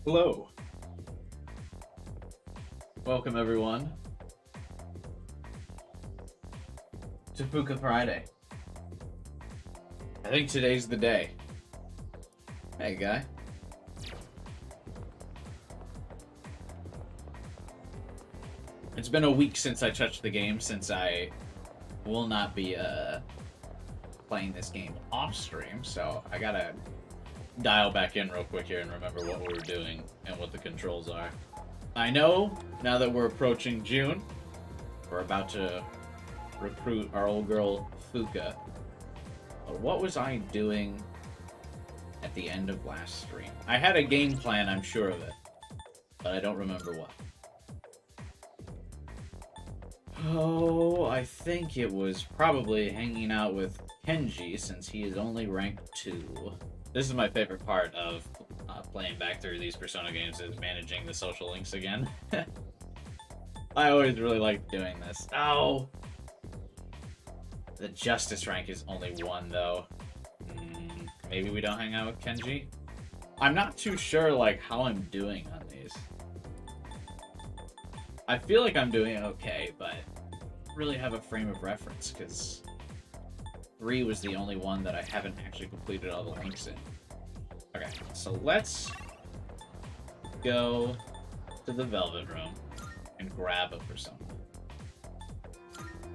Hello. Welcome everyone to FUUKA Friday. I think today's the day. Hey guy. It's been a week since I touched the game, since I will not be playing this game off stream, so I gotta dial back in real quick here and remember what we were doing and what the controls are. I know, now that we're approaching June, we're about to recruit our old girl, FUUKA. But what was I doing at the end of last stream? I had a game plan, I'm sure of it, but I don't remember what. Oh, I think it was probably hanging out with Kenji, since he is only ranked 2. This is my favorite part of playing back through these Persona games, is managing the social links again. I always really liked doing this. Oh! The Justice rank is only 1, though. Maybe we don't hang out with Kenji? I'm not too sure, like, how I'm doing on these. I feel like I'm doing okay, but I really have a frame of reference, because 3 was the only one that I haven't actually completed all the links in. Okay, so let's go to the Velvet Room and grab a Persona.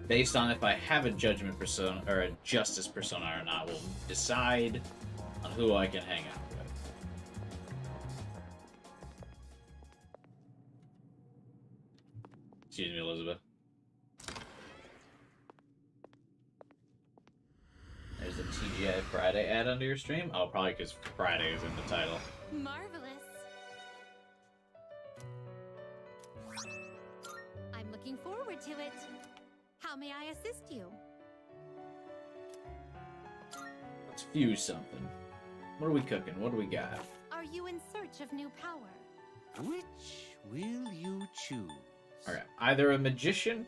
Based on if I have a Judgment Persona, or a Justice Persona or not, will decide on who I can hang out with. Excuse me, Elizabeth. There's a TGI Friday ad under your stream? Oh, probably because Friday is in the title. Marvelous. I'm looking forward to it. How may I assist you? Let's fuse something. What are we cooking? What do we got? Are you in search of new power? Which will you choose? Okay, either a magician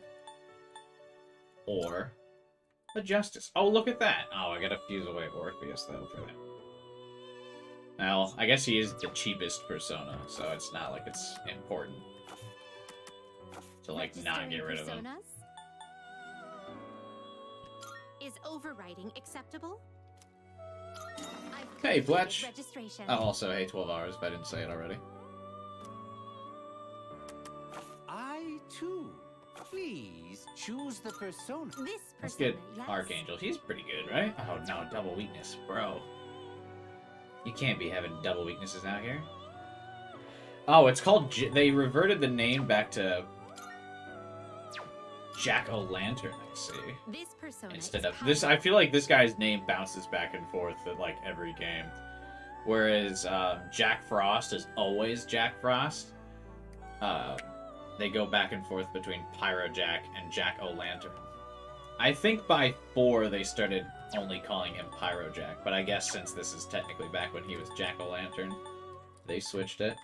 or a justice. Oh, look at that! Oh, I gotta fuse away Orpheus, though, for that. Well, I guess he is the cheapest Persona, so it's not like it's important to, like, not get rid of him. Personas? Is overriding acceptable? Hey, Fletch! Registration. Oh, also, hey, 12 hours, if I didn't say it already. I too. Please choose the persona. This Let's persona, get yes. Archangel. He's pretty good, right? Oh, no, double weakness, bro. You can't be having double weaknesses out here. Oh, it's called... they reverted the name back to Jack-O-Lantern, I see. This persona Instead is of this, I feel like this guy's name bounces back and forth at like every game, whereas Jack Frost is always Jack Frost. They go back and forth between Pyro Jack and Jack-O-Lantern. I think by 4 they started only calling him Pyro Jack, but I guess since this is technically back when he was Jack-O-Lantern, they switched it.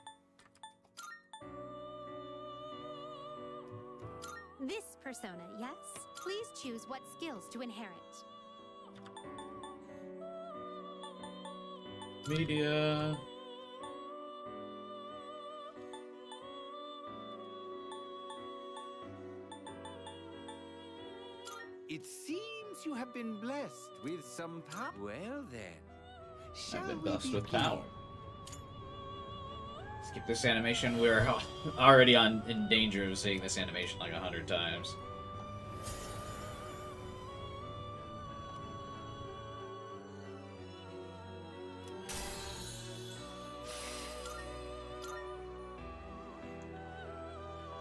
This persona, yes? Please choose what skills to inherit. Media. It seems you have been blessed with some power. Well then, shall I've been we blessed with begin? power. Skip this animation. We're already in danger of seeing this animation like 100 times.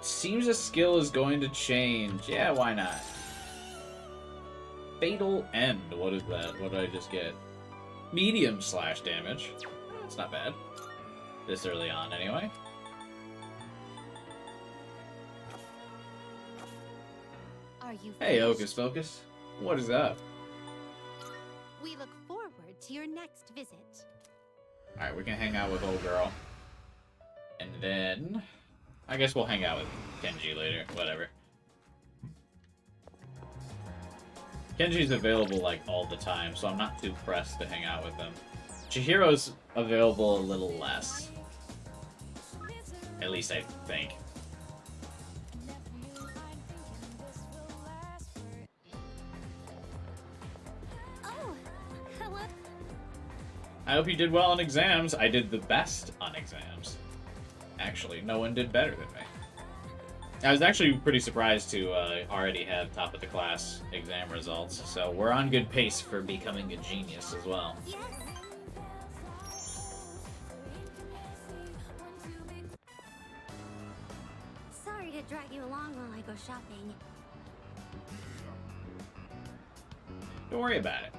Seems a skill is going to change. Yeah, why not? Fatal End. What is that? What did I just get? Medium slash damage. It's not bad. This early on, anyway. Are you Hey, finished? Hocus Pocus. What is up? We look forward to your next visit. Alright, we can hang out with old girl. And then... I guess we'll hang out with Kenji later. Whatever. Kenji's available, like, all the time, so I'm not too pressed to hang out with him. Chihiro's available a little less. At least I think. Oh, hello. I hope you did well on exams. I did the best on exams. Actually, no one did better than me. I was actually pretty surprised to already have top of the class exam results, so we're on good pace for becoming a genius as well. Yes. Sorry to drag you along while I go shopping. Don't worry about it.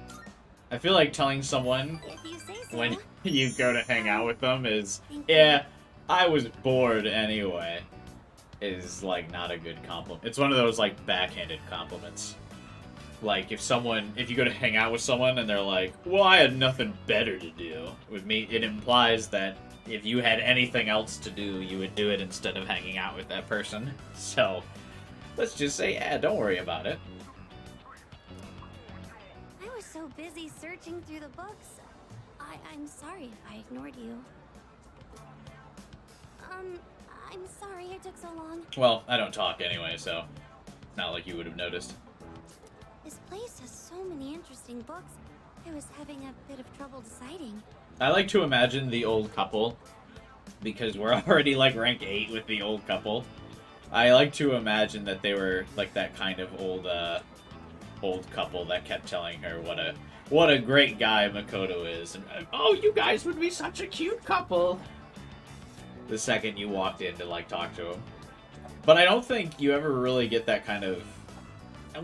I feel like telling someone If you say so. when you go to hang out with them is, Thank you. yeah, I was bored anyway, is like not a good compliment. It's one of those like backhanded compliments. Like if you go to hang out with someone and they're like, well, I had nothing better to do. With me, it implies that if you had anything else to do, you would do it instead of hanging out with that person. So let's just say, yeah, don't worry about it. I was so busy searching through the books. I'm sorry if I ignored you. I'm sorry it took so long. Well, I don't talk anyway, so it's not like you would have noticed. This place has so many interesting books. I was having a bit of trouble deciding. I like to imagine the old couple, because we're already like rank 8 with the old couple. I like to imagine that they were like that kind of old couple that kept telling her what a great guy Makoto is, and oh, you guys would be such a cute couple. The second you walked in to like talk to him. But I don't think you ever really get that kind of.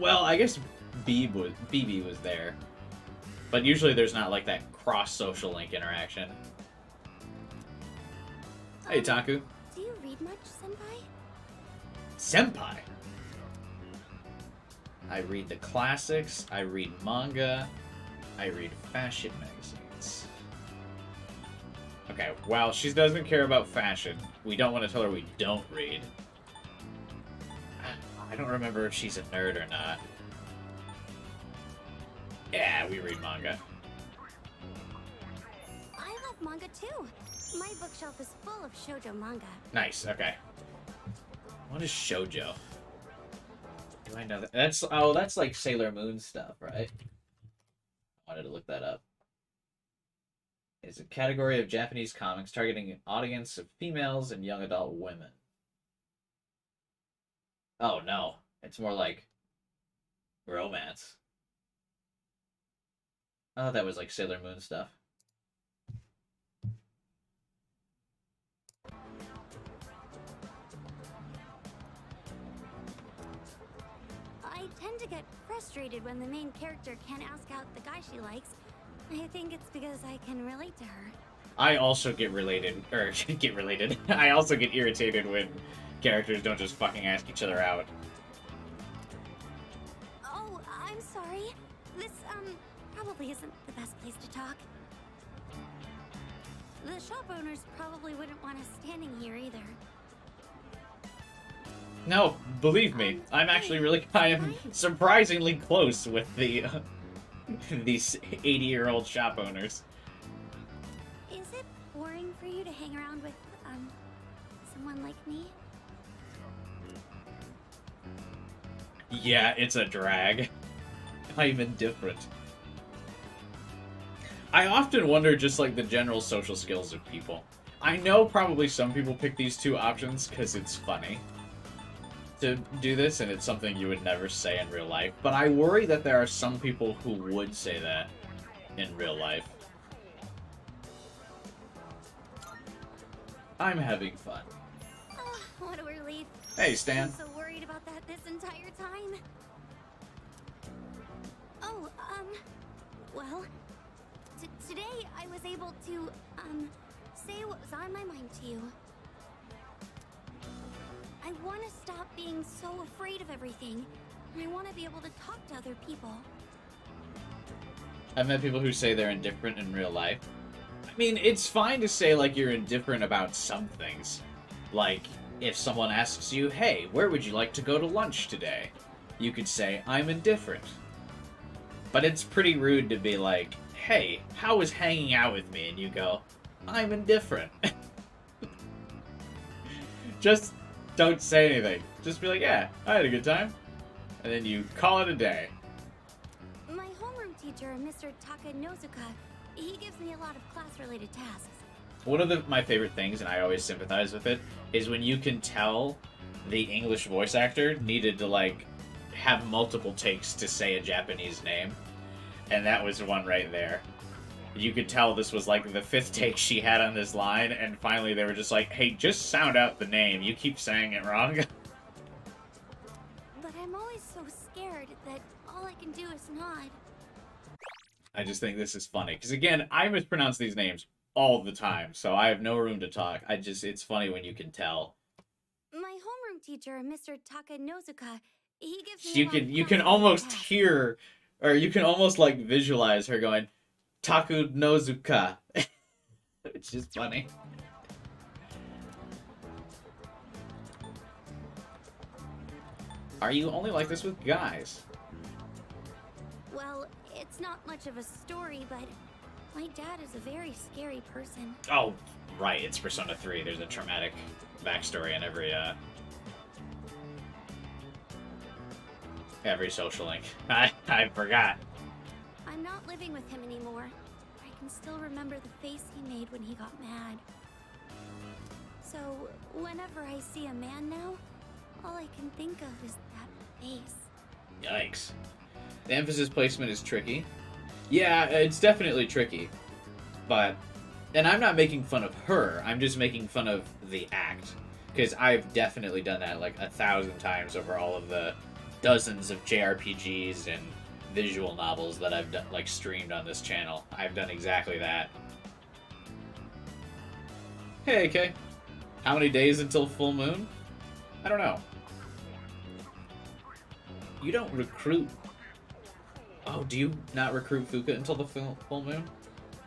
Well, I guess BB was there, but usually there's not like that cross social link interaction. Hey, Taku. Do you read much, Senpai? Senpai. I read the classics. I read manga. I read fashion magazines. Okay, while she doesn't care about fashion, we don't want to tell her we don't read. I don't remember if she's a nerd or not. Yeah, we read manga. I love manga too. My bookshelf is full of shoujo manga. Nice, okay. What is shoujo? Do I know that? That's like Sailor Moon stuff, right? I wanted to look that up. It's a category of Japanese comics targeting an audience of females and young adult women. Oh no, it's more like romance. I thought that was like Sailor Moon stuff. I tend to get frustrated when the main character can't ask out the guy she likes. I think it's because I can relate to her. I also get related. I also get irritated when characters don't just fucking ask each other out. Oh, I'm sorry. This, probably isn't the best place to talk. The shop owners probably wouldn't want us standing here either. No, believe me, I am surprisingly close with the these 80-year-old shop owners. Is it boring for you to hang around with, someone like me? Yeah, it's a drag. I'm indifferent. I often wonder just like the general social skills of people. I know probably some people pick these two options because it's funny to do this, and it's something you would never say in real life, but I worry that there are some people who would say that in real life. I'm having fun. Oh, what a relief. Hey, Stan. I'm so worried about that this entire time. Oh, well, today I was able to, say what was on my mind to you. I want to stop being so afraid of everything, and I want to be able to talk to other people. I've met people who say they're indifferent in real life. I mean, it's fine to say, like, you're indifferent about some things. Like, if someone asks you, hey, where would you like to go to lunch today? You could say, I'm indifferent. But it's pretty rude to be like, hey, how was hanging out with me? And you go, I'm indifferent. Just don't say anything. Just be like, yeah, I had a good time. And then you call it a day. My homeroom teacher, Mr. Takanozuka, he gives me a lot of class-related tasks. One of my favorite things, and I always sympathize with it, is when you can tell the English voice actor needed to, like, have multiple takes to say a Japanese name. And that was one right there. You could tell this was, like, the 5th take she had on this line, and finally they were just like, hey, just sound out the name. You keep saying it wrong. But I'm always so scared that all I can do is nod. I just think this is funny. Because, again, I mispronounce these names all the time, so I have no room to talk. It's funny when you can tell. My homeroom teacher, Mr. Takanozuka, he gives me You can almost hear, or you can almost, like, visualize her going, Taku Nozuka. Which is funny. Are you only like this with guys? Well, it's not much of a story, but my dad is a very scary person. Oh, right, it's Persona 3. There's a traumatic backstory in every social link. I forgot. I'm not living with him anymore. I can still remember the face he made when he got mad. So, whenever I see a man now, all I can think of is that face. Yikes. The emphasis placement is tricky. Yeah, it's definitely tricky. But, and I'm not making fun of her, I'm just making fun of the act. Because I've definitely done that like 1,000 times over all of the dozens of JRPGs and visual novels that I've done, like, streamed on this channel. I've done exactly that. Hey, AK. How many days until full moon? I don't know. You don't recruit... Oh, do you not recruit FUUKA until the full moon?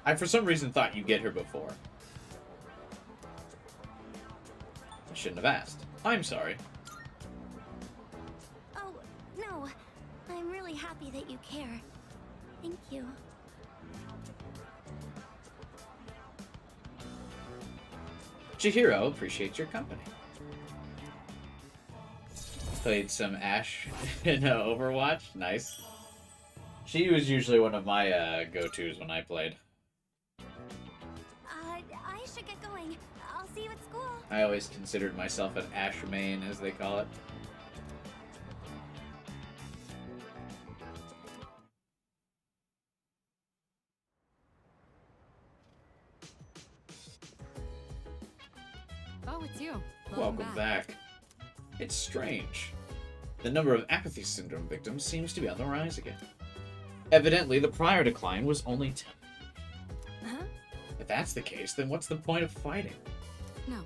I, for some reason, thought you get her before. I shouldn't have asked. I'm sorry. Oh, no. I'm really happy that you care. Thank you. Chihiro appreciates your company. Played some Ash in Overwatch. Nice. She was usually one of my go-tos when I played. I should get going. I'll see you at school. I always considered myself an Ash main, as they call it. Oh, it's you. Welcome back. It's strange. The number of apathy syndrome victims seems to be on the rise again. Evidently, the prior decline was only 10. Huh? If that's the case, then what's the point of fighting? No.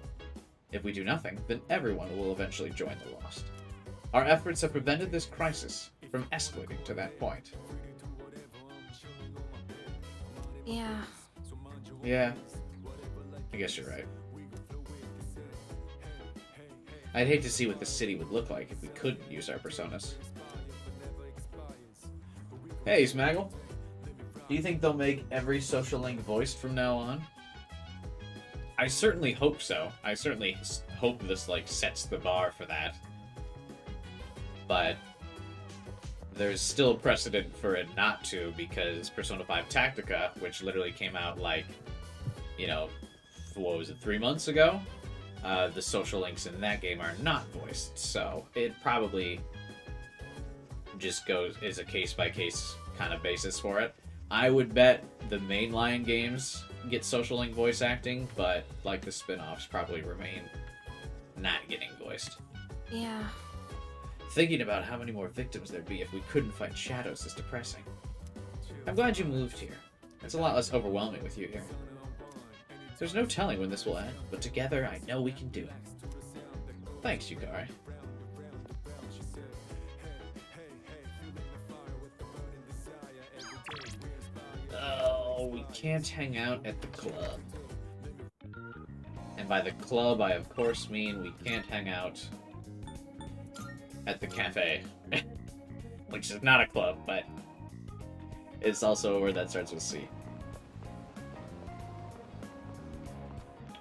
If we do nothing, then everyone will eventually join the Lost. Our efforts have prevented this crisis from escalating to that point. Yeah. Yeah, I guess you're right. I'd hate to see what the city would look like if we couldn't use our personas. Hey, Smaggle. Do you think they'll make every social link voiced from now on? I certainly hope so. I certainly hope this, like, sets the bar for that. But there's still precedent for it not to, because Persona 5 Tactica, which literally came out, like, you know, what was it, 3 months ago? The social links in that game are not voiced, so it probably just is a case-by-case kind of basis for it. I would bet the mainline games get social link voice acting, but, like, the spin-offs probably remain not getting voiced. Yeah. Thinking about how many more victims there'd be if we couldn't fight shadows is depressing. I'm glad you moved here. It's a lot less overwhelming with you here. There's no telling when this will end, but together I know we can do it. Thanks, Yukari. Oh, we can't hang out at the club. And by the club, I of course mean we can't hang out at the cafe. Which is not a club, but it's also a word that starts with C.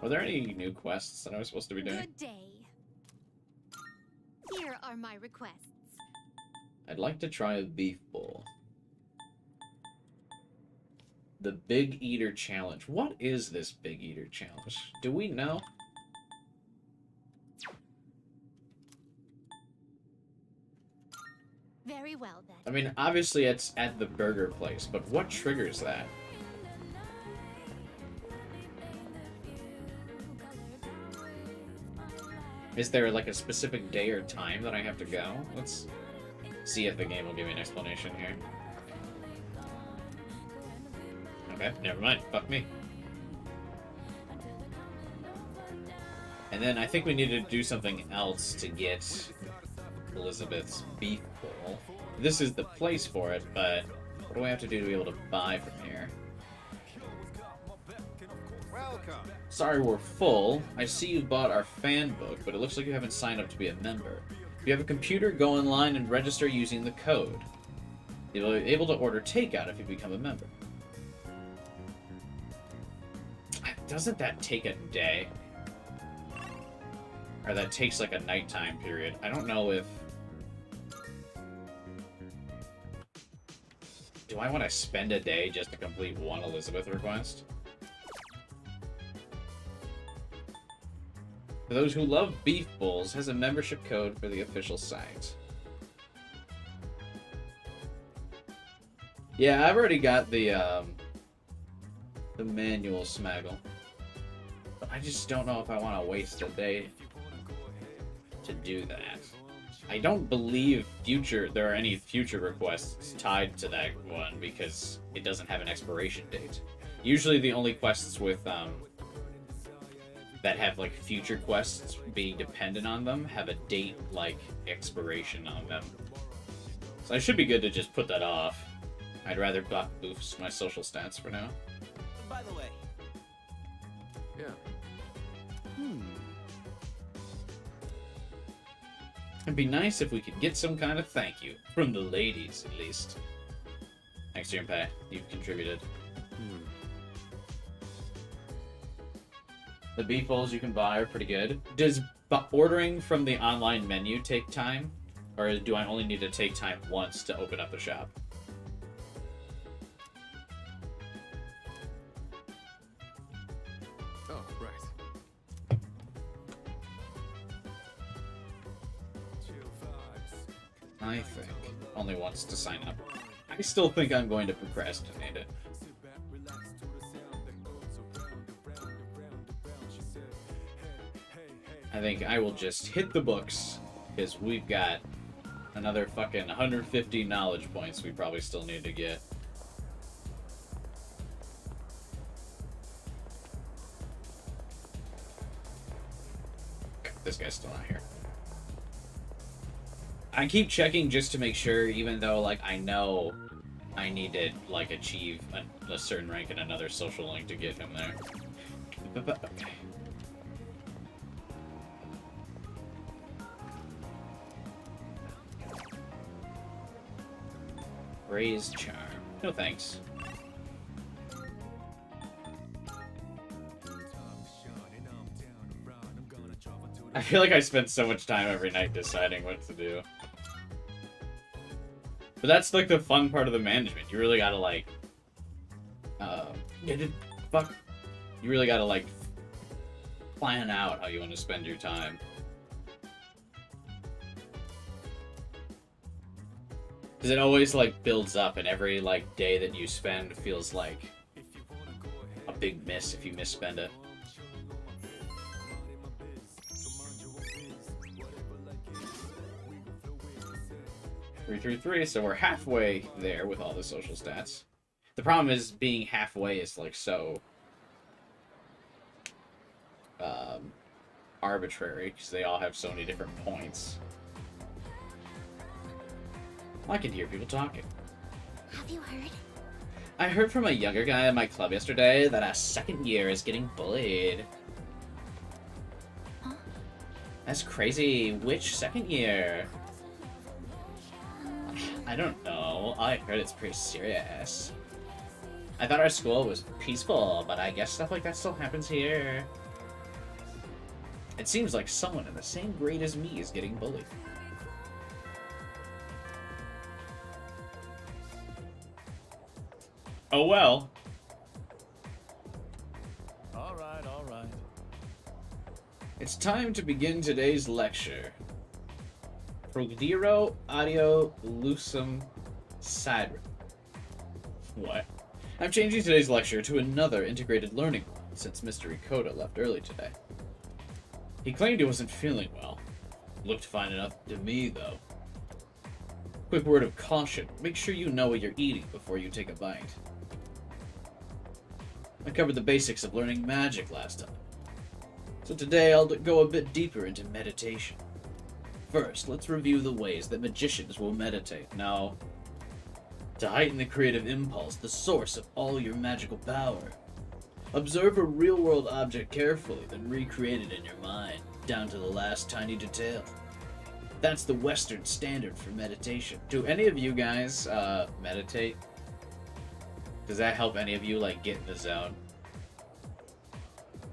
Are there any new quests that I was supposed to be doing? Good day. are my requests. I'd like to try a beef bowl. The Big Eater Challenge. What is this Big Eater Challenge? Do we know? Very well, then. I mean, obviously it's at the burger place, but what triggers that? Is there like a specific day or time that I have to go? Let's see if the game will give me an explanation here. Okay, never mind. Fuck me. And then I think we need to do something else to get Elizabeth's beef bowl. This is the place for it, but what do I have to do to be able to buy from here? Welcome. Sorry we're full. I see you bought our fan book, but it looks like you haven't signed up to be a member. If you have a computer, go online and register using the code. You'll be able to order takeout if you become a member. Doesn't that take a day? Or that takes like a nighttime period. I don't know if... Do I want to spend a day just to complete one Elizabeth request? For those who love beef bowls, has a membership code for the official site. Yeah, I've already got the manual smaggle. But I just don't know if I want to waste a day to do that. I don't believe there are any future requests tied to that one because it doesn't have an expiration date. Usually the only quests with that have like future quests being dependent on them have a date like expiration on them. So I should be good to just put that off. I'd rather boost my social stats for now. By the way. Yeah. It'd be nice if we could get some kind of thank you. From the ladies, at least. Thanks, Junpei. You've contributed. The beef bowls you can buy are pretty good. Does ordering from the online menu take time? Or do I only need to take time once to open up the shop? Oh, right. I think only once to sign up. I still think I'm going to procrastinate it. I think I will just hit the books, because we've got another fucking 150 knowledge points we probably still need to get. Okay, this guy's still not here. I keep checking just to make sure, even though, like, I know I need to, like, achieve a certain rank in another social link to get him there. Okay. Raise charm. No thanks. I feel like I spend so much time every night deciding what to do. But that's like the fun part of the management. You really gotta like, you really gotta like plan out how you want to spend your time. Because it always like builds up, and every like day that you spend feels like a big miss if you misspend it. So we're halfway there with all the social stats. The problem is being halfway is like so arbitrary because they all have so many different points. I can hear people talking. Have you heard? I heard from a younger guy at my club yesterday that our second year is getting bullied. Huh? That's crazy. Which second year? I don't know. I heard it's pretty serious. I thought our school was peaceful, but I guess stuff like that still happens here. It seems like someone in the same grade as me is getting bullied. Oh well. All right, all right. It's time to begin today's lecture. Progdiro audio lucum sidra. What? I'm changing today's lecture to another integrated learning one, since Mr. Ikoda left early today. He claimed he wasn't feeling well. Looked fine enough to me, though. Quick word of caution. Make sure you know what you're eating before you take a bite. I covered the basics of learning magic last time. So today I'll go a bit deeper into meditation. First, let's review the ways that magicians will meditate. Now, to heighten the creative impulse, the source of all your magical power. Observe a real-world object carefully, then recreate it in your mind, down to the last tiny detail. That's the Western standard for meditation. Do any of you guys meditate? Does that help any of you like get in the zone?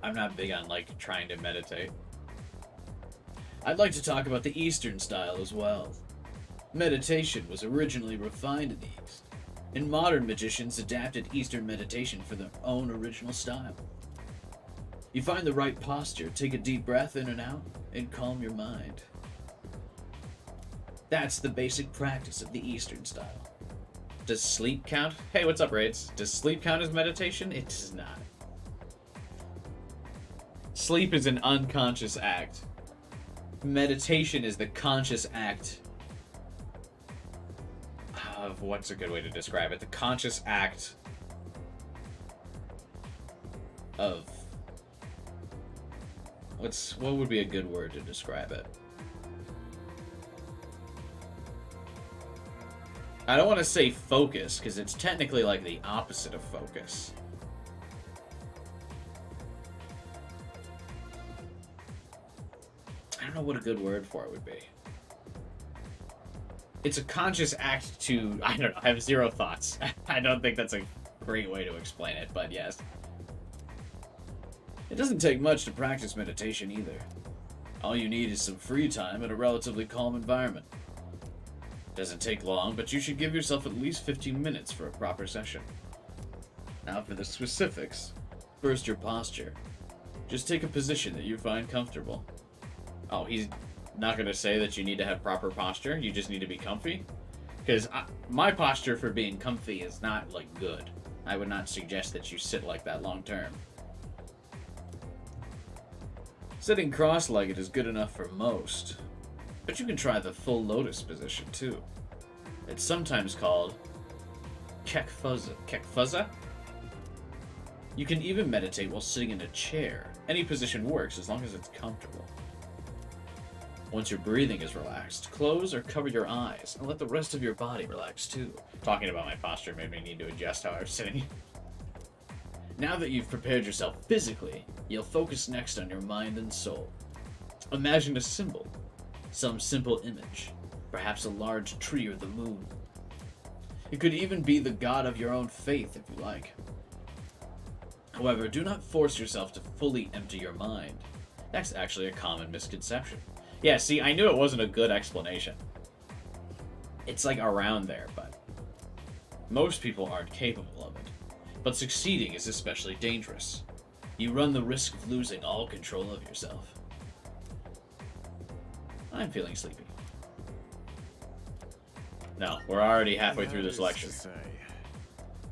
I'm not big on like trying to meditate. I'd like to talk about the Eastern style as well. Meditation was originally refined in the East, and modern magicians adapted Eastern meditation for their own original style. You find the right posture, take a deep breath in and out, and calm your mind. That's the basic practice of the Eastern style. Does sleep count? Hey, what's up, Raids? Does sleep count as meditation? It does not. Sleep is an unconscious act. Meditation is the conscious act of, what's a good way to describe it? The conscious act of, what would be a good word to describe it? I don't want to say focus, because it's technically like the opposite of focus. I don't know what a good word for it would be. It's a conscious act to, I don't know, I have zero thoughts. I don't think that's a great way to explain it, but yes. It doesn't take much to practice meditation either. All you need is some free time and a relatively calm environment. Doesn't take long, but you should give yourself at least 15 minutes for a proper session. Now for the specifics. First, your posture. Just take a position that you find comfortable. Oh, he's not going to say that you need to have proper posture, you just need to be comfy? Because my posture for being comfy is not, like, good. I would not suggest that you sit like that long term. Sitting cross-legged is good enough for most. But you can try the full lotus position, too. It's sometimes called kekfuza. You can even meditate while sitting in a chair. Any position works as long as it's comfortable. Once your breathing is relaxed, close or cover your eyes and let the rest of your body relax, too. Talking about my posture made me need to adjust how I was sitting. Now that you've prepared yourself physically, you'll focus next on your mind and soul. Imagine a symbol. Some simple image, perhaps a large tree or the moon. It could even be the god of your own faith if you like. However, do not force yourself to fully empty your mind. That's actually a common misconception. Yeah, see, I knew it wasn't a good explanation. It's like around there, but most people aren't capable of it. But succeeding is especially dangerous. You run the risk of losing all control of yourself. I'm feeling sleepy. No, we're already halfway through this lecture.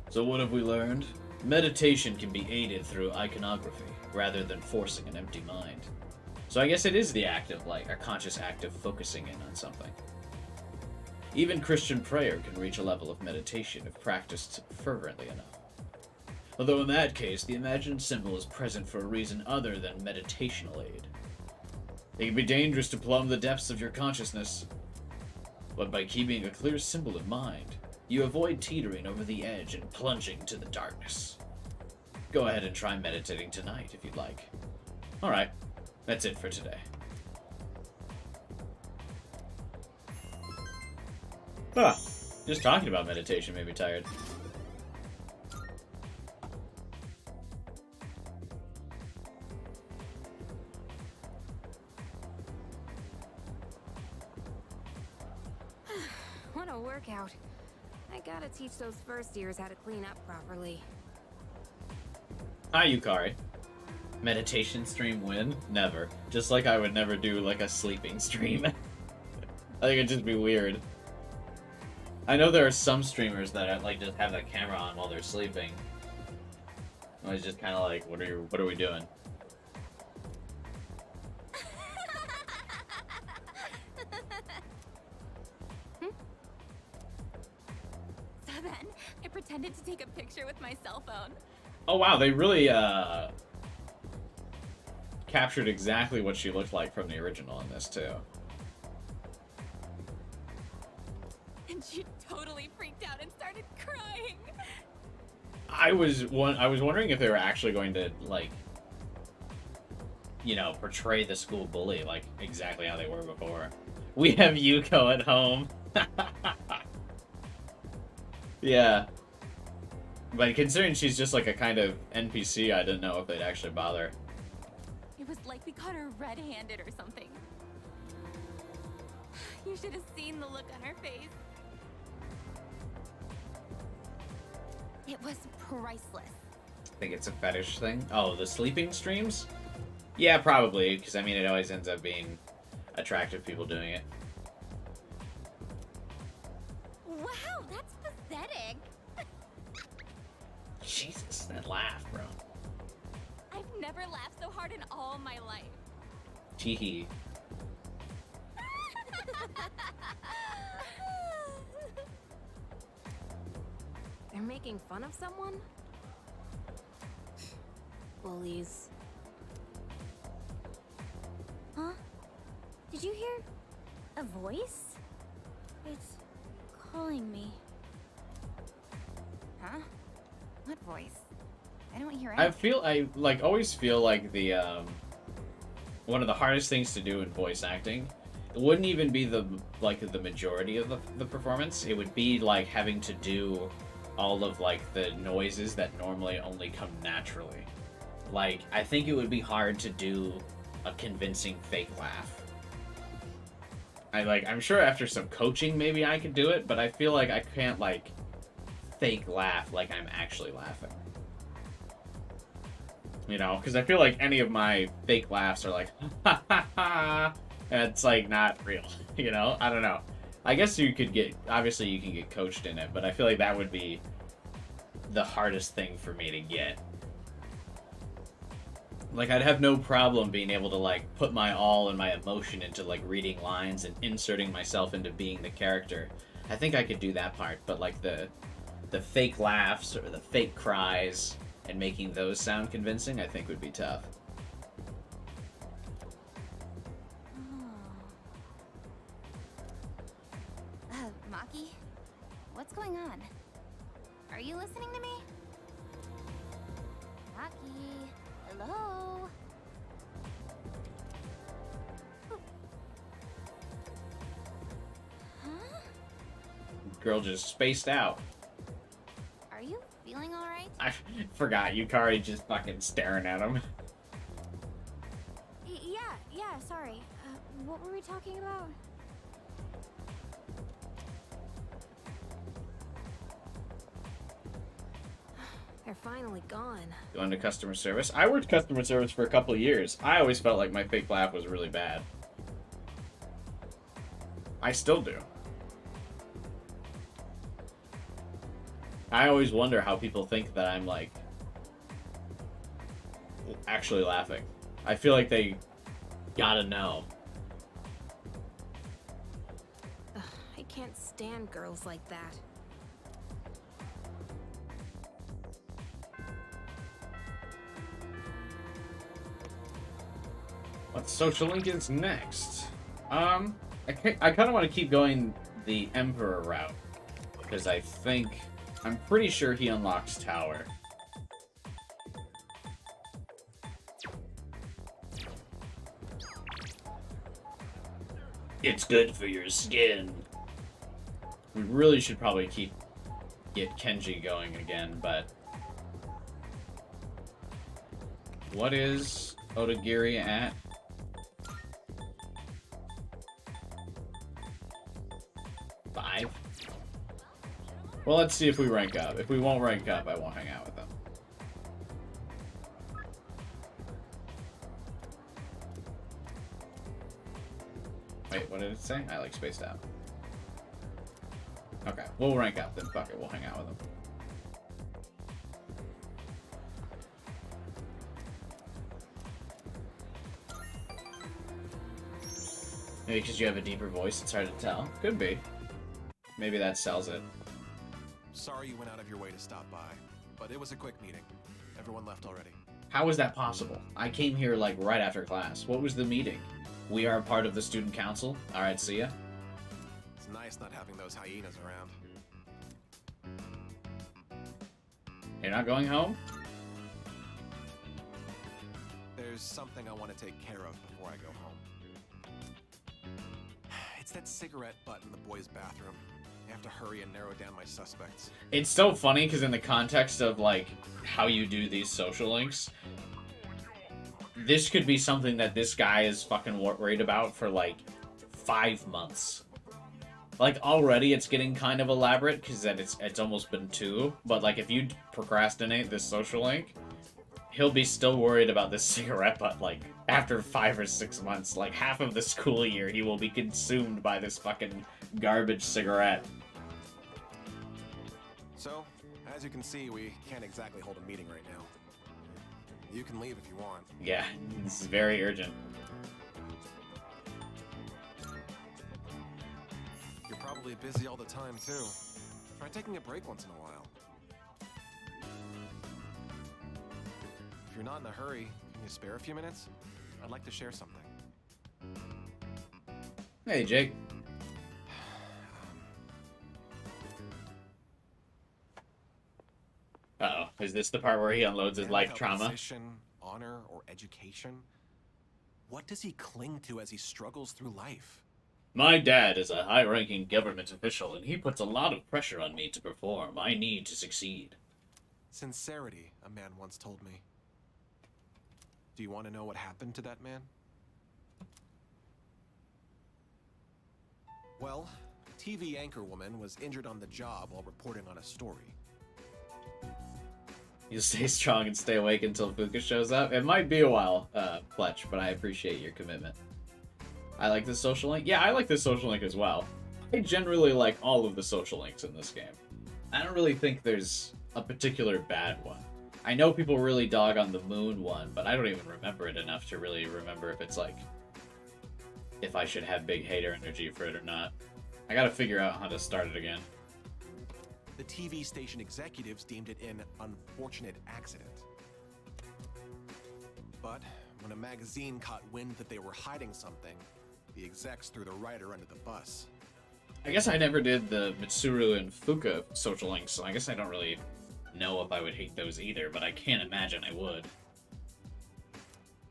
So what have we learned? Meditation can be aided through iconography, rather than forcing an empty mind. So I guess it is the act of, like, a conscious act of focusing in on something. Even Christian prayer can reach a level of meditation if practiced fervently enough. Although in that case, the imagined symbol is present for a reason other than meditational aid. It can be dangerous to plumb the depths of your consciousness, but by keeping a clear symbol in mind, you avoid teetering over the edge and plunging to the darkness. Go ahead and try meditating tonight if you'd like. Alright, that's it for today. Just talking about meditation made me tired. What a workout. I gotta teach those first years how to clean up properly. Hi, Yukari. Meditation stream win? Never. Just like I would never do like a sleeping stream. I think it'd just be weird. I know there are some streamers that like just have that camera on while they're sleeping. I was just kind of like, what are we doing? So then, I pretended to take a picture with my cell phone. Oh wow, they really captured exactly what she looked like from the original in this too. And she totally freaked out and started crying. I was wondering if they were actually going to like, you know, portray the school bully like exactly how they were before. We have Yuko at home. Yeah. But considering she's just like a kind of NPC, I didn't know if they'd actually bother. It was like we caught her red-handed or something. You should have seen the look on her face. It was priceless. I think it's a fetish thing. Oh, the sleeping streams? Yeah, probably, because I mean it always ends up being attractive people doing it. Wow, that's pathetic. Jesus, that laugh, bro. I've never laughed so hard in all my life. Teehee. They're making fun of someone? Bullies. Huh? Did you hear a voice? It's calling me. Huh? What voice? I don't hear anything. I like always feel like the one of the hardest things to do in voice acting, it wouldn't even be the majority of the performance. It would be like having to do all of like the noises that normally only come naturally. Like I think it would be hard to do a convincing fake laugh. I'm sure after some coaching maybe I could do it, but I feel like I can't like fake laugh like I'm actually laughing. You know, because I feel like any of my fake laughs are like, ha ha ha, and it's like not real, you know? I don't know. I guess obviously you can get coached in it, but I feel like that would be the hardest thing for me to get. Like, I'd have no problem being able to, like, put my all and my emotion into, like, reading lines and inserting myself into being the character. I think I could do that part, but, like, the fake laughs or the fake cries and making those sound convincing, I think would be tough. Maki? What's going on? Are you listening to me? Maki? Hello? Huh? Girl just spaced out. Are you feeling alright? I forgot, Yukari just fucking staring at him. Yeah, sorry. What were we talking about? They're finally gone. Going to customer service. I worked customer service for a couple of years. I always felt like my fake laugh was really bad. I still do. I always wonder how people think that I'm, like, actually laughing. I feel like they gotta know. Ugh, I can't stand girls like that. What social link is next? I kind of want to keep going the Emperor route, because I'm pretty sure he unlocks Tower. It's good for your skin. We really should probably get Kenji going again, but what is Odagiri at? 5? Well, let's see if we rank up. If we won't rank up, I won't hang out with them. Wait, what did it say? I like spaced out. Okay, we'll rank up then. Fuck it, we'll hang out with them. Maybe because you have a deeper voice, it's hard to tell. Could be. Maybe that sells it. Sorry you went out of your way to stop by, but it was a quick meeting. Everyone left already. How is that possible? I came here, like, right after class. What was the meeting? We are part of the student council. Alright, see ya. It's nice not having those hyenas around. You're not going home? There's something I want to take care of before I go home. It's that cigarette butt in the boys' bathroom. I have to hurry and narrow down my suspects. It's so funny because in the context of, like, how you do these social links, this could be something that this guy is fucking worried about for, like, 5 months. Like, already it's getting kind of elaborate because it's almost been 2. But, like, if you procrastinate this social link, he'll be still worried about this cigarette butt, like, after 5 or 6 months. Like, half of the school year, he will be consumed by this fucking garbage cigarette. So, as you can see, we can't exactly hold a meeting right now. You can leave if you want. Yeah, this is very urgent. You're probably busy all the time, too. Try taking a break once in a while. If you're not in a hurry, can you spare a few minutes? I'd like to share something. Hey, Jake. Uh-oh. Is this the part where he unloads his life trauma? Position, honor, or education? What does he cling to as he struggles through life? My dad is a high-ranking government official, and he puts a lot of pressure on me to perform. I need to succeed. Sincerity, a man once told me. Do you want to know what happened to that man? Well, a TV anchorwoman was injured on the job while reporting on a story. You stay strong and stay awake until FUUKA shows up. It might be a while, Fletch, but I appreciate your commitment. I like the social link. Yeah, I like the social link as well. I generally like all of the social links in this game. I don't really think there's a particular bad one. I know people really dog on the moon one, but I don't even remember it enough to really remember if it's like, if I should have big hater energy for it or not. I gotta figure out how to start it again. The TV station executives deemed it an unfortunate accident. But when a magazine caught wind that they were hiding something, the execs threw the writer under the bus. I guess I never did the Mitsuru and FUUKA social links, so I guess I don't really know if I would hate those either, but I can't imagine I would.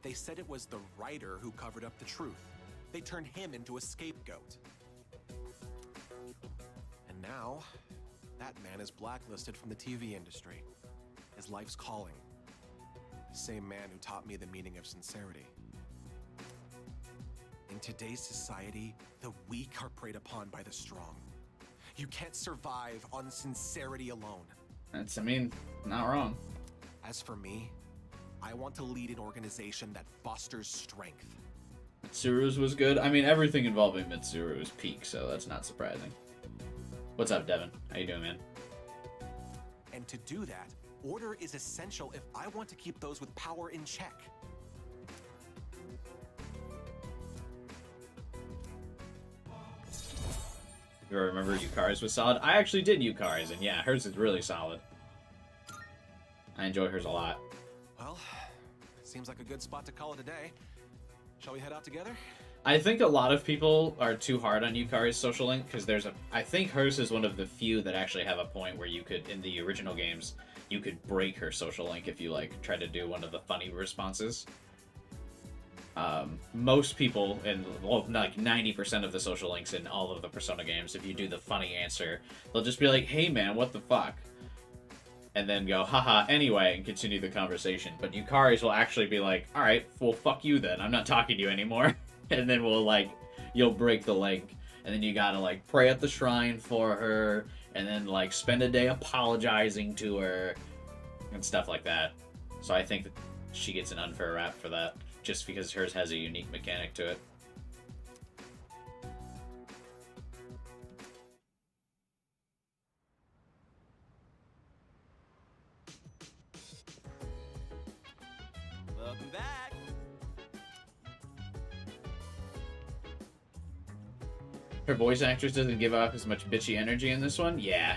They said it was the writer who covered up the truth. They turned him into a scapegoat. And now, that man is blacklisted from the TV industry. His life's calling. The same man who taught me the meaning of sincerity. In today's society, the weak are preyed upon by the strong. You can't survive on sincerity alone. That's, I mean, not wrong. As for me, I want to lead an organization that fosters strength. Mitsuru's was good. I mean, everything involving Mitsuru is peak, so that's not surprising. What's up, Devin? How you doing, man? And to do that, order is essential if I want to keep those with power in check. You remember Yukari's was solid? I actually did Yukari's, and yeah, hers is really solid. I enjoy hers a lot. Well, seems like a good spot to call it a day. Shall we head out together? I think a lot of people are too hard on Yukari's social link, because I think hers is one of the few that actually have a point where you could, in the original games, you could break her social link if you, like, try to do one of the funny responses. Most people, and well, like 90% of the social links in all of the Persona games, if you do the funny answer, they'll just be like, hey man, what the fuck? And then go, haha, anyway, and continue the conversation. But Yukari's will actually be like, alright, well fuck you then, I'm not talking to you anymore. And then you'll break the link. and then you gotta like pray at the shrine for her, and then like spend a day apologizing to her and stuff like that. So I think that she gets an unfair rap for that, just because hers has a unique mechanic to it. Welcome back. Her voice actress doesn't give off as much bitchy energy in this one? Yeah.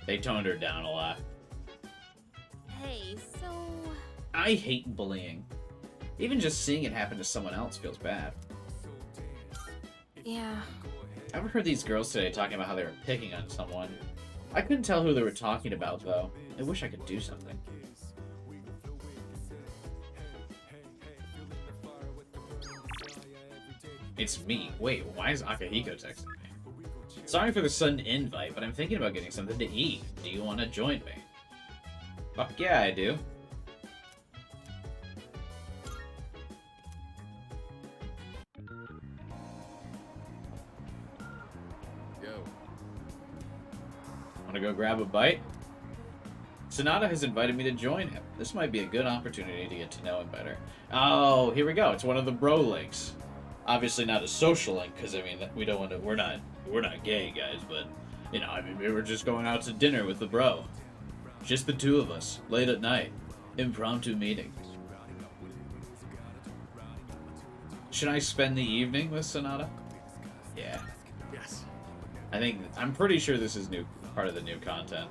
They toned her down a lot. Hey, so... I hate bullying. Even just seeing it happen to someone else feels bad. Yeah. I've heard these girls today talking about how they were picking on someone. I couldn't tell who they were talking about, though. I wish I could do something. It's me. Wait, why is Akahiko texting me? Sorry for the sudden invite, but I'm thinking about getting something to eat. Do you want to join me? Fuck yeah, I do. Go. Want to go grab a bite? Sonata has invited me to join him. This might be a good opportunity to get to know him better. Oh, here we go. It's one of the bro links. Obviously not a social link, because I mean we don't want to. We're not gay guys, but you know, I mean we were just going out to dinner with the bro, just the two of us, late at night, impromptu meeting. Should I spend the evening with Sonata? Yeah. Yes. I'm pretty sure this is part of the new content.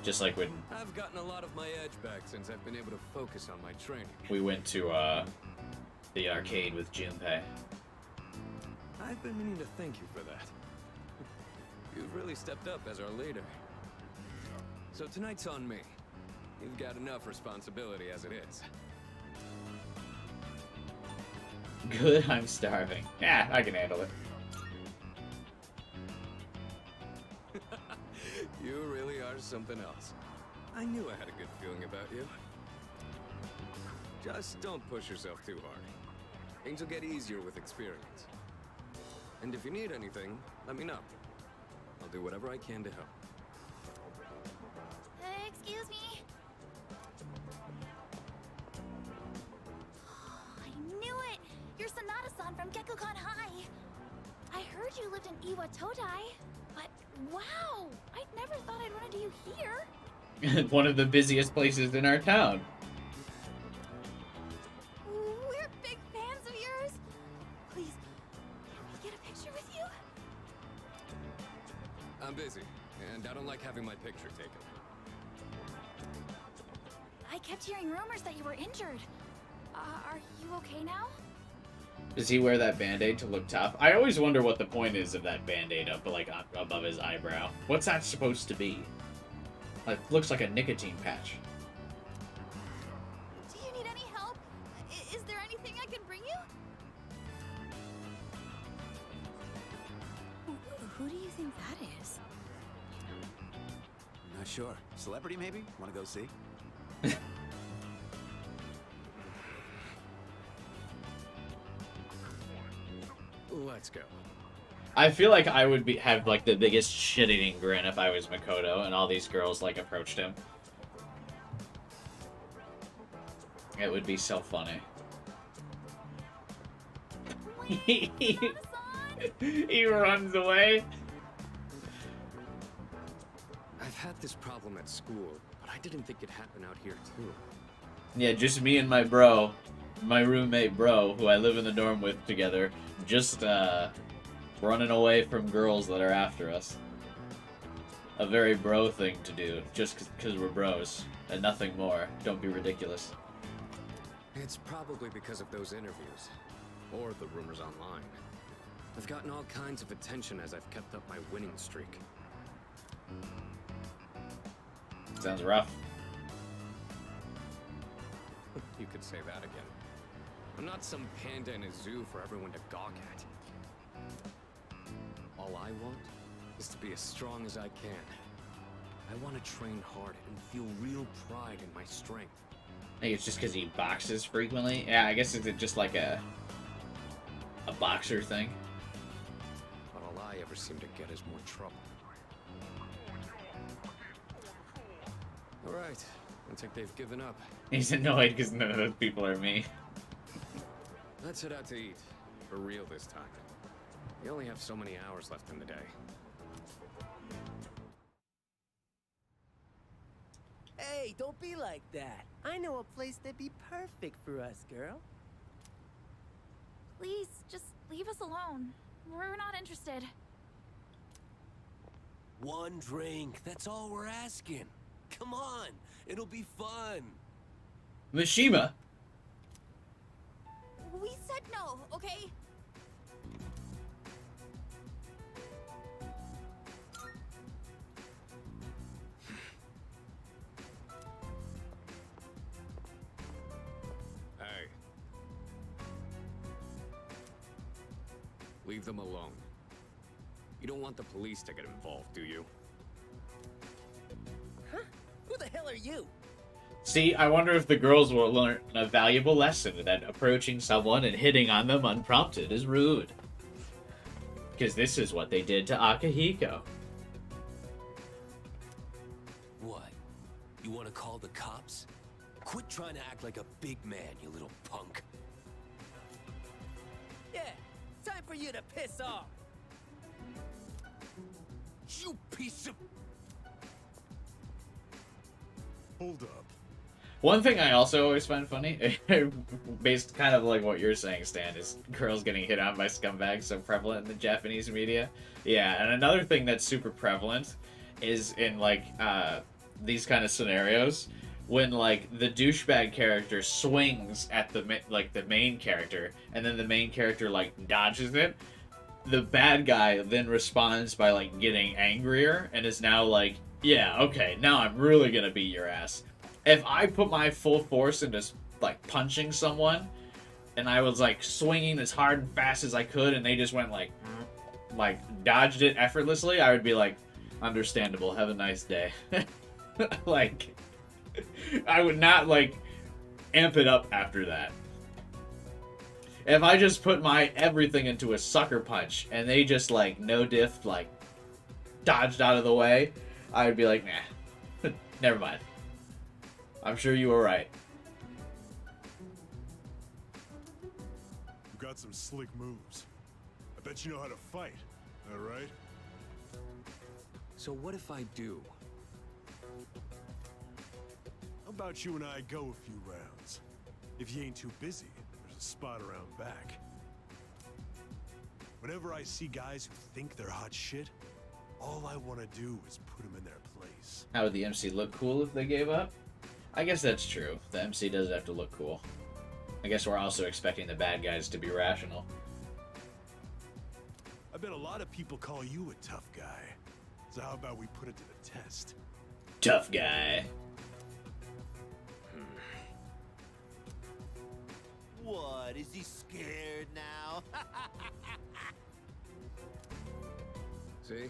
Just like when I've gotten a lot of my edge back since I've been able to focus on my training. we went to the arcade with Junpei. I've been meaning to thank you for that. You've really stepped up as our leader. So tonight's on me. You've got enough responsibility as it is. Good, I'm starving. Yeah, I can handle it. You really are something else. I knew I had a good feeling about you. Just don't push yourself too hard. Things will get easier with experience. And if you need anything, let me know. I'll do whatever I can to help. Excuse me. I knew it! You're Sonata-san from Gekukan High. I heard you lived in Iwa Todai, but wow! I'd never thought I'd run into you here. One of the busiest places in our town. We're big fans of yours. Please, can we get a picture with you? I'm busy, and I don't like having my picture taken. I kept hearing rumors that you were injured. Are you okay now? Does he wear that band-aid to look tough? I always wonder what the point is of that band-aid up, like, above his eyebrow. What's that supposed to be? Like, looks like a nicotine patch. Do you need any help? Is there anything I can bring you? Who do you think that is? Not sure. Celebrity, maybe? Want to go see? Let's go. I feel like I would have like the biggest shit-eating grin if I was Makoto and all these girls like approached him. It would be so funny. Wait, He runs away. I've had this problem at school, but I didn't think it'd happen out here too. Yeah, just me and my bro, my roommate bro, who I live in the dorm with together, just running away from girls that are after us. A very bro thing to do, just because we're bros, and nothing more. Don't be ridiculous. It's probably because of those interviews, or the rumors online. I've gotten all kinds of attention as I've kept up my winning streak. Sounds rough. You could say that again. I'm not some panda in a zoo for everyone to gawk at. All I want is to be as strong as I can. I want to train hard and feel real pride in my strength. I think it's just because he boxes frequently. Yeah, I guess it's just like a boxer thing. I ever seem to get is more trouble. All right, looks like they've given up. He's annoyed because none of those people are me. Let's head out to eat. For real this time. We only have so many hours left in the day. Hey, don't be like that. I know a place that'd be perfect for us, girl. Please, just leave us alone. We're not interested. One drink, that's all we're asking. Come on, it'll be fun. Mishima. We said no, okay? Hey. Leave them alone. You don't want the police to get involved, do you? Huh? Who the hell are you? See, I wonder if the girls will learn a valuable lesson that approaching someone and hitting on them unprompted is rude. Because this is what they did to Akihiko. What? You want to call the cops? Quit trying to act like a big man, you little punk. Yeah, time for you to piss off. You piece of... Hold up. One thing I also always find funny, based kind of like what you're saying, Stan, is girls getting hit on by scumbags so prevalent in the Japanese media. Yeah, and another thing that's super prevalent is in like these kind of scenarios when like the douchebag character swings at the main character, and then the main character like dodges it. The bad guy then responds by like getting angrier and is now like, yeah, okay, now I'm really gonna beat your ass. If I put my full force into like punching someone, and I was like swinging as hard and fast as I could, and they just went like dodged it effortlessly, I would be like, understandable, have a nice day. Like, I would not like amp it up after that. If I just put my everything into a sucker punch and they just like no diff like dodged out of the way, I would be like, nah, never mind. I'm sure you were right. You've got some slick moves. I bet you know how to fight, all right? So what if I do? How about you and I go a few rounds? If you ain't too busy, there's a spot around back. Whenever I see guys who think they're hot shit, all I want to do is put them in their place. How would the MC look cool if they gave up? I guess that's true. The MC does have to look cool. I guess we're also expecting the bad guys to be rational. I bet a lot of people call you a tough guy. So how about we put it to the test? Tough guy. What, is he scared now? See?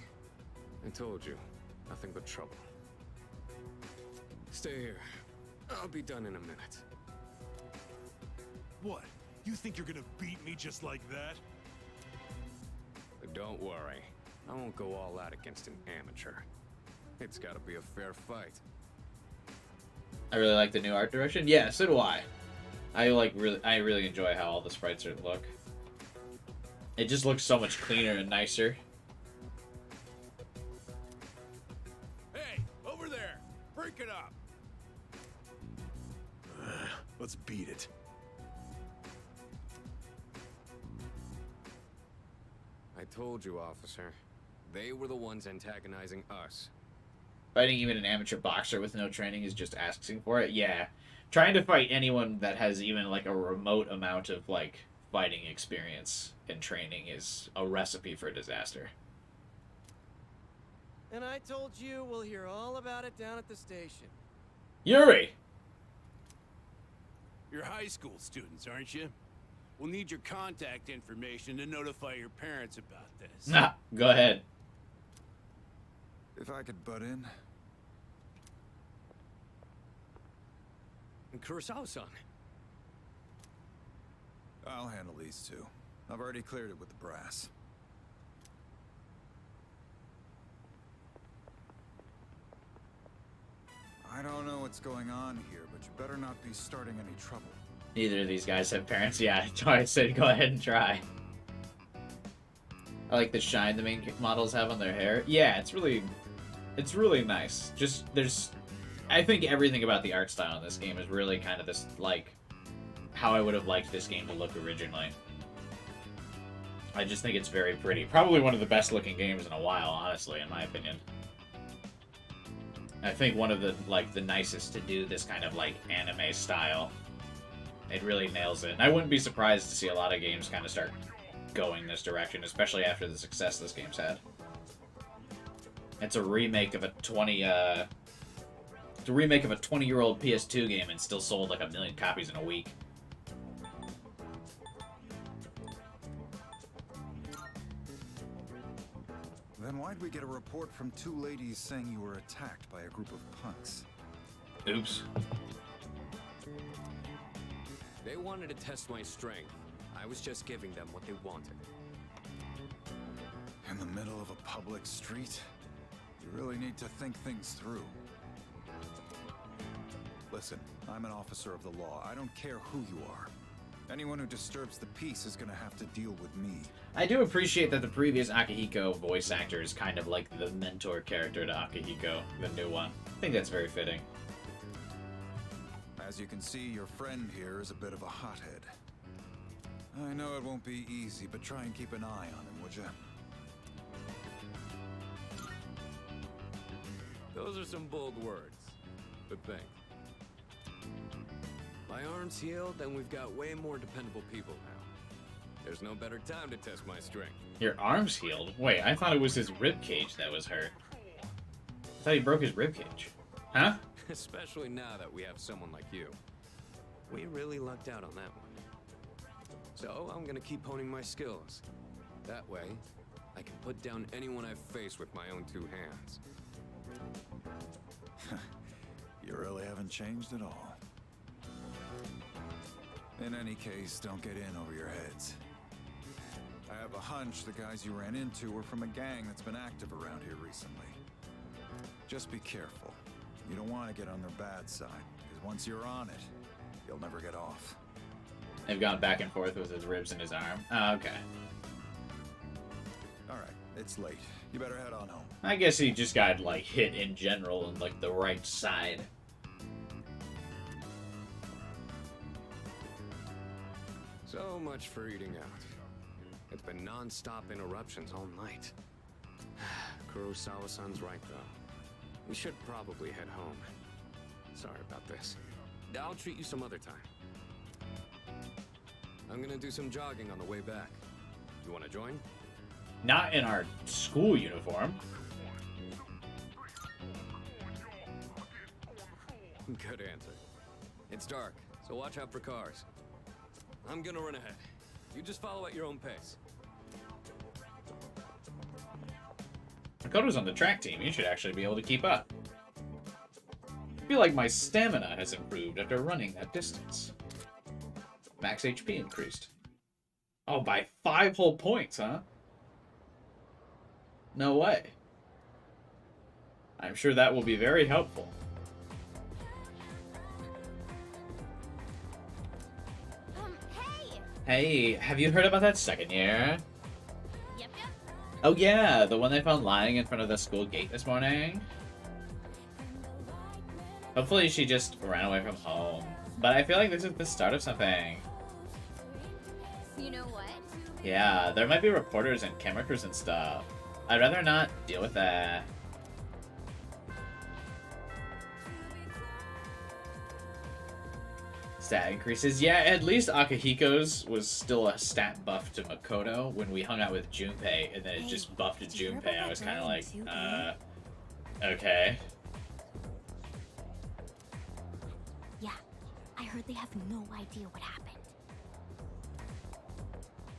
I told you. Nothing but trouble. Stay here. I'll be done in a minute. What? You think you're gonna beat me just like that? But don't worry. I won't go all out against an amateur. It's gotta be a fair fight. I really like the new art direction. Yeah, so do I. I really enjoy how all the sprites look. It just looks so much cleaner and nicer. Hey, over there! Break it up! Let's beat it. I told you, officer. They were the ones antagonizing us. Fighting even an amateur boxer with no training is just asking for it. Yeah. Trying to fight anyone that has even like a remote amount of like fighting experience and training is a recipe for disaster. And I told you we'll hear all about it down at the station. Yuri! You're high school students, aren't you? We'll need your contact information to notify your parents about this. Nah, go ahead. If I could butt in. And Kurosawa-san. I'll handle these two. I've already cleared it with the brass. I don't know what's going on here, but you better not be starting any trouble. Neither of these guys have parents. Yeah, I said go ahead and try. I like the shine the main models have on their hair. Yeah, it's really nice. Just, I think everything about the art style in this game is really kind of this, like, how I would have liked this game to look originally. I just think it's very pretty. Probably one of the best looking games in a while, honestly, in my opinion. I think one of the, like, the nicest to do this kind of, like, anime style. It really nails it. And I wouldn't be surprised to see a lot of games kind of start going this direction, especially after the success this game's had. It's a remake of a 20-year-old PS2 game and still sold like 1 million copies in a week. Then why'd we get a report from 2 ladies saying you were attacked by a group of punks? Oops. They wanted to test my strength. I was just giving them what they wanted. In the middle of a public street? You really need to think things through. Listen, I'm an officer of the law. I don't care who you are. Anyone who disturbs the peace is gonna have to deal with me. I do appreciate that the previous Akihiko voice actor is kind of like the mentor character to Akihiko, the new one. I think that's very fitting. As you can see, your friend here is a bit of a hothead. I know it won't be easy, but try and keep an eye on him, would you? Those are some bold words, but think. My arm's healed, and we've got way more dependable people now. There's no better time to test my strength. Your arm's healed? Wait, I thought it was his ribcage that was hurt. I thought he broke his ribcage. Huh? Especially now that we have someone like you. We really lucked out on that one. So I'm gonna keep honing my skills. That way, I can put down anyone I've faced with my own 2 hands. You really haven't changed at all. In any case, don't get in over your heads. I have a hunch the guys you ran into were from a gang that's been active around here recently. Just be careful. You don't want to get on their bad side, because once you're on it, you'll never get off. They've gone back and forth with his ribs and his arm. Oh, okay. Alright, it's late. You better head on home. I guess he just got, like, hit in general on, like, the right side. So much for eating out. It's been non-stop interruptions all night. Kurosawa-san's right, though. We should probably head home. Sorry about this. I'll treat you some other time. I'm gonna do some jogging on the way back. You wanna join? Not in our school uniform. Good answer. It's dark, so watch out for cars. I'm gonna run ahead. You just follow at your own pace. Makoto's on the track team. You should actually be able to keep up. I feel like my stamina has improved after running that distance. Max HP increased. Oh, by 5 whole points, huh? No way. I'm sure that will be very helpful. Hey, have you heard about that second year? Yep. Oh yeah, the one they found lying in front of the school gate this morning. Hopefully she just ran away from home. But I feel like this is the start of something. You know what? Yeah, there might be reporters and camera crews and stuff. I'd rather not deal with that. Stat increases. Yeah, at least Akihiko's was still a stat buff to Makoto when we hung out with Junpei, and then it just buffed to Junpei. I was kind of like, okay. Yeah, I heard they have no idea what happened.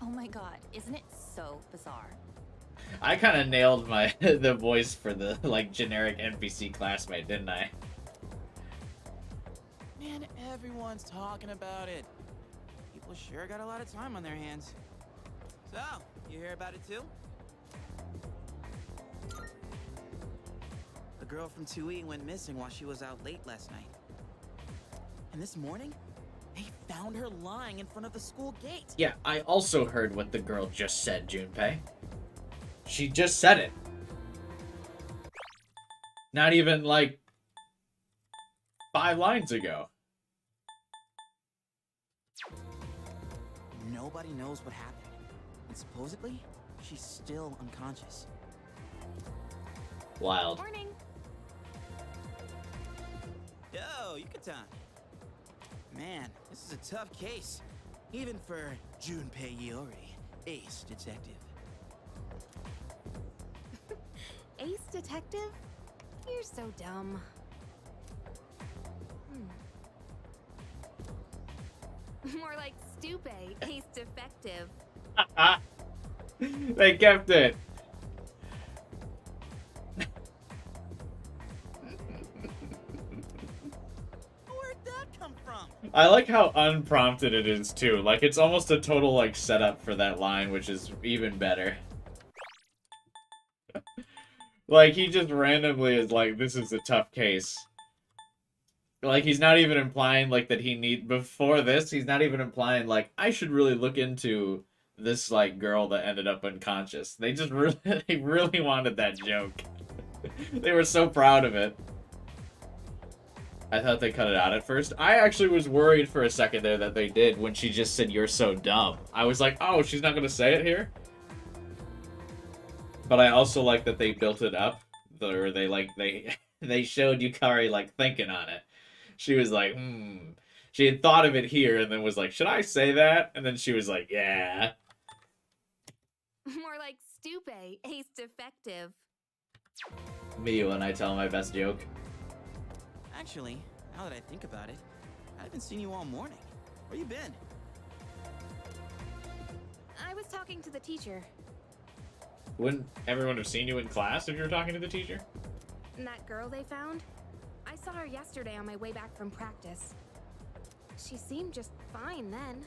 Oh my god, isn't it so bizarre? I kind of nailed my the voice for the like generic NPC classmate, didn't I? Man, everyone's talking about it. People sure got a lot of time on their hands. So, you hear about it too? The girl from 2E went missing while she was out late last night. And this morning, they found her lying in front of the school gate. Yeah, I also heard what the girl just said, Junpei. She just said it. Not even, like, 5 lines ago. Nobody knows what happened. And supposedly, she's still unconscious. Wild. Morning. Yo, Yucatan. Man, this is a tough case. Even for Junpei Iori, ace detective. Ace detective? You're so dumb. More like Stupe, ace defective. They kept it. Where'd that come from? I like how unprompted it is, too. Like, it's almost a total, like, setup for that line, which is even better. Like, he just randomly is like, this is a tough case. Like, he's not even implying, like, that before this, he's not even implying, like, I should really look into this, like, girl that ended up unconscious. They just really, they really wanted that joke. They were so proud of it. I thought they cut it out at first. I actually was worried for a second there that they did when she just said, "You're so dumb." I was like, oh, she's not gonna say it here? But I also like that they built it up. Or they showed Yukari, like, thinking on it. She was like, She had thought of it here and then was like, should I say that? And then she was like, yeah. More like Stupe, ace defective. Me when I tell my best joke. Actually, now that I think about it, I haven't seen you all morning. Where you been? I was talking to the teacher. Wouldn't everyone have seen you in class if you were talking to the teacher? And that girl they found? I saw her yesterday on my way back from practice. She seemed just fine then.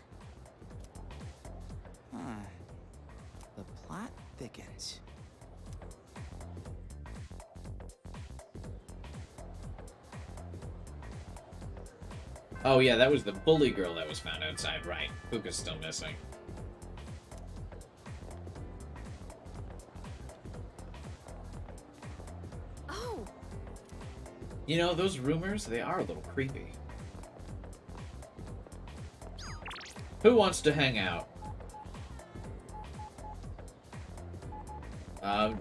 Huh. The plot thickens. Oh yeah, that was the bully girl that was found outside, right? FUUKA's still missing. Oh! You know, those rumors, they are a little creepy. Who wants to hang out?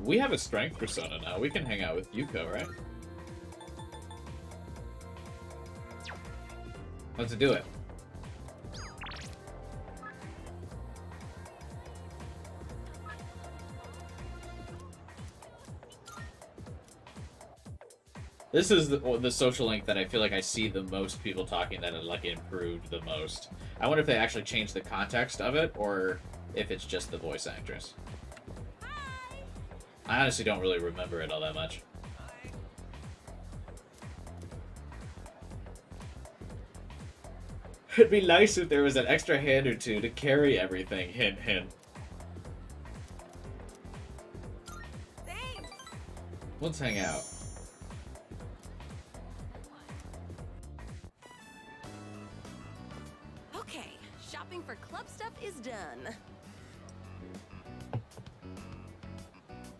We have a strength persona now. We can hang out with Yuko, right? Let's do it. This is the social link that I feel like I see the most people talking that it, like, improved the most. I wonder if they actually changed the context of it, or if it's just the voice actress. Hi. I honestly don't really remember it all that much. It'd be nice if there was an extra hand or two to carry everything. Hint, hint. Thanks. Let's hang out. Okay, shopping for club stuff is done.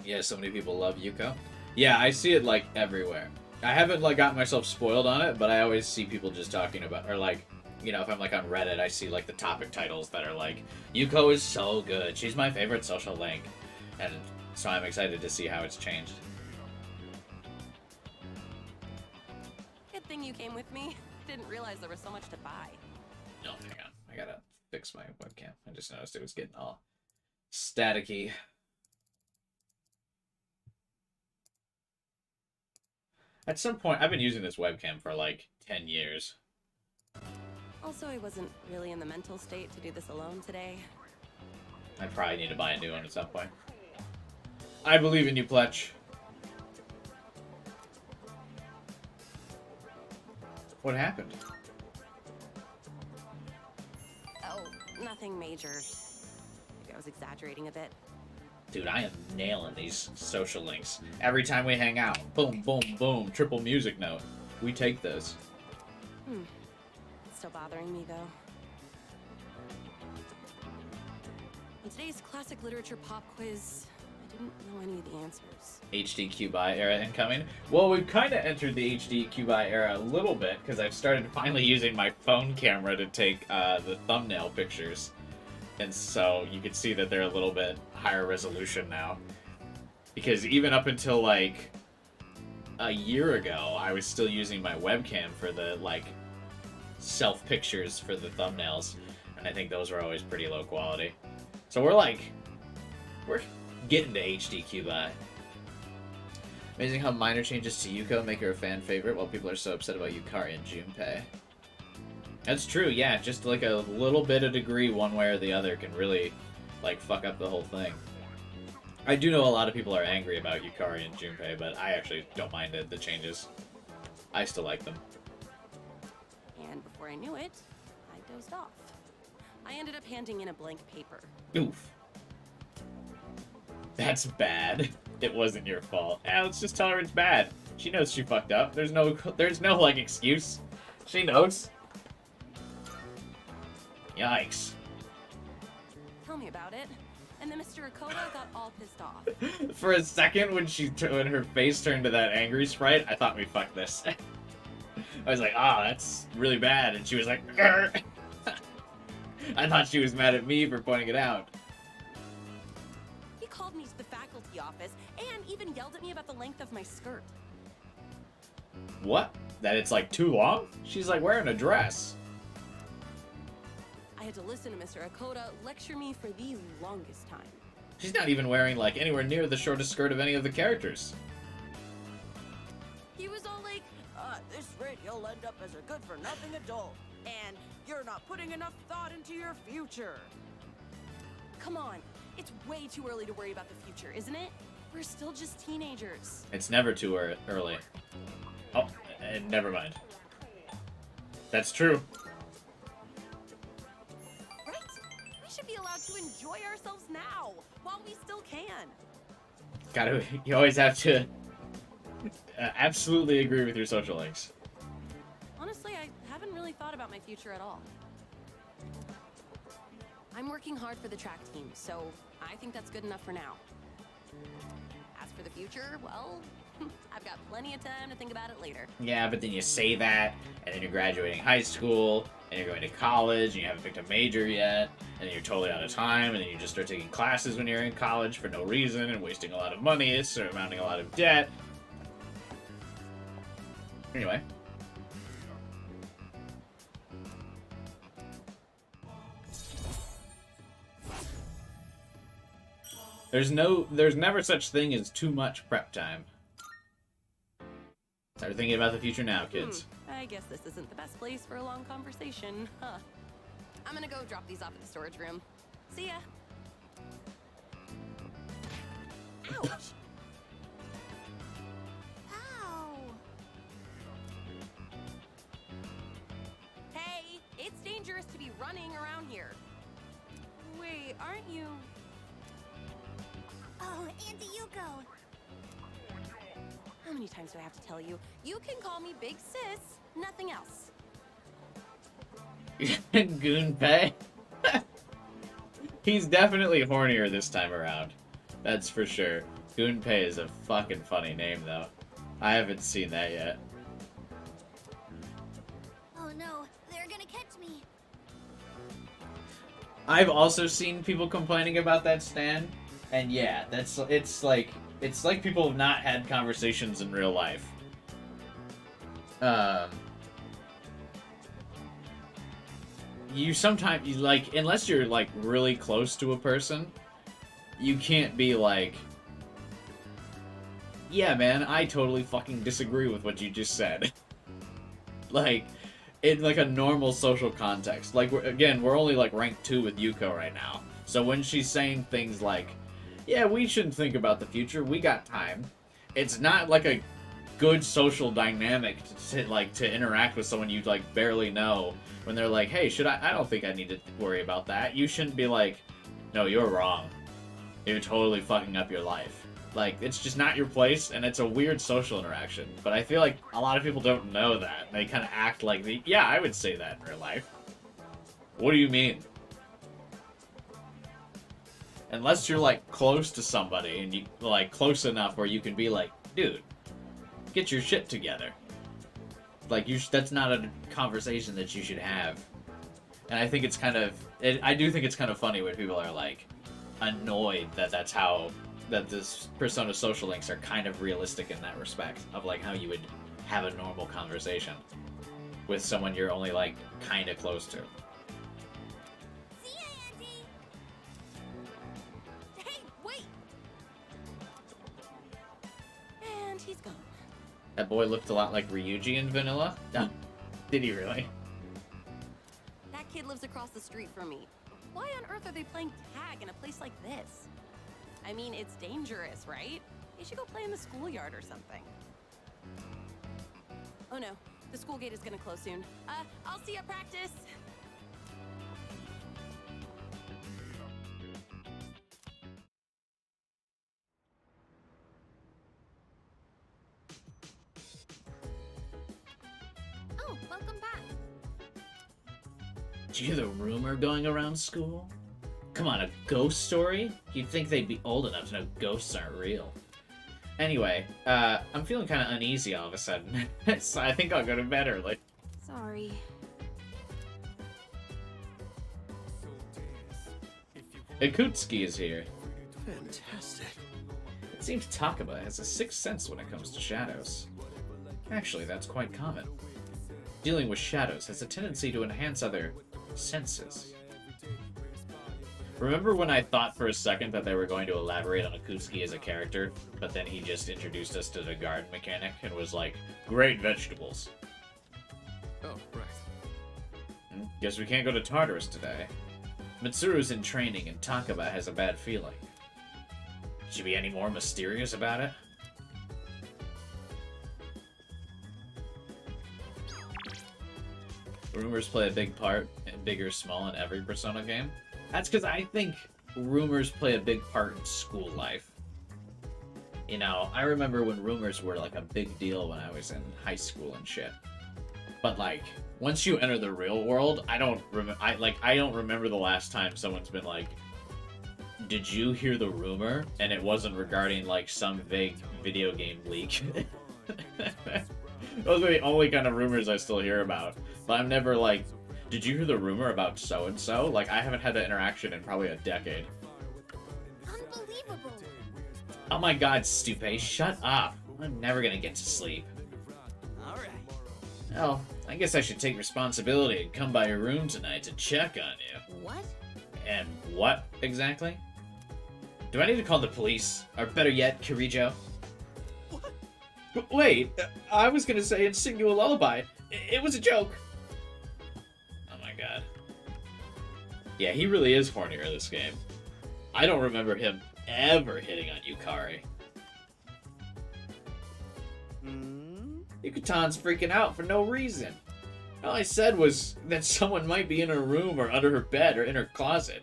Yeah, so many people love Yuko. Yeah, I see it, like, everywhere. I haven't, like, got myself spoiled on it, but I always see people just talking about, or, like, you know, if I'm, like, on Reddit, I see, like, the topic titles that are like, Yuko is so good. She's my favorite social link. And so I'm excited to see how it's changed. Good thing you came with me. Didn't realize there was so much to buy. No, hang on. I gotta fix my webcam. I just noticed it was getting all staticky. At some point, I've been using this webcam for, like, 10 years. Also, I wasn't really in the mental state to do this alone today. I probably need to buy a new one at some point. I believe in you, Pletch. What happened? Oh, nothing major. Maybe I was exaggerating a bit. Dude, I am nailing these social links. Every time we hang out, boom, boom, boom, triple music note. We take those. It's still bothering me, though. In today's classic literature pop quiz, I didn't know any of the answers. HD Cubi era incoming. Well, we've kind of entered the HD Cubi era a little bit, because I've started finally using my phone camera to take the thumbnail pictures. And so you can see that they're a little bit higher resolution now. Because even up until, like, a year ago, I was still using my webcam for the, like, self-pictures for the thumbnails. And I think those were always pretty low quality. So we're getting to HD Cubi. Amazing how minor changes to Yuko make her a fan favorite while people are so upset about Yukari and Junpei. That's true, yeah. Just like a little bit of degree one way or the other can really, like, fuck up the whole thing. I do know a lot of people are angry about Yukari and Junpei, but I actually don't mind the changes. I still like them. And before I knew it, I dozed off. I ended up handing in a blank paper. Oof. That's bad. It wasn't your fault. Let's just tell her it's bad. She knows she fucked up. There's no like excuse. She knows. Yikes. Tell me about it. And then Mr. Akoda got all pissed off. For a second, when her face turned to that angry sprite, I thought we fucked this. I was like, that's really bad. And she was like, Grr. I thought she was mad at me for pointing it out. He called me to the faculty office and even yelled at me about the length of my skirt. What? That it's like too long? She's like wearing a dress. I had to listen to Mr. Akoda lecture me for the longest time. She's not even wearing like anywhere near the shortest skirt of any of the characters. He was all like, this rate you'll end up as a good-for-nothing adult. And you're not putting enough thought into your future. Come on, it's way too early to worry about the future, isn't it? We're still just teenagers. It's never too early. Oh, and never mind. That's true. Right? We should be allowed to enjoy ourselves now, while we still can. You always have to absolutely agree with your social links. Honestly, I haven't really thought about my future at all. I'm working hard for the track team, so I think that's good enough for now. As for the future, well, I've got plenty of time to think about it later. Yeah, but then you say that, and then you're graduating high school, and you're going to college, and you haven't picked a major yet, and then you're totally out of time, and then you just start taking classes when you're in college for no reason, and wasting a lot of money, surmounting a lot of debt. Anyway. There's never such thing as too much prep time. Start thinking about the future now, kids. I guess this isn't the best place for a long conversation, huh? I'm gonna go drop these off at the storage room. See ya. Ouch! Ow! Hey, it's dangerous to be running around here. Wait, aren't you... Oh, Auntie Yuko! How many times do I have to tell you? You can call me Big Sis, nothing else. Gunpei. He's definitely hornier this time around. That's for sure. Gunpei is a fucking funny name, though. I haven't seen that yet. Oh no, they're gonna catch me. I've also seen people complaining about that stand, and yeah, it's like people have not had conversations in real life. You sometimes, unless you're, like, really close to a person, you can't be like, yeah, man, I totally fucking disagree with what you just said. Like, in, like, a normal social context. Like, we're only, like, rank 2 with Yuko right now. So when she's saying things like, yeah, we shouldn't think about the future, we got time, it's not, like, a good social dynamic to interact with someone you, like, barely know. When they're like, hey, I don't think I need to worry about that. You shouldn't be like, no, you're wrong. you're totally fucking up your life. Like, it's just not your place, and it's a weird social interaction. But I feel like a lot of people don't know that. They kind of act like, yeah, I would say that in real life. What do you mean? Unless you're, like, close to somebody, and you, like, close enough where you can be like, dude, get your shit together. Like, that's not a conversation that you should have. And I think it's kind of, I do think it's kind of funny when people are, like, annoyed that that's how, that this Persona social links are kind of realistic in that respect, of, like, how you would have a normal conversation with someone you're only, like, kind of close to. See ya, Andy! Hey, wait! And he's gone. That boy looked a lot like Ryuji in Vanilla. Did he really? That kid lives across the street from me. Why on earth are they playing tag in a place like this? I mean, it's dangerous, right? They should go play in the schoolyard or something. Oh no, the school gate is gonna close soon. I'll see you at practice. Oh, welcome back. Did you hear the rumor going around school? Come on, a ghost story? You'd think they'd be old enough to know ghosts aren't real. Anyway, I'm feeling kind of uneasy all of a sudden. So I think I'll go to bed early. Sorry. Ikutsuki is here. Fantastic. It seems Takaba has a sixth sense when it comes to shadows. Actually, that's quite common. Dealing with shadows has a tendency to enhance other senses. Remember when I thought for a second that they were going to elaborate on Ikutsuki as a character, but then he just introduced us to the garden mechanic and was like, great vegetables. Oh, right. Guess we can't go to Tartarus today. Mitsuru's in training and Takaba has a bad feeling. Should be any more mysterious about it? Rumors play a big part, big or small, in every Persona game. That's because I think rumors play a big part in school life. You know, I remember when rumors were like a big deal when I was in high school and shit. But like, once you enter the real world, I don't remember the last time someone's been like, "Did you hear the rumor?" And it wasn't regarding like some vague video game leak. Those are the only kind of rumors I still hear about. But I'm never like, did you hear the rumor about so-and-so? Like, I haven't had that interaction in probably a decade. Unbelievable. Oh my god, Stupe, shut up. I'm never gonna get to sleep. Alright. Oh, I guess I should take responsibility and come by your room tonight to check on you. What? And what, exactly? Do I need to call the police? Or better yet, Kirijo? What? Wait, I was gonna say and sing you a lullaby. It was a joke. Oh my god. Yeah, he really is hornier this game. I don't remember him ever hitting on Yukari. Yukatan's freaking out for no reason. All I said was that someone might be in her room or under her bed or in her closet.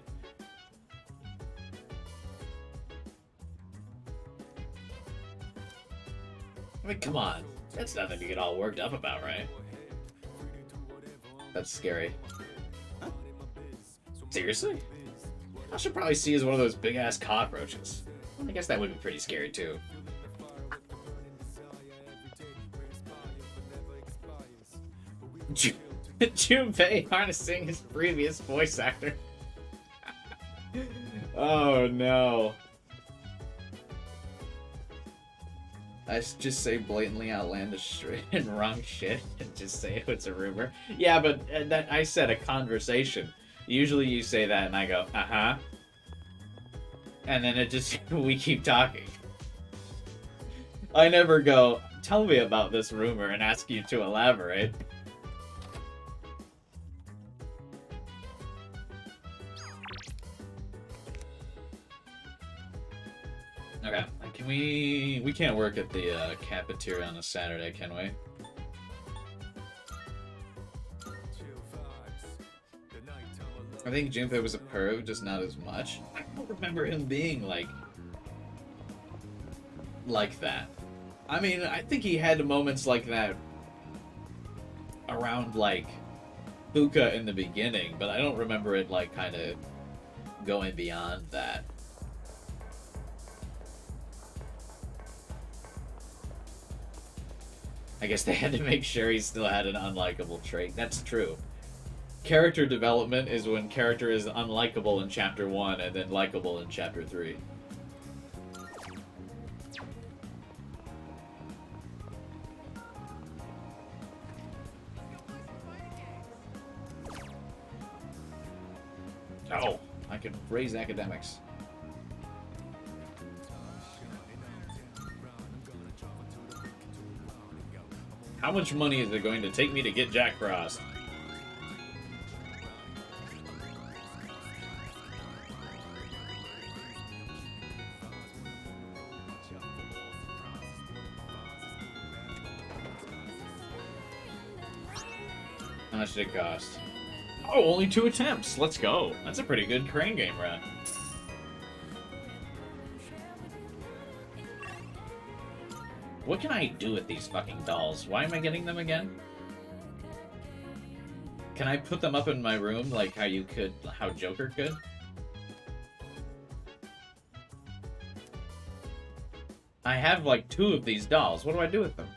I mean, come on. That's nothing to get all worked up about, right? That's scary. Huh? Seriously? I should probably see as one of those big-ass cockroaches. I guess that would be pretty scary, too. Junpei harnessing his previous voice actor. Oh, no. I just say blatantly outlandish and wrong shit and just say it's a rumor. Yeah, but that I said a conversation. Usually you say that and I go, uh-huh. And then it just, we keep talking. I never go, tell me about this rumor and ask you to elaborate. Okay, can we can't work at the cafeteria on a Saturday, can we? I think Junpei was a perv, just not as much. I don't remember him being like that. I mean, I think he had moments like that around like FUUKA in the beginning, but I don't remember it like kind of going beyond that. I guess they had to make sure he still had an unlikable trait. That's true. Character development is when character is unlikable in Chapter 1 and then likable in Chapter 3. Oh, I could raise academics. How much money is it going to take me to get Jack Frost? How much did it cost? Oh, only 2 attempts. Let's go. That's a pretty good crane game run. What can I do with these fucking dolls? Why am I getting them again? Can I put them up in my room like how Joker could? I have like 2 of these dolls. What do I do with them?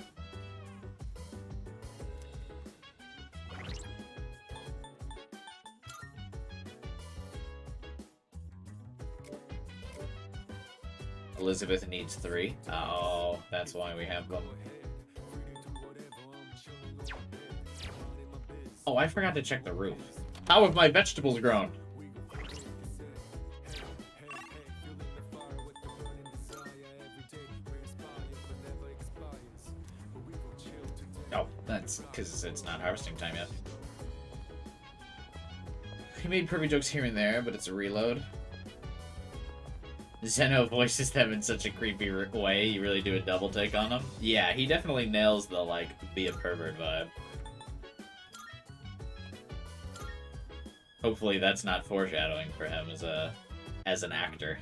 Elizabeth needs 3. Oh, that's why we have them. Oh, I forgot to check the roof. How have my vegetables grown? Oh, that's because it's not harvesting time yet. He made pervy jokes here and there, but it's a reload. Zeno voices them in such a creepy way, you really do a double take on them. Yeah, he definitely nails the, like, be a pervert vibe. Hopefully that's not foreshadowing for him as an actor.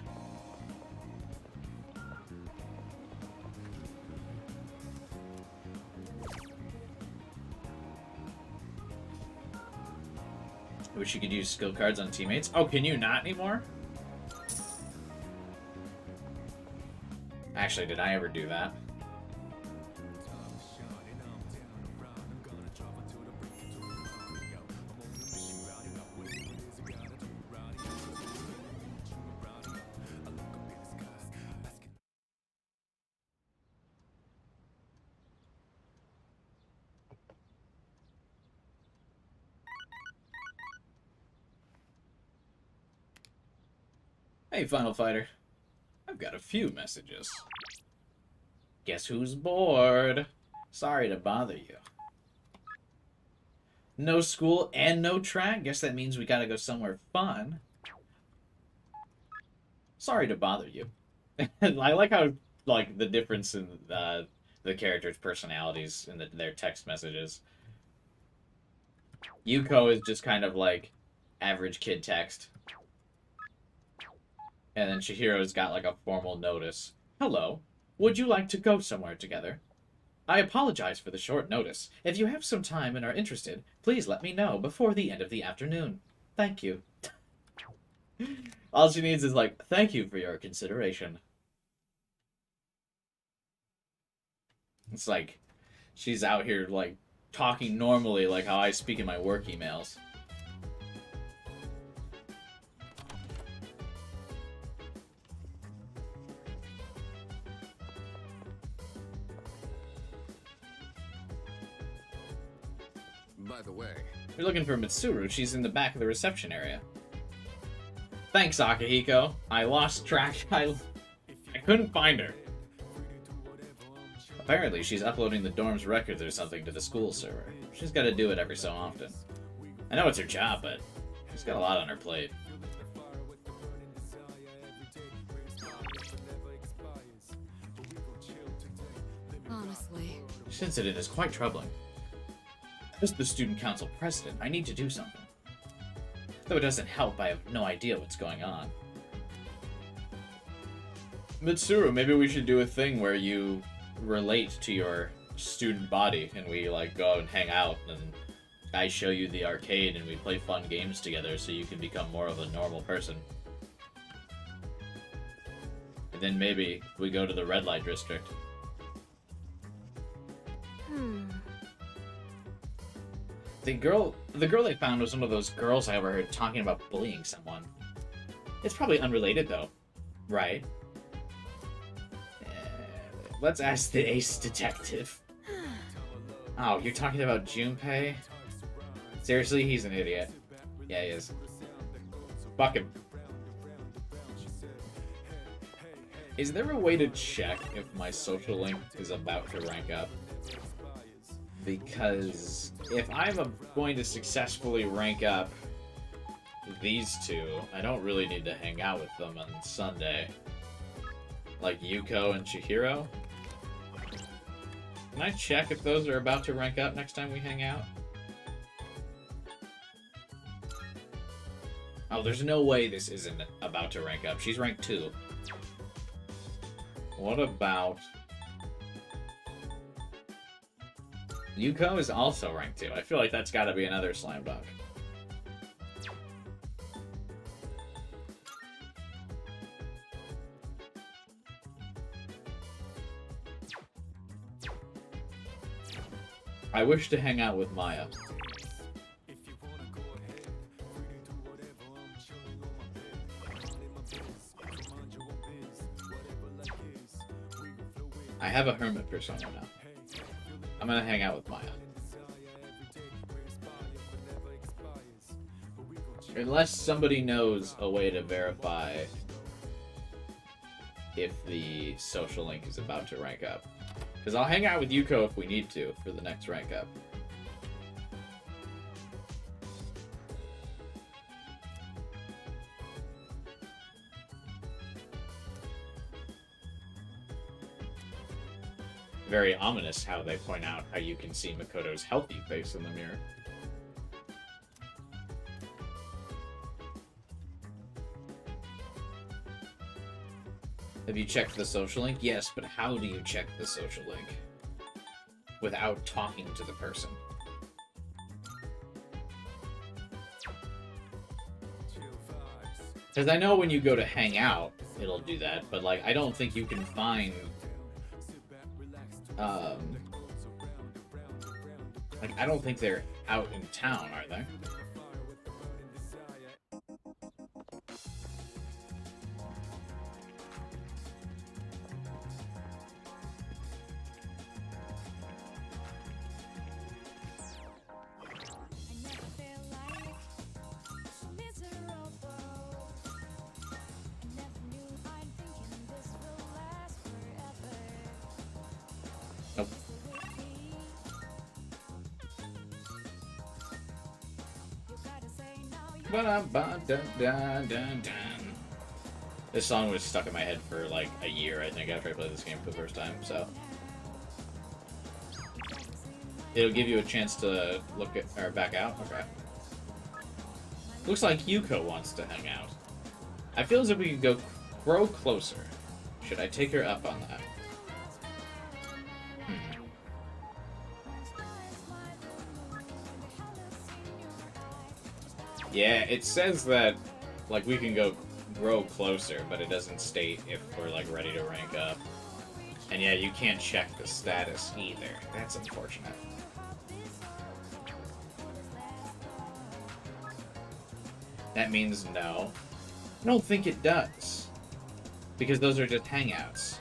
I wish you could use skill cards on teammates. Oh, can you not anymore? Actually, did I ever do that? Hey, Final Fighter. I've got a few messages. Guess who's bored? Sorry to bother you. No school and no track? Guess that means we gotta go somewhere fun. Sorry to bother you. I like how, like, the difference in the characters' personalities in their text messages. Yuko is just kind of like average kid text. And then Chihiro's got like a formal notice. Hello. Would you like to go somewhere together? I apologize for the short notice. If you have some time and are interested, please let me know before the end of the afternoon. Thank you. All she needs is like, thank you for your consideration. It's like, she's out here like talking normally like how I speak in my work emails. By the way, You're looking for Mitsuru. She's in the back of the reception area. Thanks, Akihiko. I lost track. I couldn't find her. Apparently, she's uploading the dorm's records or something to the school server. She's got to do it every so often. I know it's her job, but she's got a lot on her plate. Honestly. This incident is quite troubling. As the student council president, I need to do something. Though it doesn't help, I have no idea what's going on. Mitsuru, maybe we should do a thing where you relate to your student body and we like go out and hang out and I show you the arcade and we play fun games together so you can become more of a normal person. And then maybe we go to the red light district. The girl they found was one of those girls I overheard talking about bullying someone. It's probably unrelated though, right? Let's ask the ace detective. Oh, you're talking about Junpei? Seriously, he's an idiot. Yeah, he is. Fuck him. Is there a way to check if my social link is about to rank up? Because if I'm going to successfully rank up these two, I don't really need to hang out with them on Sunday. Like Yuko and Chihiro. Can I check if those are about to rank up next time we hang out? Oh, there's no way this isn't about to rank up. She's ranked 2. What about... Yuko is also ranked 2. I feel like that's gotta be another slam dunk. I wish to hang out with Maya. I have a hermit persona now. I'm gonna hang out with Maya. Unless somebody knows a way to verify if the social link is about to rank up. Because I'll hang out with Yuko if we need to for the next rank up. Very ominous how they point out how you can see Makoto's healthy face in the mirror. Have you checked the social link? Yes, but how do you check the social link? Without talking to the person. Because I know when you go to hang out, it'll do that, but like, I don't think you can find... like, I don't think they're out in town, are they? Nope. This song was stuck in my head for like a year, I think, after I played this game for the first time, so... It'll give you a chance to look at, or back out? Okay. Looks like Yuko wants to hang out. I feel as if we could grow closer. Should I take her up on that? Yeah, it says that, like, we can grow closer, but it doesn't state if we're, like, ready to rank up. And yeah, you can't check the status either. That's unfortunate. That means no. I don't think it does. Because those are just hangouts.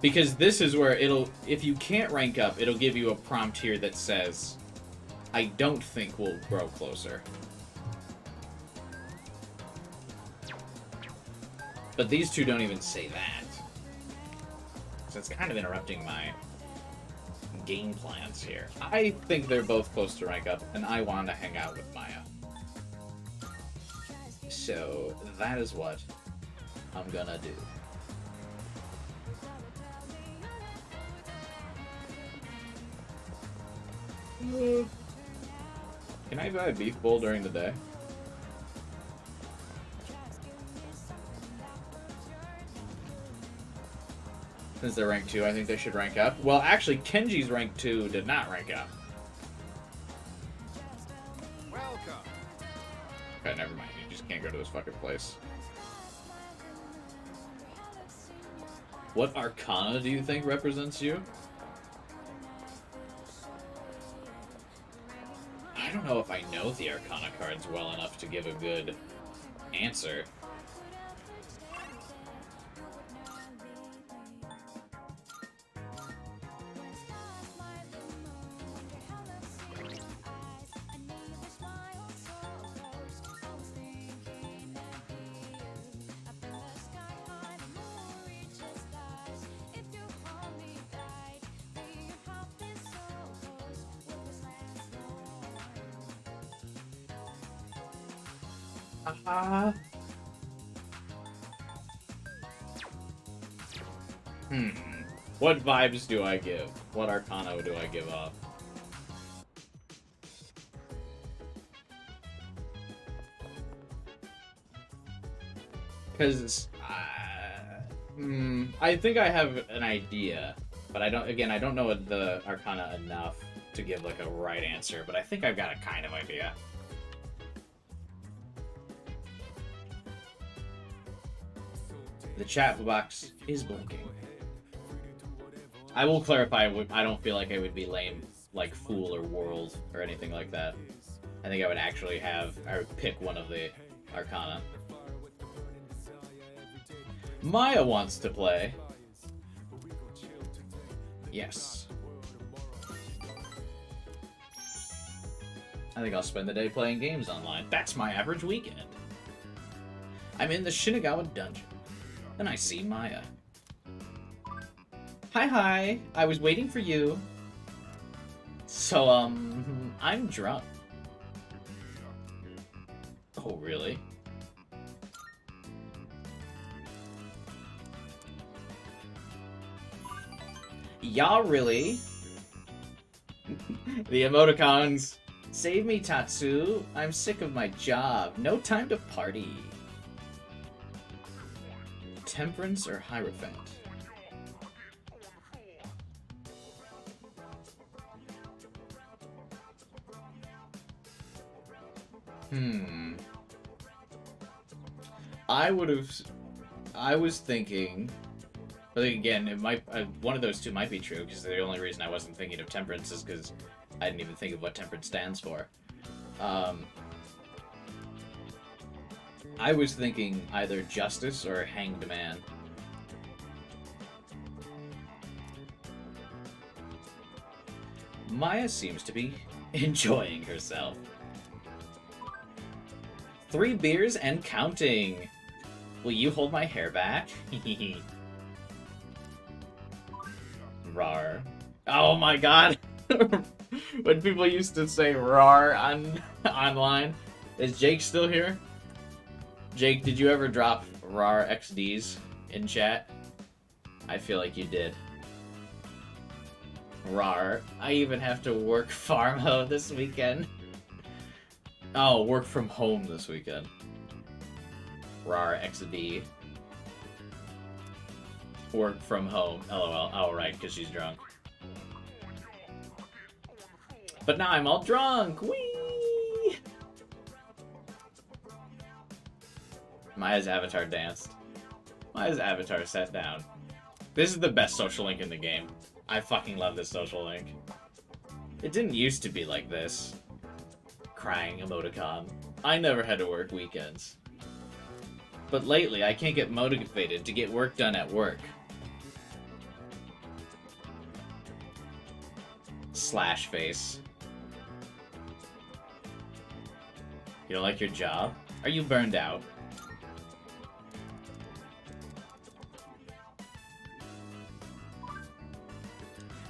Because this is where if you can't rank up, it'll give you a prompt here that says, I don't think we'll grow closer. But these two don't even say that. So it's kind of interrupting my game plans here. I think they're both close to rank up, and I want to hang out with Maya. So that is what I'm gonna do. Can I buy a beef bowl during the day? Since they're rank 2, I think they should rank up. Well, actually, Kenji's rank 2 did not rank up. Welcome. Okay, never mind. You just can't go to this fucking place. What arcana do you think represents you? I don't know if I know the arcana cards well enough to give a good answer. What vibes do I give? What arcana do I give off? Because I think I have an idea, but I don't. Again, I don't know the arcana enough to give like a right answer. But I think I've got a kind of idea. The chat box is blinking. I will clarify, I don't feel like I would be lame like Fool or World or anything like that. I think I would actually I would pick one of the arcana. Maya wants to play. Yes. I think I'll spend the day playing games online. That's my average weekend. I'm in the Shinagawa dungeon. Then I see Maya. Hi, I was waiting for you. So, I'm drunk. Oh, really? Yeah, really? The emoticons. Save me, Tatsu. I'm sick of my job. No time to party. Temperance or Hierophant? I was thinking, but again, it might, one of those two might be true, because the only reason I wasn't thinking of Temperance is because I didn't even think of what Temperance stands for. I was thinking either Justice or Hanged Man. Maya seems to be enjoying herself. 3 beers and counting. Will you hold my hair back? Rar. Oh my god. When people used to say rar online. Is Jake still here? Jake, did you ever drop rar XDs in chat? I feel like you did. Rar. I even have to work farm hoe this weekend. Oh, work from home this weekend. Rar XD. Work from home. LOL. Oh, right, because she's drunk. But now I'm all drunk! Whee! Maya's avatar danced. Maya's avatar sat down. This is the best social link in the game. I fucking love this social link. It didn't used to be like this. Crying emoticon. I never had to work weekends. But lately, I can't get motivated to get work done at work. Slash face. You don't like your job? Are you burned out?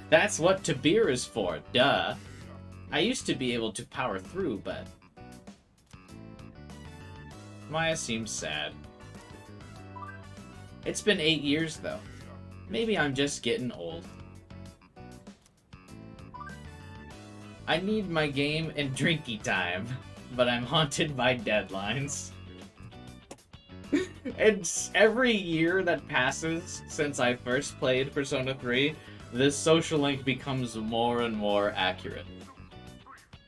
That's what Tabir is for, duh. I used to be able to power through, but... Maya seems sad. It's been 8 years, though. Maybe I'm just getting old. I need my game and drinky time, but I'm haunted by deadlines. And every year that passes since I first played Persona 3, this social link becomes more and more accurate.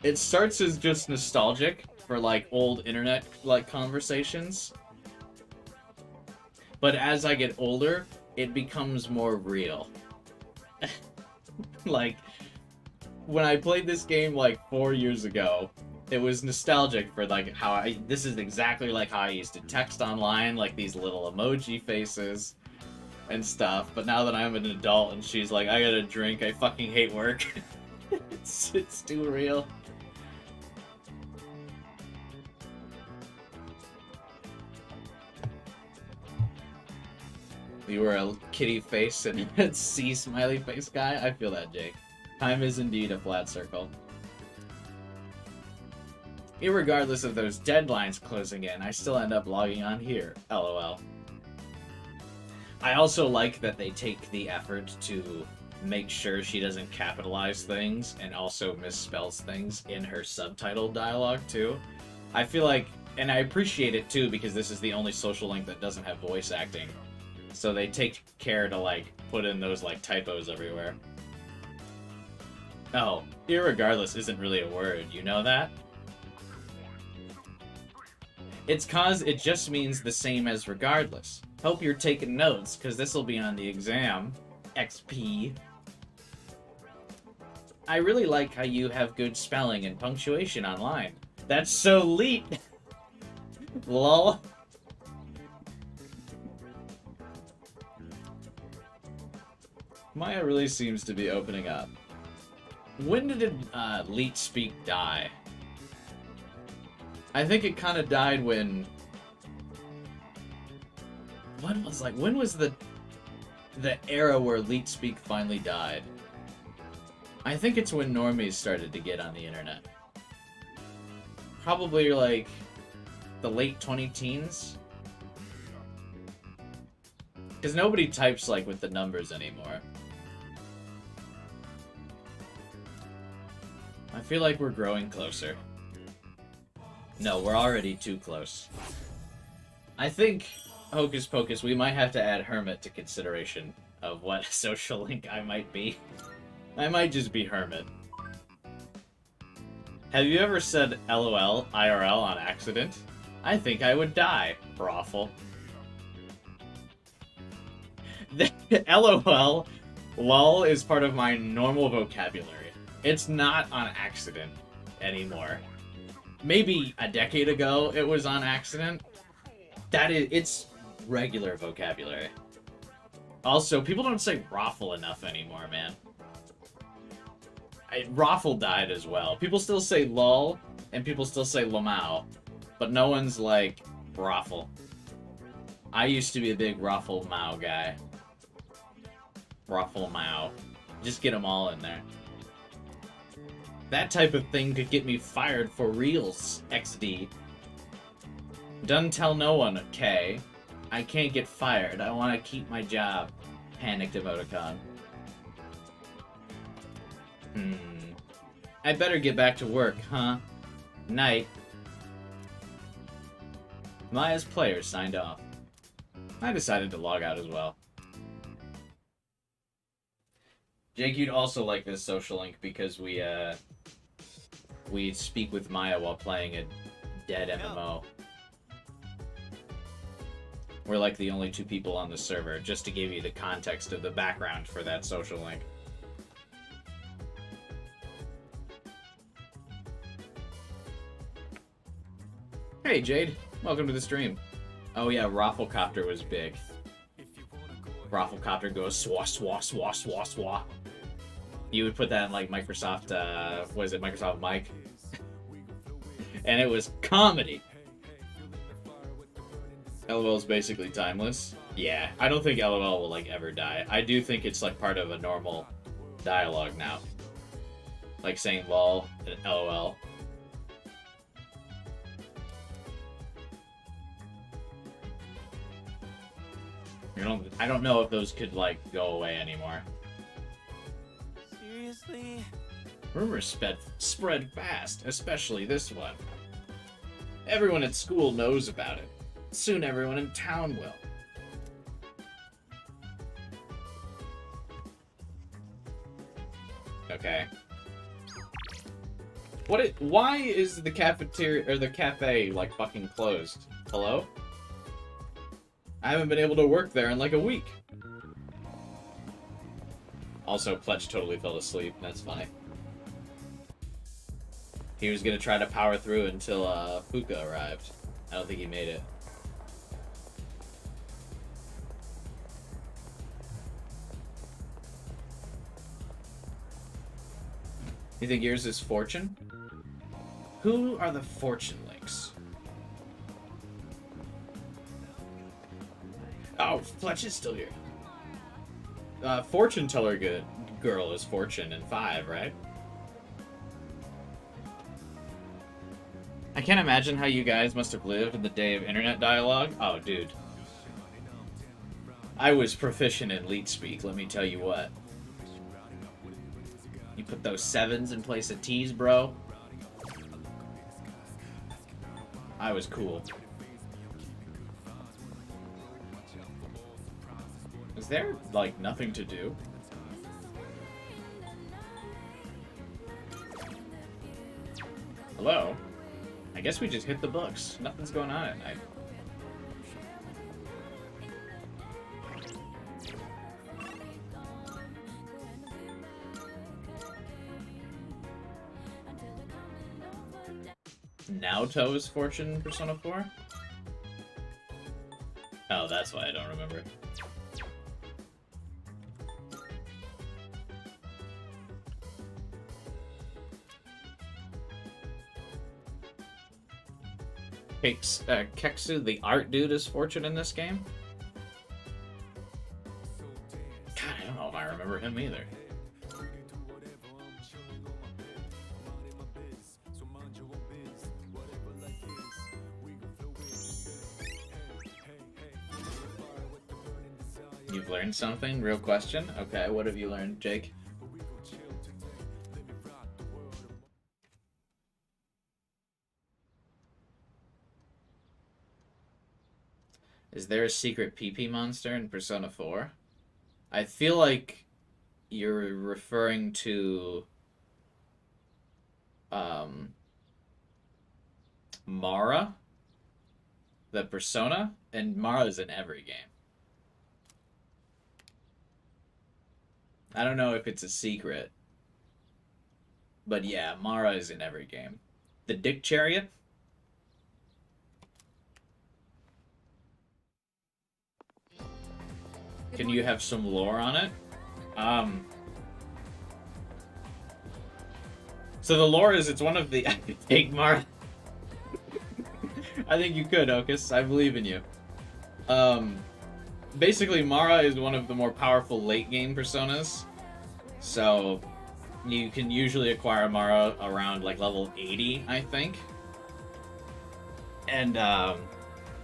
It starts as just nostalgic for like old internet like conversations, but as I get older, it becomes more real. Like, when I played this game like 4 years ago, it was nostalgic for like how this is exactly like how I used to text online, like these little emoji faces and stuff. But now that I'm an adult and she's like, I gotta drink, I fucking hate work. It's too real. You were a kitty face and a C smiley face guy? I feel that, Jake. Time is indeed a flat circle. Irregardless of those deadlines closing in, I still end up logging on here. LOL. I also like that they take the effort to make sure she doesn't capitalize things and also misspells things in her subtitle dialogue, too. I feel like, and I appreciate it, too, because this is the only social link that doesn't have voice acting. So they take care to, like, put in those, like, typos everywhere. Oh, irregardless isn't really a word, you know that? It's cause it just means the same as regardless. Hope you're taking notes, cause this'll be on the exam. XP. I really like how you have good spelling and punctuation online. That's so leet! Lol. Maya really seems to be opening up. When did Leet Speak die? I think it kind of died when... when was the era where Leet Speak finally died? I think it's when normies started to get on the internet. Probably, like, the late 20-teens? Because nobody types, like, with the numbers anymore. I feel like we're growing closer. No, we're already too close. I think, Hocus Pocus, we might have to add Hermit to consideration of what social link I might be. I might just be Hermit. Have you ever said LOL IRL on accident? I think I would die, brothel. LOL, lol is part of my normal vocabulary. It's not on accident anymore. Maybe a decade ago it was on accident. It's regular vocabulary. Also, people don't say raffle enough anymore, man. Raffle died as well. People still say lol, and people still say lamau, but no one's like raffle. I used to be a big raffle mao guy. Raffle mao. Just get them all in there. That type of thing could get me fired for reals, XD. Done tell no one, K. I can't get fired. I want to keep my job. Panicked emoticon. I better get back to work, huh? Night. Maya's players signed off. I decided to log out as well. Jake, you'd also like this social link because we speak with Maya while playing a dead MMO. We're like the only two people on the server, just to give you the context of the background for that social link. Hey Jade, welcome to the stream. Oh yeah, Rafflecopter was big. Rafflecopter goes swah swah swah swah swah. You would put that in like Microsoft, what is it, Microsoft Mic? And it was comedy. LOL is basically timeless. Yeah, I don't think LOL will like ever die. I do think it's like part of a normal dialogue now. Like saying lol and LOL. I don't know if those could like go away anymore. Seriously? Rumors spread fast, especially this one. Everyone at school knows about it. Soon everyone in town will. Okay. Why is the cafeteria or the cafe like fucking closed? Hello? I haven't been able to work there in like a week. Also, Pletch totally fell asleep. That's funny. He was gonna try to power through until FUUKA arrived. I don't think he made it. You think yours is Fortune? Who are the Fortune links? Oh, Fletch is still here. Fortune teller girl is Fortune in 5, right? I can't imagine how you guys must have lived in the day of internet dialogue. Oh, dude. I was proficient in leet speak, let me tell you what. You put those 7s in place of T's, bro. I was cool. Is there, like, nothing to do? Hello? I guess we just hit the books. Nothing's going on at night. Naoto's Fortune Persona 4? Oh, that's why I don't remember. Keksu, the art dude, is Fortune in this game? God, I don't know if I remember him either. You've learned something? Real question? Okay, what have you learned, Jake? Is there a secret PP monster in Persona 4? I feel like you're referring to Mara, the Persona, and Mara's in every game. I don't know if it's a secret, but yeah, Mara is in every game. The Dick Chariot? Can you have some lore on it? So the lore is it's one of the... Take Mara. I think you could, Okus. I believe in you. Basically, Mara is one of the more powerful late-game personas. So, you can usually acquire Mara around, like, level 80, I think. And,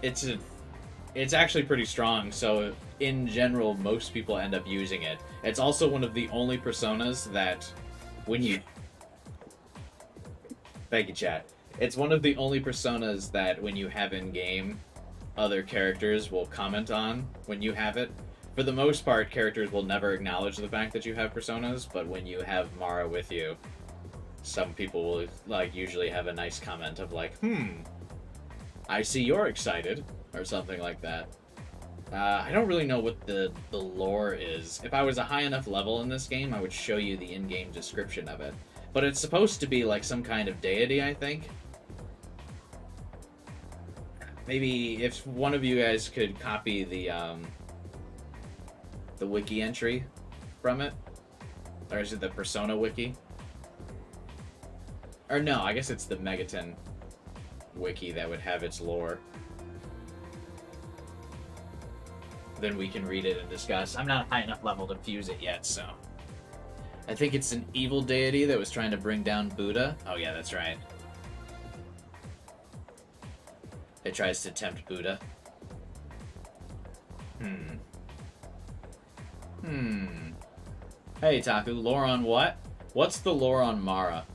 it's actually pretty strong, so in general, most people end up using it. It's also one of the only personas that, when you... Thank you, chat. It's one of the only personas that, when you have in-game, other characters will comment on when you have it. For the most part, characters will never acknowledge the fact that you have personas, but when you have Mara with you, some people will, like, usually have a nice comment of like, I see you're excited, or something like that. I don't really know what the lore is. If I was a high enough level in this game, I would show you the in-game description of it. But it's supposed to be like some kind of deity, I think. Maybe if one of you guys could copy the wiki entry from it. Or is it the Persona wiki? Or no, I guess it's the Megaton wiki that would have its lore. Then we can read it and discuss. I'm not high enough level to fuse it yet, so... I think it's an evil deity that was trying to bring down Buddha. Oh yeah, that's right. It tries to tempt Buddha. Hey, Taku, lore on what? What's the lore on Mara?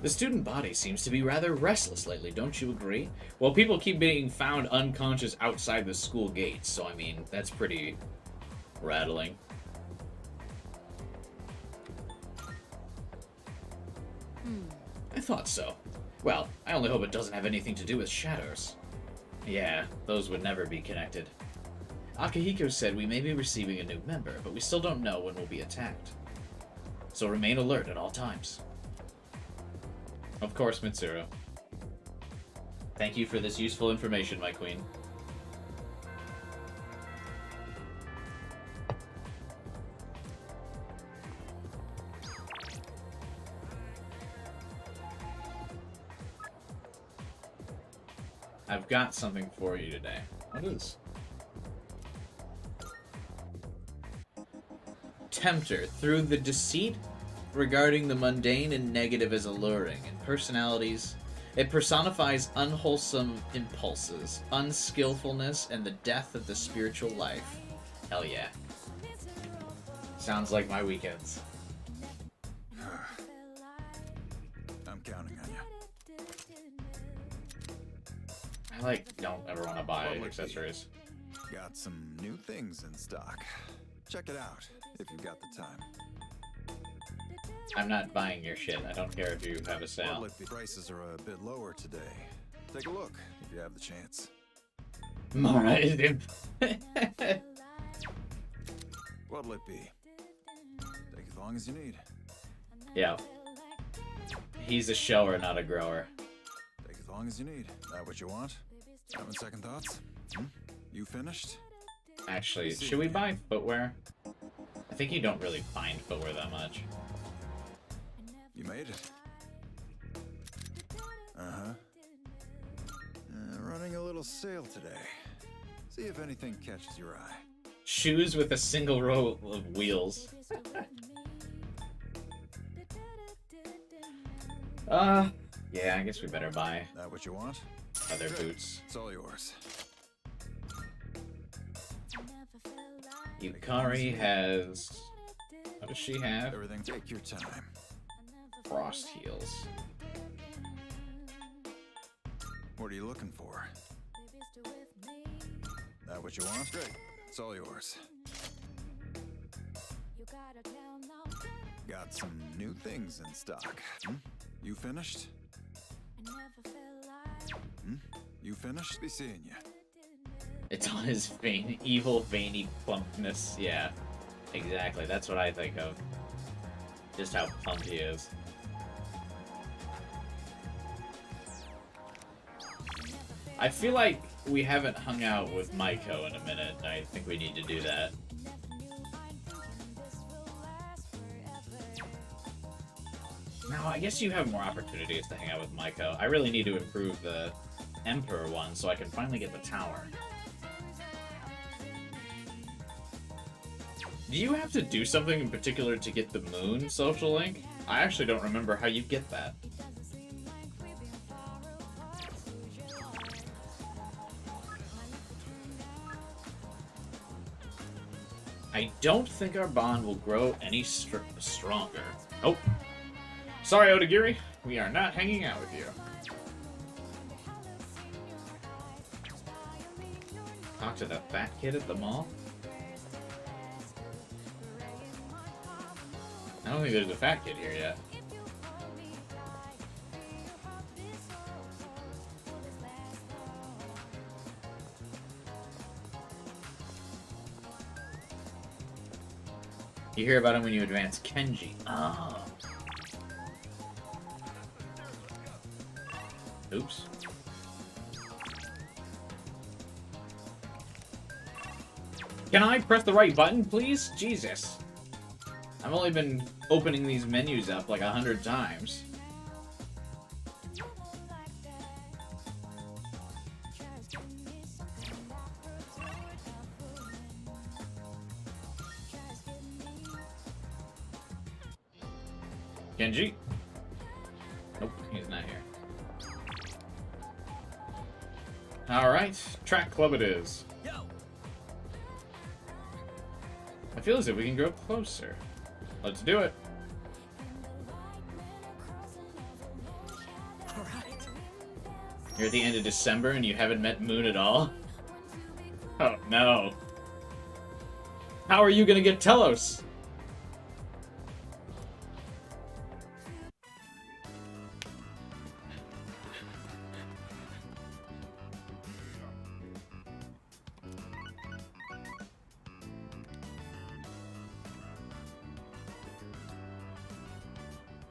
The student body seems to be rather restless lately, don't you agree? Well, people keep being found unconscious outside the school gates, so I mean, that's pretty rattling. I thought so. Well, I only hope it doesn't have anything to do with shadows. Yeah, those would never be connected. Akihiko said we may be receiving a new member, but we still don't know when we'll be attacked. So remain alert at all times. Of course, Mitsuru. Thank you for this useful information, my queen. I've got something for you today. What is? Tempter, through the deceit regarding the mundane and negative as alluring, and personalities, it personifies unwholesome impulses, unskillfulness, and the death of the spiritual life. Hell yeah. Sounds like my weekends. I'm counting on you. I don't ever want to buy accessories. Got some new things in stock. Check it out if you've got the time. I'm not buying your shit. I don't care if you have a sale. The prices are a bit lower today. Take a look if you have the chance. Mara is him. What'll it be? Take as long as you need. Yeah. He's a shower, not a grower. Take as long as you need. That what you want? Having second thoughts? You finished? Actually, should we buy footwear? I think you don't really find footwear that much. You made it. Uh-huh. Running a little sale today. See if anything catches your eye. Shoes with a single row of wheels. Yeah, I guess we better buy. That what you want? Other boots. It's all yours. Yukari has... What does she have? Everything. Take your time. Frost heels. What are you looking for? That what you want? Great. It's all yours. Got some new things in stock. You finished? You finished? Be seeing you. It's on his evil, veiny plumpness. Yeah, exactly. That's what I think of. Just how plump he is. I feel like we haven't hung out with Maiko in a minute, and I think we need to do that. Now, I guess you have more opportunities to hang out with Maiko. I really need to improve the Emperor one so I can finally get the tower. Do you have to do something in particular to get the moon social link? I actually don't remember how you get that. I don't think our bond will grow any stronger. Oh. Sorry, Odagiri. We are not hanging out with you. Talk to the fat kid at the mall? I don't think there's a fat kid here yet. You hear about him when you advance Kenji. Oh. Oops. Can I press the right button, please? Jesus. I've only been opening these menus up like 100 times. Genji? Nope, he's not here. Alright, track club it is. feel as if we can grow closer. Let's do it. Alright. You're at the end of December and you haven't met Moon at all? Oh no. How are you gonna get Telos?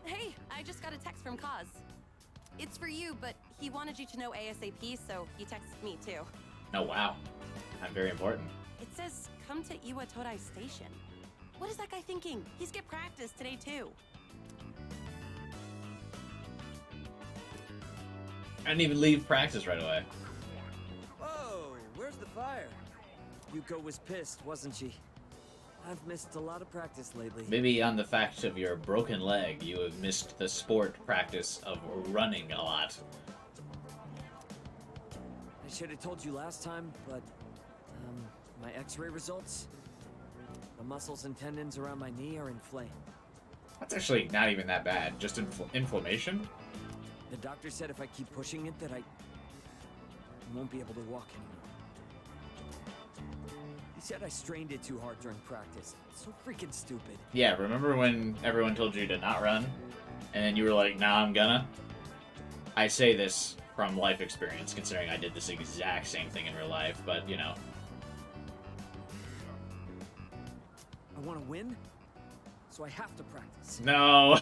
Hey, I just got a text from Kaz. It's for you, but he wanted you to know ASAP, so he texted me too. Oh wow. I'm very important. It says, come to Iwatodai Station. What is that guy thinking? He skipped practice today too. I didn't even leave practice right away. Oh, where's the fire? Yuko was pissed, wasn't she? I've missed a lot of practice lately. Maybe on the fact of your broken leg, you have missed the sport practice of running a lot. I should have told you last time, but my x-ray results, the muscles and tendons around my knee are inflamed. That's actually not even that bad. Just inflammation? The doctor said if I keep pushing it that I won't be able to walk anymore. He said I strained it too hard during practice. It's so freaking stupid. Yeah, remember when everyone told you to not run? And then you were like, nah, I'm gonna? I say this from life experience, considering I did this exact same thing in real life, but, you know. I want to win, so I have to practice. No!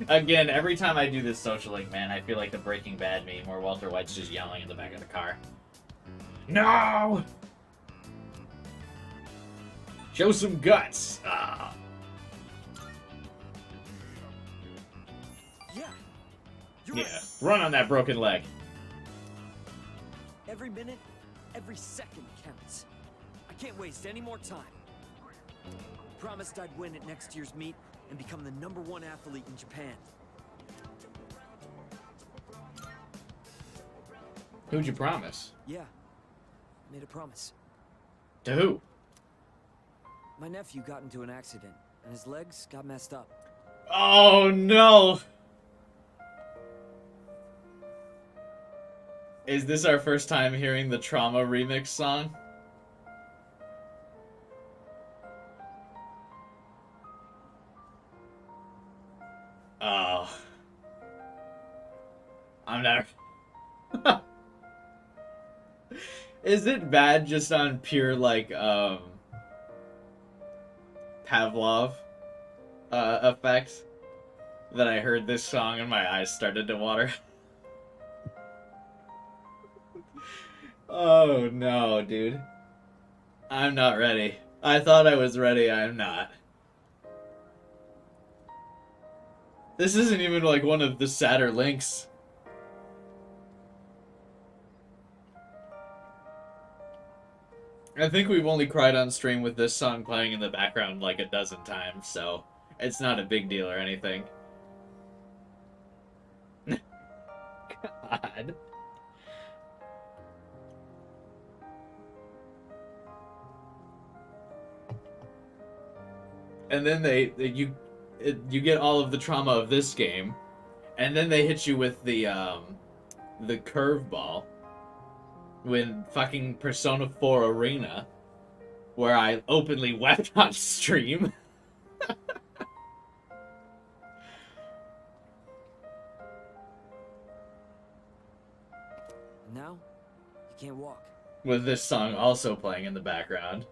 Again, every time I do this social link, man, I feel like the Breaking Bad meme where Walter White's just yelling in the back of the car. No! Show some guts! Ah. Yeah. You're Yeah, right. run on that broken leg. Every minute, every second counts. I can't waste any more time. Promised I'd win at next year's meet and become the #1 athlete in Japan. Who'd you promise? Yeah, I made a promise. To who? My nephew got into an accident, and his legs got messed up. Oh no! Is this our first time hearing the Trauma remix song? Oh. I'm not... Is it bad just on pure, like, Pavlov effect that I heard this song and my eyes started to water? Oh no, dude. I'm not ready. I thought I was ready, I'm not. This isn't even like one of the sadder links. I think we've only cried on stream with this song playing in the background like a dozen times, so it's not a big deal or anything. God. And then you get all of the trauma of this game, and then they hit you with the curveball when fucking Persona 4 Arena, where I openly wept on stream. Now, you can't walk. With this song also playing in the background.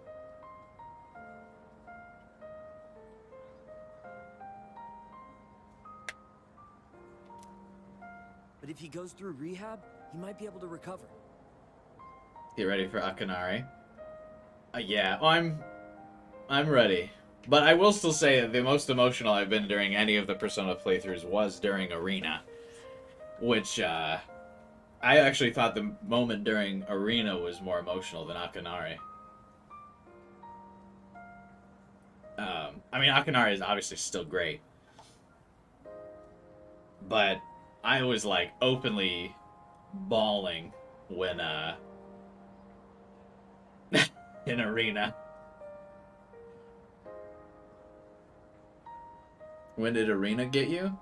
But if he goes through rehab, he might be able to recover. Get ready for Akanari. Yeah, I'm ready. But I will still say that the most emotional I've been during any of the Persona playthroughs was during Arena. Which, I actually thought the moment during Arena was more emotional than Akanari. I mean, Akanari is obviously still great. But I was, like, openly bawling when, in Arena. When did Arena get you?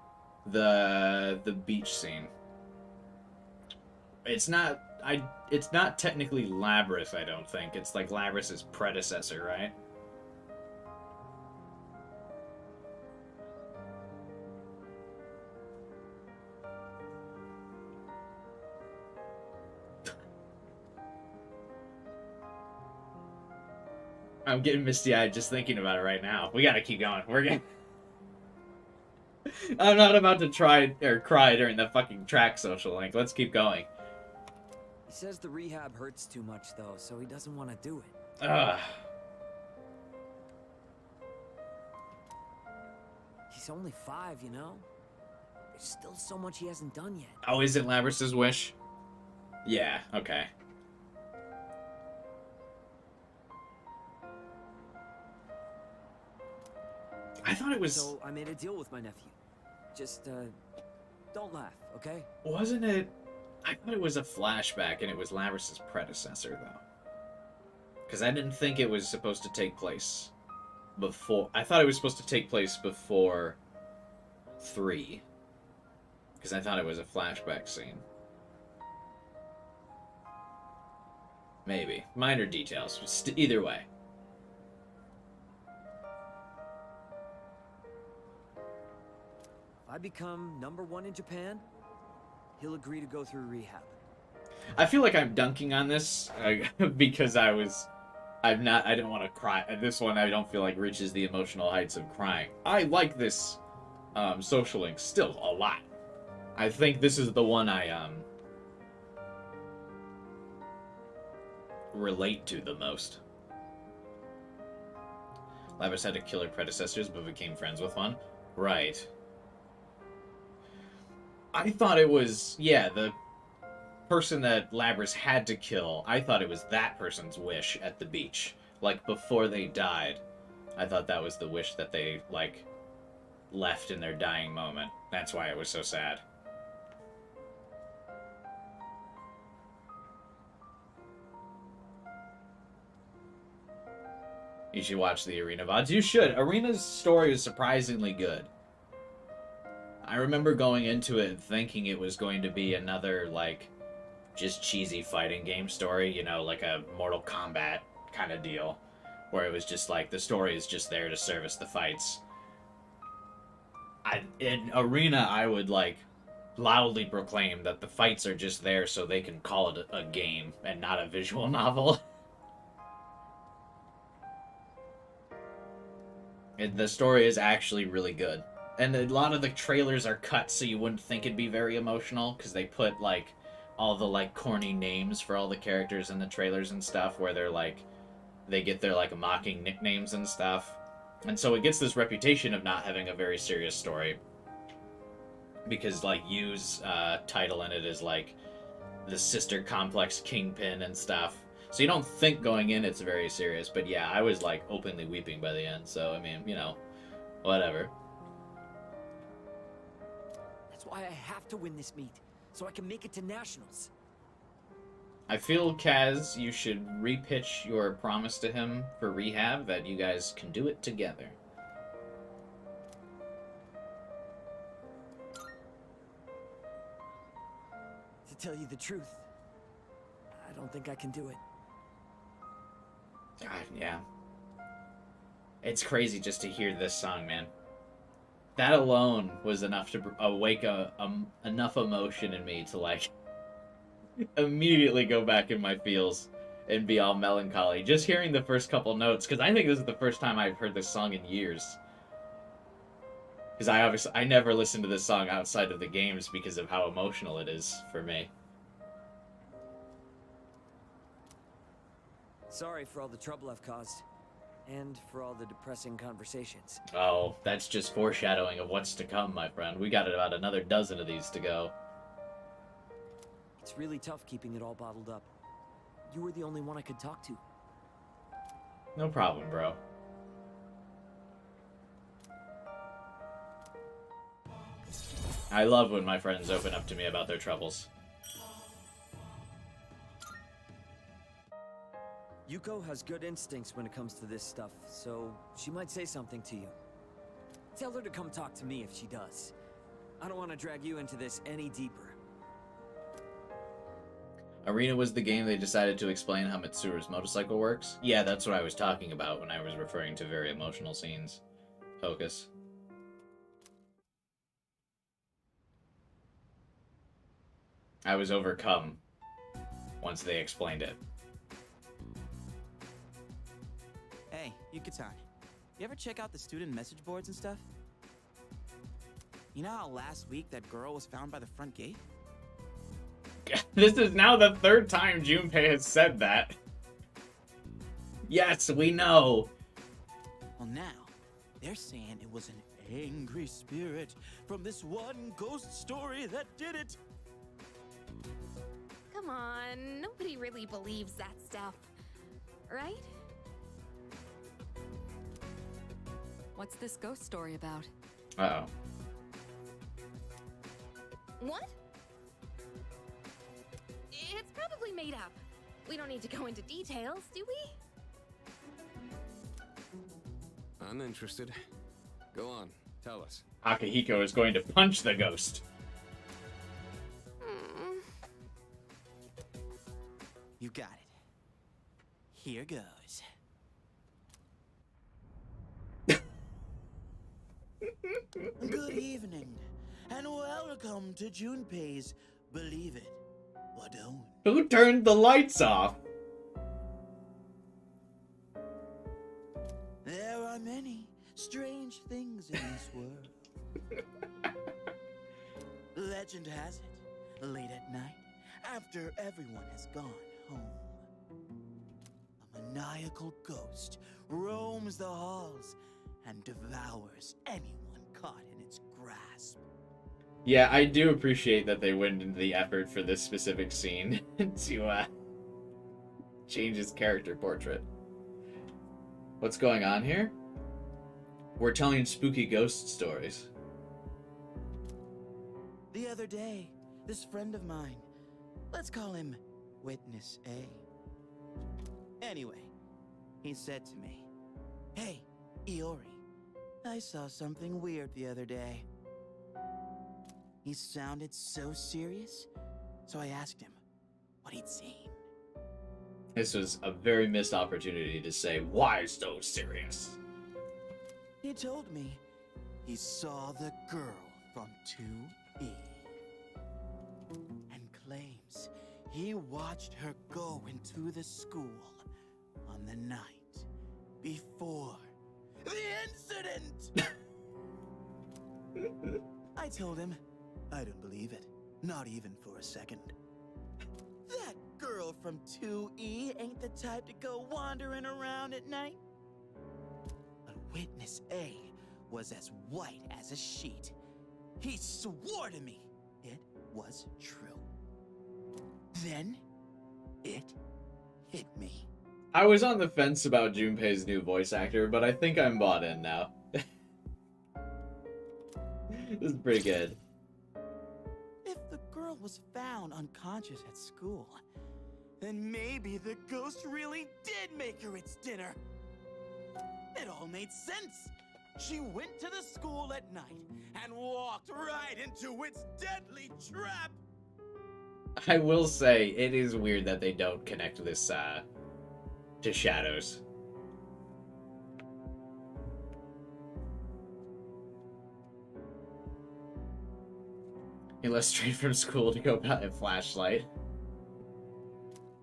The beach scene. It's not it's not technically Labrys, I don't think. It's like Labrys's predecessor, right? I'm getting misty-eyed just thinking about it right now. We gotta keep going. We're getting... I'm not about to try or cry during the fucking track social link. Let's keep going. He says the rehab hurts too much, though, so he doesn't want to do it. Ugh. He's only 5, you know? There's still so much he hasn't done yet. Oh, is it Labrys's wish? Yeah, okay. I thought it was... So I made a deal with my nephew. Just, don't laugh, okay? Wasn't it... I thought it was a flashback and it was Labrys's predecessor, though. Because I didn't think it was supposed to take place before... I thought it was supposed to take place before 3. Because I thought it was a flashback scene. Maybe. Minor details. Either way. If I become #1 in Japan, he'll agree to go through rehab. I feel like I'm dunking on this because I didn't want to cry. This one I don't feel like reaches the emotional heights of crying. I like this social link still a lot. I think this is the one I relate to the most. Labrys had to kill her predecessors but became friends with one. Right. I thought it was, yeah, the person that Labrys had to kill, I thought it was that person's wish at the beach. Like, before they died. I thought that was the wish that they, like, left in their dying moment. That's why it was so sad. You should watch the Arena VODs. You should. Arena's story is surprisingly good. I remember going into it thinking it was going to be another, like, just cheesy fighting game story, you know, like a Mortal Kombat kind of deal, where it was just like, the story is just there to service the fights. In Arena, I would, like, loudly proclaim that the fights are just there so they can call it a game and not a visual novel. The story is actually really good. And a lot of the trailers are cut so you wouldn't think it'd be very emotional, because they put, like, all the, like, corny names for all the characters in the trailers and stuff, where they're, like, they get their, like, mocking nicknames and stuff. And so it gets this reputation of not having a very serious story. Because, like, Yu's title in it is, like, the Sister Complex Kingpin and stuff. So you don't think going in it's very serious, but yeah, I was, like, openly weeping by the end, so, I mean, you know, whatever. That's why I have to win this meet, so I can make it to Nationals. I feel, Kaz, you should repitch your promise to him for rehab, that you guys can do it together. To tell you the truth, I don't think I can do it. God, yeah. It's crazy just to hear this song, man. That alone was enough to awake enough emotion in me to, like, immediately go back in my feels and be all melancholy. Just hearing the first couple notes, because I think this is the first time I've heard this song in years. Because I never listened to this song outside of the games because of how emotional it is for me. Sorry for all the trouble I've caused. And for all the depressing conversations. Oh, that's just foreshadowing of what's to come, my friend. We got about another dozen of these to go. It's really tough keeping it all bottled up. You were the only one I could talk to. No problem, bro. I love when my friends open up to me about their troubles. Yuko has good instincts when it comes to this stuff, so she might say something to you. Tell her to come talk to me if she does. I don't want to drag you into this any deeper. Arena was the game they decided to explain how Mitsuru's motorcycle works? Yeah, that's what I was talking about when I was referring to very emotional scenes. Focus. I was overcome once they explained it. Hey, Yuka-tan, you ever check out the student message boards and stuff? You know how last week that girl was found by the front gate? This is now the third time Junpei has said that. Yes, we know. Well, now, they're saying it was an angry spirit from this one ghost story that did it. Come on, nobody really believes that stuff, right? What's this ghost story about? Uh-oh. What? It's probably made up. We don't need to go into details, do we? I'm interested. Go on, tell us. Akihiko is going to punch the ghost. You got it. Here goes. Good evening, and welcome to Junpei's Believe It or Don't. Who turned the lights off? There are many strange things in this world. Legend has it, late at night, after everyone has gone home, a maniacal ghost roams the halls and devours anyone caught in its grasp. Yeah, I do appreciate that they went into the effort for this specific scene to change his character portrait. What's going on here? We're telling spooky ghost stories. The other day, this friend of mine, let's call him Witness A. Anyway, he said to me, "Hey, Iori, I saw something weird the other day." He sounded so serious, so I asked him what he'd seen. This was a very missed opportunity to say, why so serious? He told me he saw the girl from 2E and claims he watched her go into the school on the night before the incident. I told him I don't believe it, not even for a second. That girl from 2E ain't the type to go wandering around at night. But Witness A was as white as a sheet. He swore to me it was true. Then, it hit me. I was on the fence about Junpei's new voice actor, but I think I'm bought in now. This is pretty good. If the girl was found unconscious at school, then maybe the ghost really did make her its dinner. It all made sense. She went to the school at night and walked right into its deadly trap. I will say, it is weird that they don't connect this, to Shadows. He left straight from school to go buy a flashlight.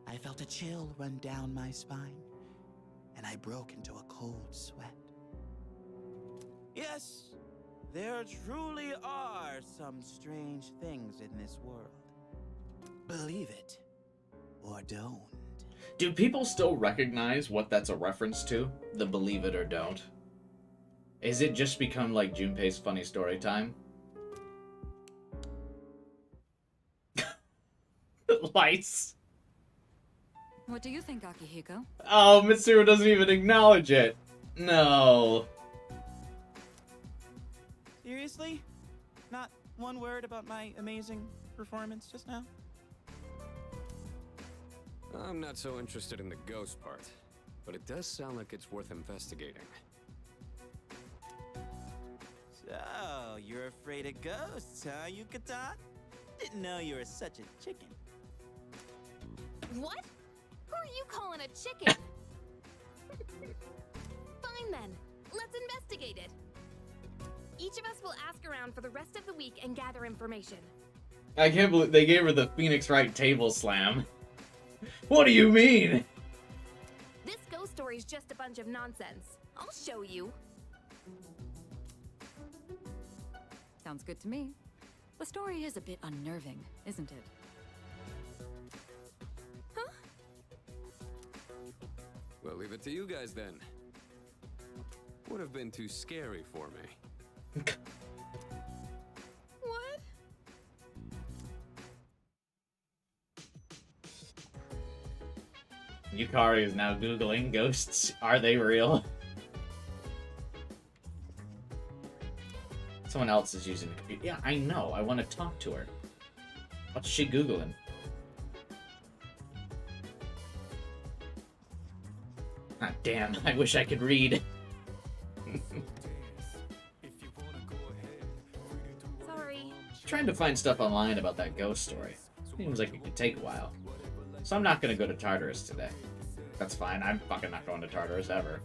I felt a chill run down my spine, and I broke into a cold sweat. Yes, there truly are some strange things in this world. Believe it or don't. Do people still recognize what that's a reference to? The believe it or don't? Is it just become like Junpei's funny story time? Lights. What do you think, Akihiko? Oh, Mitsuru doesn't even acknowledge it. No. Seriously? Not one word about my amazing performance just now? I'm not so interested in the ghost part, but it does sound like it's worth investigating. you're afraid of ghosts, huh, Yucatan? Didn't know you were such a chicken. What? Who are you calling a chicken? Fine then. Let's investigate it. Each of us will ask around for the rest of the week and gather information. I can't believe they gave her the Phoenix Wright table slam. What do you mean? This ghost story's just a bunch of nonsense. I'll show you. Sounds good to me. The story is a bit unnerving, isn't it? Huh? Well, leave it to you guys then. Would have been too scary for me. What? Yukari is now Googling ghosts. Are they real? Someone else is using the computer. Yeah, I know. I want to talk to her. What's she Googling? Ah, damn. I wish I could read. Sorry. Trying to find stuff online about that ghost story. Seems like it could take a while. So I'm not gonna go to Tartarus today. That's fine. I'm fucking not going to Tartarus ever.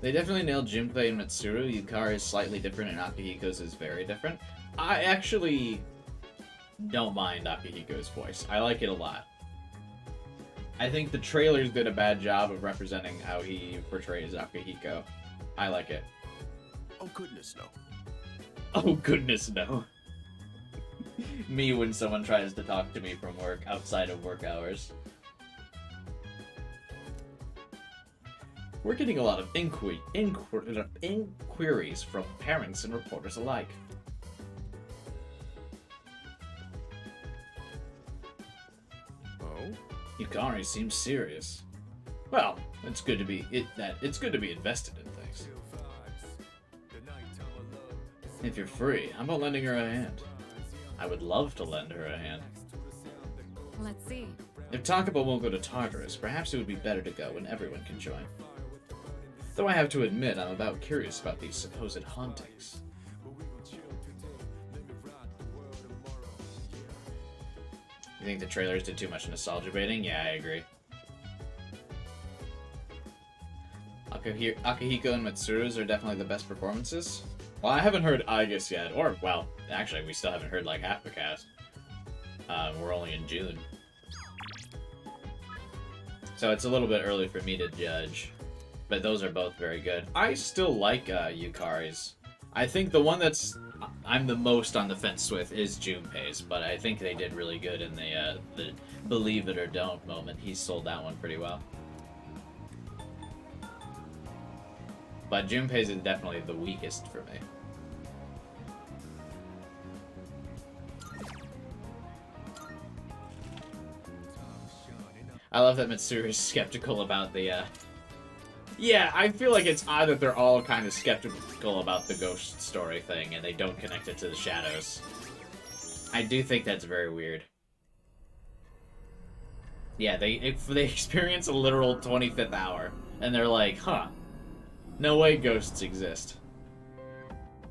They definitely nailed Junpei and Mitsuru. Yukari is slightly different and Akihiko's is very different. I actually don't mind Akihiko's voice. I like it a lot. I think the trailers did a bad job of representing how he portrays Akihiko. I like it. Oh goodness, no. Oh goodness, no. Me when someone tries to talk to me from work outside of work hours. We're getting a lot of inquiries from parents and reporters alike. Oh? Yukari seems serious. Well, it's good to be invested in things. If you're free, how about lending her a hand? I would love to lend her a hand. Let's see. If Takaba won't go to Tartarus, perhaps it would be better to go when everyone can join. Though I have to admit, I'm about curious about these supposed hauntings. You think the trailers did too much nostalgia baiting? Yeah, I agree. Akihiko and Mitsuru's are definitely the best performances. Well, I haven't heard Aigis yet, or, well, actually, we still haven't heard, like, half the cast. We're only in June. So it's a little bit early for me to judge. But those are both very good. I still like Yukari's. I think the one that's I'm the most on the fence with is Junpei's, but I think they did really good in the believe it or don't moment. He sold that one pretty well. But Junpei's is definitely the weakest for me. I love that Mitsuru is skeptical about the Yeah, I feel like it's odd that they're all kind of skeptical about the ghost story thing and they don't connect it to the shadows. I do think that's very weird. Yeah, they experience a literal 25th hour and they're like, huh, no way ghosts exist.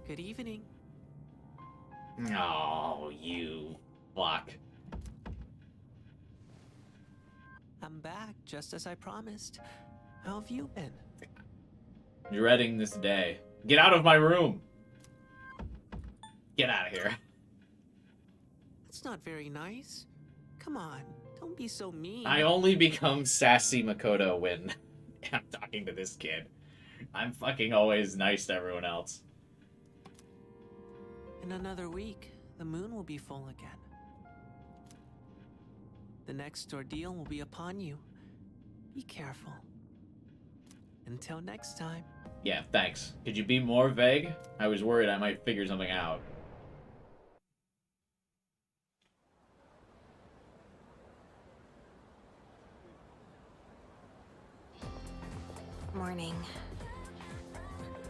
Good evening. Oh, you fuck. I'm back, just as I promised. How have you been? Dreading this day. Get out of my room! Get out of here. That's not very nice. Come on, don't be so mean. I only become sassy Makoto when I'm talking to this kid. I'm fucking always nice to everyone else. In another week, the moon will be full again. The next ordeal will be upon you. Be careful. Until next time. Yeah, thanks. Could you be more vague? I was worried I might figure something out. Morning.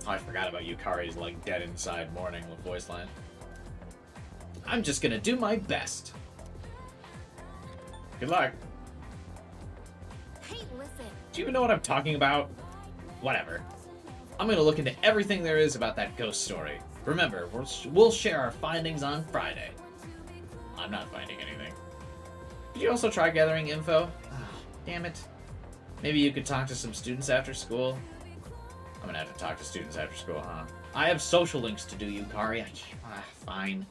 Oh, I forgot about Yukari's, like, dead inside morning with voice line. I'm just gonna do my best. Good luck. Hey, listen. Do you even know what I'm talking about? Whatever. I'm gonna look into everything there is about that ghost story. Remember, we'll share our findings on Friday. I'm not finding anything. Did you also try gathering info? Oh, damn it. Maybe you could talk to some students after school? I'm gonna have to talk to students after school, huh? I have social links to do, Yukari. Fine.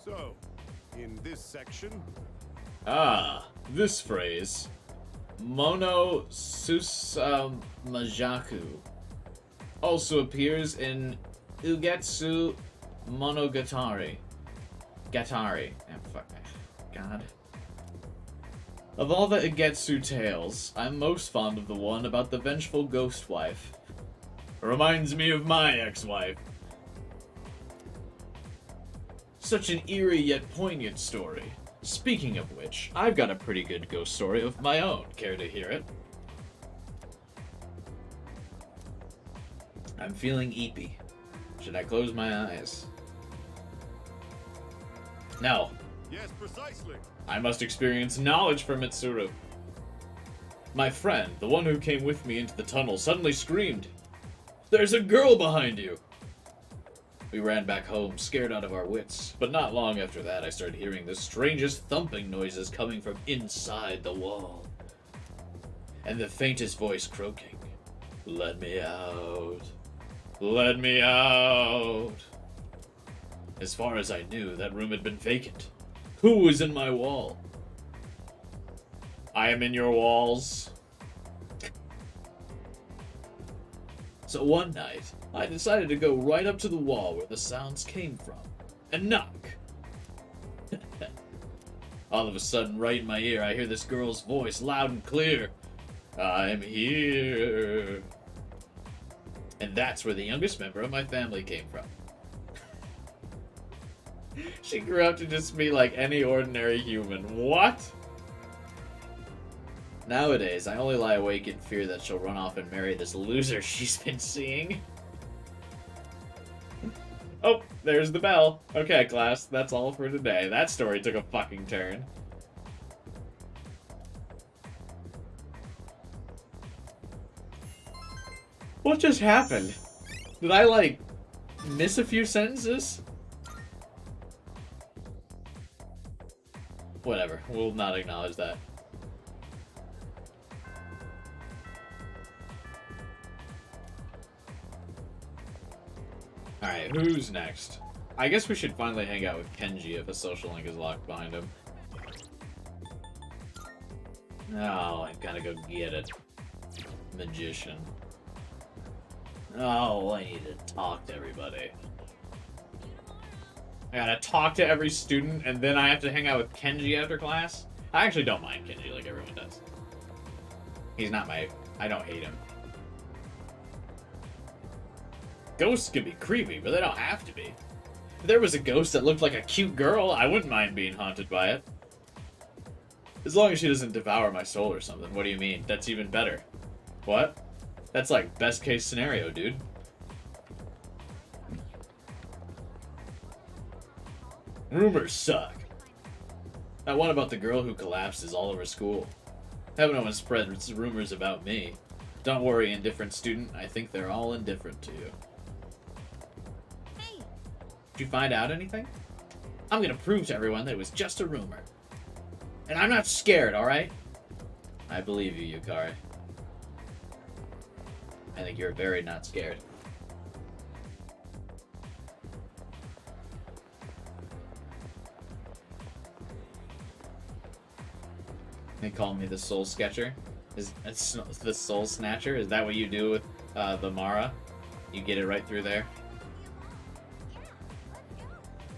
So, in this section... This phrase. Mono Susamajaku also appears in Ugetsu Monogatari. Gatari. God. Of all the Ugetsu tales, I'm most fond of the one about the vengeful ghost wife. Reminds me of my ex-wife. Such an eerie yet poignant story. Speaking of which, I've got a pretty good ghost story of my own. Care to hear it? I'm feeling eepy. Should I close my eyes? No. Yes, precisely. I must experience knowledge from Mitsuru. My friend, the one who came with me into the tunnel, suddenly screamed, "There's a girl behind you!" We ran back home, scared out of our wits, but not long after that I started hearing the strangest thumping noises coming from inside the wall. And the faintest voice croaking, "Let me out. Let me out." As far as I knew, that room had been vacant. Who was in my wall? I am in your walls. So one night, I decided to go right up to the wall where the sounds came from, and knock. All of a sudden, right in my ear, I hear this girl's voice, loud and clear. "I'm here." And that's where the youngest member of my family came from. She grew up to just be like any ordinary human. What? Nowadays, I only lie awake in fear that she'll run off and marry this loser she's been seeing. Oh, there's the bell. Okay, class, that's all for today. That story took a fucking turn. What just happened? Did I, like, miss a few sentences? Whatever, we'll not acknowledge that. Alright, who's next? I guess we should finally hang out with Kenji if a social link is locked behind him. Oh, I gotta go get it. Magician. Oh, I need to talk to everybody. I gotta talk to every student, and then I have to hang out with Kenji after class? I actually don't mind Kenji like everyone does. He's not my... I don't hate him. Ghosts can be creepy, but they don't have to be. If there was a ghost that looked like a cute girl, I wouldn't mind being haunted by it. As long as she doesn't devour my soul or something. What do you mean? That's even better. What? That's like best case scenario, dude. Rumors suck. That one about the girl who collapsed is all over school. Haven't no one spread rumors about me. Don't worry, indifferent student. I think they're all indifferent to you. Hey. Did you find out anything? I'm gonna prove to everyone that it was just a rumor. And I'm not scared, alright? I believe you, Yukari. I think you're very not scared. They call me the Soul Sketcher. Is the Soul Snatcher? Is that what you do with the Mara? You get it right through there?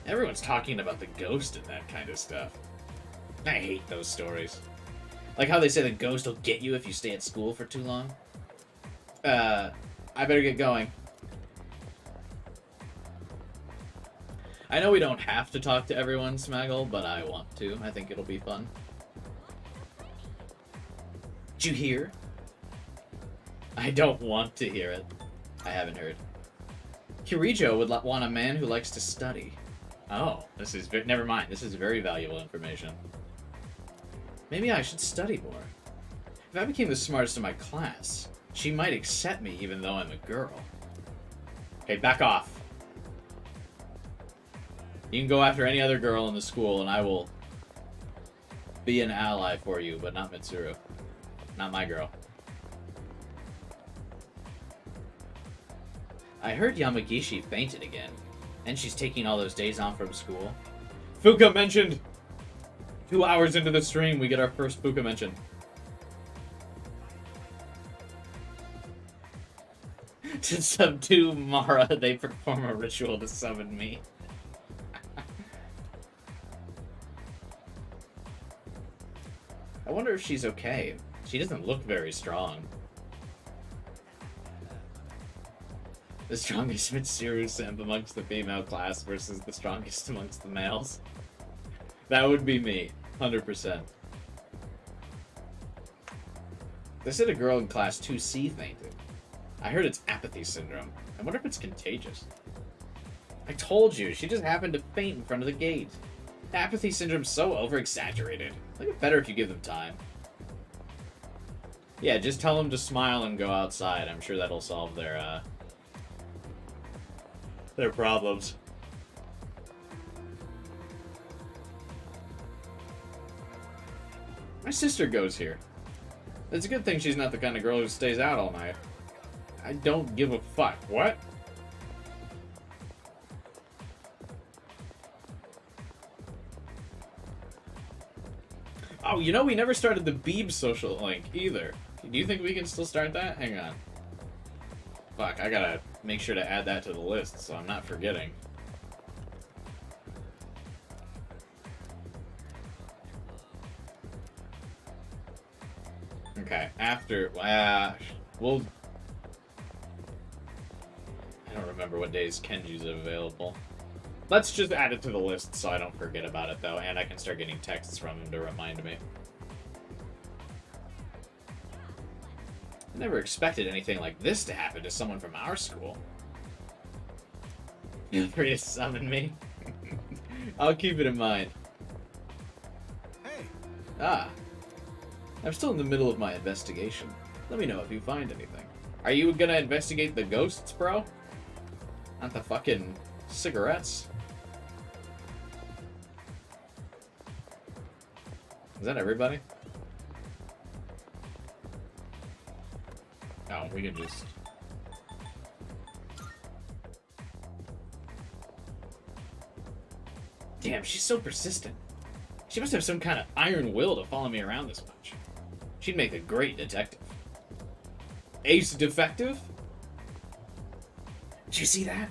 Everyone's talking about the ghost and that kind of stuff. I hate those stories. Like how they say the ghost will get you if you stay at school for too long. I better get going. I know we don't have to talk to everyone, Smaggle, but I want to. I think it'll be fun. Did you hear? I don't want to hear it. I haven't heard. Kirijo would want a man who likes to study. Oh, this is never mind. This is very valuable information. Maybe I should study more. If I became the smartest in my class, she might accept me even though I'm a girl. Okay, back off. You can go after any other girl in the school, and I will be an ally for you, but not Mitsuru. Not my girl. I heard Yamagishi fainted again, and she's taking all those days off from school. FUUKA mentioned! 2 hours into the stream, we get our first FUUKA mention. To subdue Mara, they perform a ritual to summon me. I wonder if she's okay. She doesn't look very strong. The strongest Mitsuru simp amongst the female class versus the strongest amongst the males. That would be me, 100%. They said a girl in class 2C fainted. I heard it's apathy syndrome. I wonder if it's contagious. I told you, she just happened to faint in front of the gate. Apathy syndrome's so over-exaggerated. I think it's better if you give them time. Yeah, just tell them to smile and go outside. I'm sure that'll solve their problems. My sister goes here. It's a good thing she's not the kind of girl who stays out all night. I don't give a fuck. What? Oh, you know, we never started the Beeb social link either. Do you think we can still start that? Hang on. Fuck, I gotta make sure to add that to the list so I'm not forgetting. Okay, after... we'll... I don't remember what days Kenji's available. Let's just add it to the list so I don't forget about it, though, and I can start getting texts from him to remind me. I never expected anything like this to happen to someone from our school. Feel free to summon me. I'll keep it in mind. Hey. Ah. I'm still in the middle of my investigation. Let me know if you find anything. Are you gonna investigate the ghosts, bro? Not the fucking cigarettes. Is that everybody? Oh, we can just... Damn, she's so persistent. She must have some kind of iron will to follow me around this much. She'd make a great detective. Ace defective? Did you see that?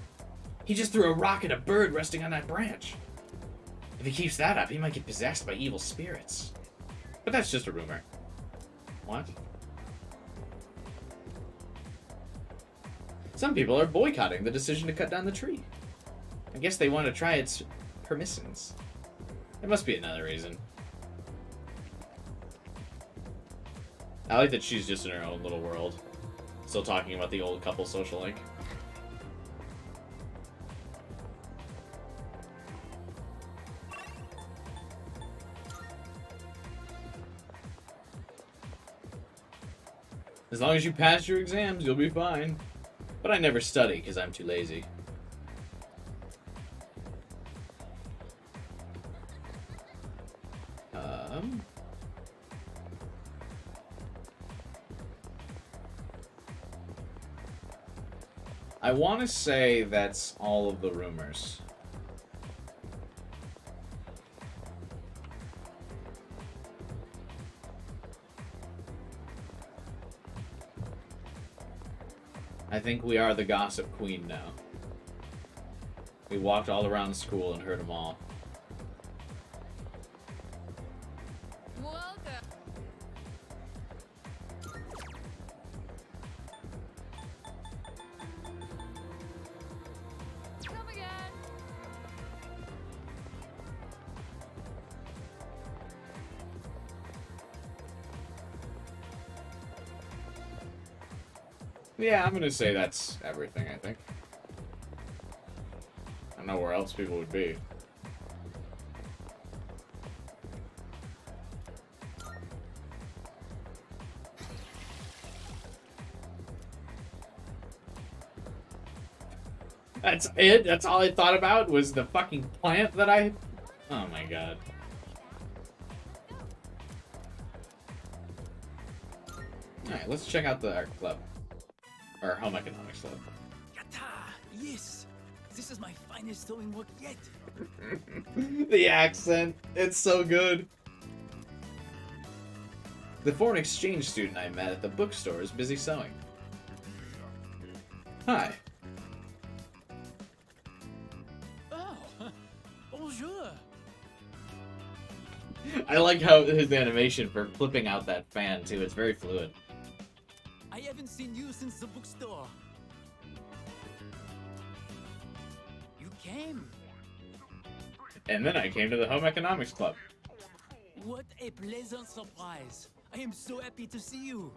He just threw a rock at a bird resting on that branch. If he keeps that up, he might get possessed by evil spirits. But that's just a rumor. What? Some people are boycotting the decision to cut down the tree. I guess they want to try its permissions. There must be another reason. I like that she's just in her own little world. Still talking about the old couple social link. As long as you pass your exams, you'll be fine. But I never study because I'm too lazy. I want to say that's all of the rumors. I think we are the gossip queen now. We walked all around school and heard them all. Yeah, I'm gonna say that's everything, I think. I don't know where else people would be. That's it? That's all I thought about was the fucking plant that I... Oh my god. Alright, let's check out the art club. Or home economics club. Yatta! Yes! This is my finest sewing work yet! The accent. It's so good. The foreign exchange student I met at the bookstore is busy sewing. Hi. Oh! Bonjour! I like how his animation for flipping out that fan, too. It's very fluid. I haven't seen you since the bookstore. You came. And then I came to the home economics club. What a pleasant surprise. I am so happy to see you.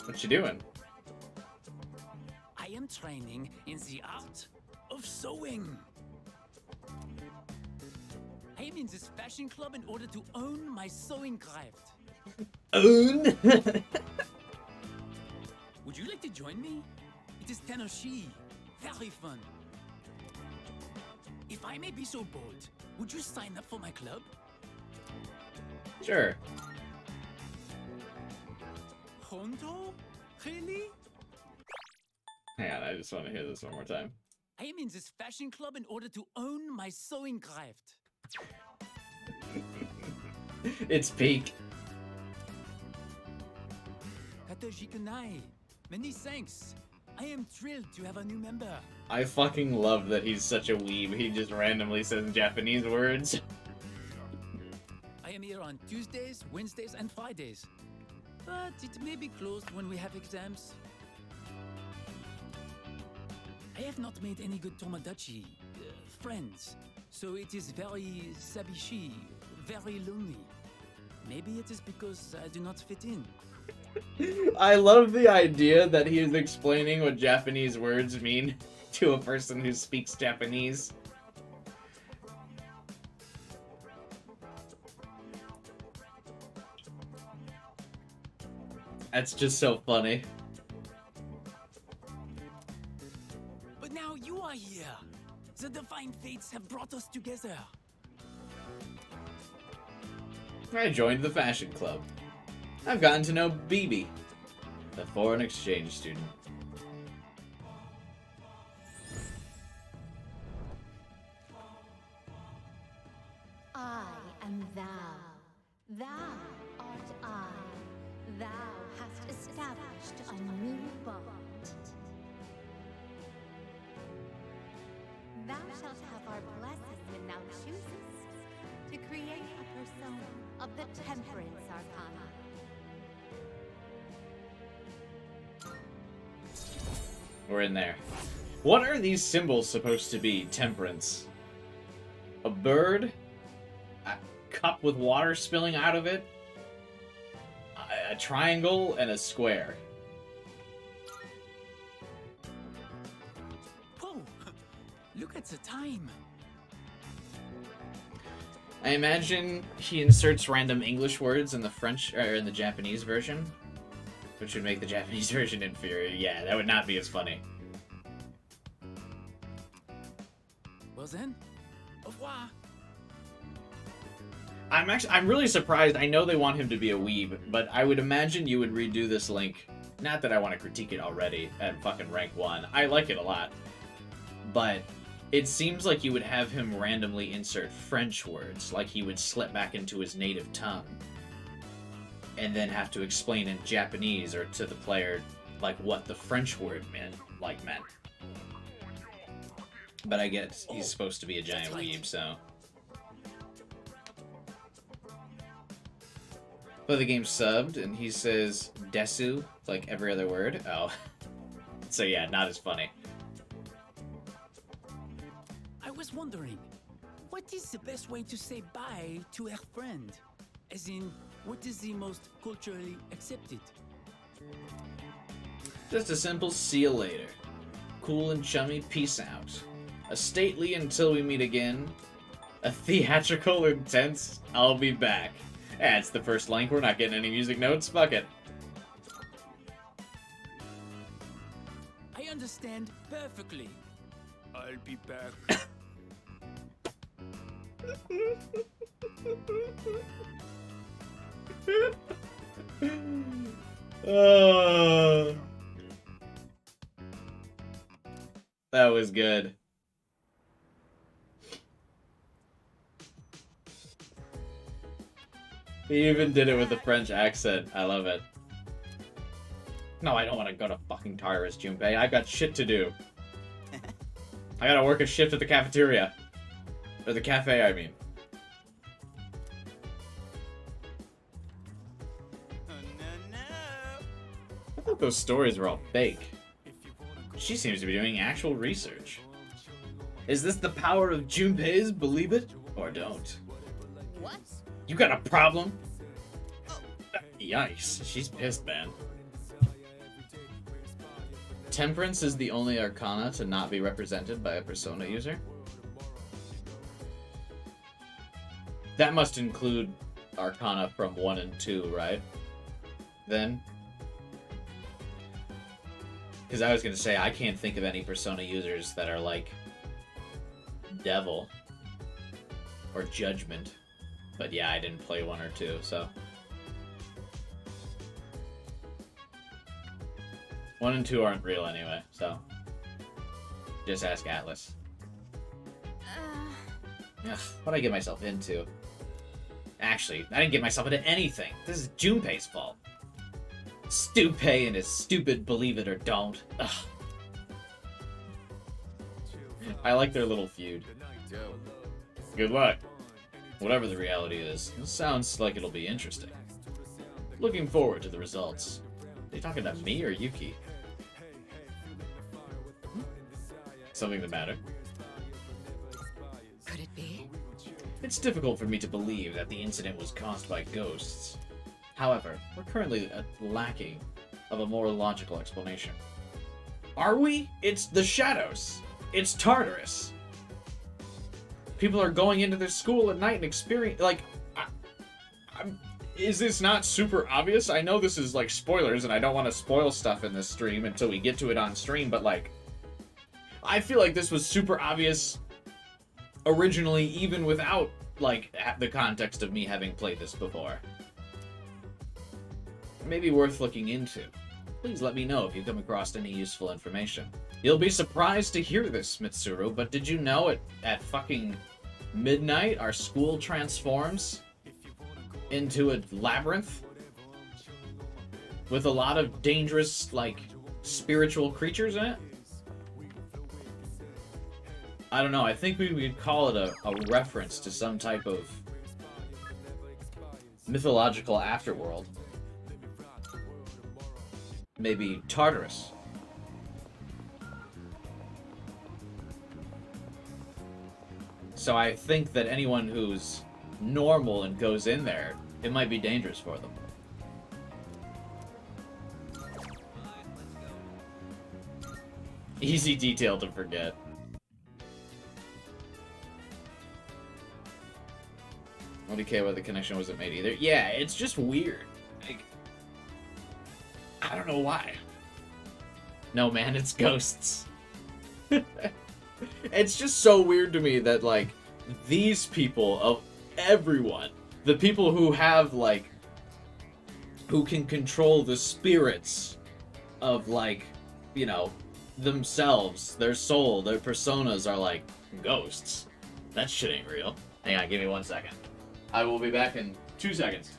What you doing? I am training in the art of sewing. I am in this fashion club in order to own my sewing craft. Own? Would you like to join me? It is Tenoshi. Very fun. If I may be so bold, would you sign up for my club? Sure. Hondo? Really? Hang on, I just want to hear this one more time. I am in this fashion club in order to own my sewing craft. It's peak. Katoshi Kunai, many thanks. I am thrilled to have a new member. I fucking love that he's such a weeb. He just randomly says Japanese words. I am here on Tuesdays, Wednesdays, and Fridays. But it may be closed when we have exams. I have not made any good Tomodachi, friends. So it is very sabishi, very lonely. Maybe it is because I do not fit in. I love the idea that he is explaining what Japanese words mean to a person who speaks Japanese. That's just so funny. But now you are here. The divine fates have brought us together. I joined the fashion club. I've gotten to know Bibi, the foreign exchange student. I am thou. Thou art I. Thou hast established a new bond. Thou shalt have our blessing when thou choosest to create a persona of the Temperance Arcana. We're in there. What are these symbols supposed to be? Temperance. A bird? A cup with water spilling out of it? A triangle and a square. Oh, look at the time. I imagine he inserts random English words in the French or in the Japanese version, which would make the Japanese version inferior. Yeah, that would not be as funny. Well then, au revoir. I'm really surprised. I know they want him to be a weeb, but I would imagine you would redo this link. Not that I want to critique it already at fucking rank 1. I like it a lot. But it seems like you would have him randomly insert French words, like he would slip back into his native tongue. And then have to explain in Japanese or to the player like what the French word meant. But I guess he's supposed to be a giant weeb, so. But the game's subbed, and he says desu, like every other word. Oh. So yeah, not as funny. I was wondering, what is the best way to say bye to a friend? As in, what is the most culturally accepted? Just a simple see you later. Cool and chummy peace out. A stately until we meet again. A theatrical intense I'll be back. That's the first link. We're not getting any music notes. Fuck it. I understand perfectly. I'll be back. That was good. He even did it with a French accent. I love it. No, I don't want to go to fucking Tartarus, Junpei. I've got shit to do. I gotta work a shift at the cafeteria. Or the cafe, I mean. I thought those stories were all fake. She seems to be doing actual research. Is this the power of Junpei's believe it or don't? What? You got a problem? Yikes, she's pissed, man. Temperance is the only arcana to not be represented by a Persona user. That must include arcana from 1 and 2, right? Then? Because I was going to say, I can't think of any Persona users that are like Devil or Judgment. But yeah, I didn't play 1 or 2, so. 1 and 2 aren't real anyway, so. Just ask Atlas. Ugh, what'd I get myself into? Actually, I didn't get myself into anything. This is Junpei's fault. Stupei and his stupid believe it or don't. Ugh. I like their little feud. Good luck. Whatever the reality is, it sounds like it'll be interesting. Looking forward to the results. Are you talking to me or Yuki? Something the matter? Could it be? It's difficult for me to believe that the incident was caused by ghosts. However, we're currently lacking of a more logical explanation. Are we? It's the shadows. It's Tartarus. People are going into their school at night and experience, like, is this not super obvious? I know this is, like, spoilers, and I don't want to spoil stuff in this stream until we get to it on stream, but, like, I feel like this was super obvious originally, even without, like, the context of me having played this before. Maybe worth looking into. Please let me know if you come across any useful information. You'll be surprised to hear this, Mitsuru, but did you know at fucking midnight our school transforms into a labyrinth with a lot of dangerous, like, spiritual creatures in it? I don't know, I think we would call it a reference to some type of mythological afterworld. Maybe Tartarus. So I think that anyone who's normal and goes in there, it might be dangerous for them. Easy detail to forget. I don't care why the connection wasn't made either. Yeah, it's just weird. Like, I don't know why. No, man, it's ghosts. It's just so weird to me that, like, these people, of everyone, the people who have, like, who can control the spirits of, like, you know, themselves, their soul, their personas are, like, ghosts. That shit ain't real. Hang on, give me 1 second. I will be back in 2 seconds.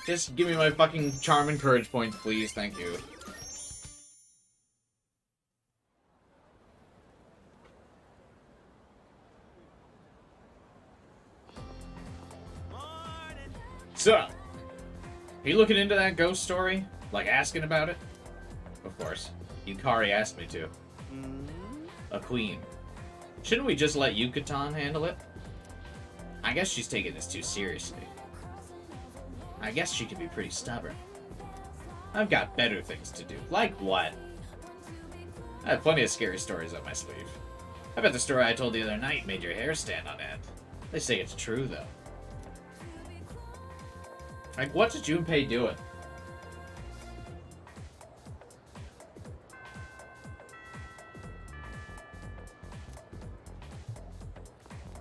Just give me my fucking charm and courage points, please. Thank you. So, are you looking into that ghost story? Like asking about it? Of course. Yukari asked me to. A queen. Shouldn't we just let Yucatan handle it? I guess she's taking this too seriously. I guess she can be pretty stubborn. I've got better things to do. Like what? I have plenty of scary stories up my sleeve. I bet the story I told the other night made your hair stand on end. They say it's true, though. Like, what's Junpei doing?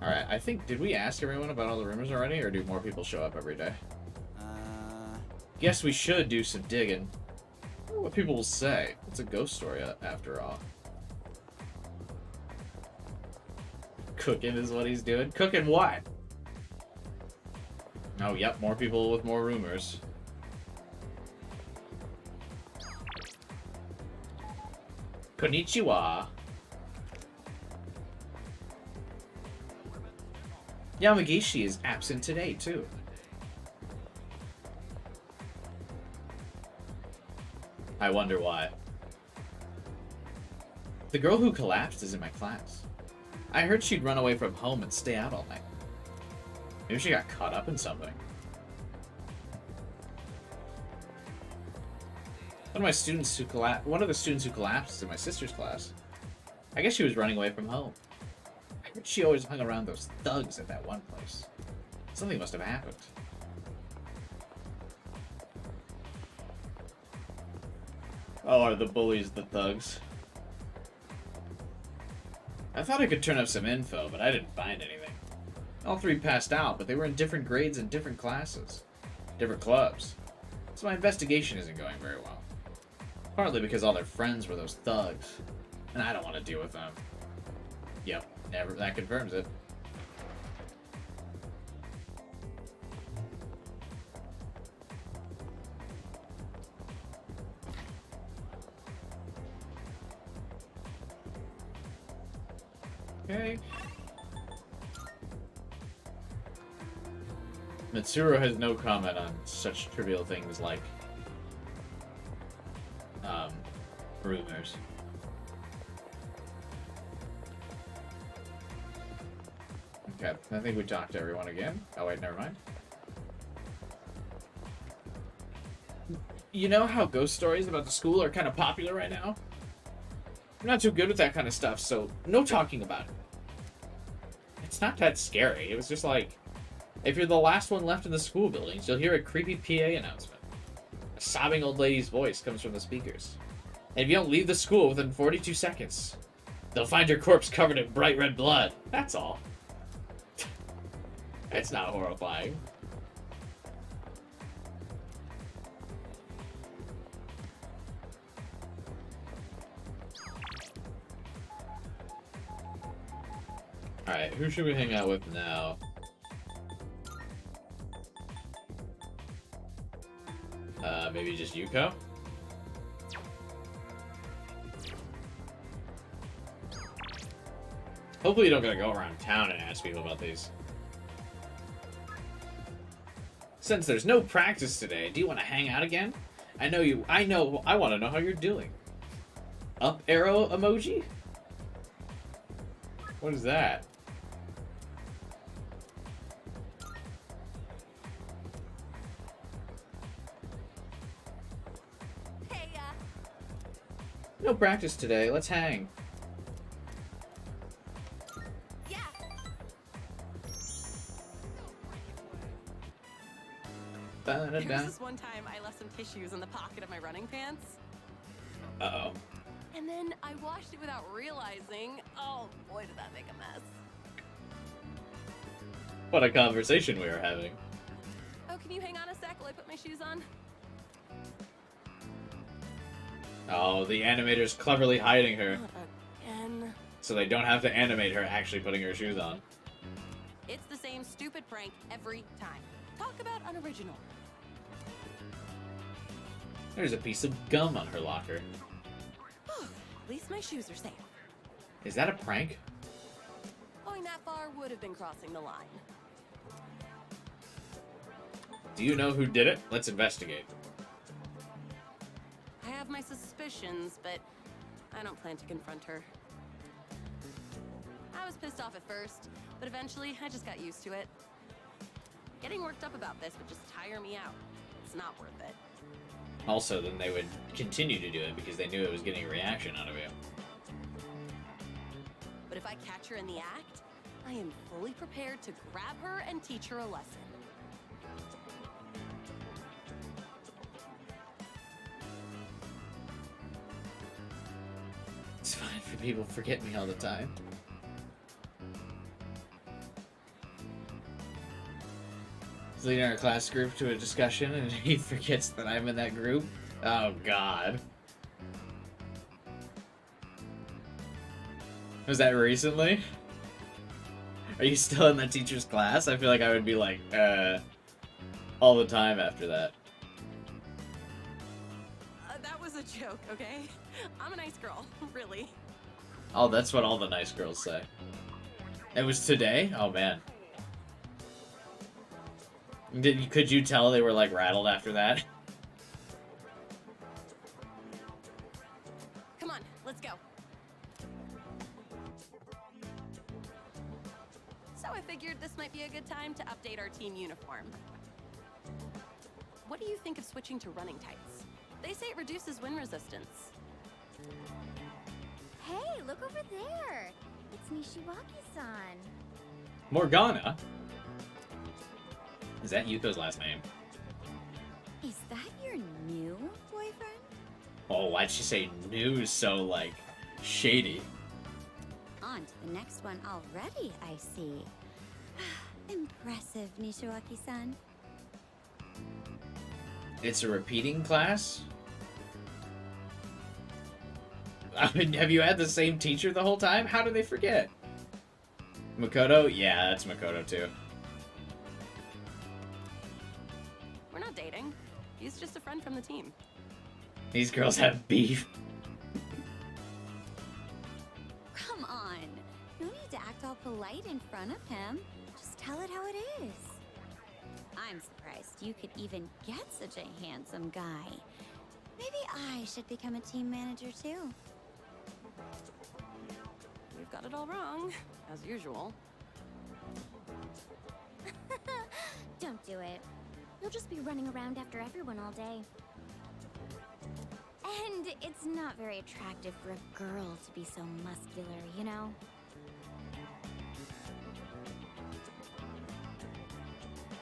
Alright, I think, did we ask everyone about all the rumors already, or do more people show up every day? Guess we should do some digging. I wonder what people will say. It's a ghost story, after all. Cooking is what he's doing? Cooking what? Oh, yep, more people with more rumors. Konnichiwa. Yamagishi is absent today, too. I wonder why. The girl who collapsed is in my class. I heard she'd run away from home and stay out all night. Maybe she got caught up in something. One of the students who collapsed is in my sister's class. I guess she was running away from home. I heard she always hung around those thugs at that one place. Something must have happened. Oh, are the bullies the thugs? I thought I could turn up some info, but I didn't find anything. All three passed out, but they were in different grades and different classes. Different clubs. So my investigation isn't going very well. Partly because all their friends were those thugs. And I don't want to deal with them. Yep, never. That confirms it. Okay. Mitsuru has no comment on such trivial things like rumors. Okay, I think we talked to everyone again. Oh wait, never mind. You know how ghost stories about the school are kind of popular right now? I'm not too good with that kind of stuff, so no talking about it. It's not that scary. It was just like, if you're the last one left in the school buildings, you'll hear a creepy PA announcement. A sobbing old lady's voice comes from the speakers. And if you don't leave the school within 42 seconds, they'll find your corpse covered in bright red blood. That's all. It's not horrifying. Alright, who should we hang out with now? Maybe just Yuko? Hopefully you don't gotta go around town and ask people about these. Since there's no practice today, do you want to hang out again? I want to know how you're doing. Up arrow emoji? What is that? Hey, No practice today. Let's hang. yeah. There was this one time I left some tissues in the pocket of my running pants. Uh-oh. And then I washed it without realizing. Oh boy, did that make a mess. What a conversation we were having. Oh, can you hang on a sec while I put my shoes on? Oh, the animator's cleverly hiding her. Not again. So they don't have to animate her actually putting her shoes on. It's the same stupid prank every time. Talk about unoriginal. There's a piece of gum on her locker. At least my shoes are safe. Is that a prank? Going that far would have been crossing the line. Do you know who did it? Let's investigate. I have my suspicions, but I don't plan to confront her. I was pissed off at first, but eventually I just got used to it. Getting worked up about this would just tire me out. It's not worth it. Also, then they would continue to do it because they knew it was getting a reaction out of you. But if I catch her in the act, I am fully prepared to grab her and teach her a lesson. It's fine for people to forget me all the time. He's leading our class group to a discussion and he forgets that I'm in that group. Oh god. Was that recently? Are you still in that teacher's class? I feel like I would be like, all the time after that. That was a joke, okay? I'm a nice girl, really. Oh, that's what all the nice girls say. It was today? Oh, man. Could you tell they were, like, rattled after that? Come on, let's go. So I figured this might be a good time to update our team uniform. What do you think of switching to running tights? They say it reduces wind resistance. Hey, look over there. It's Nishiwaki-san. Morgana? Is that Yuko's last name? Is that your new boyfriend? Oh, why'd she say new so, like, shady? On to the next one already, I see. Impressive, Nishiwaki-san. It's a repeating class? I mean, have you had the same teacher the whole time? How do they forget? Makoto? Yeah, that's Makoto too. We're not dating. He's just a friend from the team. These girls have beef. Come on. No need to act all polite in front of him. Just tell it how it is. I'm surprised you could even get such a handsome guy. Maybe I should become a team manager too. You've got it all wrong, as usual. Don't do it. You'll just be running around after everyone all day. And it's not very attractive for a girl to be so muscular, you know?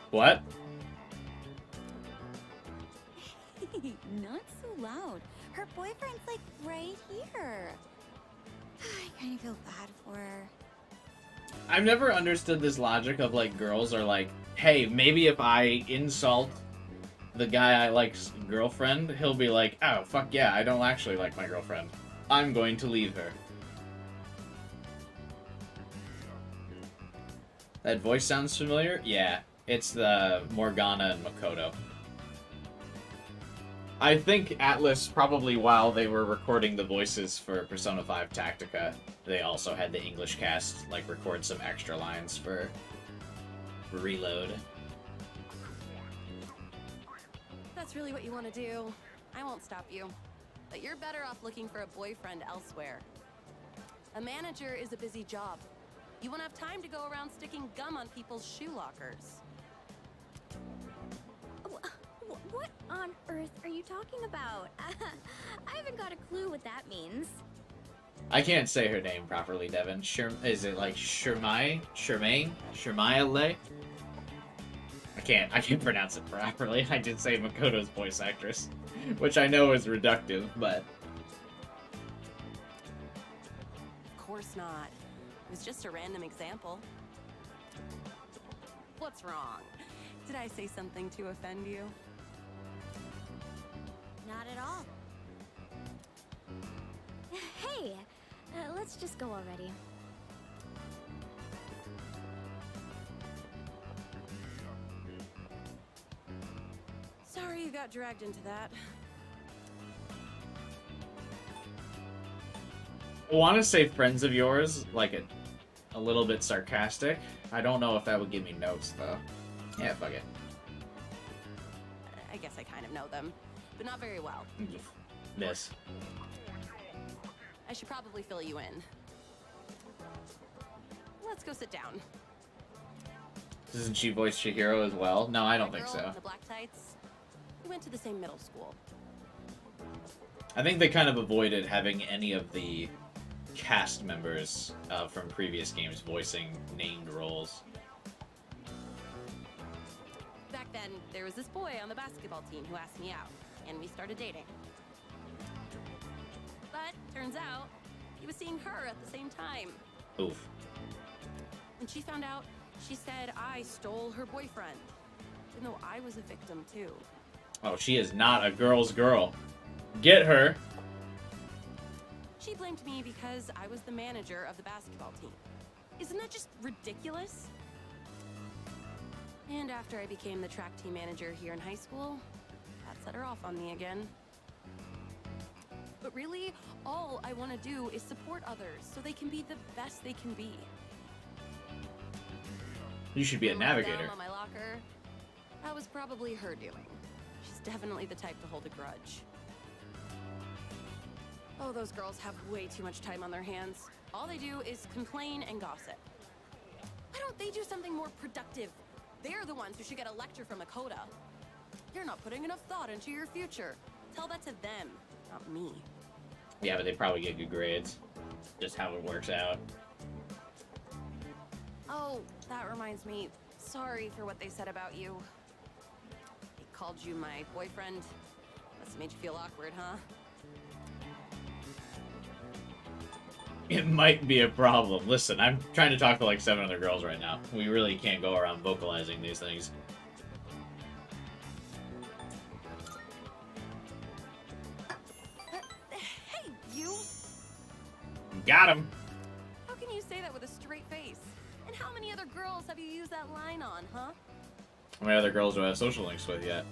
What? Not so loud. Her boyfriend's like right here. I kind of feel bad for her. I've never understood this logic of, like, girls are like, hey, maybe if I insult the guy I like's girlfriend, he'll be like, oh, fuck yeah, I don't actually like my girlfriend. I'm going to leave her. That voice sounds familiar? Yeah, it's the Morgana and Makoto. I think Atlas, probably while they were recording the voices for Persona 5 Tactica, they also had the English cast, like, record some extra lines for Reload. That's really what you want to do. I won't stop you. But you're better off looking for a boyfriend elsewhere. A manager is a busy job. You won't have time to go around sticking gum on people's shoe lockers. What on earth are you talking about? I haven't got a clue what that means. I can't say her name properly, Devin. Is it like Shermai? Shermaine? Shermaya? I can't pronounce it properly. I did say Makoto's voice actress, which I know is reductive, but... Of course not. It was just a random example. What's wrong? Did I say something to offend you? Not at all. Hey, let's just go already. Sorry you got dragged into that. want to say friends of yours, like a little bit sarcastic. I don't know if that would give me notes, though. Yeah, fuck it. I guess I kind of know them, but not very well. Miss. I should probably fill you in. Let's go sit down. Doesn't she voice Chihiro as well? No, I don't think so. The black tights. We went to the same middle school. I think they kind of avoided having any of the cast members from previous games voicing named roles. Back then, there was this boy on the basketball team who asked me out, and we started dating. But turns out, he was seeing her at the same time. Oof. When she found out, she said I stole her boyfriend, even though I was a victim too. Oh, she is not a girl's girl. Get her. She blamed me because I was the manager of the basketball team. Isn't that just ridiculous? And after I became the track team manager here in high school, that set her off on me again. But really, all I want to do is support others so they can be the best they can be. You should be a navigator. Down on my locker, that was probably her doing. She's definitely the type to hold a grudge. Oh, those girls have way too much time on their hands. All they do is complain and gossip. Why don't they do something more productive? They're the ones who should get a lecture from Makoto. You're not putting enough thought into your future. Tell that to them, not me. Yeah, but they probably get good grades. Just how it works out. Oh, that reminds me. Sorry for what they said about you. They called you my boyfriend. Must have made you feel awkward, huh? It might be a problem. Listen, I'm trying to talk to like 7 other girls right now. We really can't go around vocalizing these things. Hey, you! Got him! How can you say that with a straight face? And how many other girls have you used that line on, huh? How many other girls do I have social links with yet?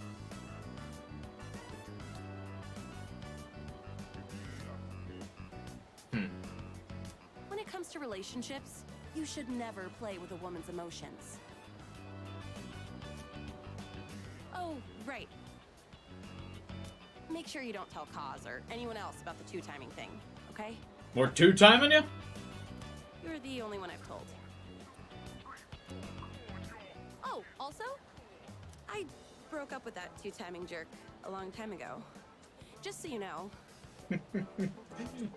When it comes to relationships, you should never play with a woman's emotions. Oh, right. Make sure you don't tell Kaz or anyone else about the two-timing thing, okay? More two-timing you? You're the only one I've told. Oh, also, I broke up with that two-timing jerk a long time ago. Just so you know.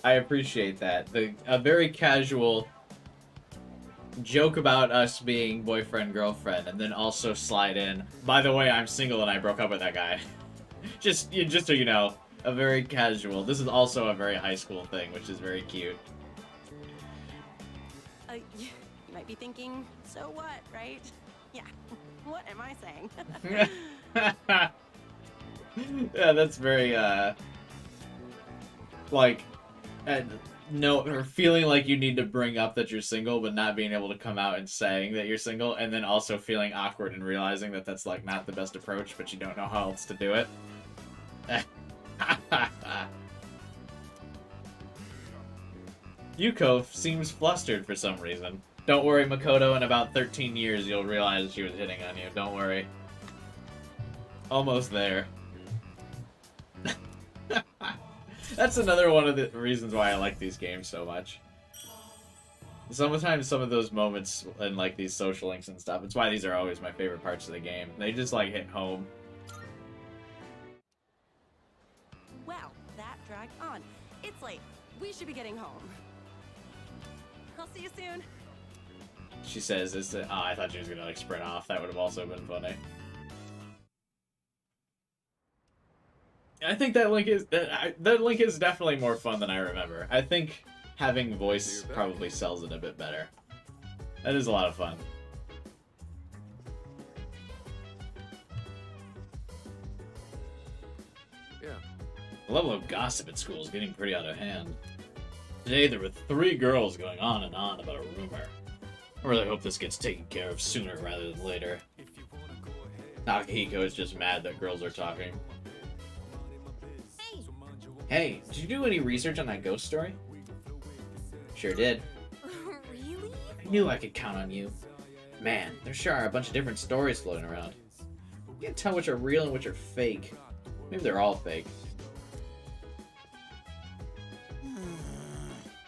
I appreciate that. A very casual joke about us being boyfriend-girlfriend, and then also slide in, by the way, I'm single and I broke up with that guy. just so you know, a very casual. This is also a very high school thing, which is very cute. You might be thinking, so what, right? Yeah, what am I saying? Yeah, that's very, like, no, or feeling like you need to bring up that you're single, but not being able to come out and saying that you're single, and then also feeling awkward and realizing that that's, like, not the best approach, but you don't know how else to do it. Yuko seems flustered for some reason. Don't worry, Makoto, in about 13 years you'll realize she was hitting on you. Don't worry. Almost there. That's another one of the reasons why I like these games so much. Sometimes some of those moments in like these social links and stuff, it's why these are always my favorite parts of the game. They just like hit home. Wow, that dragged on. It's late. We should be getting home. I'll see you soon. She says, oh, I thought she was gonna like sprint off. That would have also been funny. I think that link is definitely more fun than I remember. I think having voice probably sells it a bit better. That is a lot of fun. Yeah. The level of gossip at school is getting pretty out of hand. Today there were 3 girls going on and on about a rumor. I really hope this gets taken care of sooner rather than later. Nakahiko is just mad that girls are talking. Hey, did you do any research on that ghost story? Sure did. Really? I knew I could count on you. Man, there sure are a bunch of different stories floating around. You can't tell which are real and which are fake. Maybe they're all fake.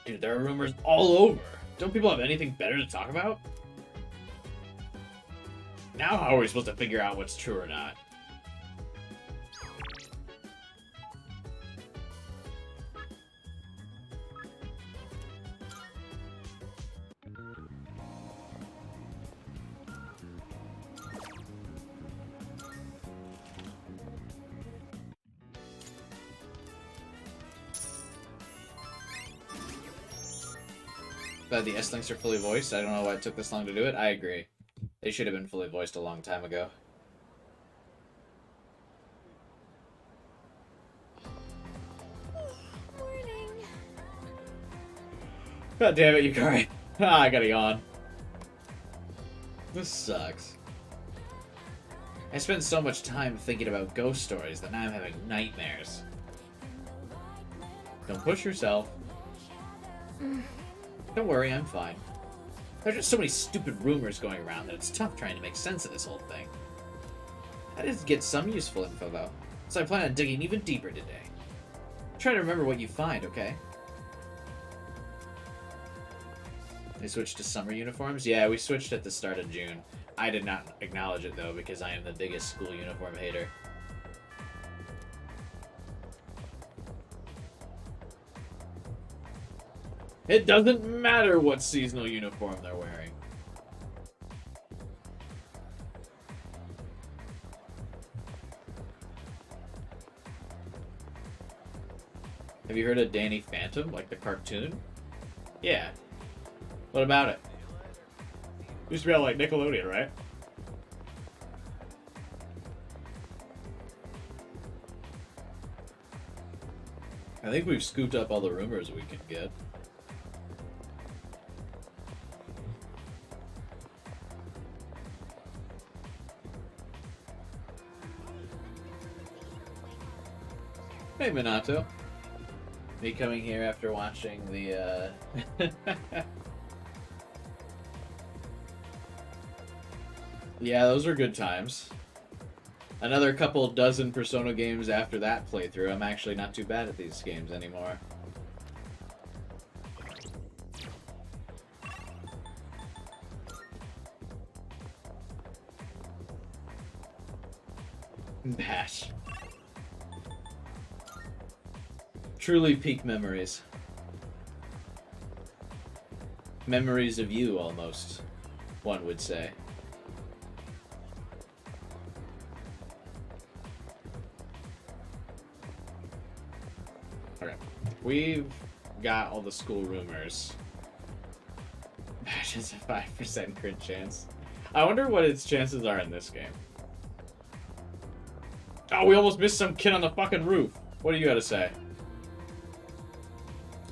Dude, there are rumors all over. Don't people have anything better to talk about? Now how are we supposed to figure out what's true or not? Glad the S-Links are fully voiced. I don't know why it took this long to do it. I agree. They should have been fully voiced a long time ago. Morning. God damn it, Yukari. I gotta yawn. This sucks. I spent so much time thinking about ghost stories that now I'm having nightmares. Don't push yourself. Don't worry, I'm fine. There's just so many stupid rumors going around that it's tough trying to make sense of this whole thing. I did get some useful info, though, so I plan on digging even deeper today. Try to remember what you find, okay? They switched to summer uniforms? Yeah, we switched at the start of June. I did not acknowledge it, though, because I am the biggest school uniform hater. It doesn't matter what seasonal uniform they're wearing. Have you heard of Danny Phantom, like the cartoon? Yeah. What about it? Used to be on like Nickelodeon, right? I think we've scooped up all the rumors we can get. Hey, Minato. Me coming here after watching the, Yeah, those were good times. Another couple dozen Persona games after that playthrough. I'm actually not too bad at these games anymore. Bash. Truly peak memories. Memories of you, almost, one would say. Okay. We've got all the school rumors. Bash has a 5% crit chance. I wonder what its chances are in this game. Oh, we almost missed some kid on the fucking roof. What do you gotta say?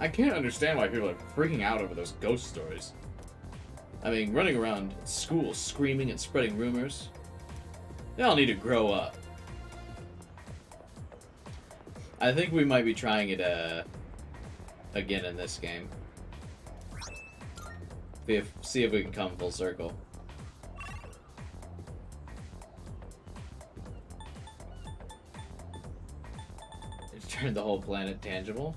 I can't understand why people are freaking out over those ghost stories. I mean, running around school screaming and spreading rumors. They all need to grow up. I think we might be trying it again in this game. See if we can come full circle. Turn the whole planet tangible.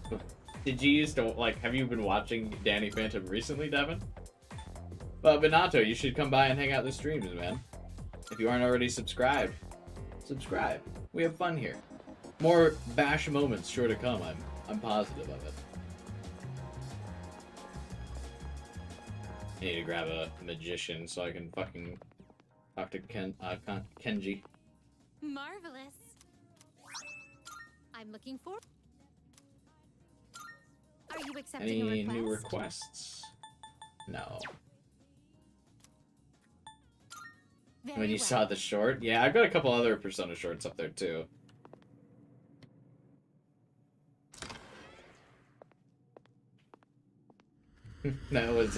Did you used to, like, have you been watching Danny Phantom recently, Devin? Well, Minato, you should come by and hang out the streams, man. If you aren't already subscribed, subscribe. We have fun here. More Bash moments sure to come, I'm positive of it. I need to grab a magician so I can fucking talk to Kenji. Marvelous. I'm looking for. Are you accepting Any a request? new requests? No. When you saw the short? Yeah, I've got a couple other Persona shorts up there too. That was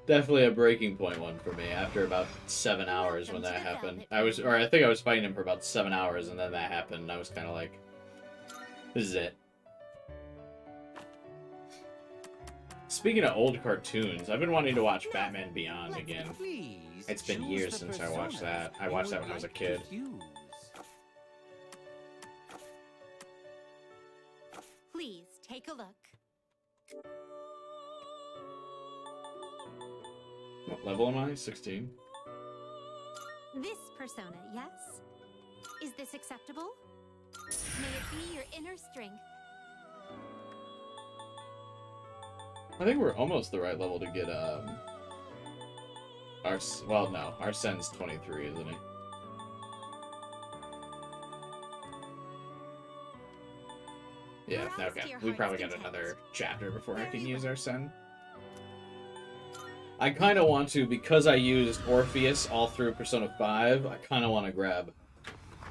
definitely a breaking point one for me after about 7 hours when that happened. I think I was fighting him for about 7 hours and then that happened and I was kind of like, this is it. Speaking of old cartoons, I've been wanting to watch Batman Beyond again. It's been years since I watched that. I watched that when I was a kid. Please take a look. What level am I? 16? This persona, yes? Is this acceptable? May it be your inner strength. I think we're almost the right level to get, well, no. Arsene's 23, isn't he? Yeah, okay. We probably got another chapter before I can use Arsene. I kind of want to, because I used Orpheus all through Persona 5, I kind of want to grab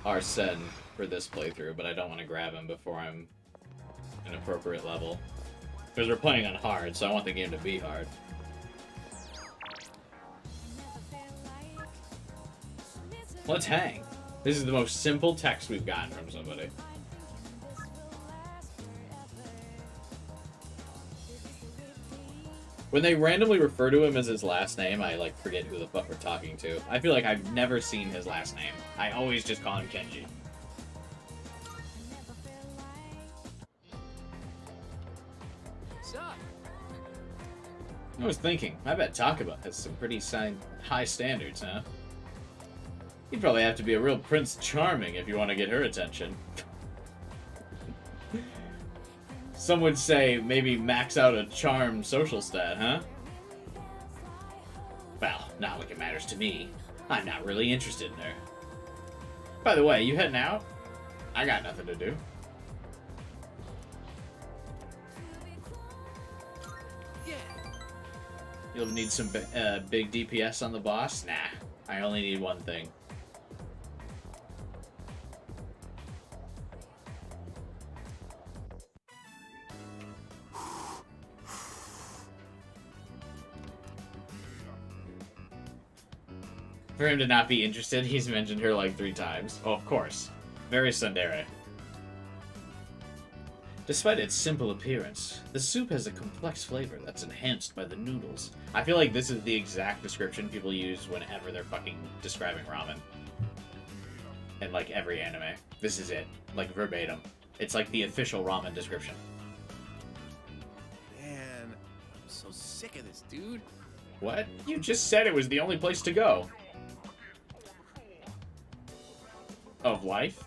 Arsene for this playthrough, but I don't want to grab him before I'm an appropriate level. Because we're playing on hard, so I want the game to be hard. Let's hang. This is the most simple text we've gotten from somebody. When they randomly refer to him as his last name, I, like, forget who the fuck we're talking to. I feel like I've never seen his last name. I always just call him Kenji. I was thinking, I bet Takaba has some pretty high standards, huh? You'd probably have to be a real Prince Charming if you want to get her attention. Some would say maybe max out a charm social stat, huh? Well, not like it matters to me. I'm not really interested in her. By the way, you heading out? I got nothing to do. You'll need some big DPS on the boss? Nah, I only need one thing. For him to not be interested, he's mentioned her like 3 times. Oh, of course. Very tsundere. Despite its simple appearance, the soup has a complex flavor that's enhanced by the noodles. I feel like this is the exact description people use whenever they're fucking describing ramen. In, like, every anime. This is it. Like, verbatim. It's like the official ramen description. Man, I'm so sick of this, dude. What? You just said it was the only place to go. Of life?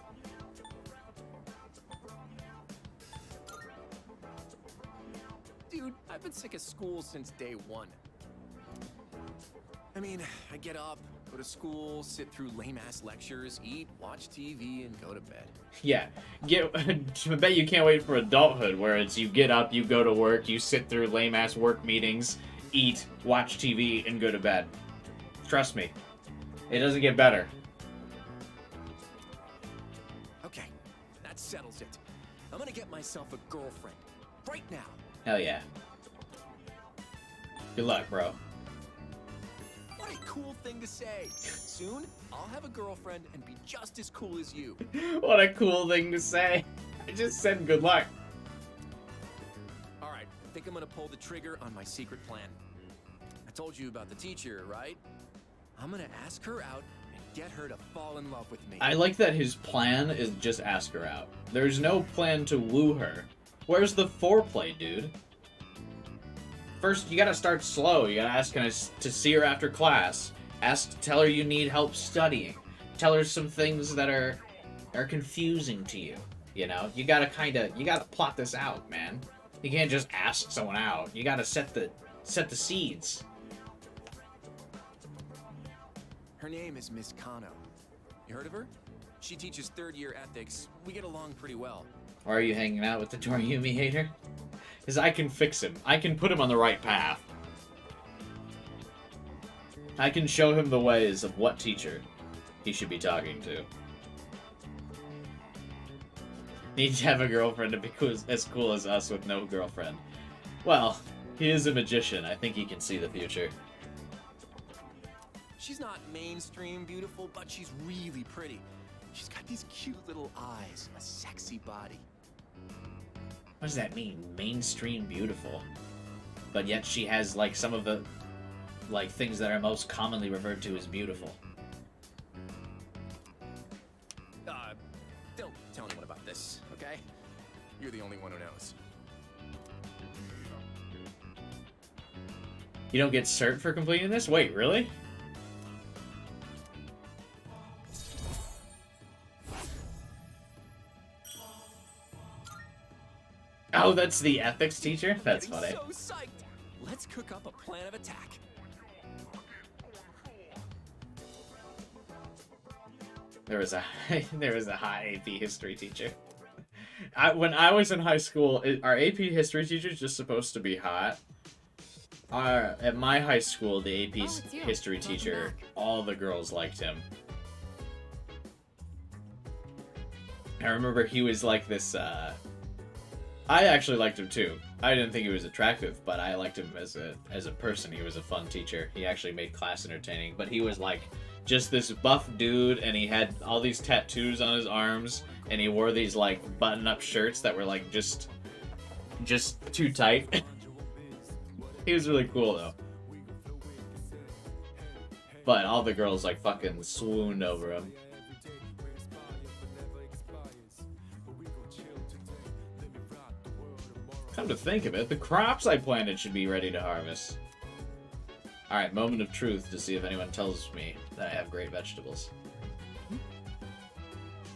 Dude, I've been sick of school since day 1. I mean, I get up, go to school, sit through lame-ass lectures, eat, watch TV, and go to bed. Yeah. I bet you can't wait for adulthood, where it's you get up, you go to work, you sit through lame-ass work meetings, eat, watch TV, and go to bed. Trust me. It doesn't get better. Okay, that settles it. I'm gonna get myself a girlfriend. Right now. Hell yeah. Good luck, bro. What a cool thing to say. Soon, I'll have a girlfriend and be just as cool as you. What a cool thing to say. I just said good luck. Alright, I think I'm gonna pull the trigger on my secret plan. I told you about the teacher, right? I'm gonna ask her out and get her to fall in love with me. I like that his plan is just ask her out. There's no plan to woo her. Where's the foreplay, dude? First, you gotta start slow. You gotta ask to see her after class. Tell her you need help studying. Tell her some things that are confusing to you. You know, you gotta plot this out, man. You can't just ask someone out. You gotta set the seeds. Her name is Miss Kano. You heard of her? She teaches 3rd-year ethics. We get along pretty well. Or are you hanging out with the Toriumi hater? Because I can fix him. I can put him on the right path. I can show him the ways of what teacher he should be talking to. Need to have a girlfriend to be as cool as us with no girlfriend. Well, he is a magician. I think he can see the future. She's not mainstream beautiful, but she's really pretty. She's got these cute little eyes, a sexy body. What does that mean? Mainstream beautiful? but yet she has like some of the like things that are most commonly referred to as beautiful. Don't tell anyone about this, okay? You're the only one who knows. You don't get cert for completing this? Wait, really? Oh, that's the ethics teacher? That's funny. So psyched. Let's cook up a plan of attack. There was a hot AP history teacher. When I was in high school, are AP history teachers just supposed to be hot? At my high school, the AP history teacher, all the girls liked him. I remember he was like this, I actually liked him too. I didn't think he was attractive, but I liked him as a person. He was a fun teacher. He actually made class entertaining, but he was like just this buff dude, and he had all these tattoos on his arms, and he wore these like button-up shirts that were like just too tight. He was really cool though. But all the girls like fucking swooned over him. Come to think of it, the crops I planted should be ready to harvest. Alright, moment of truth to see if anyone tells me that I have great vegetables.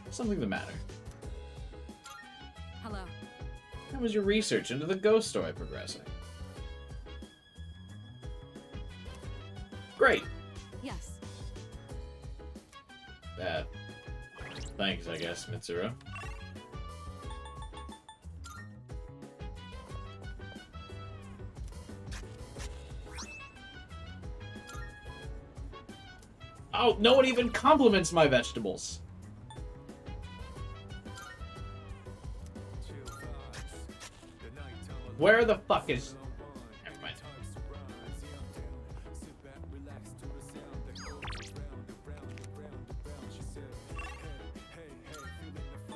Something the matter. Hello. How was your research into the ghost story progressing? Great. Yes. Thanks, I guess, Mitsuru. Oh, no one even compliments my vegetables. Where the fuck is... Never mind.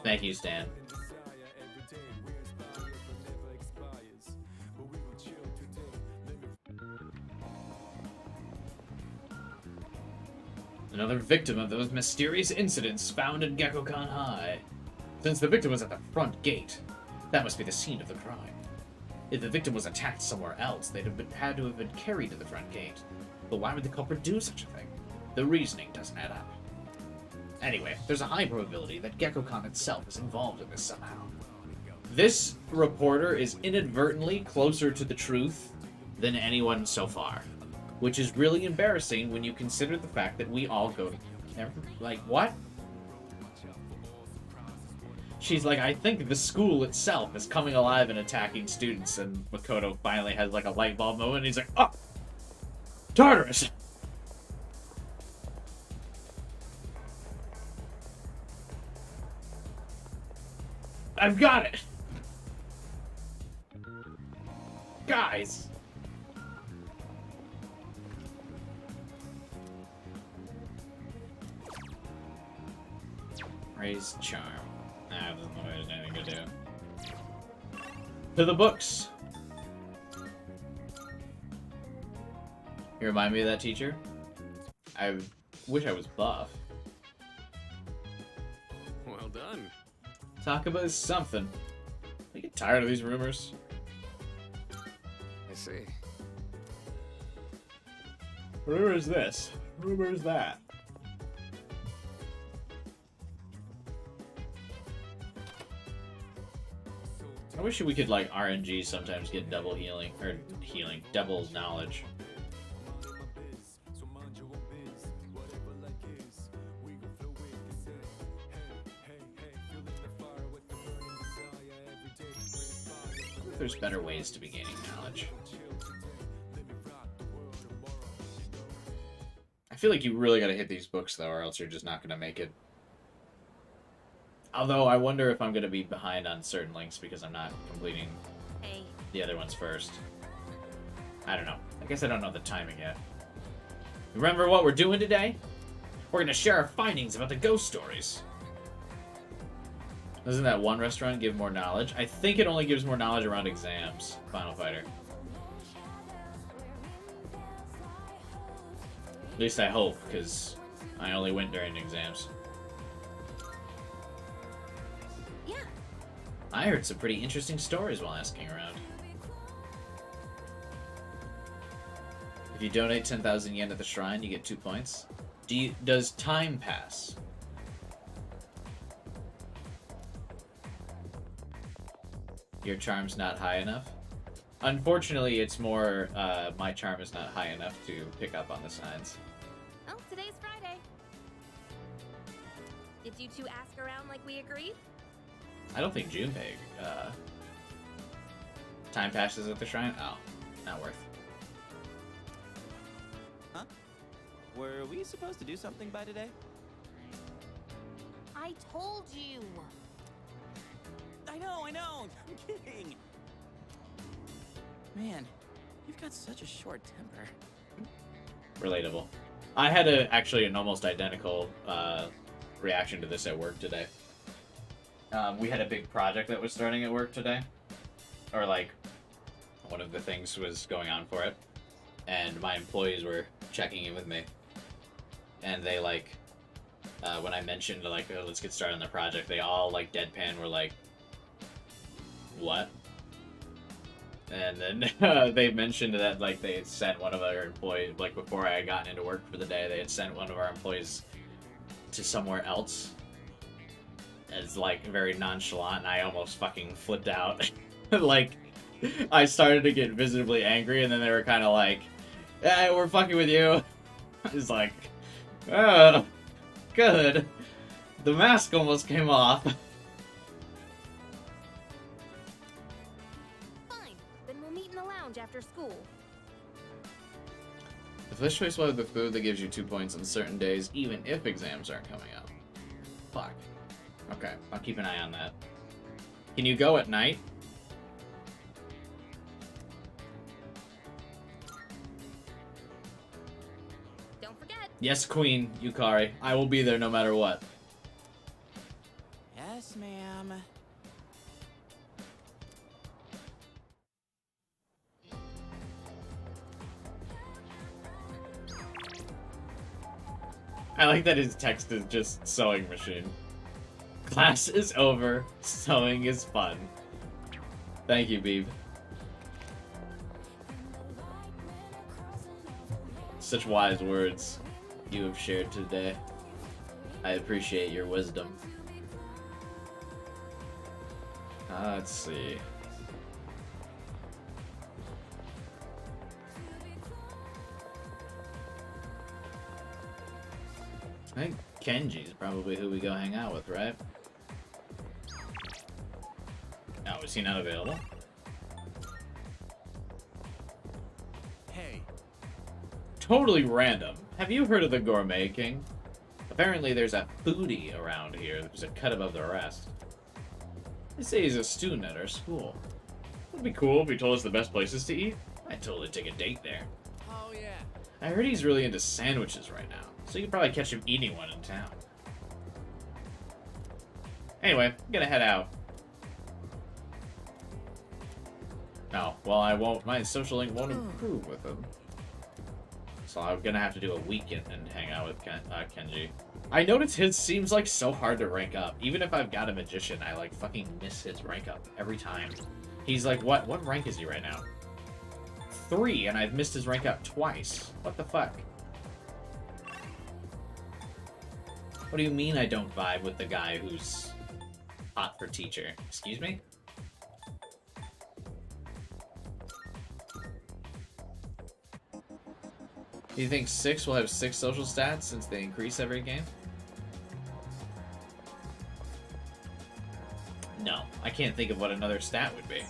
Thank you, Stan. Another victim of those mysterious incidents found in Gekkokan High. Since the victim was at the front gate, that must be the scene of the crime. If the victim was attacked somewhere else, they'd have had to have been carried to the front gate. But why would the culprit do such a thing? The reasoning doesn't add up. Anyway, there's a high probability that Gekkokan itself is involved in this somehow. This reporter is inadvertently closer to the truth than anyone so far. Which is really embarrassing when you consider the fact that we all go to... Like, what? She's like, I think the school itself is coming alive and attacking students, and Makoto finally has like a light bulb moment, and he's like, oh! Tartarus! I've got it! Guys! Raise charm. Nah, doesn't look like there's anything to do. To the books! You remind me of that teacher? I wish I was buff. Well done. Takaba is something. I get tired of these rumors. I see. Rumor is this. Rumor is that. I wish we could, like, RNG sometimes get double healing, or healing, double knowledge. There's better ways to be gaining knowledge. I feel like you really gotta hit these books, though, or else you're just not gonna make it. Although, I wonder if I'm going to be behind on certain links because I'm not completing the other ones first. I don't know. I guess I don't know the timing yet. Remember what we're doing today? We're going to share our findings about the ghost stories. Doesn't that one restaurant give more knowledge? I think it only gives more knowledge around exams, Final Fighter. At least I hope, because I only went during exams. Yeah. I heard some pretty interesting stories while asking around. If you donate 10,000 yen at the shrine, you get 2 points. Does time pass? Your charm's not high enough? Unfortunately, it's more, my charm is not high enough to pick up on the signs. Oh, today's Friday. Did you two ask around like we agreed? I don't think Junpei, time passes at the shrine? Oh, not worth. Huh? Were we supposed to do something by today? I told you. I know. I'm kidding. Man, you've got such a short temper. Relatable. I had actually an almost identical reaction to this at work today. We had a big project that was starting at work today. Or, like, one of the things was going on for it. And my employees were checking in with me. And they, like, when I mentioned, like, oh, let's get started on the project, they all, like, deadpan were like, what? And then they mentioned that, like, they had sent one of our employees, like, before I had gotten into work for the day, they had sent one of our employees to somewhere else as, like, very nonchalant, and I almost fucking flipped out. Like, I started to get visibly angry, and then they were kind of like, yeah, we're fucking with you. I was like, oh, good. The mask almost came off. After school. The fish face will have the food that gives you 2 points on certain days, even if exams aren't coming up. Fuck. Okay, I'll keep an eye on that. Can you go at night? Don't forget. Yes, Queen Yukari. I will be there no matter what. Yes, ma'am. I like that his text is just sewing machine. Class is over. Sewing is fun. Thank you, Beeb. Such wise words you have shared today. I appreciate your wisdom. Let's see. I think Kenji's probably who we go hang out with, right? Oh, is he not available? Hey. Totally random. Have you heard of the Gourmet King? Apparently there's a foodie around here who's a cut above the rest. They say he's a student at our school. It'd be cool if he told us the best places to eat. I'd totally take a date there. Oh, yeah. I heard he's really into sandwiches right now, so you could probably catch him eating one in town. Anyway, I'm gonna head out. Oh, well, I won't. My social link won't improve with him. So I'm gonna have to do a weekend and hang out with Kenji. I notice his seems like so hard to rank up. Even if I've got a magician, I like fucking miss his rank up every time. He's like, what rank is he right now? 3, and I've missed his rank up twice. What the fuck? What do you mean I don't vibe with the guy who's hot for teacher? Excuse me? Do you think 6 will have 6 social stats since they increase every game? No, I can't think of what another stat would be.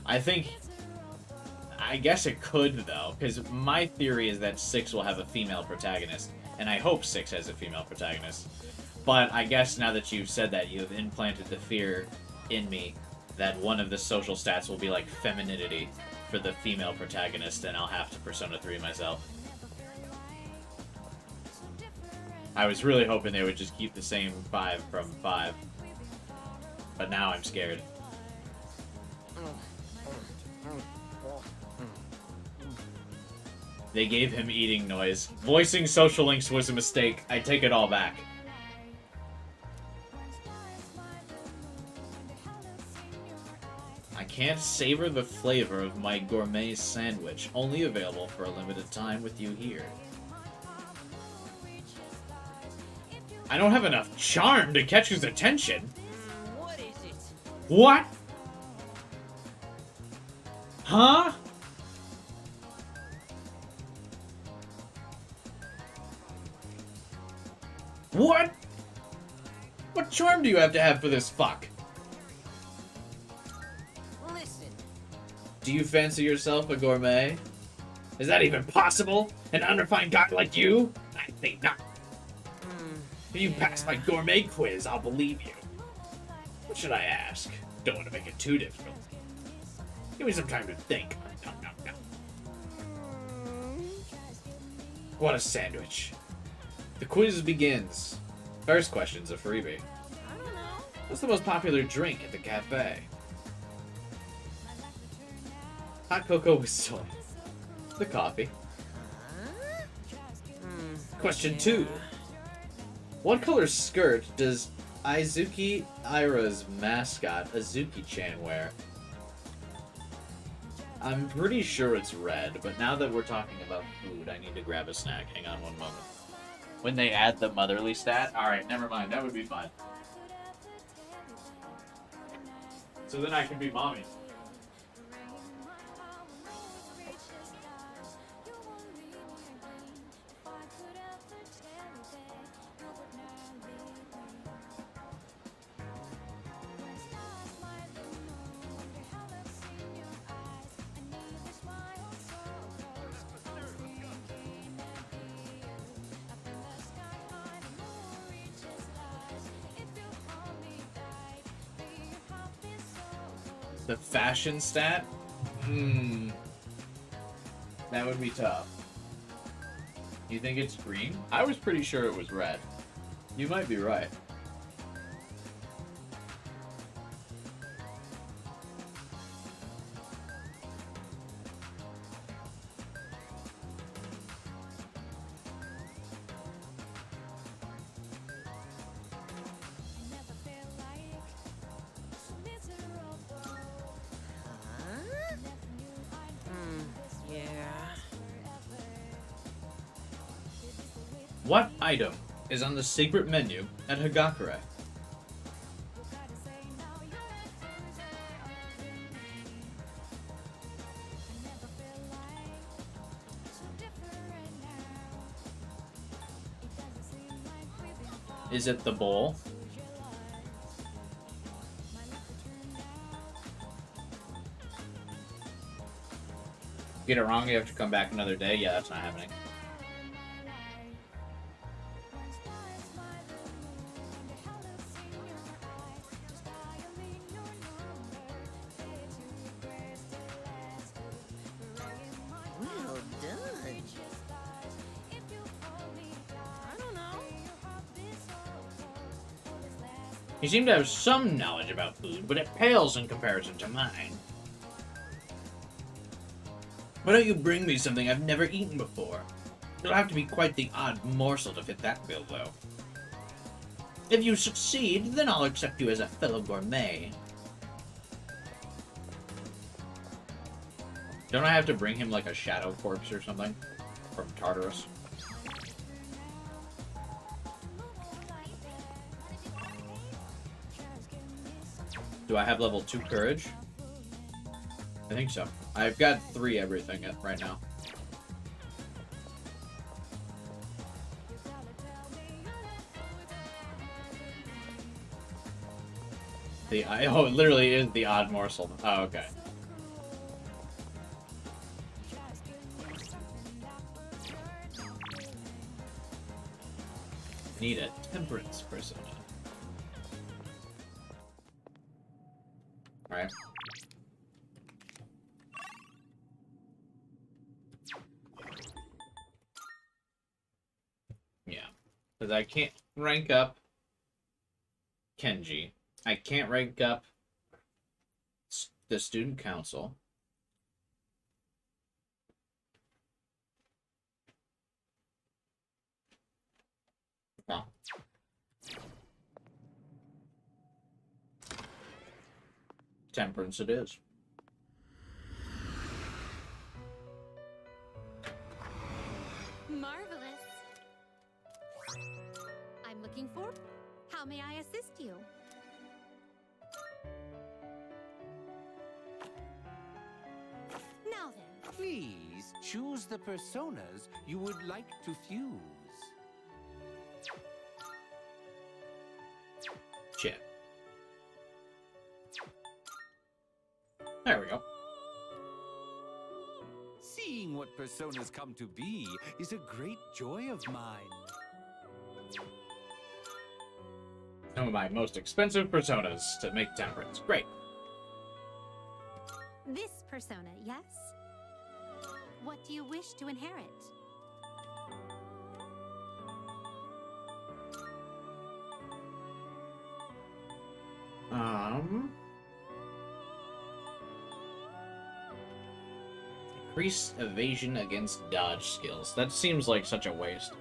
I guess it could, though, because my theory is that 6 will have a female protagonist, and I hope 6 has a female protagonist. But I guess now that you've said that, you have implanted the fear in me that one of the social stats will be like femininity for the female protagonist, and I'll have to Persona 3 myself. I was really hoping they would just keep the same 5 from 5. But now I'm scared. They gave him eating noise. Voicing social links was a mistake. I take it all back. I can't savor the flavor of my gourmet sandwich. Only available for a limited time with you here. I don't have enough charm to catch his attention. What is it? What? Huh? What? What charm do you have to have for this fuck? Listen. Do you fancy yourself a gourmet? Is that even possible? An unrefined guy like you? I think not. If you pass my gourmet quiz, I'll believe you. What should I ask? Don't want to make it too difficult. Give me some time to think. No. What a sandwich. The quiz begins. First question's a freebie. What's the most popular drink at the cafe? Hot cocoa with soy. The coffee. Question 2. What color skirt does Izuki Ira's mascot, Azuki-chan, wear? I'm pretty sure it's red, but now that we're talking about food, I need to grab a snack. Hang on one moment. When they add the motherly stat? Alright, never mind. That would be fine. So then I can be mommy. The fashion stat? That would be tough. You think it's green? I was pretty sure it was red. You might be right. What item is on the secret menu at Hagakure? Is it the bowl? Get it wrong, you have to come back another day? Yeah, that's not happening. Well done. I don't know. You seem to have some knowledge about food, but it pales in comparison to mine. Why don't you bring me something I've never eaten before? It'll have to be quite the odd morsel to fit that bill, though. If you succeed, then I'll accept you as a fellow gourmet. Don't I have to bring him like a shadow corpse or something? From Tartarus? Do I have level 2 courage? I think so. I've got 3 everything right now. Oh, it literally is the odd morsel. Oh, okay. Need a temperance persona. Alright. Yeah. Because I can't rank up Kenji. I can't rank up the student council. Oh. Temperance it is. Marvelous. I'm looking for. How may I assist you? Now then. Please choose the personas you would like to fuse. Shit. There we go. Seeing what personas come to be is a great joy of mine. Some of my most expensive personas to make Temperance. Great. This persona, yes? What do you wish to inherit? Increase evasion against dodge skills. That seems like such a waste.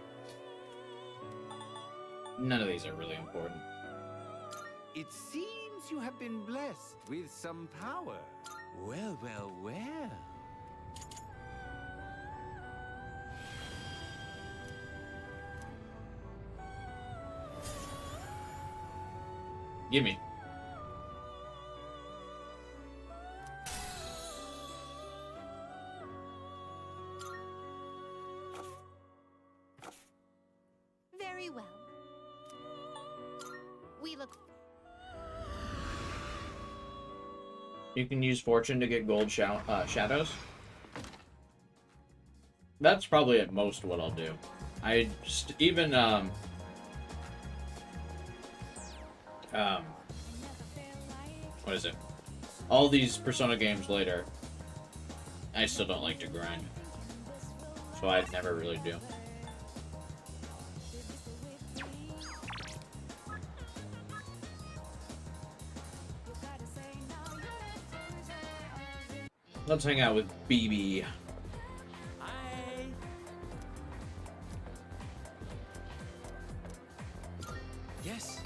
None of these are really important. It seems you have been blessed with some power. Well, well, well. Gimme. Very well. We look. You can use fortune to get gold shadows. That's probably at most what I'll do. I just even what is it? All these Persona games later, I still don't like to grind, so I never really do. Let's hang out with BB. Yes.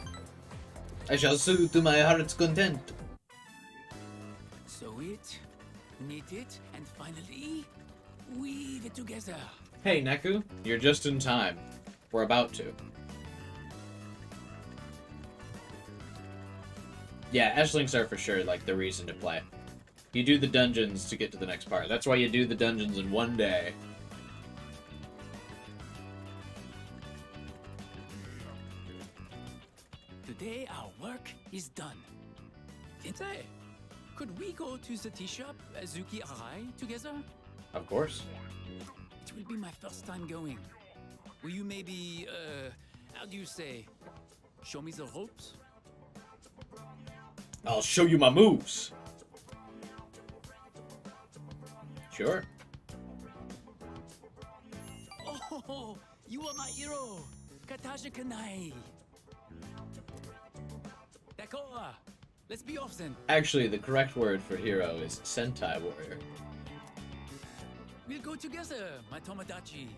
I shall sue to my heart's content. Sew it, knit it, and finally weave it together. Hey, Neku, you're just in time. We're about to. Yeah, Ashlinks are for sure, like, the reason to play. You do the dungeons to get to the next part. That's why you do the dungeons in one day. Today our work is done. Tinte, could we go to the tea shop, Azuki Arai, together? Of course. It will be my first time going. Will you maybe, how do you say, show me the ropes? I'll show you my moves. Sure. Oh, you are my hero, Kataja Kanai. D'accord. Let's be off then. Actually, the correct word for hero is Sentai Warrior. We'll go together, my Tomodachi.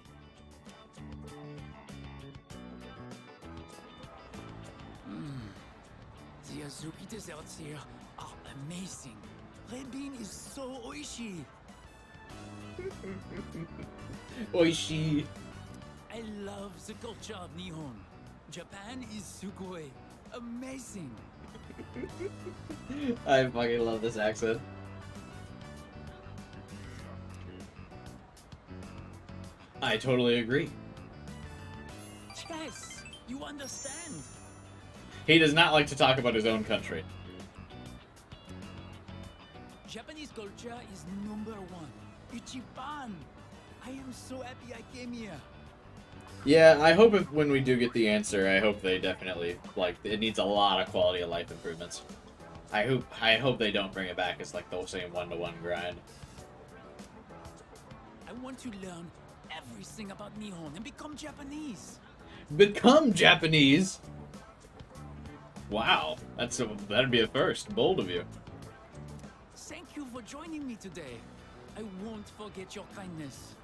The Azuki desserts here are amazing. Red bean is so oishi. Oishi. I love the culture of Nihon. Japan is sugoi. Amazing. I fucking love this accent. I totally agree. Yes, you understand. He does not like to talk about his own country. Japanese culture is #1. Ichiban. I am so happy I came here. Yeah, I hope when we do get the answer, I hope they definitely, like, it needs a lot of quality of life improvements. I hope they don't bring it back as, like, the same one-to-one grind. I want to learn everything about Nihon and become Japanese. Become Japanese? Wow, that'd be a first. Bold of you. Thank you for joining me today. I won't forget your kindness.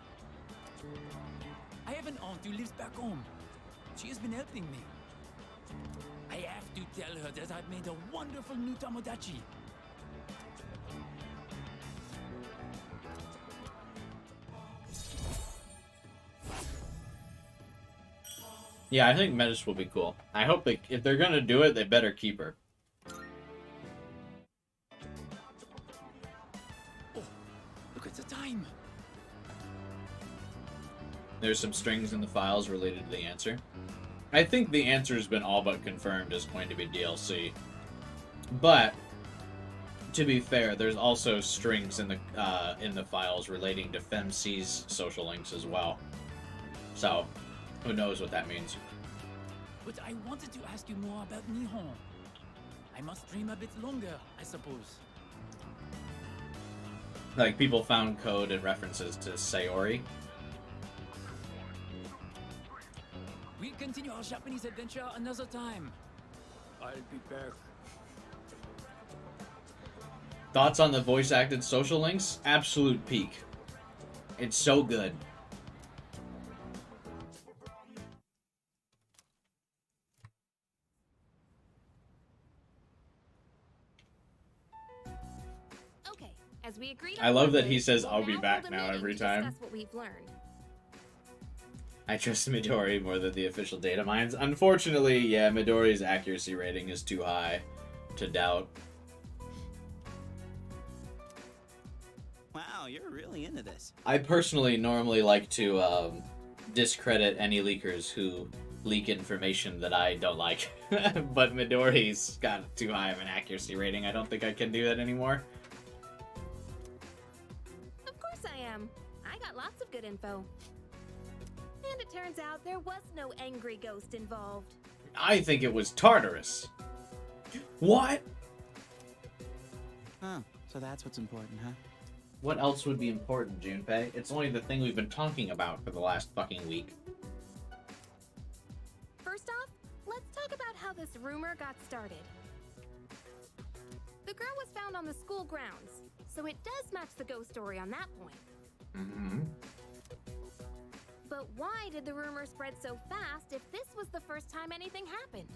I have an aunt who lives back home. She has been helping me. I have to tell her that I've made a wonderful new Tomodachi. Yeah, I think Metis will be cool. I hope if they're gonna do it, they better keep her. Oh, look at the time. There's some strings in the files related to the answer. I think the answer has been all but confirmed as going to be DLC. But to be fair, there's also strings in the files relating to FemC's social links as well. So, who knows what that means? But I wanted to ask you more about Nihon. I must dream a bit longer, I suppose. Like, people found code and references to Sayori. We'll continue our Japanese adventure another time. I'll be back. Thoughts on the voice-acted social links? Absolute peak. It's so good. Okay, as we agreed I on love that Monday, he says, we'll "I'll be now back hold a now," meeting every to time. discuss what we've learned. I trust Midori more than the official data mines. Unfortunately, yeah, Midori's accuracy rating is too high to doubt. Wow, you're really into this. I personally normally like to discredit any leakers who leak information that I don't like. But Midori's got too high of an accuracy rating. I don't think I can do that anymore. Of course I am. I got lots of good info. And it turns out there was no angry ghost involved. I think it was Tartarus. What? Oh, so that's what's important, huh? What else would be important, Junpei? It's only the thing we've been talking about for the last fucking week. First off, let's talk about how this rumor got started. The girl was found on the school grounds, so it does match the ghost story on that point. Mm-hmm. But why did the rumor spread so fast if this was the first time anything happened?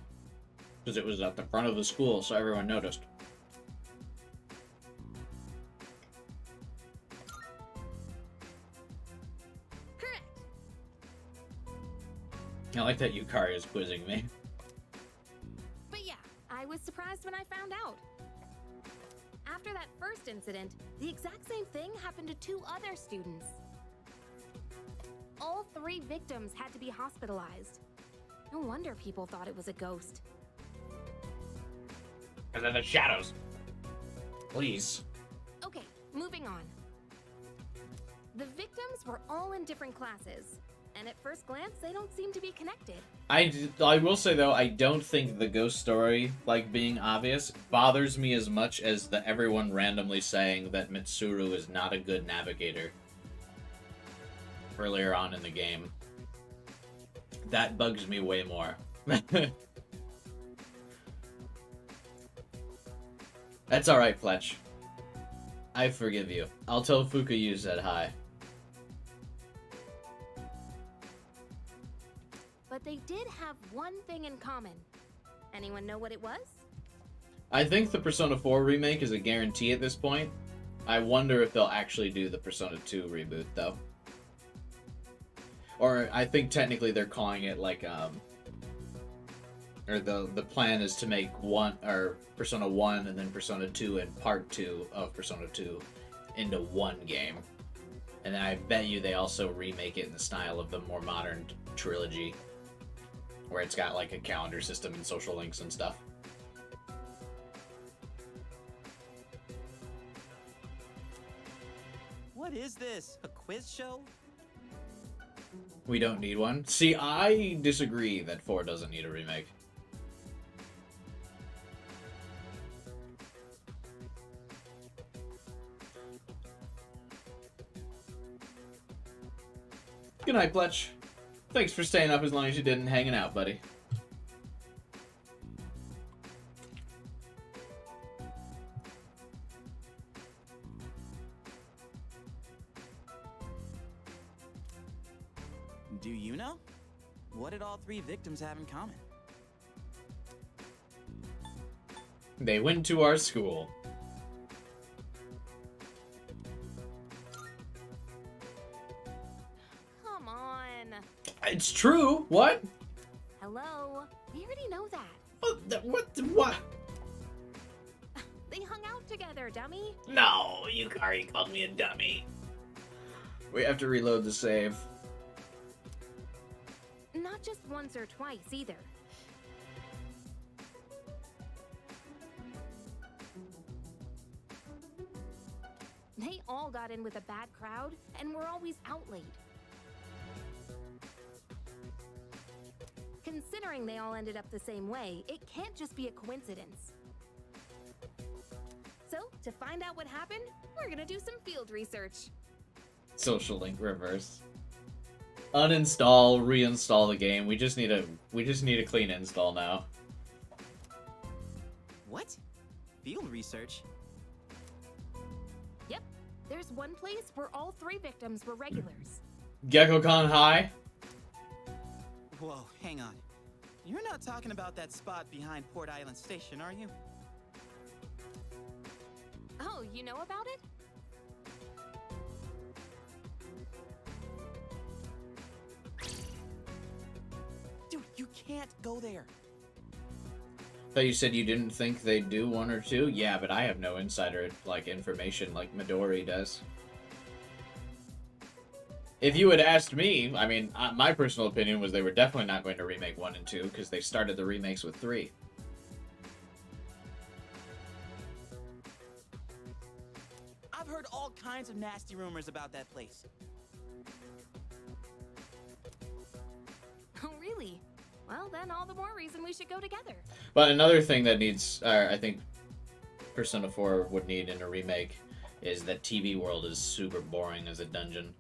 Because it was at the front of the school, so everyone noticed. Correct. I like that Yukari is quizzing me. But yeah, I was surprised when I found out. After that first incident, the exact same thing happened to 2 other students. All 3 victims had to be hospitalized. No wonder people thought it was a ghost. Because of the shadows. Please. Okay, moving on. The victims were all in different classes, and at first glance, they don't seem to be connected. I will say, though, I don't think the ghost story, like, being obvious, bothers me as much as the everyone randomly saying that Mitsuru is not a good navigator earlier on in the game. That bugs me way more. That's alright, Fletch. I forgive you. I'll tell FUUKA you said hi. But they did have one thing in common. Anyone know what it was? I think the Persona 4 remake is a guarantee at this point. I wonder if they'll actually do the Persona 2 reboot, though. Or I think technically they're calling it like or the plan is to make Persona 1 and then Persona 2 and Part 2 of Persona 2 into one game. And then I bet you they also remake it in the style of the more modern trilogy, where it's got like a calendar system and social links and stuff. What is this? A quiz show? We don't need one. See, I disagree that 4 doesn't need a remake. Good night, Fletch. Thanks for staying up as long as you did and hanging out, buddy. Do you know? What did all three victims have in common? They went to our school. Come on. It's true. What? Hello. We already know that. What? They hung out together, dummy. No, Yukari called me a dummy. We have to reload the save. Not just once or twice, either. They all got in with a bad crowd, and were always out late. Considering they all ended up the same way, it can't just be a coincidence. So, to find out what happened, we're gonna do some field research. Social link reverse. Uninstall, reinstall the game. We just need a clean install now. What? Field research? Yep, there's one place where all three victims were regulars. GeckoCon High? Whoa, hang on. You're not talking about that spot behind Port Island Station, are you? Oh, you know about it? Dude, you can't go there. Thought you said you didn't think they'd do one or two? Yeah, but I have no insider, information like Midori does. If you had asked me, I mean, my personal opinion was they were definitely not going to remake 1 and 2, because they started the remakes with 3. I've heard all kinds of nasty rumors about that place. Oh, really? Well, then all the more reason we should go together. But another thing that needs, I think Persona 4 would need in a remake is that TV World is super boring as a dungeon.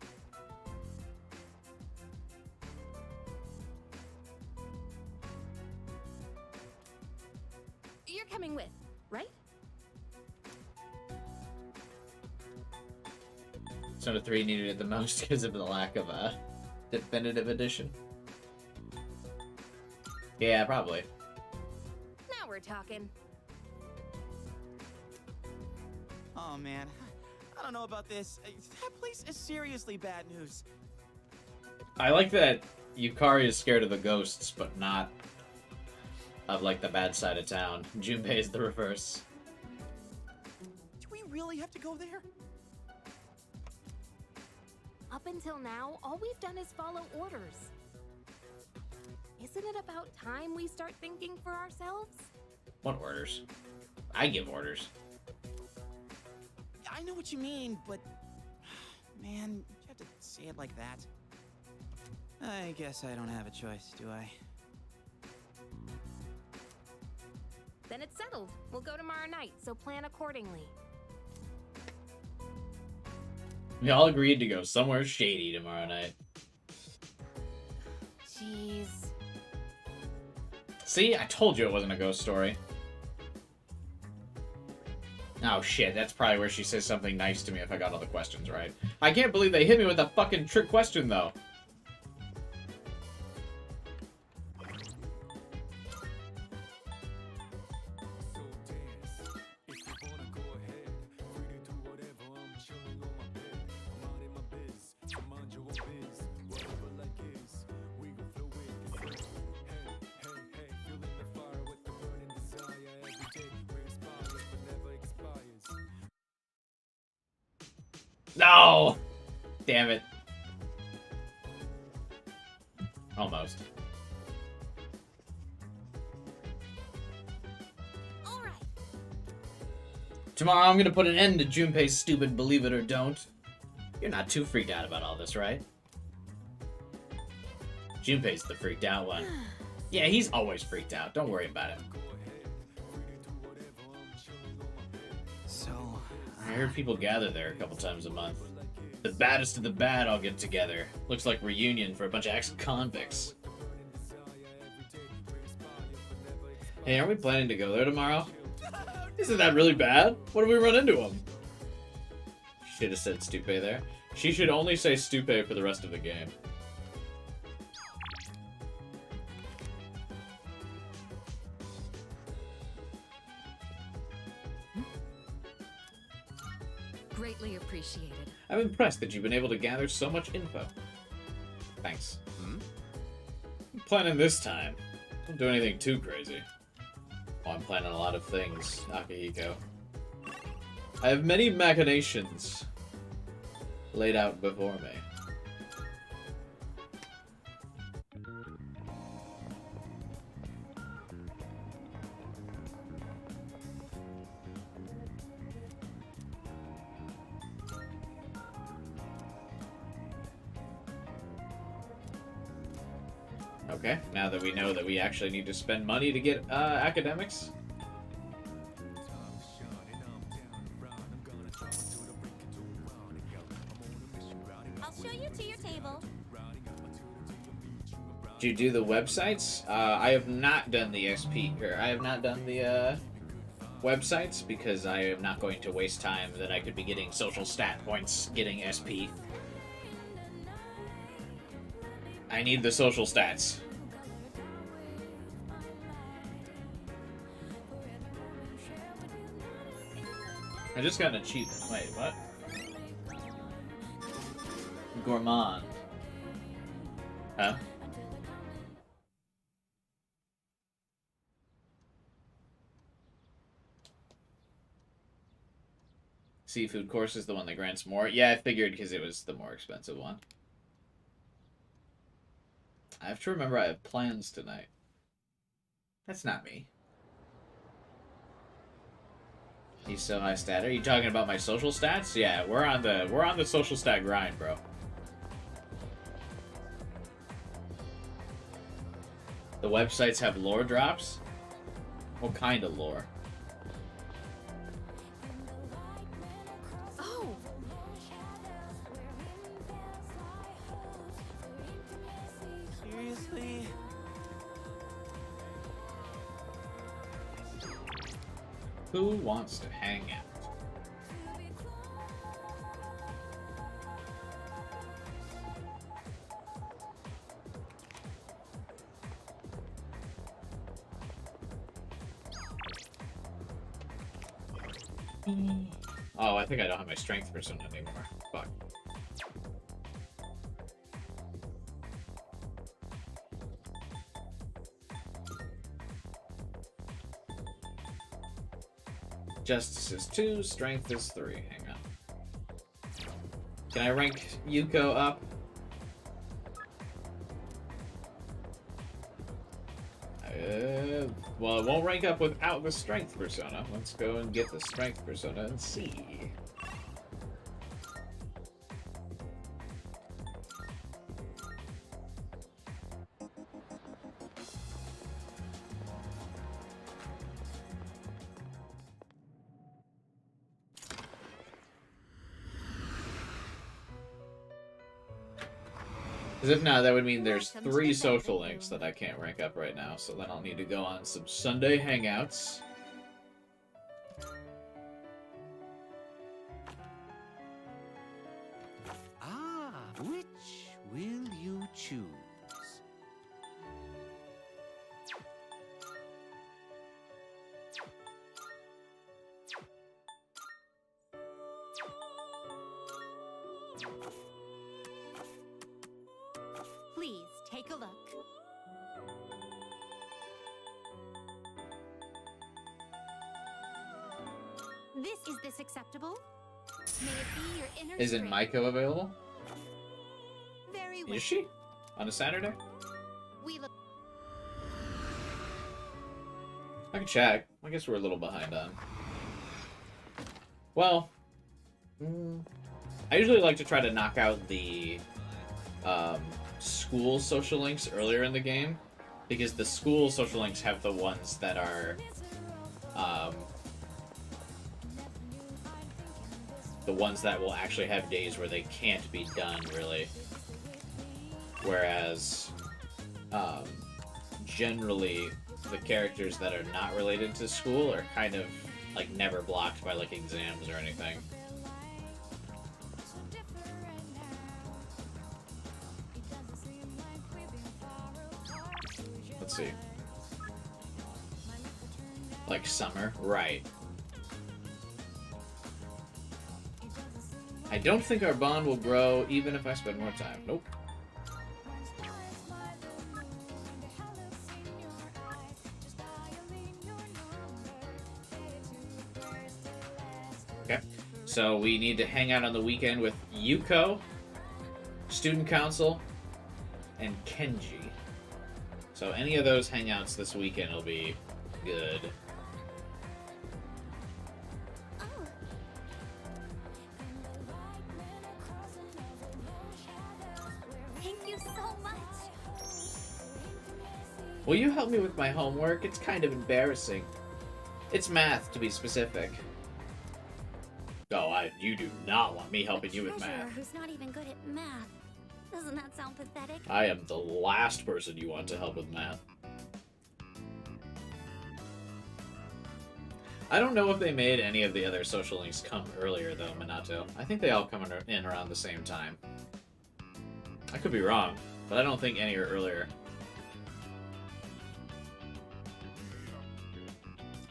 You're coming with, right? Persona 3 needed it the most because of the lack of a definitive edition. Yeah, probably. Now we're talking. Oh man, I don't know about this. That place is seriously bad news. I like that Yukari is scared of the ghosts, but not of, the bad side of town. Junpei is the reverse. Do we really have to go there? Up until now, all we've done is follow orders. Isn't it about time we start thinking for ourselves? What orders? I give orders. I know what you mean, but... Man, you have to say it like that. I guess I don't have a choice, do I? Then it's settled. We'll go tomorrow night, so plan accordingly. We all agreed to go somewhere shady tomorrow night. Jeez. See? I told you it wasn't a ghost story. Oh shit, that's probably where she says something nice to me if I got all the questions right. I can't believe they hit me with a fucking trick question, though. No! Damn it. Almost. All right. Tomorrow I'm gonna put an end to Junpei's stupid believe it or don't. You're not too freaked out about all this, right? Junpei's the freaked out one. Yeah, he's always freaked out. Don't worry about it. So... I heard people gather there a couple times a month. The baddest of the bad all get together. Looks like reunion for a bunch of ex-convicts. Hey, aren't we planning to go there tomorrow? Isn't that really bad? What if we run into him? Should have said Stupe there. She should only say Stupe for the rest of the game. appreciated. I'm impressed that you've been able to gather so much info. Thanks. I'm planning this time. Don't do anything too crazy. Oh, I'm planning a lot of things, Akihiko. I have many machinations laid out before me. Okay, now that we know that we actually need to spend money to get academics. I'll show you to your table. Did you do the websites? I have not done the SP, or I have not done the websites because I am not going to waste time that I could be getting social stat points getting SP. I need the social stats. I just got an achievement. Wait, what? Gourmand. Huh? Seafood course is the one that grants more. Yeah, I figured because it was the more expensive one. I have to remember I have plans tonight. That's not me. He's so high stat. Are you talking about my social stats? Yeah, we're on the social stat grind, bro. The websites have lore drops? What kind of lore? Oh! Seriously? Who wants to hang out? Oh, I think I don't have my strength persona anymore. Fuck. Justice is 2, strength is 3. Hang on. Can I rank Yuko up? Well, it won't rank up without the strength persona. Let's go and get the strength persona and see. Because if not, that would mean there's 3 social links that I can't rank up right now, so then I'll need to go on some Sunday hangouts. Ah, which will you choose? Please take a look. Is this acceptable? May it be your inner Isn't strength. Maiko available? Very well. Is she? On a Saturday? We look. I can check. I guess we're a little behind on. Well, I usually like to try to knock out the school social links earlier in the game, because the school social links have the ones that are the ones that will actually have days where they can't be done, really. Whereas generally the characters that are not related to school are kind of like never blocked by like exams or anything. Let's see. Like summer, right. I don't think our bond will grow even if I spend more time. Nope. Okay. So we need to hang out on the weekend with Yuko, Student Council, and Kenji. So any of those hangouts this weekend will be good. Thank you so much. Will you help me with my homework? It's kind of embarrassing. It's math, to be specific. Oh, you do not want me helping you with Treasurer math. who's not even good at math. Doesn't that sound pathetic? I am the last person you want to help with math. I don't know if they made any of the other social links come earlier, though, Minato. I think they all come in around the same time. I could be wrong, but I don't think any are earlier.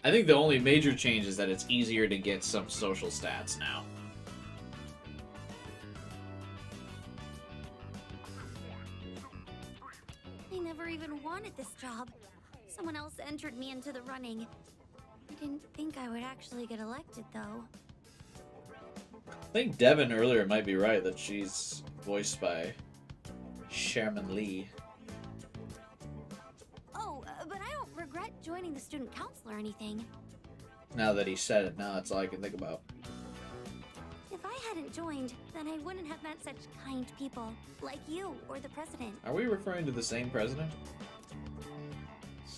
I think the only major change is that it's easier to get some social stats now. I never even wanted this job. Someone else entered me into the running. I didn't think I would actually get elected, though. I think Devin earlier might be right that she's voiced by Sherman Lee. Oh, but I don't regret joining the student council or anything. Now that he said it, now that's all I can think about. If I hadn't joined, then I wouldn't have met such kind people, like you or the president. Are we referring to the same president?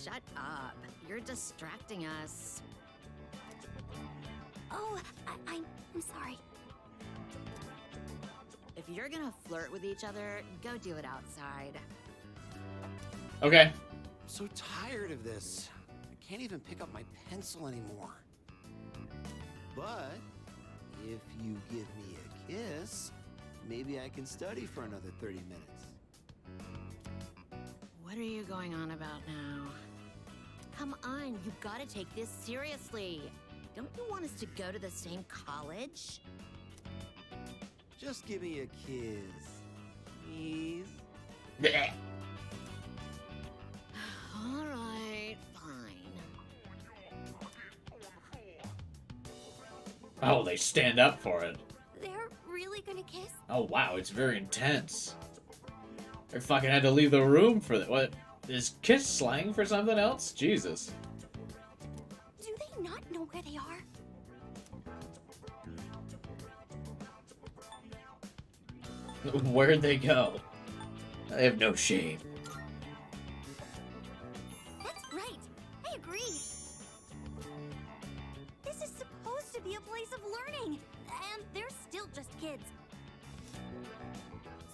Shut up. You're distracting us. Oh, I'm sorry. If you're gonna flirt with each other, go do it outside. Okay. I'm so tired of this. I can't even pick up my pencil anymore. But if you give me a kiss, maybe I can study for another 30 minutes. What are you going on about now? Come on, you gotta take this seriously. Don't you want us to go to the same college? Just give me a kiss, please. All right, fine. Oh, they stand up for it. They're really gonna kiss? Oh, wow, it's very intense. I fucking had to leave the room for that. What? Is kiss slang for something else? Jesus. Do they not know where they are? Where'd they go? I have no shame. That's right. I agree. This is supposed to be a place of learning, and they're still just kids.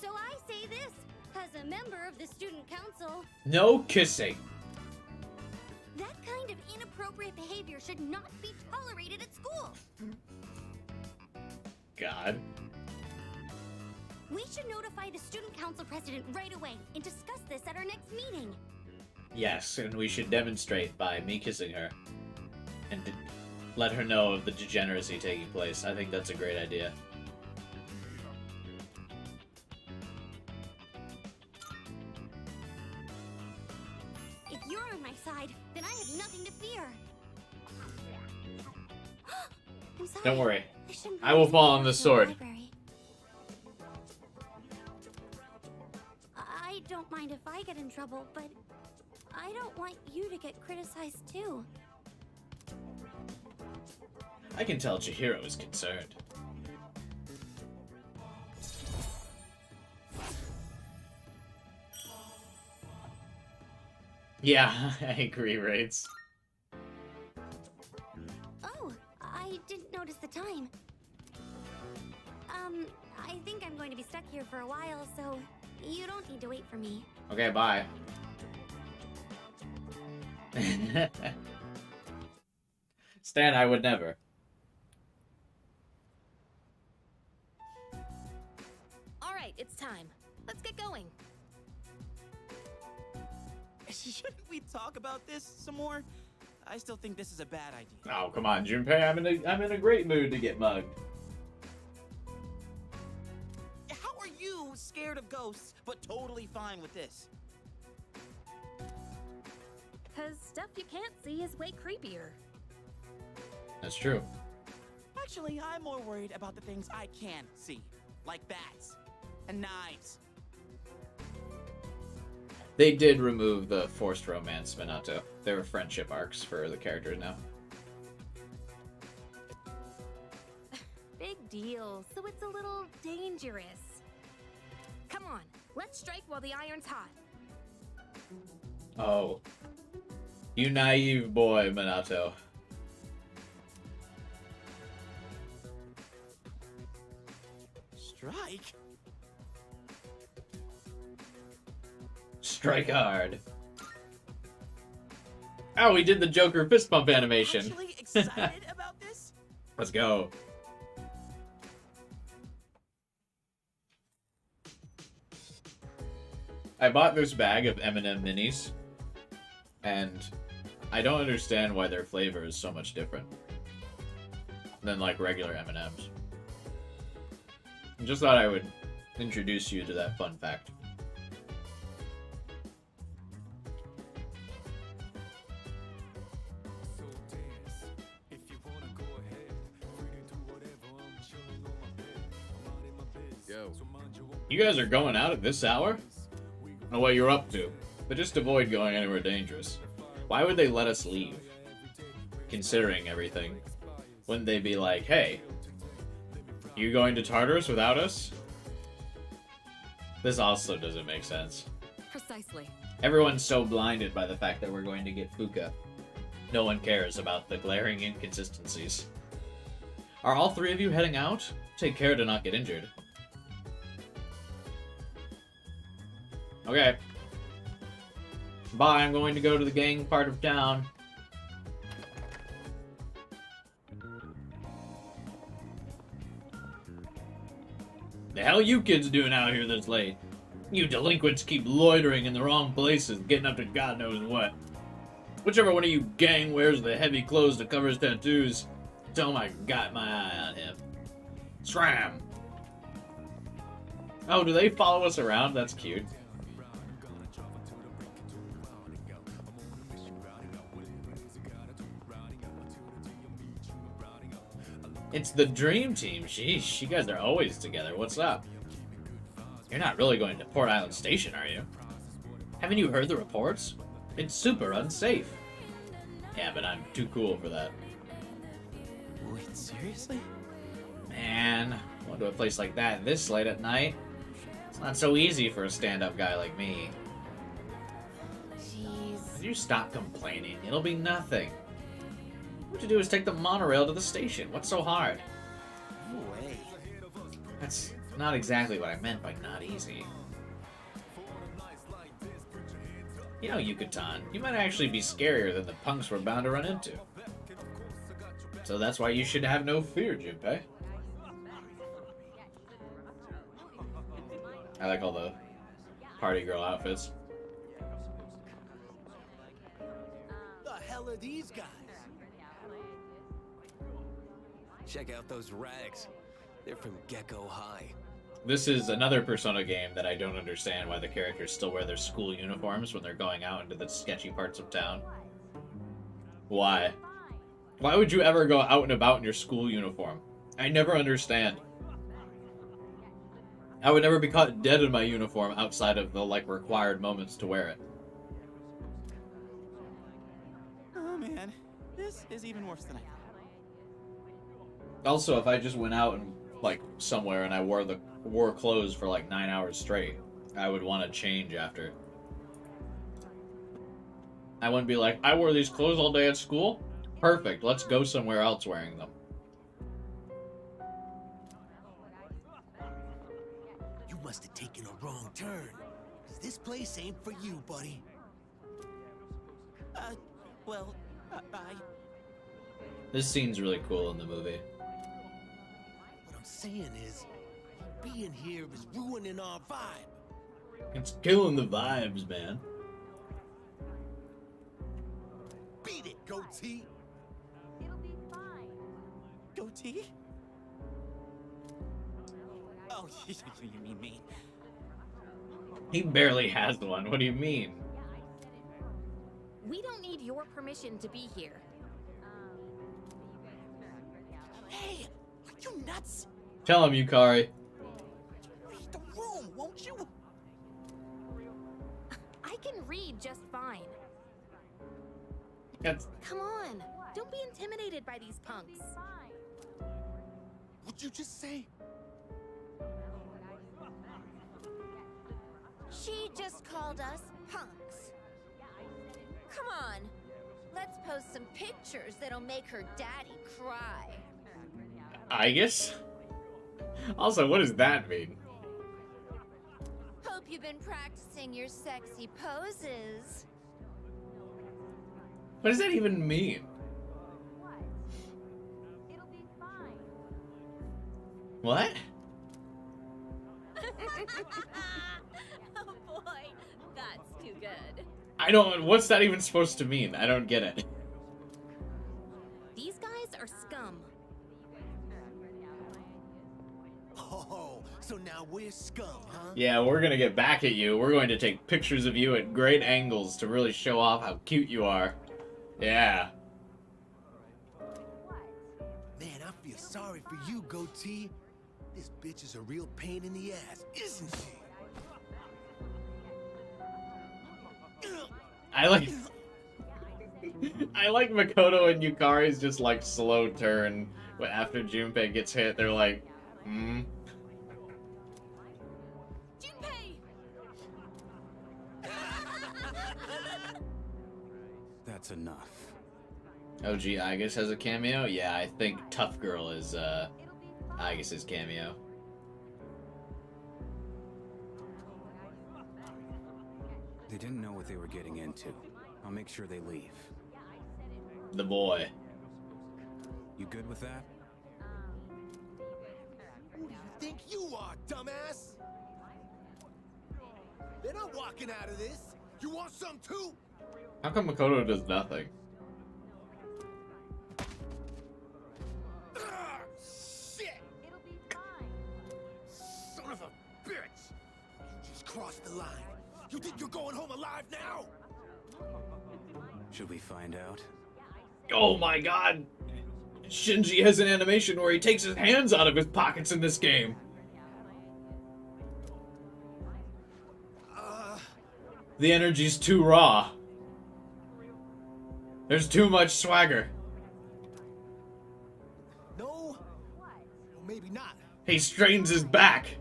So I say this, as a member of the student council, No kissing. that kind of inappropriate behavior should not be tolerated at school. God. We should notify the student council president right away and discuss this at our next meeting. Yes, and we should demonstrate by me kissing her. And let her know of the degeneracy taking place. I think that's a great idea. If you're on my side, then I have nothing to fear. I'm sorry. Don't worry. shouldn't I will bring fall these on the to sword. library. I don't mind if I get in trouble, but I don't want you to get criticized too. I can tell Chihiro is concerned. Yeah, I agree, Raids. Oh, I didn't notice the time. I think I'm going to be stuck here for a while, so you don't need to wait for me. Okay, bye. Stan, I would never. All right, it's time. Let's get going. Shouldn't we talk about this some more? I still think this is a bad idea. Oh, come on, Junpei. I'm in a great mood to get mugged. scared of ghosts, but totally fine with this. Because stuff you can't see is way creepier. That's true. Actually, I'm more worried about the things I can see, like bats and knives. They did remove the forced romance, Minato. There were friendship arcs for the characters now. Big deal, so it's a little dangerous. Come on, let's strike while the iron's hot. Oh. You naive boy, Minato. Strike? Strike hard. Oh, we did the Joker fist bump animation. Actually excited about this? Let's go. I bought this bag of M&M minis, and I don't understand why their flavor is so much different than like regular M&Ms. I just thought I would introduce you to that fun fact. Yo. You guys are going out at this hour? I don't know what you're up to, but just avoid going anywhere dangerous. Why would they let us leave? Considering everything. Wouldn't they be like, hey, you going to Tartarus without us? This also doesn't make sense. Precisely. Everyone's so blinded by the fact that we're going to get FUUKA. No one cares about the glaring inconsistencies. Are all three of you heading out? Take care to not get injured. Okay. Bye, I'm going to go to the gang part of town. The hell you kids doing out here this late? You delinquents keep loitering in the wrong places, getting up to God knows what. Whichever one of you gang wears the heavy clothes that covers tattoos, tell him I got my eye on him. Scram! Oh, do they follow us around? That's cute. It's the dream team. Sheesh, you guys are always together. What's up? You're not really going to Port Island Station, are you? Haven't you heard the reports? It's super unsafe. Yeah, but I'm too cool for that. Wait, seriously? Man, going to a place like that this late at night? It's not so easy for a stand-up guy like me. Jeez. You stop complaining. It'll be nothing. What you do is take the monorail to the station. What's so hard? No way. That's not exactly what I meant by not easy. You know, Yucatan, you might actually be scarier than the punks we're bound to run into. So that's why you should have no fear, Junpei. I like all the party girl outfits. The hell are these guys? Check out those rags. They're from Gecko High. This is another Persona game that I don't understand why the characters still wear their school uniforms when they're going out into the sketchy parts of town. Why? Why would you ever go out and about in your school uniform? I never understand. I would never be caught dead in my uniform outside of the, like, required moments to wear it. Oh man, this is even worse than I thought. Also, if I just went out and, like, somewhere and I wore clothes for like 9 hours straight, I would want to change after. I wouldn't be like, I wore these clothes all day at school? Perfect, let's go somewhere else wearing them. You must have taken a wrong turn. 'Cause this place ain't for you, buddy. Well, bye. This scene's really cool in the movie. What I'm saying is, being here is ruining our vibe. It's killing the vibes, man. Beat it, goatee. It'll be fine. Goatee? Oh, you mean me. He barely has one. What do you mean? We don't need your permission to be here. Hey, are you nuts? Tell him, Yukari. Read the room, won't you? I can read just fine. That's... Come on, don't be intimidated by these punks. What'd you just say? She just called us punks. Come on, let's post some pictures that'll make her daddy cry. I guess. Also, what does that mean? Hope you've been practicing your sexy poses. What does that even mean? What? Oh boy, that's too good. I don't. What's that even supposed to mean? I don't get it. These guys are scum. Oh, so now we're scum, huh? Yeah, we're gonna get back at you. We're going to take pictures of you at great angles to really show off how cute you are. Yeah. Man, I feel sorry for you, Goatee. This bitch is a real pain in the ass, isn't she? I like Makoto and Yukari's just like slow turn, but after Junpei gets hit, they're like, hmm. Junpei! That's enough. Oh gee, Aigis has a cameo? Yeah, I think Tough Girl is Aigis' cameo. They didn't know what they were getting into. I'll make sure they leave. The boy. You good with that? Who do you think you are, dumbass? They're not walking out of this. You want some too? How come Makoto does nothing? Ah, shit! It'll be fine. Son of a bitch! You just crossed the line. You think you're going home alive now? Should we find out? Oh my god! Shinji has an animation where he takes his hands out of his pockets in this game. The energy's too raw. There's too much swagger. No? Well, maybe not. He strains his back.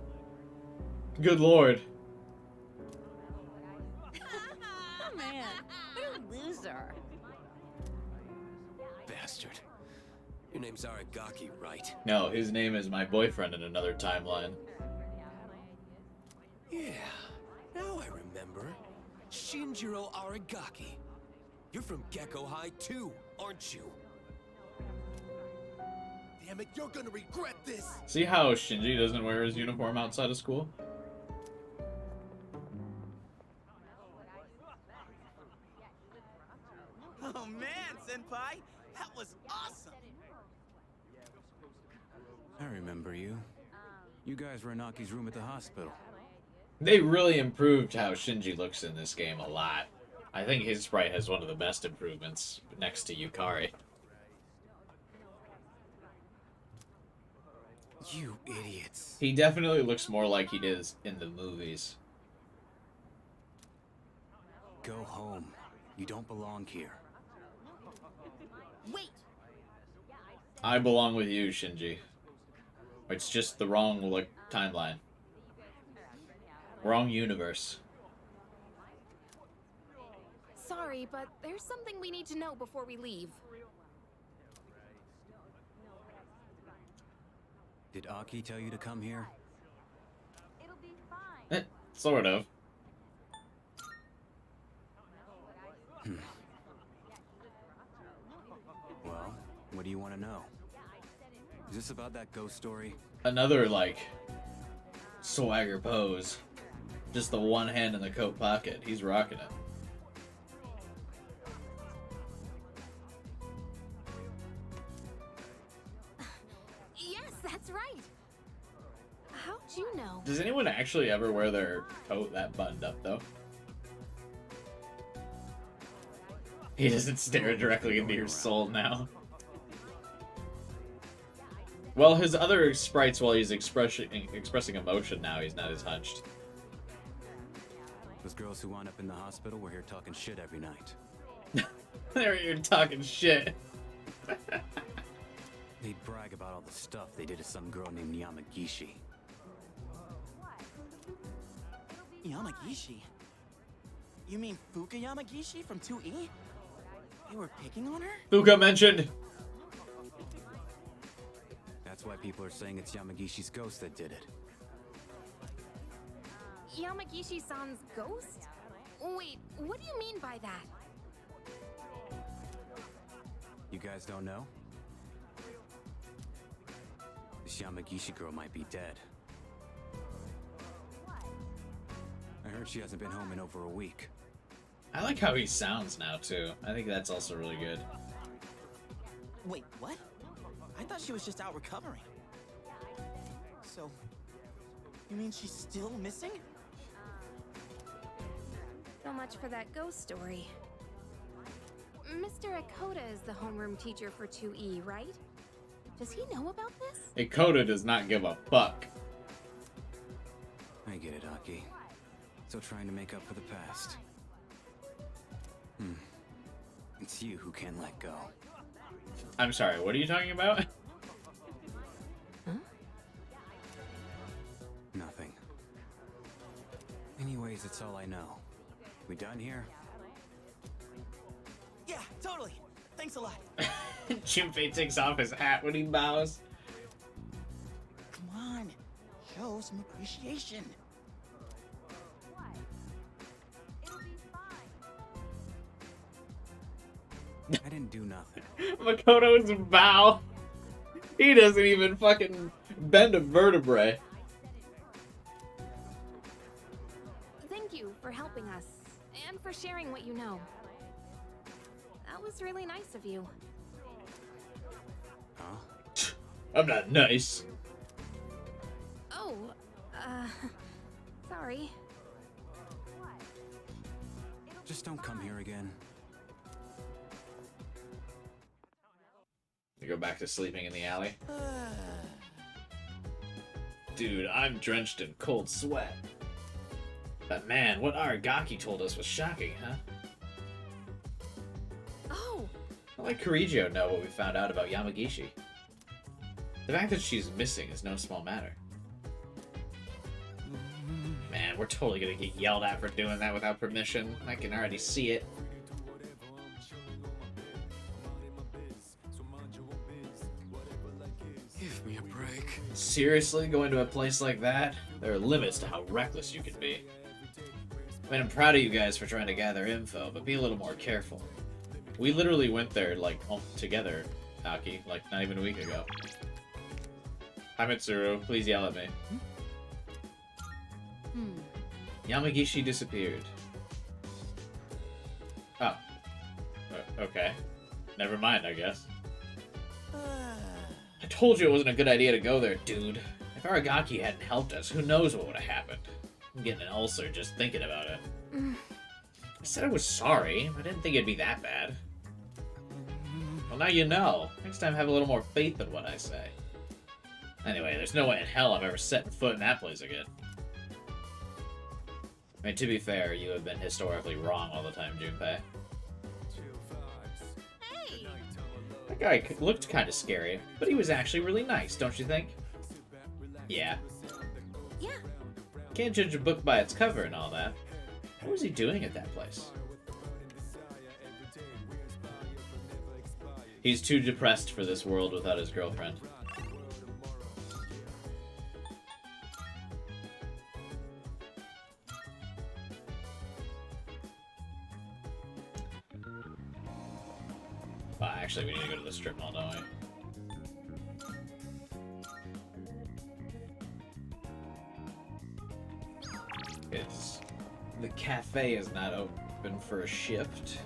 Good lord. Oh man, what a loser. Bastard. Your name's Aragaki, right? No, his name is my boyfriend in another timeline. Yeah, now I remember. Shinjiro Aragaki. You're from Gecko High too, aren't you? Damn it, you're gonna regret this. See how Shinji doesn't wear his uniform outside of school? Oh man, Senpai, that was awesome. I remember you. You guys were in Aki's room at the hospital. They really improved how Shinji looks in this game a lot. I think his sprite has one of the best improvements next to Yukari. You idiots. He definitely looks more like he did in the movies. Go home. You don't belong here. Wait! I belong with you, Shinji. It's just the wrong timeline. Wrong universe. Sorry, but there's something we need to know before we leave. Did Aki tell you to come here? Sort of. Well, what do you want to know? Is this about that ghost story? Another, swagger pose. Just the one hand in the coat pocket. He's rocking it. Yes, that's right. How'd you know? Does anyone actually ever wear their coat that buttoned up, though? He doesn't stare directly into your soul now. Well, his other sprites, while he's expressing emotion now, he's not as hunched. Those girls who wound up in the hospital were here talking shit every night. They're here talking shit. They'd brag about all the stuff they did to some girl named Yamagishi. Yamagishi? You mean FUUKA Yamagishi from 2E? They were picking on her? FUUKA mentioned. That's why people are saying it's Yamagishi's ghost that did it. Yamagishi-san's ghost? Wait, what do you mean by that? You guys don't know? This Yamagishi girl might be dead. I heard she hasn't been home in over a week. I like how he sounds now, too. I think that's also really good. Wait, what? I thought she was just out recovering. So, you mean she's still missing? So much for that ghost story. Mr. Akota is the homeroom teacher for 2E, right? Does he know about this? Akota does not give a fuck. I get it, Aki. Still trying to make up for the past. It's you who can't let go. I'm sorry, what are you talking about? Nothing. Anyways, it's all I know. We done here? Yeah, totally. Thanks a lot. Junpei takes off his hat when he bows. Come on, show some appreciation. I didn't do nothing. Makoto's bow. He doesn't even fucking bend a vertebrae. Thank you for helping us, and for sharing what you know. That was really nice of you. Huh? I'm not nice. Oh, sorry. Just don't come here again. You go back to sleeping in the alley? Dude, I'm drenched in cold sweat. But man, what Aragaki told us was shocking, huh? Oh! I'll let Korigio know what we found out about Yamagishi. The fact that she's missing is no small matter. Man, we're totally gonna get yelled at for doing that without permission. I can already see it. Give me a break. Seriously, going to a place like that? There are limits to how reckless you can be. I mean, I'm proud of you guys for trying to gather info, but be a little more careful. We literally went there, like, all together, Aki, like, not even a week ago. Hi, Mitsuru. Please yell at me. Yamagishi disappeared. Oh. Okay. Never mind, I guess. I told you it wasn't a good idea to go there, dude. If Aragaki hadn't helped us, who knows what would have happened. I'm getting an ulcer just thinking about it. I said I was sorry. I didn't think it'd be that bad. Well, now you know. Next time have a little more faith in what I say. Anyway, there's no way in hell I'm ever setting foot in that place again. I mean, to be fair, you have been historically wrong all the time, Junpei. Hey! That guy looked kind of scary, but he was actually really nice, don't you think? Yeah. Yeah. Can't judge a book by its cover and all that. What was he doing at that place? He's too depressed for this world without his girlfriend. Actually, we need to go to the strip mall, don't we? The cafe is not open for a shift.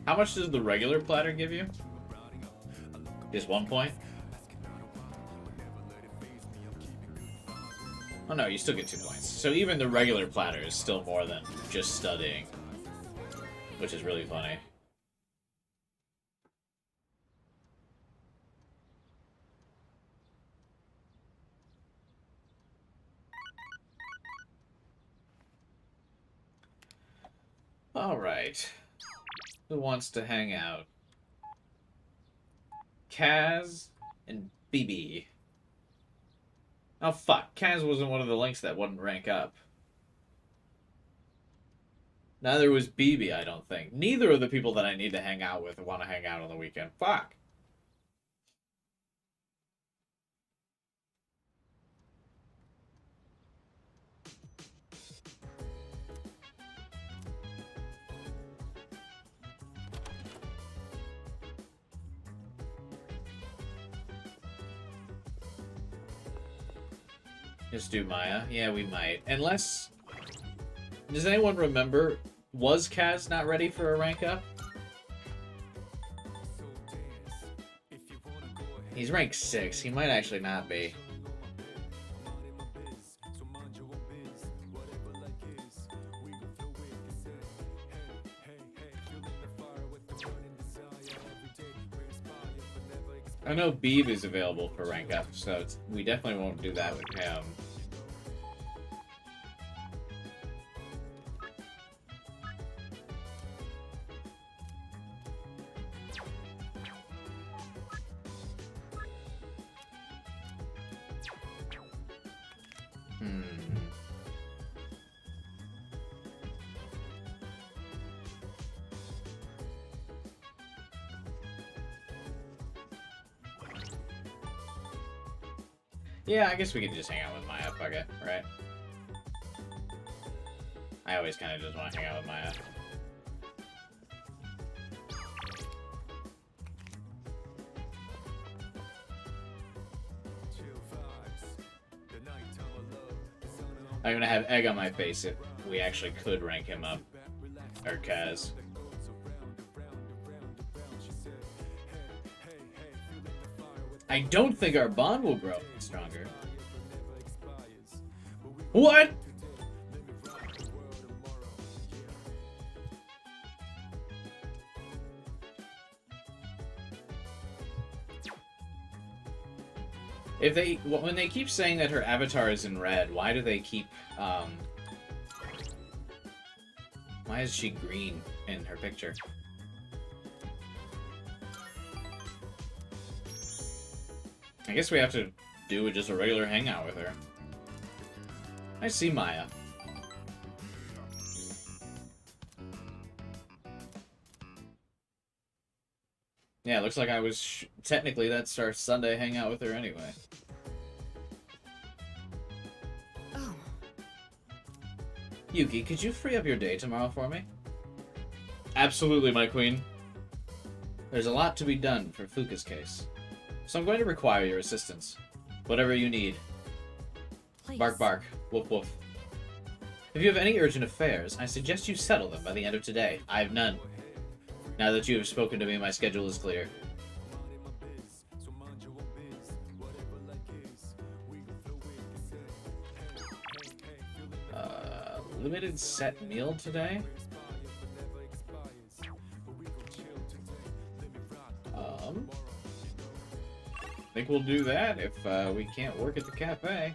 How much does the regular platter give you? Just 1 point? Oh no, you still get 2 points. So even the regular platter is still more than just studying. Which is really funny. Alright. Who wants to hang out? Kaz and BB. Oh fuck, Kaz wasn't one of the links that wouldn't rank up. Neither was BB, I don't think. Neither of the people that I need to hang out with want to hang out on the weekend. Fuck. Just do Maya? Yeah, we might. Unless... Does anyone remember, was Kaz not ready for a rank up? He's rank 6. He might actually not be. I know Beeb is available for rank up, so we definitely won't do that with him. Yeah, I guess we can just hang out with Maya, fuck it, right? I always kind of just want to hang out with Maya. I'm gonna have egg on my face if we actually could rank him up. Or Kaz. I don't think our bond will grow stronger. What? If they, when they keep saying that her avatar is in red, why do they keep, why is she green in her picture? I guess we have to do just a regular hangout with her. I see Maya. Yeah, it looks like I was technically that's our Sunday hangout with her anyway. Oh. Yuki, could you free up your day tomorrow for me? Absolutely, my queen. There's a lot to be done for FUUKA's case, so I'm going to require your assistance. Whatever you need. Please. Bark bark, woof woof. If you have any urgent affairs, I suggest you settle them by the end of today. I have none. Now that you have spoken to me, my schedule is clear. Limited set meal today? I think we'll do that if we can't work at the cafe.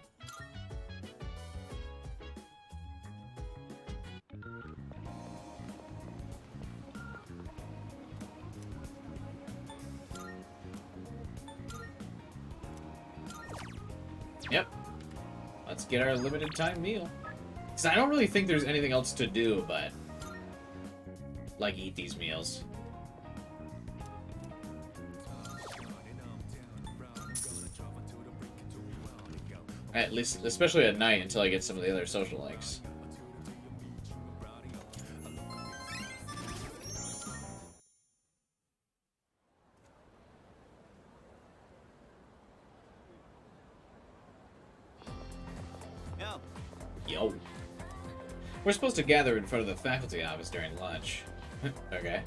Yep. Let's get our limited time meal. Because I don't really think there's anything else to do but, like, eat these meals. At least, especially at night, until I get some of the other social links. Yo. We're supposed to gather in front of the faculty office during lunch. Okay.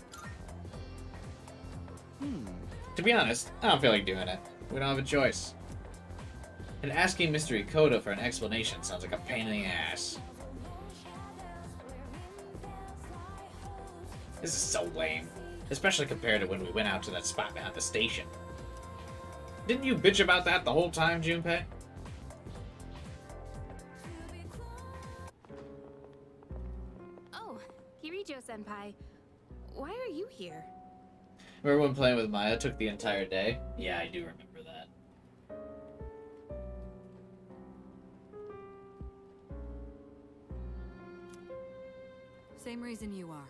To be honest, I don't feel like doing it. We don't have a choice. And asking Mr. Ikoda for an explanation sounds like a pain in the ass. This is so lame. Especially compared to when we went out to that spot behind the station. Didn't you bitch about that the whole time, Junpei? Oh, Kirijo-senpai. Why are you here? Remember when playing with Maya took the entire day? Yeah, I do remember that. Same reason you are.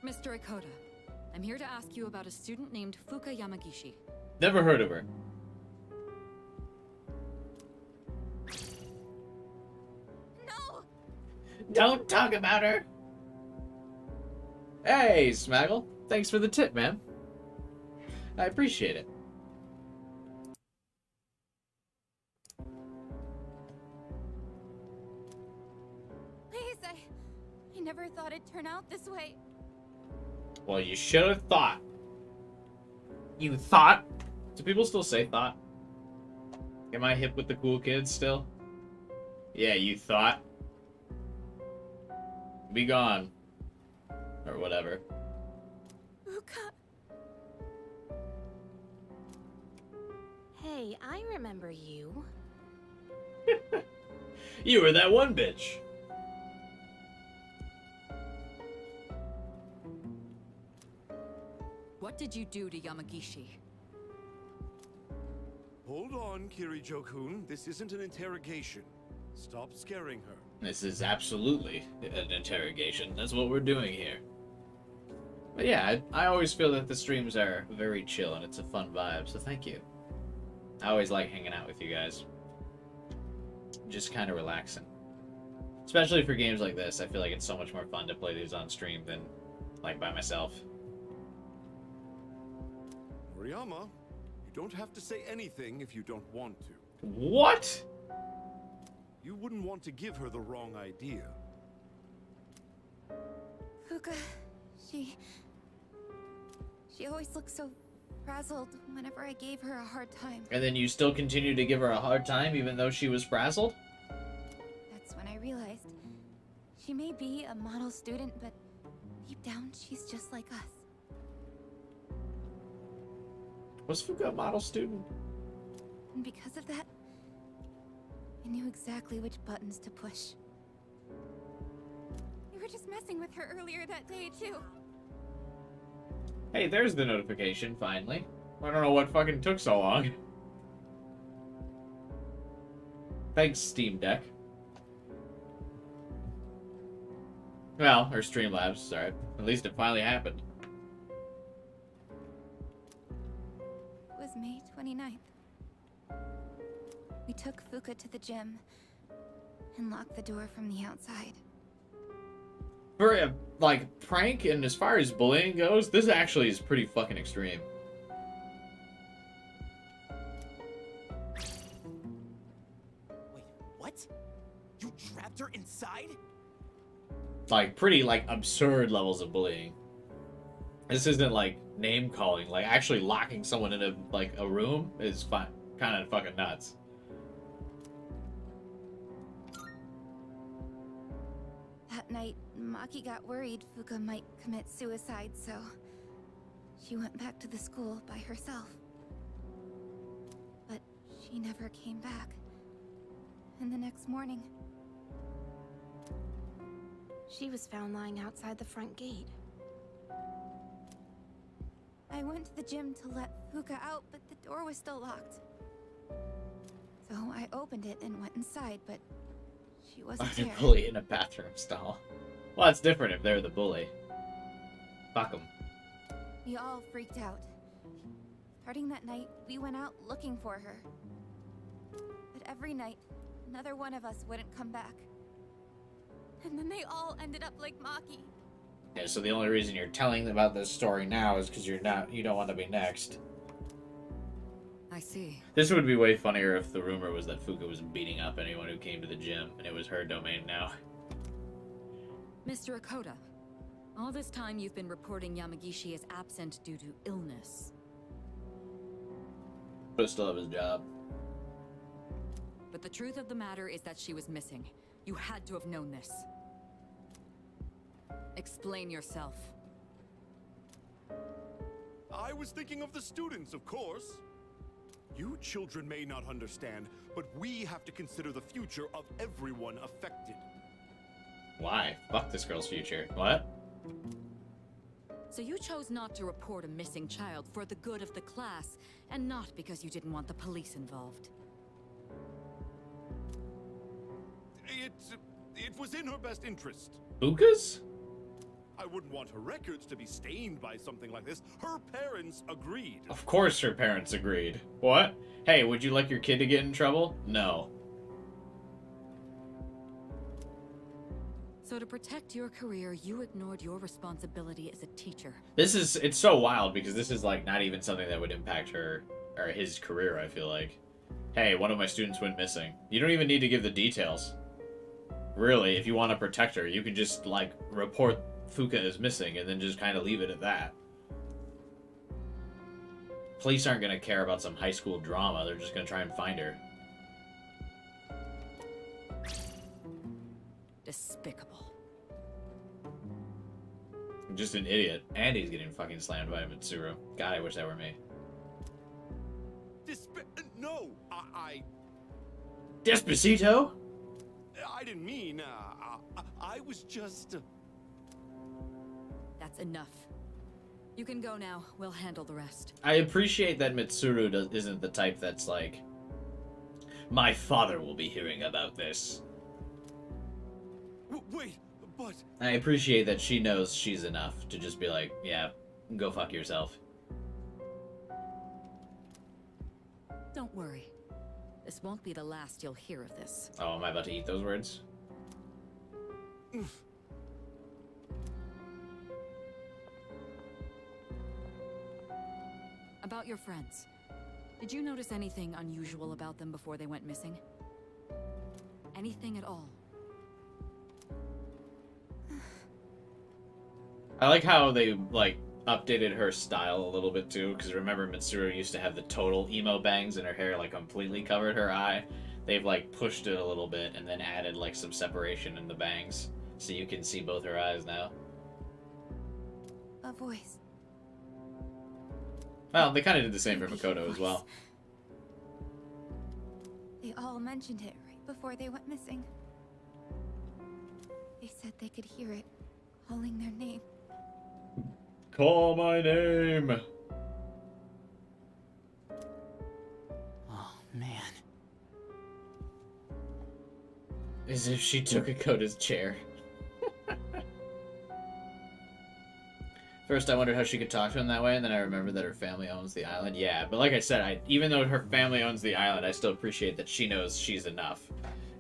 Mr. Ikoda, I'm here to ask you about a student named FUUKA Yamagishi. Never heard of her. No! Don't talk about her! Hey, Smaggle. Thanks for the tip, man. I appreciate it. Please, I never thought it'd turn out this way. Well, you should have thought. You thought? Do people still say thought? Am I hip with the cool kids still? Yeah, you thought. Be gone. Or whatever. FUUKA. Hey, I remember you. You were that one bitch. What did you do to Yamagishi? Hold on, Kirijo-kun. This isn't an interrogation. Stop scaring her. This is absolutely an interrogation. That's what we're doing here. But yeah, I always feel that the streams are very chill and it's a fun vibe, so thank you. I always like hanging out with you guys. Just kind of relaxing. Especially for games like this, I feel like it's so much more fun to play these on stream than, like, by myself. Moriyama, you don't have to say anything if you don't want to. What? You wouldn't want to give her the wrong idea. FUUKA, she always looked so frazzled whenever I gave her a hard time. And then you still continue to give her a hard time even though she was frazzled? That's when I realized she may be a model student, but deep down she's just like us. Was FUUKA a model student? And because of that, I knew exactly which buttons to push. You were just messing with her earlier that day, too. Hey, there's the notification, finally. I don't know what fucking took so long. Thanks, Steam Deck. Well, or Streamlabs, sorry. At least it finally happened. It was May 29th. We took FUUKA to the gym and locked the door from the outside. For a, like, prank, and as far as bullying goes, this actually is pretty fucking extreme. Wait, what? You trapped her inside? Like, pretty, like, absurd levels of bullying. This isn't, like, name-calling. Like, actually locking someone in a, like, a room is kind of fucking nuts. That night, Maki got worried FUUKA might commit suicide, so she went back to the school by herself. But she never came back. And the next morning, She was found lying outside the front gate. I went to the gym to let FUUKA out, but the door was still locked. So I opened it and went inside, but she wasn't there. Bully in a bathroom stall. Well, it's different if they're the bully. Fuck them. We all freaked out. Starting that night, we went out looking for her. But every night, another one of us wouldn't come back. And then they all ended up like Maki. Yeah, so the only reason you're telling about this story now is because you don't want to be next. I see. This would be way funnier if the rumor was that FUUKA was beating up anyone who came to the gym, and it was her domain now. Mr. Ikoda, All this time you've been reporting Yamagishi as absent due to illness. But still have his job. But the truth of the matter is that she was missing. You had to have known this. Explain yourself. I was thinking of the students, of course. You children may not understand, but we have to consider the future of everyone affected. Why? Fuck this girl's future. What? So you chose not to report a missing child for the good of the class, and not because you didn't want the police involved. It was in her best interest. FUUKA's? I wouldn't want her records to be stained by something like this. Her parents agreed. Of course her parents agreed. What? Hey, would you like your kid to get in trouble? No. So to protect your career, you ignored your responsibility as a teacher. It's so wild because this is like not even something that would impact her or his career, I feel like. Hey, one of my students went missing. You don't even need to give the details. Really, if you want to protect her, you can just like report FUUKA is missing and then just kind of leave it at that. Police aren't going to care about some high school drama. They're just going to try and find her. Despicable. I'm just an idiot. And he's getting fucking slammed by Mitsuru. God, I wish that were me. No, I... Despacito? I didn't mean, I was just... That's enough. You can go now. We'll handle the rest. I appreciate that Mitsuru isn't the type that's like, my father will be hearing about this. Wait, but... I appreciate that she knows she's enough to just be like, yeah, go fuck yourself. Don't worry. This won't be the last you'll hear of this. Oh, am I about to eat those words? About your friends. Did you notice anything unusual about them before they went missing? Anything at all? I like how they, like, updated her style a little bit, too, because remember Mitsuru used to have the total emo bangs and her hair, like, completely covered her eye. They've, like, pushed it a little bit and then added, like, some separation in the bangs, so you can see both her eyes now. A voice. Well, they kind of did the same for Makoto as well. They all mentioned it right before they went missing. They said they could hear it, calling their name. Call my name! Oh, man. As if she took Akota's chair. First, I wondered how she could talk to him that way, and then I remembered that her family owns the island. Yeah, but like I said, even though her family owns the island, I still appreciate that she knows she's enough.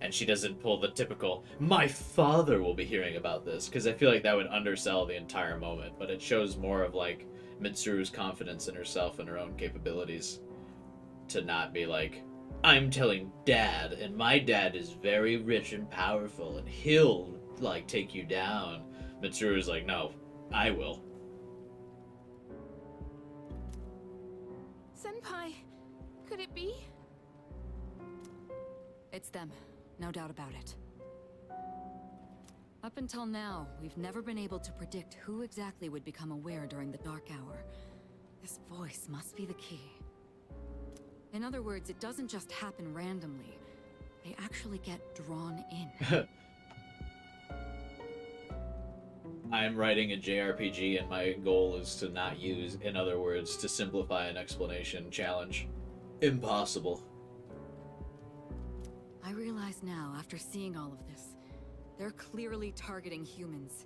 And she doesn't pull the typical, my father will be hearing about this, because I feel like that would undersell the entire moment, but it shows more of, like, Mitsuru's confidence in herself and her own capabilities. To not be like, I'm telling Dad, and my dad is very rich and powerful, and he'll, like, take you down. Mitsuru's like, no, I will. Senpai, could it be? It's them. No doubt about it. Up until now, we've never been able to predict who exactly would become aware during the dark hour. This voice must be the key. In other words, it doesn't just happen randomly. They actually get drawn in. I'm writing a JRPG and my goal is to not use, in other words, to simplify an explanation challenge. Impossible. I realize now, after seeing all of this, they're clearly targeting humans.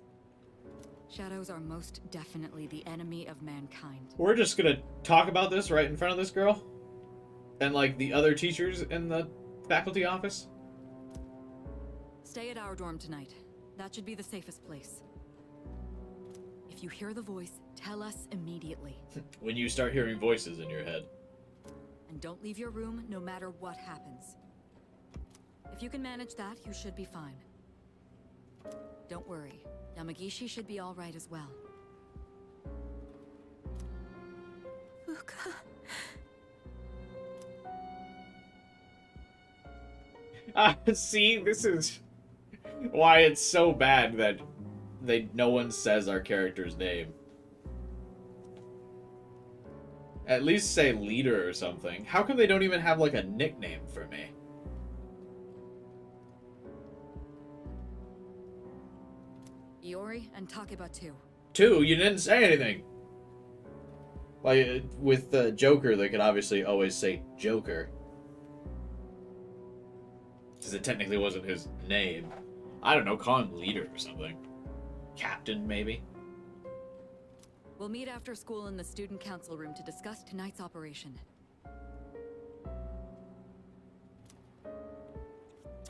Shadows are most definitely the enemy of mankind. We're just gonna talk about this right in front of this girl? And, like, the other teachers in the faculty office? Stay at our dorm tonight. That should be the safest place. If you hear the voice, tell us immediately. When you start hearing voices in your head. And don't leave your room no matter what happens. If you can manage that, you should be fine. Don't worry. Yamagishi should be all right as well. FUUKA. See, this is why it's so bad that no one says our character's name. At least say leader or something. How come they don't even have like a nickname for me? Iori and Takeba too. 2, you didn't say anything. Like, with the Joker, they could obviously always say Joker. Because it technically wasn't his name. I don't know, call him leader or something. Captain, maybe? We'll meet after school in the student council room to discuss tonight's operation.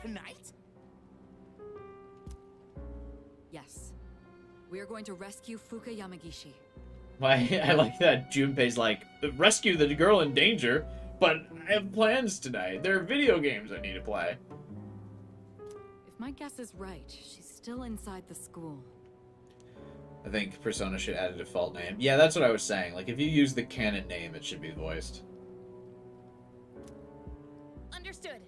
Tonight? Yes. We are going to rescue FUUKA Yamagishi. I like that Junpei's like, rescue the girl in danger, but I have plans tonight. There are video games I need to play. If my guess is right, she's still inside the school. I think Persona should add a default name. Yeah, that's what I was saying. Like, if you use the canon name, it should be voiced. Understood.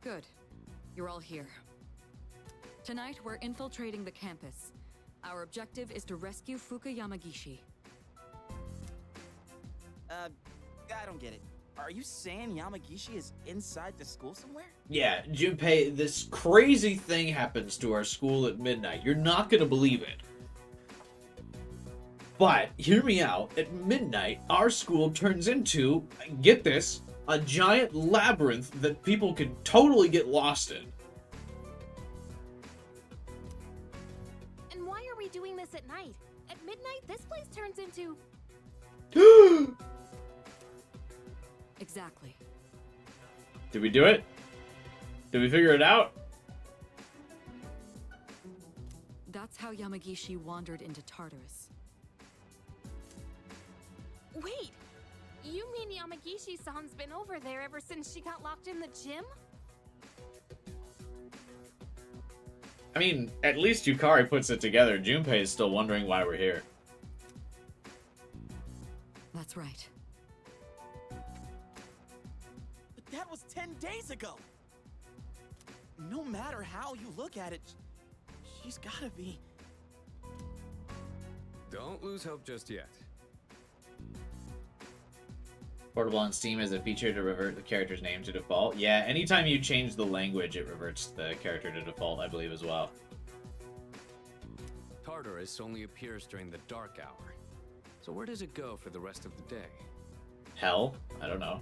Good. You're all here. Tonight, we're infiltrating the campus. Our objective is to rescue FUUKA Yamagishi. I don't get it. Are you saying Yamagishi is inside the school somewhere? Yeah, Junpei, this crazy thing happens to our school at midnight. You're not gonna believe it. But, hear me out, at midnight, our school turns into, get this, a giant labyrinth that people can totally get lost in. And why are we doing this at night? At midnight, this place turns into... Exactly. Did we do it? Did we figure it out? That's how Yamagishi wandered into Tartarus. Wait! You mean Yamagishi-san's been over there ever since she got locked in the gym? I mean, at least Yukari puts it together. Junpei is still wondering why we're here. That's right. But that was 10 days ago! No matter how you look at it, she's gotta be... Don't lose hope just yet. Portable on Steam has a feature to revert the character's name to default. Yeah, anytime you change the language, it reverts the character to default, I believe, as well. Tartarus only appears during the dark hour. So where does it go for the rest of the day? Hell? I don't know.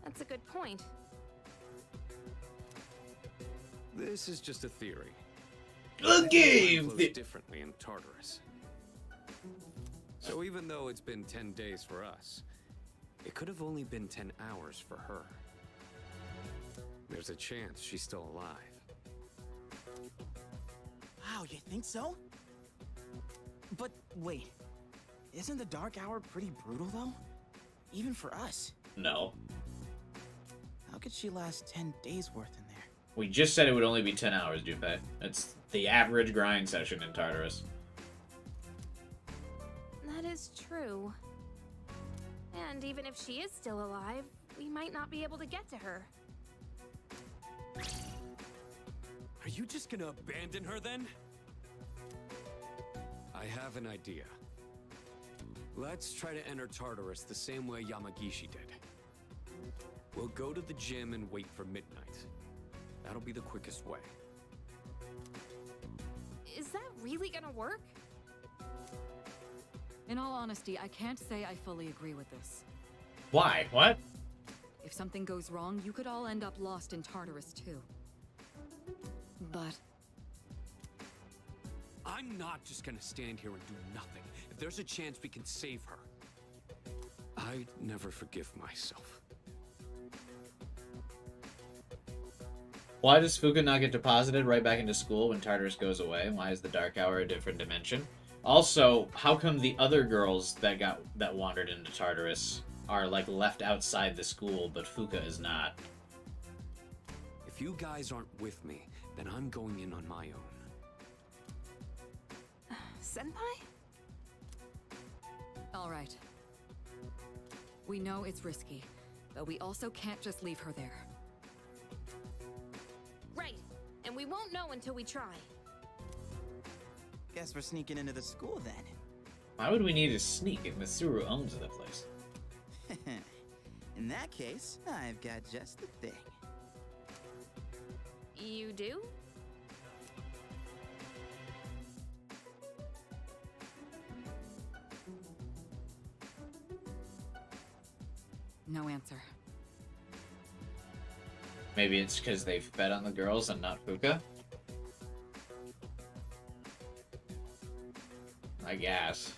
That's a good point. This is just a theory. A game! Flows differently in Tartarus. So even though it's been 10 days for us, it could have only been 10 hours for her. There's a chance she's still alive. Wow, you think so? But wait, isn't the dark hour pretty brutal though? Even for us. No. How could she last 10 days worth in there? We just said it would only be 10 hours, Junpei. It's the average grind session in Tartarus. That is true. And even if she is still alive, we might not be able to get to her. Are you just gonna abandon her then? I have an idea. Let's try to enter Tartarus the same way Yamagishi did. We'll go to the gym and wait for midnight. That'll be the quickest way. Is that really gonna work? In all honesty, I can't say I fully agree with this. Why? What? If something goes wrong, you could all end up lost in Tartarus too. But... I'm not just gonna stand here and do nothing. If there's a chance we can save her. I'd never forgive myself. Why does Fuuka not get deposited right back into school when Tartarus goes away? Why is the Dark Hour a different dimension? Also, how come the other girls that wandered into Tartarus are like left outside the school, but Fuuka is not? If you guys aren't with me, then I'm going in on my own. Senpai? All right. We know it's risky, but we also can't just leave her there. Right. And we won't know until we try. Guess we're sneaking into the school then. Why would we need to sneak if Mitsuru owns the place? In that case, I've got just the thing. You do? No answer. Maybe it's because they fed on the girls and not Fuuka? I guess.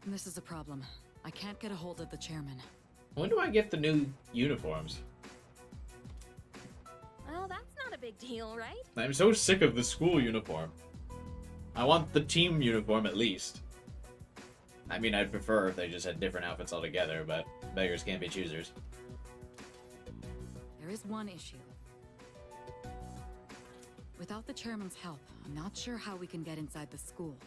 This is a problem. I can't get a hold of the chairman. When do I get the new uniforms? Well, that's not a big deal, right? I'm so sick of the school uniform. I want the team uniform at least. I mean, I'd prefer if they just had different outfits altogether, but beggars can't be choosers. There is one issue. Without the chairman's help, I'm not sure how we can get inside the school.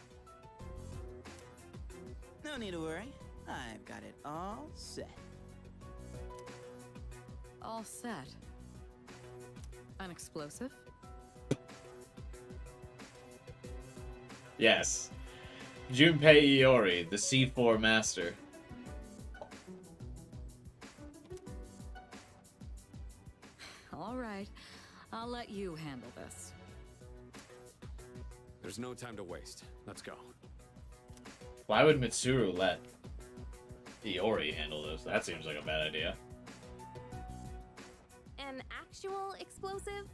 No need to worry. I've got it all set. All set. An explosive? Yes. Junpei Iori, the C4 master. All right. I'll let you handle this. There's no time to waste. Let's go. Why would Mitsuru let Iori handle this? That seems like a bad idea. An actual explosive?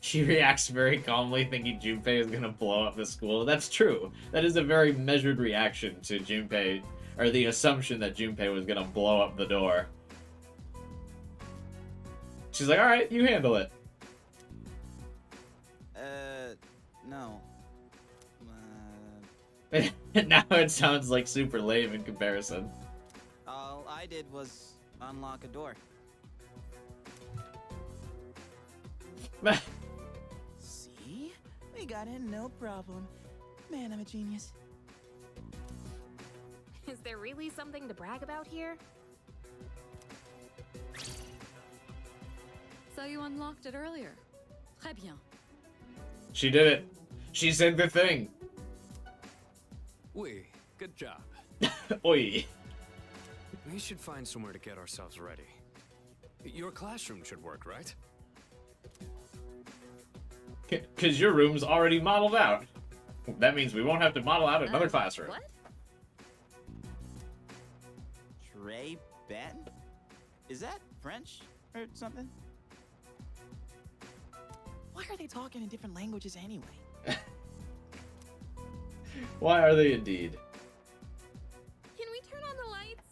She reacts very calmly, thinking Junpei is gonna blow up the school. That's true. That is a very measured reaction to Junpei, or the assumption that Junpei was gonna blow up the door. She's like, alright, you handle it. No. Now it sounds like super lame in comparison. All I did was unlock a door. See? We got in no problem. Man, I'm a genius. Is there really something to brag about here? So you unlocked it earlier. Très bien. She did it. She said the thing. Oui, good job. Oi. We should find somewhere to get ourselves ready. Your classroom should work, right? Because your room's already modeled out. That means we won't have to model out another classroom. What? Trey Ben? Is that French or something? Why are they talking in different languages anyway? Why are they indeed? Can we turn on the lights?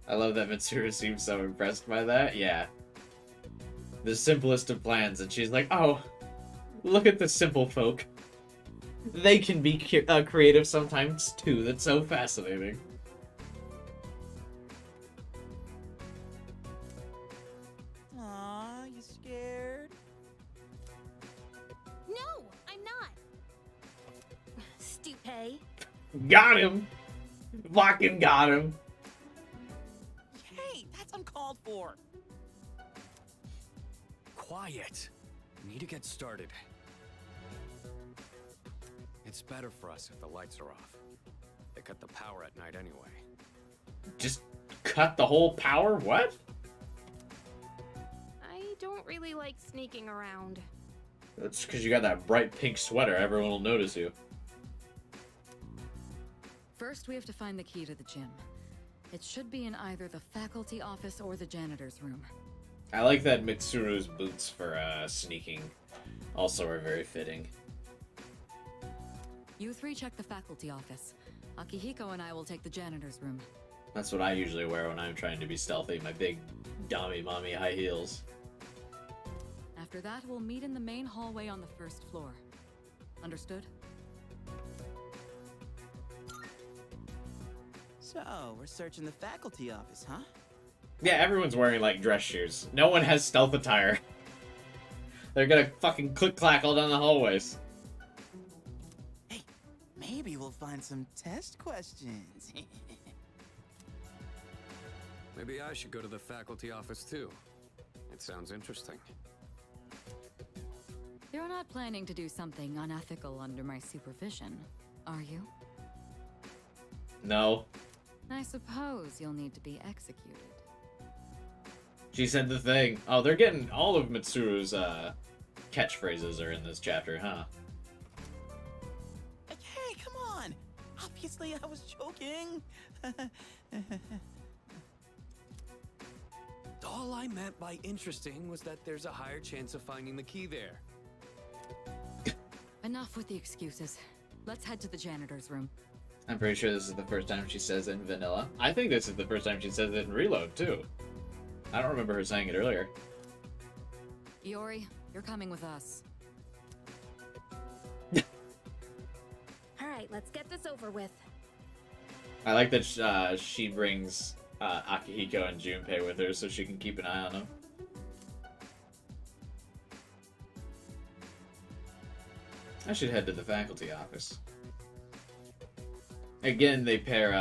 I love that Mitsuru seems so impressed by that. Yeah. The simplest of plans, and she's like, oh, look at the simple folk. They can be creative sometimes too. That's so fascinating. Aw, you scared? No, I'm not. Stupid. Got him. Fucking got him. Hey, that's uncalled for. Quiet. We need to get started. It's better for us if the lights are off. They cut the power at night anyway. Just cut the whole power? What? I don't really like sneaking around. That's because you got that bright pink sweater. Everyone will notice you. First, we have to find the key to the gym. It should be in either the faculty office or the janitor's room. I like that Mitsuru's boots for sneaking also are very fitting. You three check the faculty office. Akihiko and I will take the janitor's room. That's what I usually wear when I'm trying to be stealthy, my big dummy mommy high heels. After that, we'll meet in the main hallway on the first floor. Understood? So, we're searching the faculty office, huh? Yeah, everyone's wearing, like, dress shoes. No one has stealth attire. They're gonna fucking click-clack all down the hallways. Maybe we'll find some test questions. Maybe I should go to the faculty office too. It sounds interesting. You're not planning to do something unethical under my supervision, are you? No. I suppose you'll need to be executed. She said the thing. Oh, they're getting all of Mitsuru's catchphrases are in this chapter, huh? Hey, come on! Obviously, I was joking. All I meant by interesting was that there's a higher chance of finding the key there. Enough with the excuses. Let's head to the janitor's room. I'm pretty sure this is the first time she says it in Vanilla. I think this is the first time she says it in Reload, too. I don't remember her saying it earlier. Iori, you're coming with us. Alright, let's get this over with. I like that she brings Akihiko and Junpei with her so she can keep an eye on them. I should head to the faculty office. Again, they pair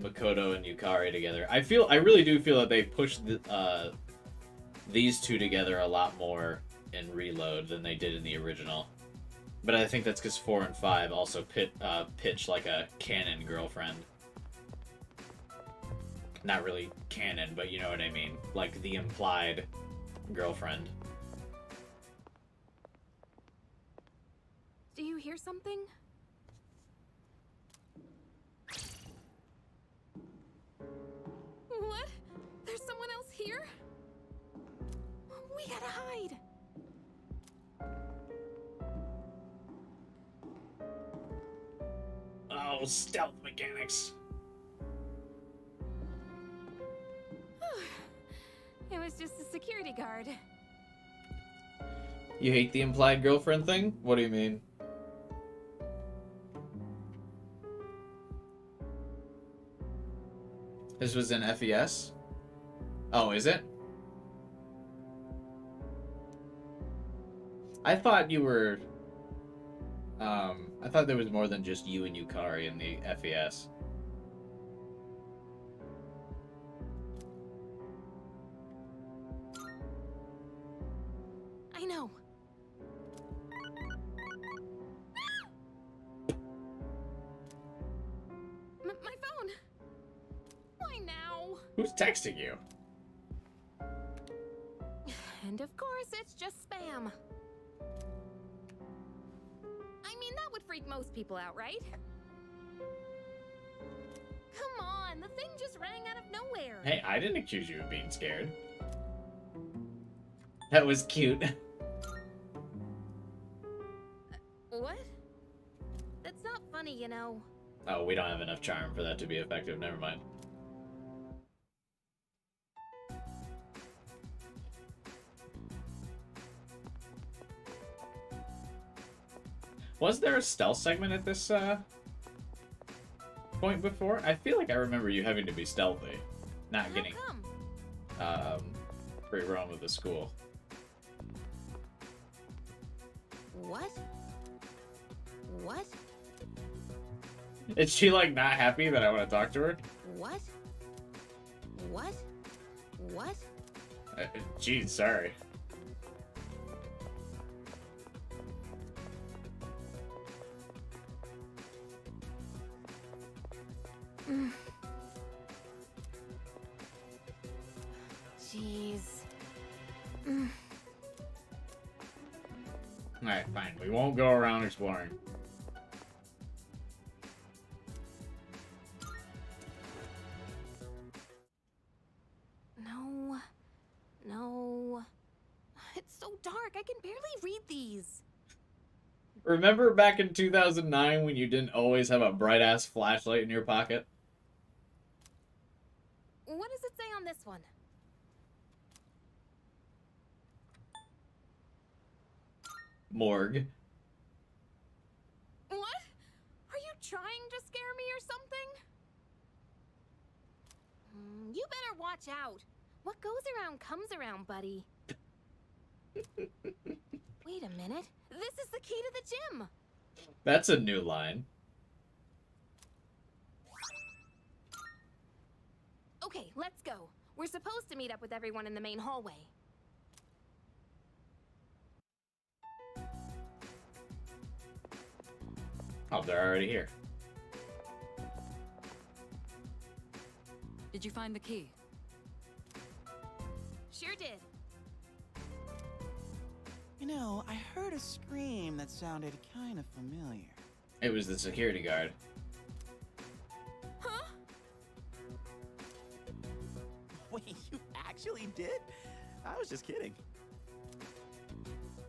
Makoto and Yukari together. I really do feel that they pushed these two together a lot more in Reload than they did in the original. But I think that's because 4 and 5 also pitch like a canon girlfriend. Not really canon, but you know what I mean. Like the implied girlfriend. Do you hear something? What? There's someone else here? We gotta hide. Oh, stealth mechanics. It was just a security guard. You hate the implied girlfriend thing? What do you mean? This was in FES? Oh, is it? I thought you were... I thought there was more than just you and Yukari in the FES. I know. My phone. Why now? Who's texting you? And of course, it's just spam. I mean, that would freak most people out, right? Come on, the thing just rang out of nowhere. Hey, I didn't accuse you of being scared. That was cute. What? That's not funny, you know. Oh, we don't have enough charm for that to be effective. Never mind. Was there a stealth segment at this point before? I feel like I remember you having to be stealthy, not getting free roam of the school. What? What? Is she like not happy that I want to talk to her? What? What? What? Geez, sorry. Jeez. Alright, fine. We won't go around exploring. No. No. It's so dark. I can barely read these. Remember back in 2009 when you didn't always have a bright-ass flashlight in your pocket? What does it say on this one? Morgue. What? Are you trying to scare me or something? You better watch out. What goes around comes around, buddy. Wait a minute. This is the key to the gym. That's a new line. Okay, let's go. We're supposed to meet up with everyone in the main hallway. Oh, they're already here. Did you find the key? Sure did. You know, I heard a scream that sounded kind of familiar. It was the security guard. Huh? Wait, you actually did? I was just kidding.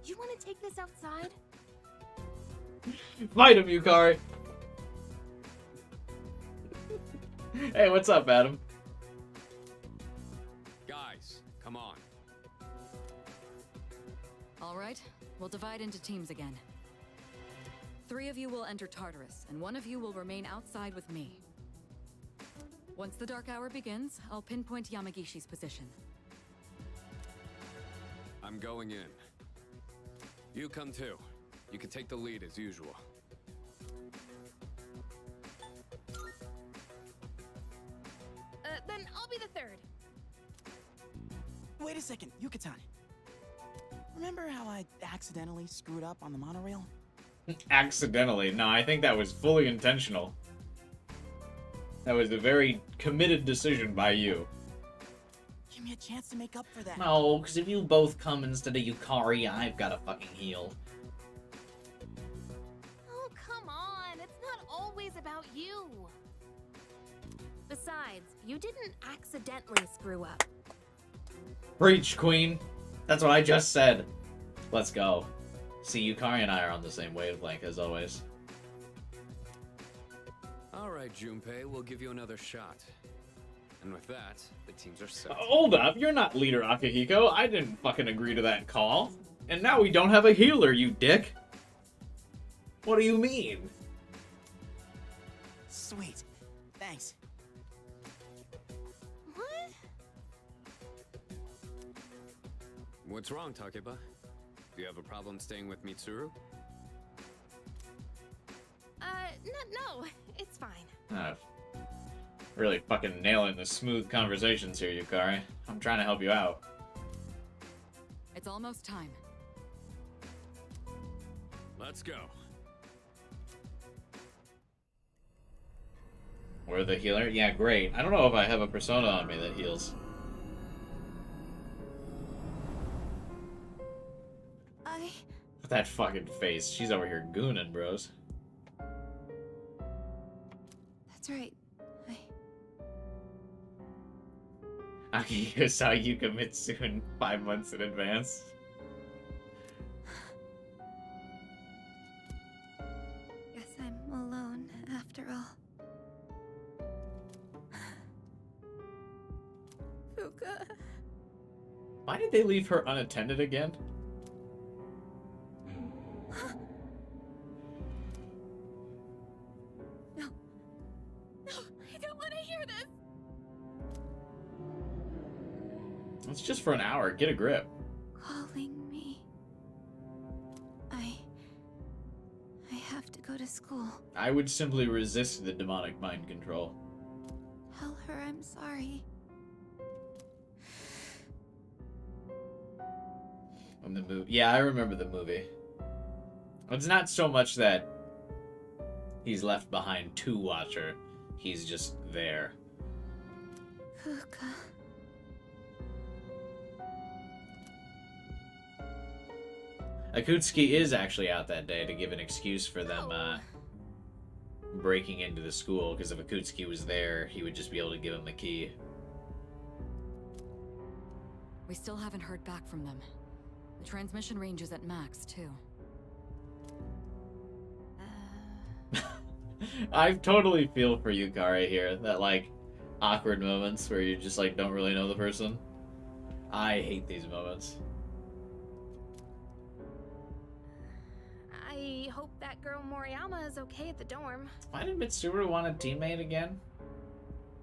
You want to take this outside? Fight him, Yukari! Hey, what's up, Adam? Guys, come on. All right, we'll divide into teams again. 3 of you will enter Tartarus, and 1 of you will remain outside with me. Once the Dark Hour begins, I'll pinpoint Yamagishi's position. I'm going in. You come too. You can take the lead as usual. Then I'll be the 3rd. Wait a second, Yucatan. Remember how I accidentally screwed up on the monorail? Accidentally. No, I think that was fully intentional. That was a very committed decision by you. Give me a chance to make up for that. No, because if you both come instead of Yukari, I've got to fucking heal. Oh, come on. It's not always about you. Besides, you didn't accidentally screw up. Preach, Queen. That's what I just said. Let's go. See, Yukari and I are on the same wavelength, as always. Alright, Junpei, we'll give you another shot. And with that, the teams are set. Hold up, you're not leader Akihiko. I didn't fucking agree to that call. And now we don't have a healer, you dick. What do you mean? Sweet. Thanks. What? What's wrong, Takeba? Do you have a problem staying with Mitsuru? No, it's fine. Really fucking nailing the smooth conversations here, Yukari. I'm trying to help you out. It's almost time. Let's go. We're the healer? Yeah, great. I don't know if I have a persona on me that heals. That fucking face. She's over here gooning, bros. That's right. Akihiko saw you commit soon 5 months in advance. Guess I'm alone after all. FUUKA. Why did they leave her unattended again? No, I don't want to hear this. It's just for an hour. Get a grip. Calling me. I have to go to school. I would simply resist the demonic mind control. Tell her I'm sorry. From the movie. Yeah, I remember the movie. It's not so much that he's left behind to watch her. He's just there. FUUKA. Akutsuki is actually out that day to give an excuse for them breaking into the school, because if Akutsuki was there, he would just be able to give him the key. We still haven't heard back from them. The transmission range is at max, too. I totally feel for Yukari here, that, like, awkward moments where you just like don't really know the person. I hate these moments. I hope that girl Moriyama is okay at the dorm. Why did Mitsuru want a teammate again?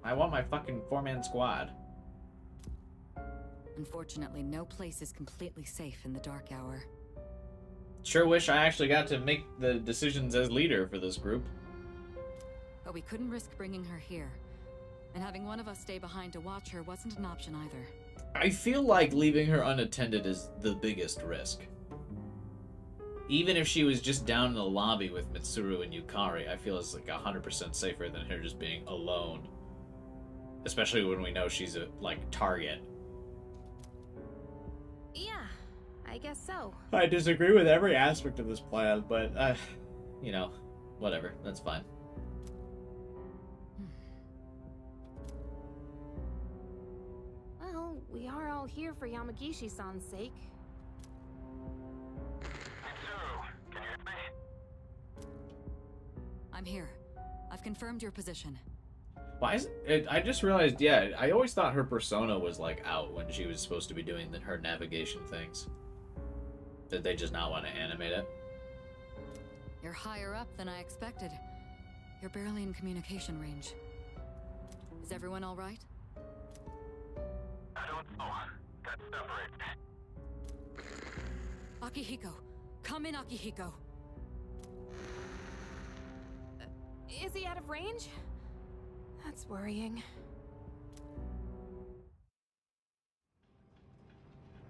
I want my fucking 4-man squad. Unfortunately, no place is completely safe in the dark hour. Sure wish I actually got to make the decisions as leader for this group. But we couldn't risk bringing her here. And having one of us stay behind to watch her wasn't an option either. I feel like leaving her unattended is the biggest risk. Even if she was just down in the lobby with Mitsuru and Yukari, I feel it's like 100% safer than her just being alone. Especially when we know she's a, like, target. Yeah, I guess so. I disagree with every aspect of this plan, but, you know, whatever. That's fine. Well, we are all here for Yamagishi-san's sake. I'm here. I've confirmed your position. Why is it? I just realized, yeah, I always thought her persona was, like, out when she was supposed to be doing her navigation things. Did they just not want to animate it? You're higher up than I expected. You're barely in communication range. Is everyone all right? I don't know. Got separated. Akihiko! Come in, Akihiko! Is he out of range? That's worrying.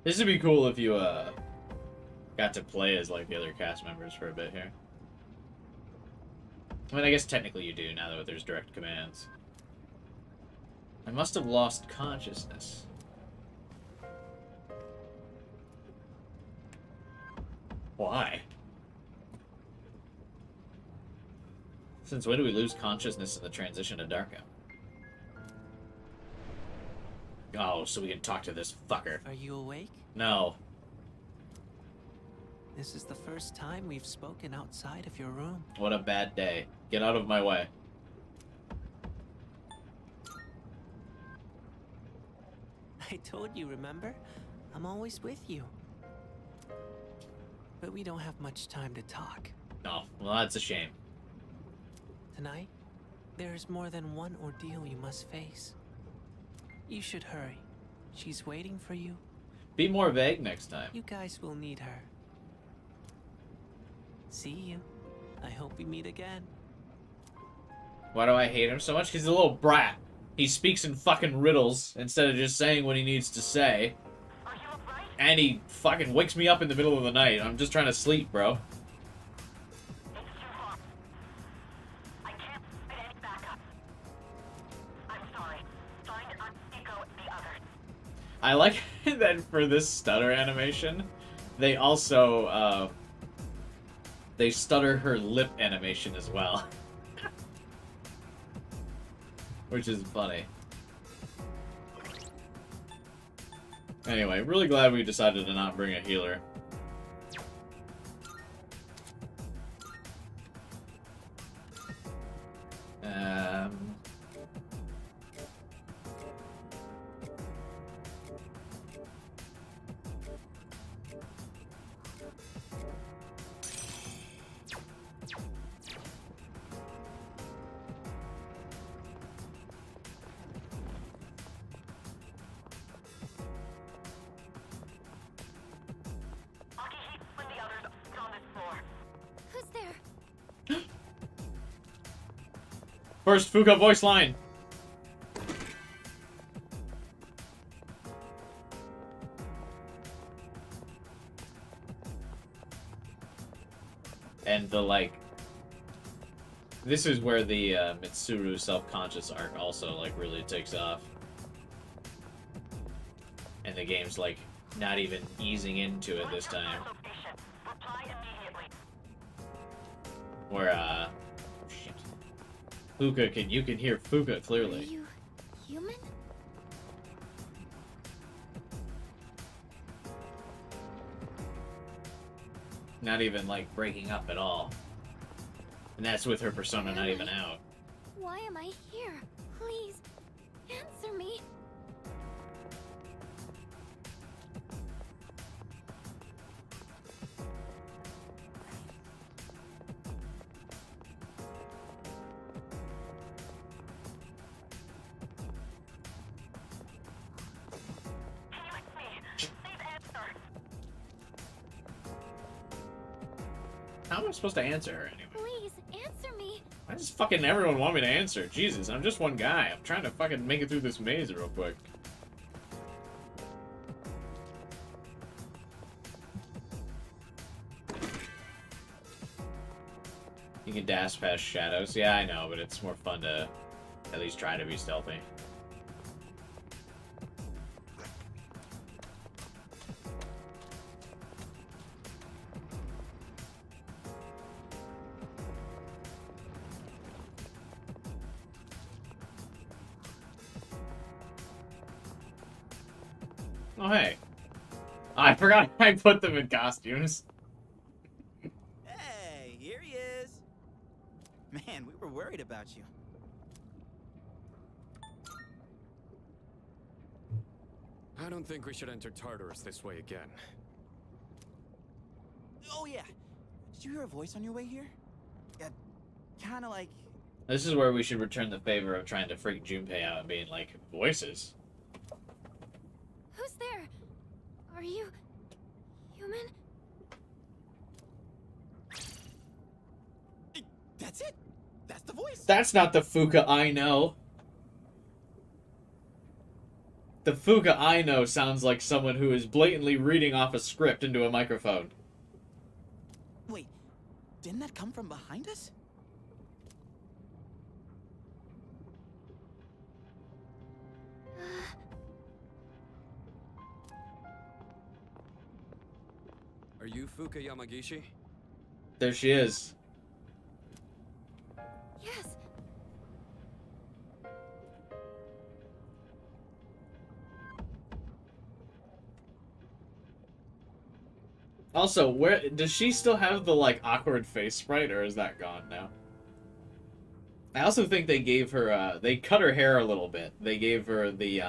This would be cool if you, got to play as, like, the other cast members for a bit here. I mean, I guess technically you do, now that there's direct commands. I must have lost consciousness. Why? Since when do we lose consciousness in the transition to Darko? Oh, so we can talk to this fucker. Are you awake? No. This is the first time we've spoken outside of your room. What a bad day. Get out of my way. I told you, remember? I'm always with you. But we don't have much time to talk. No, well, that's a shame. Tonight, there's more than one ordeal you must face. You should hurry. She's waiting for you. Be more vague next time. You guys will need her. See you. I hope we meet again. Why do I hate him so much? Because he's a little brat. He speaks in fucking riddles instead of just saying what he needs to say. And he fucking wakes me up in the middle of the night. I'm just trying to sleep, bro. I like that for this stutter animation, they also, they stutter her lip animation as well. Which is funny. Anyway, really glad we decided to not bring a healer. Who's there? First FUUKA voice line. And the, like, this is where the Mitsuru self-conscious arc also, like, really takes off. And the game's, like, not even easing into it this time. Where, shit. FUUKA you can hear FUUKA clearly. Are you human? Not even, like, breaking up at all. And that's with her persona not even out. Why am I here? Please, How am I supposed to answer her anyway? Please, answer me. Why does fucking everyone want me to answer? Jesus, I'm just one guy. I'm trying to fucking make it through this maze real quick. You can dash past shadows. Yeah, I know, but it's more fun to at least try to be stealthy. Oh, hey. I forgot I put them in costumes. Hey, here he is. Man, we were worried about you. I don't think we should enter Tartarus this way again. Oh yeah, did you hear a voice on your way here? Yeah, kind of like... This is where we should return the favor of trying to freak Junpei out and being like, voices? Who's there? Are you... human? That's it! That's the voice! That's not the FUUKA I know. The FUUKA I know sounds like someone who is blatantly reading off a script into a microphone. Wait, didn't that come from behind us? Are you Fuka Yamagishi? There she is. Yes. Also, where does she still have the like awkward face sprite, or is that gone now? I also think they gave her they cut her hair a little bit. They gave her the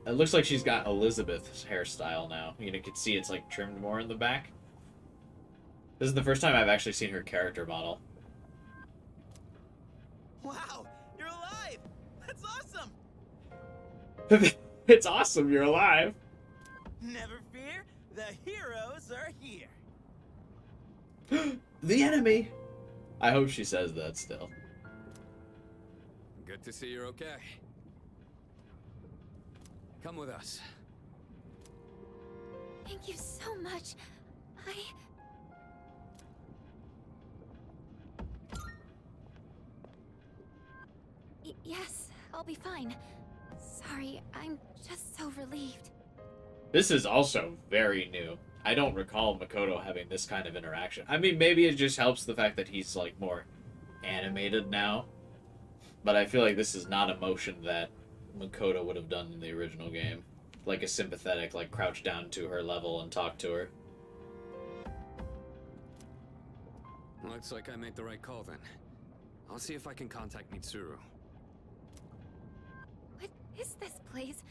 it looks like she's got Elizabeth's hairstyle now. You can see it's like trimmed more in the back. This is the first time I've actually seen her character model. Wow, you're alive! That's awesome! It's awesome, you're alive. Never fear, the heroes are here. The enemy. I hope she says that still. Good to see you're okay. Come with us. Thank you so much. Yes, I'll be fine. Sorry, I'm just so relieved. This is also very new. I don't recall Makoto having this kind of interaction. I mean, maybe it just helps the fact that he's, like, more animated now. But I feel like this is not a motion that Makoto would have done in the original game. Like a sympathetic, like, crouch down to her level and talk to her. Looks like I made the right call then. I'll see if I can contact Mitsuru. What is this place?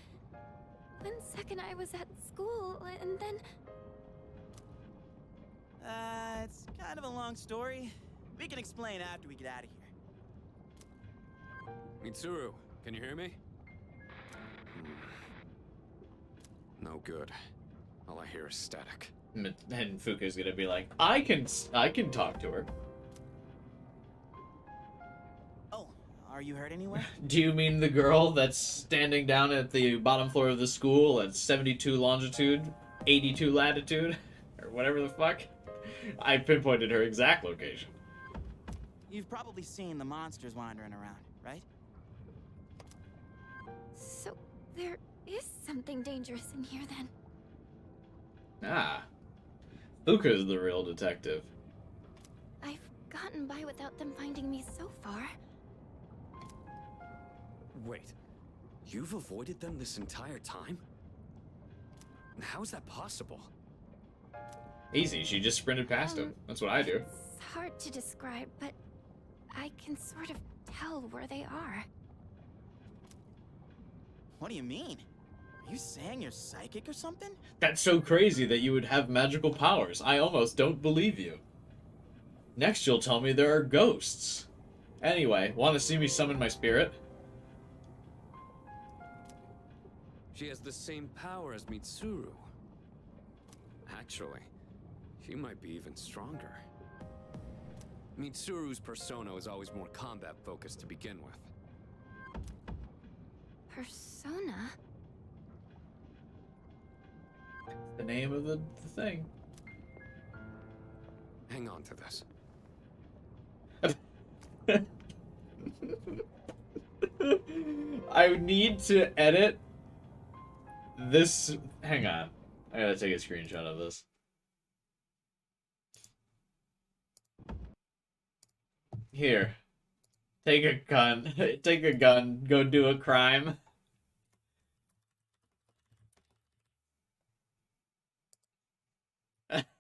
One second I was at school, and then... It's kind of a long story. We can explain after we get out of here. Mitsuru, can you hear me? No good. All I hear is static. And Fuka's gonna be like, I can talk to her. Oh, are you hurt anywhere? Do you mean the girl that's standing down at the bottom floor of the school at 72 longitude, 82 latitude, or whatever the fuck? I pinpointed her exact location. You've probably seen the monsters wandering around, right? So, there is something dangerous in here then. Ah. Fuka's the real detective. I've gotten by without them finding me so far. Wait, you've avoided them this entire time? How is that possible? Easy, she just sprinted past him. That's what I do. It's hard to describe, but I can sort of tell where they are. What do you mean? Are you saying you're psychic or something? That's so crazy that you would have magical powers. I almost don't believe you. Next you'll tell me there are ghosts. Anyway, want to see me summon my spirit? She has the same power as Mitsuru. Actually, she might be even stronger. Mitsuru's persona was always more combat-focused to begin with. Persona? The name of the thing. Hang on to this. I need to edit this. Hang on. I gotta take a screenshot of this. Here. Take a gun. Take a gun. Go do a crime.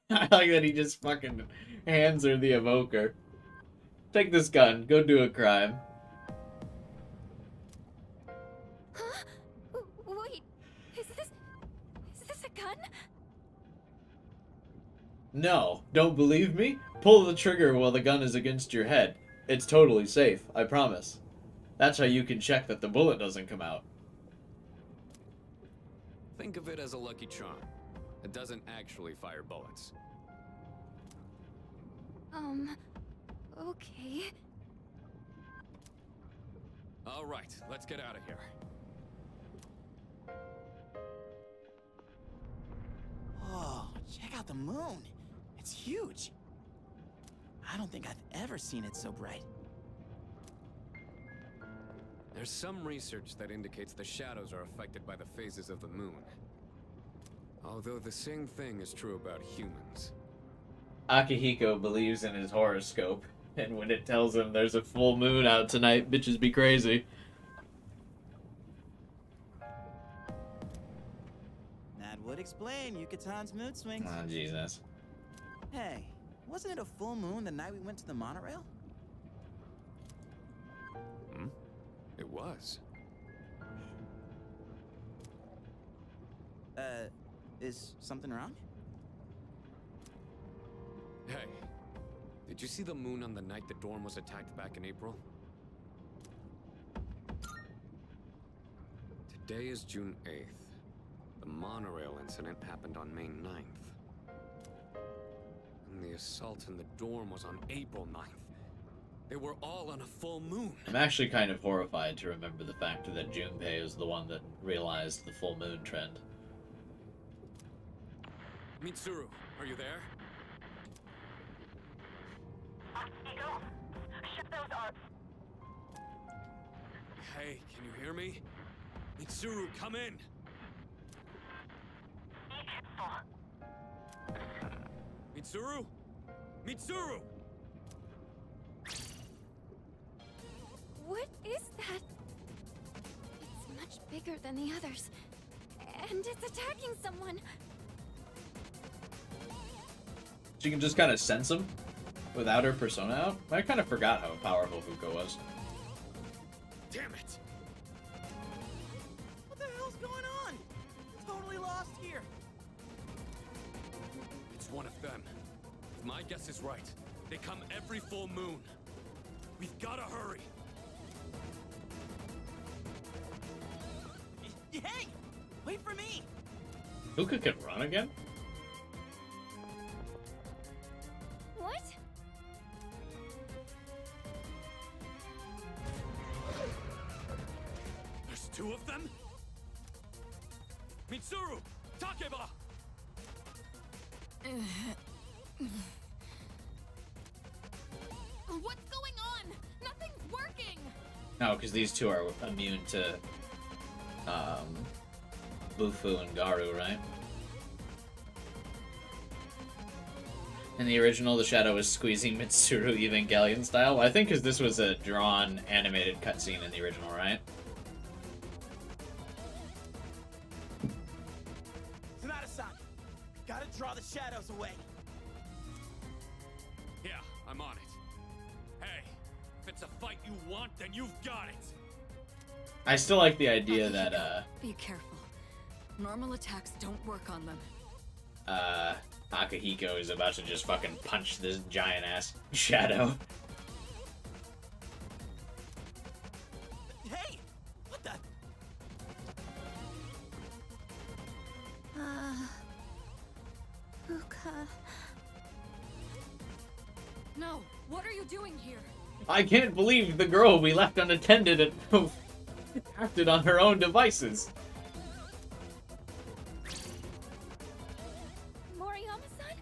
I like that he just fucking hands her the evoker. Take this gun. Go do a crime. Huh? Wait, is this a gun? No, don't believe me? Pull the trigger while the gun is against your head. It's totally safe, I promise. That's how you can check that the bullet doesn't come out. Think of it as a lucky charm. It doesn't actually fire bullets. Okay. All right, let's get out of here. Oh, check out the moon. It's huge. I don't think I've ever seen it so bright. There's some research that indicates the shadows are affected by the phases of the moon. Although the same thing is true about humans. Akihiko believes in his horoscope, and when it tells him there's a full moon out tonight, bitches be crazy. That would explain Yucatan's mood swings. Oh, Jesus. Hey, wasn't it a full moon the night we went to the monorail? Hmm? It was. Is something wrong? Hey, did you see the moon on the night the dorm was attacked back in April? Today is June 8th. The monorail incident happened on May 9th. And the assault in the dorm was on April 9th. They were all on a full moon. I'm actually kind of horrified to remember the fact that Junpei is the one that realized the full moon trend. Mitsuru, are you there? Ego, shadows are... Hey, can you hear me? Mitsuru, come in! Be careful. Mitsuru? Mitsuru! What is that? It's much bigger than the others. And it's attacking someone. She can just kind of sense him without her persona out. I kind of forgot how powerful FUUKA was. Damn it! What the hell's going on? I'm totally lost here. It's one of them. If my guess is right, they come every full moon. We've gotta hurry. Hey! Wait for me! FUUKA can run again? What? There's two of them? Mitsuru! Takeba! What's going on? Nothing's working! No, because these two are immune to Bufu and Garu, right? In the original, the shadow was squeezing Mitsuru Evangelion style. Well, I think because this was a drawn, animated cutscene in the original, right? Sonata-san, gotta draw the shadows away. Yeah, I'm on it. Hey, if it's a fight you want, then you've got it! I still like the idea that, Be careful. Normal attacks don't work on them. Akihiko is about to just fucking punch this giant-ass shadow. Hey! What the? FUUKA. No, what are you doing here? I can't believe the girl we left unattended and acted on her own devices. Moriyama-san?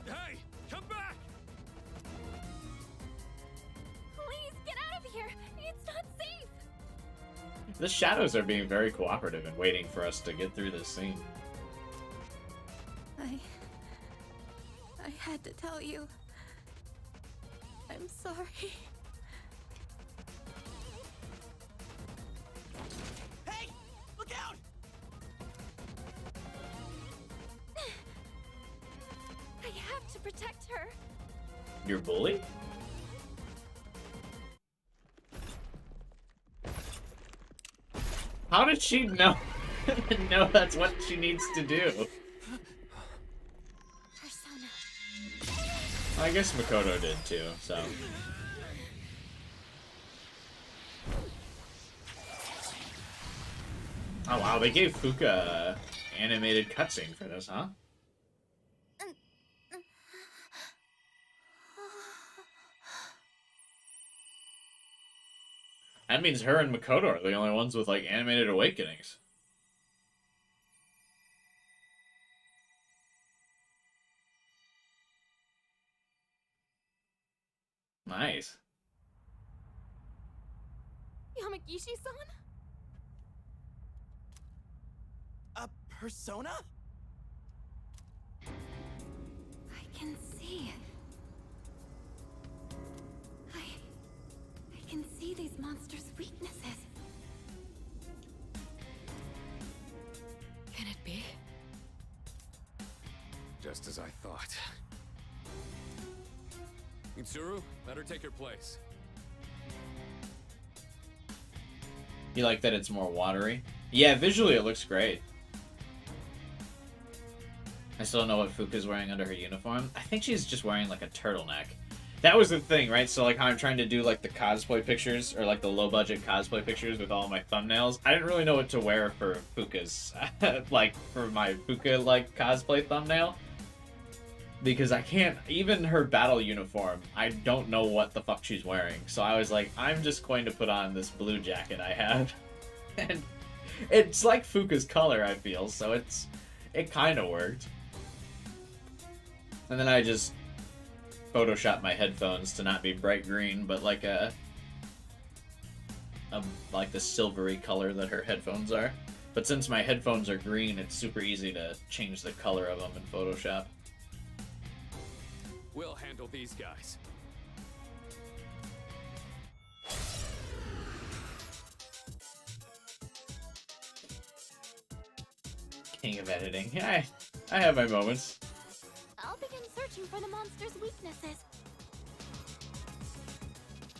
Hey, come back! Please, get out of here! It's not safe! The shadows are being very cooperative and waiting for us to get through this scene. I had to tell you. I'm sorry. Hey! Look out! I have to protect her. Your bully? How did she know know that's what she needs to do? I guess Makoto did too, so. Oh wow, they gave FUUKA a animated cutscene for this, huh? That means her and Makoto are the only ones with, like, animated awakenings. Nice. Yamagishi-san? A persona? I can see. I can see these monsters' weaknesses. Can it be? Just as I thought. Mitsuru, let her take your place. You like that it's more watery? Yeah, visually it looks great. I still don't know what FUUKA's wearing under her uniform. I think she's just wearing, like, a turtleneck. That was the thing, right? So, like, how I'm trying to do, like, the cosplay pictures, or, like, the low-budget cosplay pictures with all my thumbnails. I didn't really know what to wear for FUUKA's, like, for my FUUKA, like, cosplay thumbnail. Because I can't, even her battle uniform, I don't know what the fuck she's wearing. So I was like, I'm just going to put on this blue jacket I have. And it's like FUUKA's color, I feel, so it kind of worked. And then I just photoshopped my headphones to not be bright green, but like like the silvery color that her headphones are. But since my headphones are green, it's super easy to change the color of them in Photoshop. We'll handle these guys. King of editing. Yeah, I have my moments. I'll begin searching for the monster's weaknesses.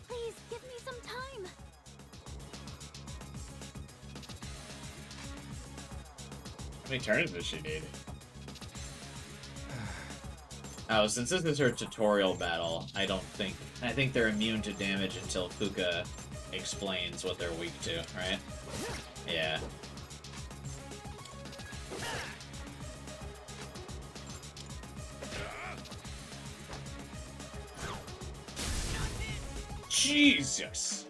Please, give me some time. How many turns does she need? Oh, since this is her tutorial battle, I think they're immune to damage until FUUKA explains what they're weak to, right? Yeah. Jesus!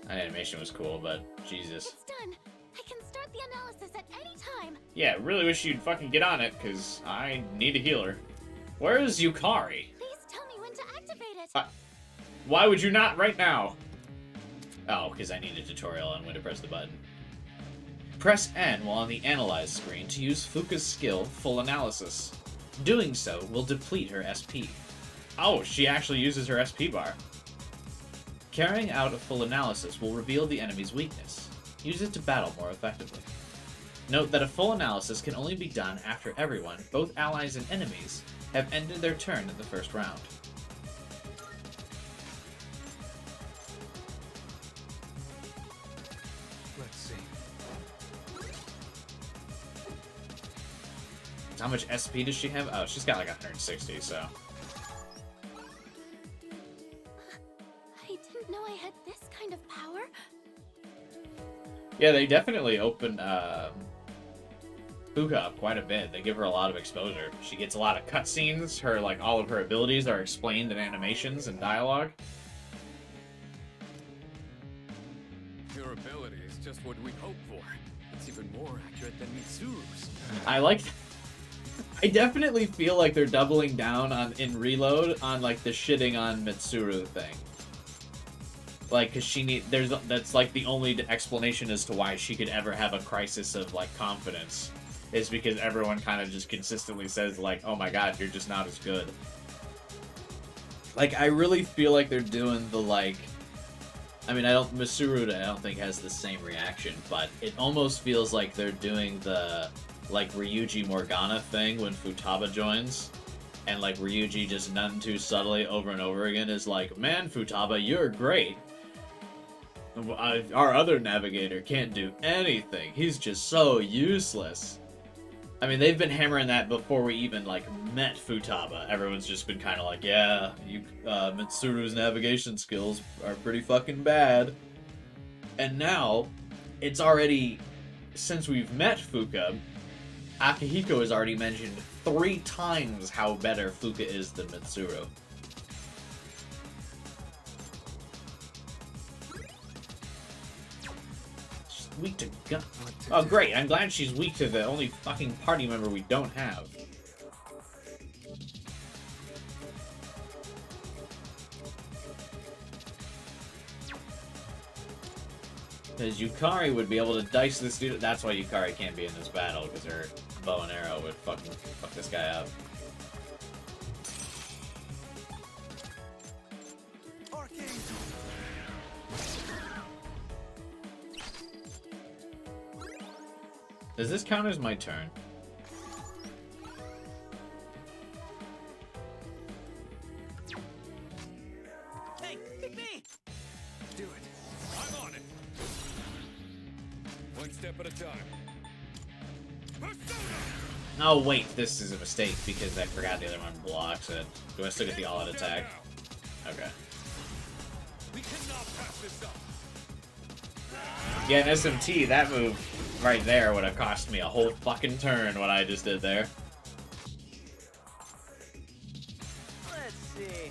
That animation was cool, but Jesus. It's done. I can start the analysis at any time. Yeah, really wish you'd fucking get on it, because I need a healer. Where is Yukari? Please tell me when to activate it. Why would you not right now? Oh, because I need a tutorial on when to press the button. Press N while on the Analyze screen to use FUUKA's skill, Full Analysis. Doing so will deplete her SP. Oh, she actually uses her SP bar. Carrying out a full analysis will reveal the enemy's weakness. Use it to battle more effectively. Note that a full analysis can only be done after everyone, both allies and enemies, have ended their turn in the first round. Let's see. How much SP does she have? Oh, she's got like 160, so. I didn't know I had this kind of power. Yeah, they definitely open, FUUKA up quite a bit. They give her a lot of exposure. She gets a lot of cutscenes. Her, like, all of her abilities are explained in animations and dialogue. Your ability is just what we hoped for. It's even more accurate than Mitsuru's. I like... I definitely feel like they're doubling down on in Reload on, like, the shitting on Mitsuru thing. Like, cause that's like the only explanation as to why she could ever have a crisis of, like, confidence. Is because everyone kind of just consistently says, like, oh my god, you're just not as good. Like, I really feel like they're doing the, like... I mean, Mitsuru, I don't think has the same reaction, but it almost feels like they're doing the, like, Ryuji Morgana thing when Futaba joins. And, like, Ryuji just none too subtly over and over again is like, man, Futaba, you're great. Our other navigator can't do anything. He's just so useless. I mean, they've been hammering that before we even, like, met Futaba. Everyone's just been kind of like, yeah, Mitsuru's navigation skills are pretty fucking bad. And now, it's already, since we've met FUUKA, Akihiko has already mentioned 3 times how better FUUKA is than Mitsuru. Weak to gun. Oh, great. I'm glad she's weak to the only fucking party member we don't have. Because Yukari would be able to dice this dude. That's why Yukari can't be in this battle, because her bow and arrow would fuck this guy up. Does this count as my turn? Hey, pick me! Do it. I'm on it. One step at a time. Oh wait, this is a mistake because I forgot the other one blocks it. Do I still get the all-out attack? Okay. We cannot pass this up. Yeah, an SMT, that move right there would have cost me a whole fucking turn what I just did there. Let's see.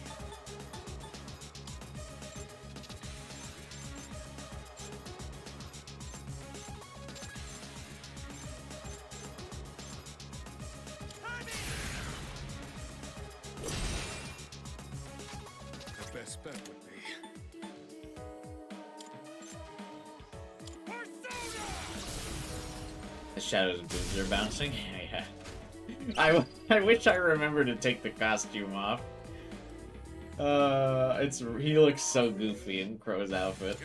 The best bet would be... The shadows and boobs are bouncing. Yeah. I wish I remembered to take the costume off. He looks so goofy in Crow's outfit.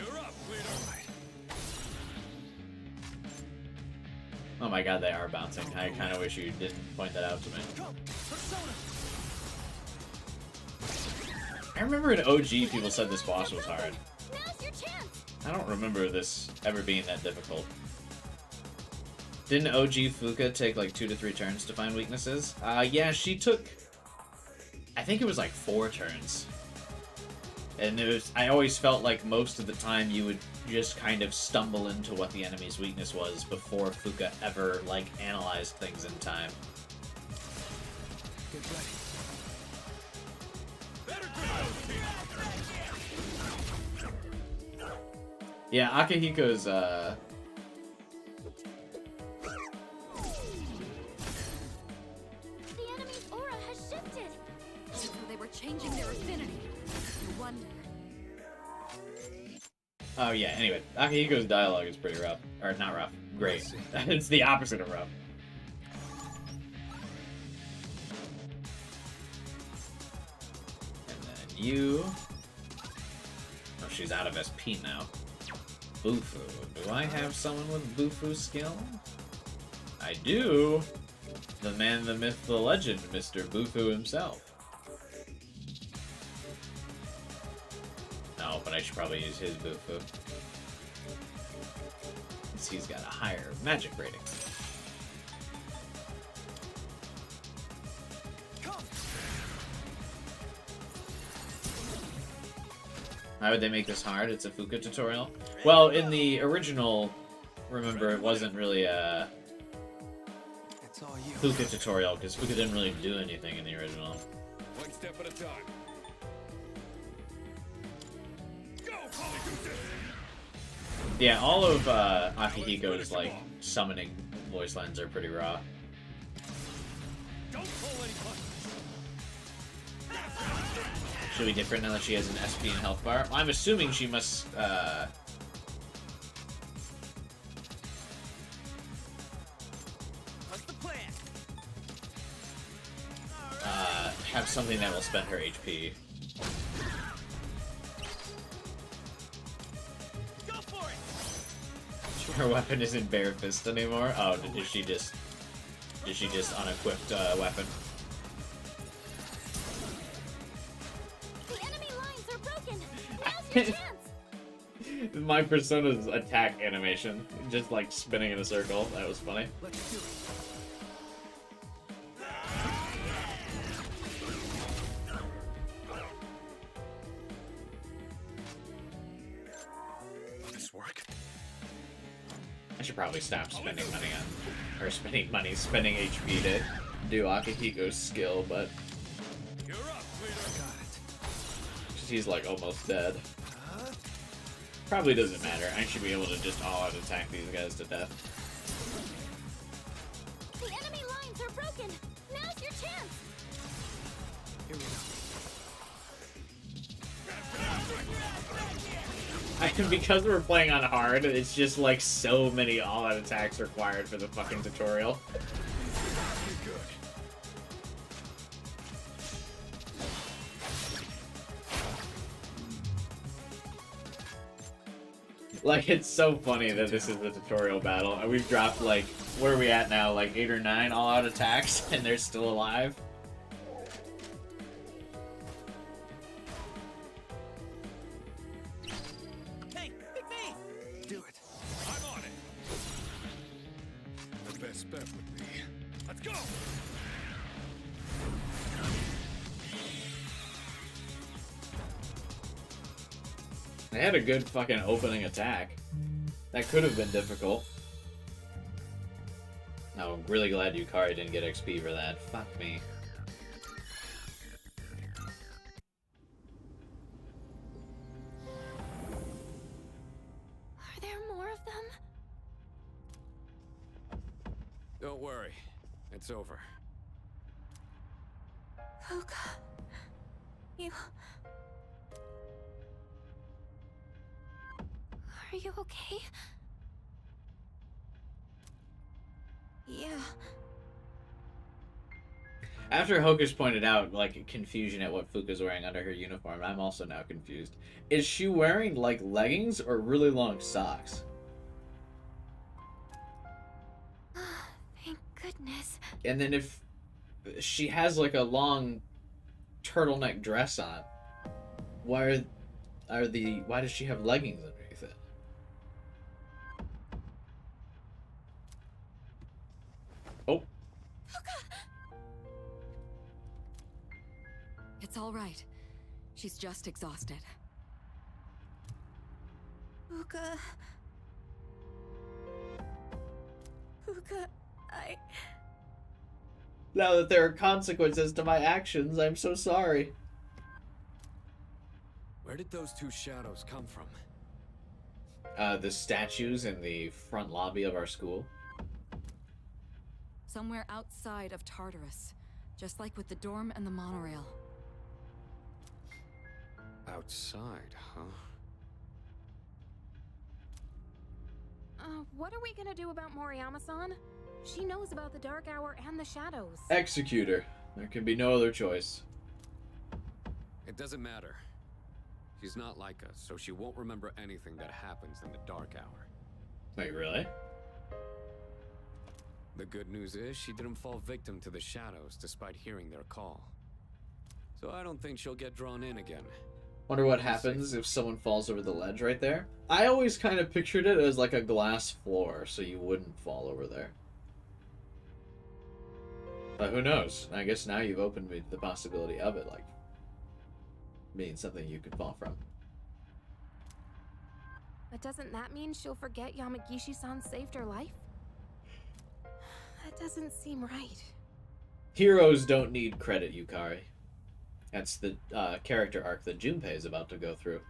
Oh my god, they are bouncing. I kind of wish you didn't point that out to me. I remember in OG people said this boss was hard. Now's your chance. I don't remember this ever being that difficult. Didn't OG FUUKA take like 2 to 3 turns to find weaknesses? Yeah, she took... I think it was like 4 turns. And I always felt like most of the time you would just kind of stumble into what the enemy's weakness was before FUUKA ever, like, analyzed things in time. Get ready. Yeah, Akihiko's, The enemy's aura has shifted. So they were changing their affinity. No wonder. Oh yeah, anyway, Akihiko's dialogue is pretty rough. Or, not rough. Great. It's the opposite of rough. And then you... Oh, she's out of SP now. Bufu. Do I have someone with Bufu skill? I do! The man, the myth, the legend, Mr. Bufu himself. No, but I should probably use his Bufu. Since he's got a higher magic rating. Why would they make this hard? It's a FUUKA tutorial. Well, in the original, remember, it wasn't really It's all you. FUUKA tutorial, because FUUKA didn't really do anything in the original. One step at a time. Yeah, all of Akihiko's like summoning voice lines are pretty raw. Should be different now that she has an SP and health bar. I'm assuming she must have something that will spend her HP. Her weapon isn't bare fist anymore. Oh, is she just unequipped weapon? The enemy lines are broken. Now's your chance. My Persona's attack animation, just like spinning in a circle. That was funny. Let's do it. This work? I should probably stop spending money on, or spending HP to do Akihiko's skill, but he's like almost dead. Probably doesn't matter. I should be able to just all-out attack these guys to death. The enemy lines are broken. Now's your chance. Here we go. Because we're playing on hard, it's just like so many all-out attacks required for the fucking tutorial. Like, it's so funny that this is the tutorial battle, and we've dropped, like, where are we at now? Like 8 or 9 all-out attacks, and they're still alive. Hey, pick me! Do it. I'm on it. The best bet would be. Let's go! They had a good fucking opening attack. That could have been difficult. I'm really glad Yukari didn't get XP for that. Fuck me. Are there more of them? Don't worry. It's over. FUUKA. You... Are you okay? Yeah. After Hocus pointed out, like, confusion at what FUUKA's wearing under her uniform, I'm also now confused. Is she wearing, like, leggings or really long socks? Thank goodness. And then if she has, like, a long turtleneck dress on, why does she have leggings underneath it? Oh. It's all right. She's just exhausted. FUUKA. FUUKA, Now that there are consequences to my actions, I'm so sorry. Where did those two shadows come from? The statues in the front lobby of our school. Somewhere outside of Tartarus. Just like with the dorm and the monorail. Outside, huh? What are we gonna do about Moriyama-san? She knows about the Dark Hour and the shadows. Executor. There can be no other choice. It doesn't matter. She's not like us, so she won't remember anything that happens in the Dark Hour. Wait, really? The good news is she didn't fall victim to the shadows despite hearing their call. So I don't think she'll get drawn in again. Wonder what happens if someone falls over the ledge right there. I always kind of pictured it as like a glass floor, so you wouldn't fall over there. But who knows? I guess now you've opened me to the possibility of it, like, being something you could fall from. But doesn't that mean she'll forget Yamagishi-san saved her life? That doesn't seem right. Heroes don't need credit, Yukari. That's the character arc that Junpei is about to go through.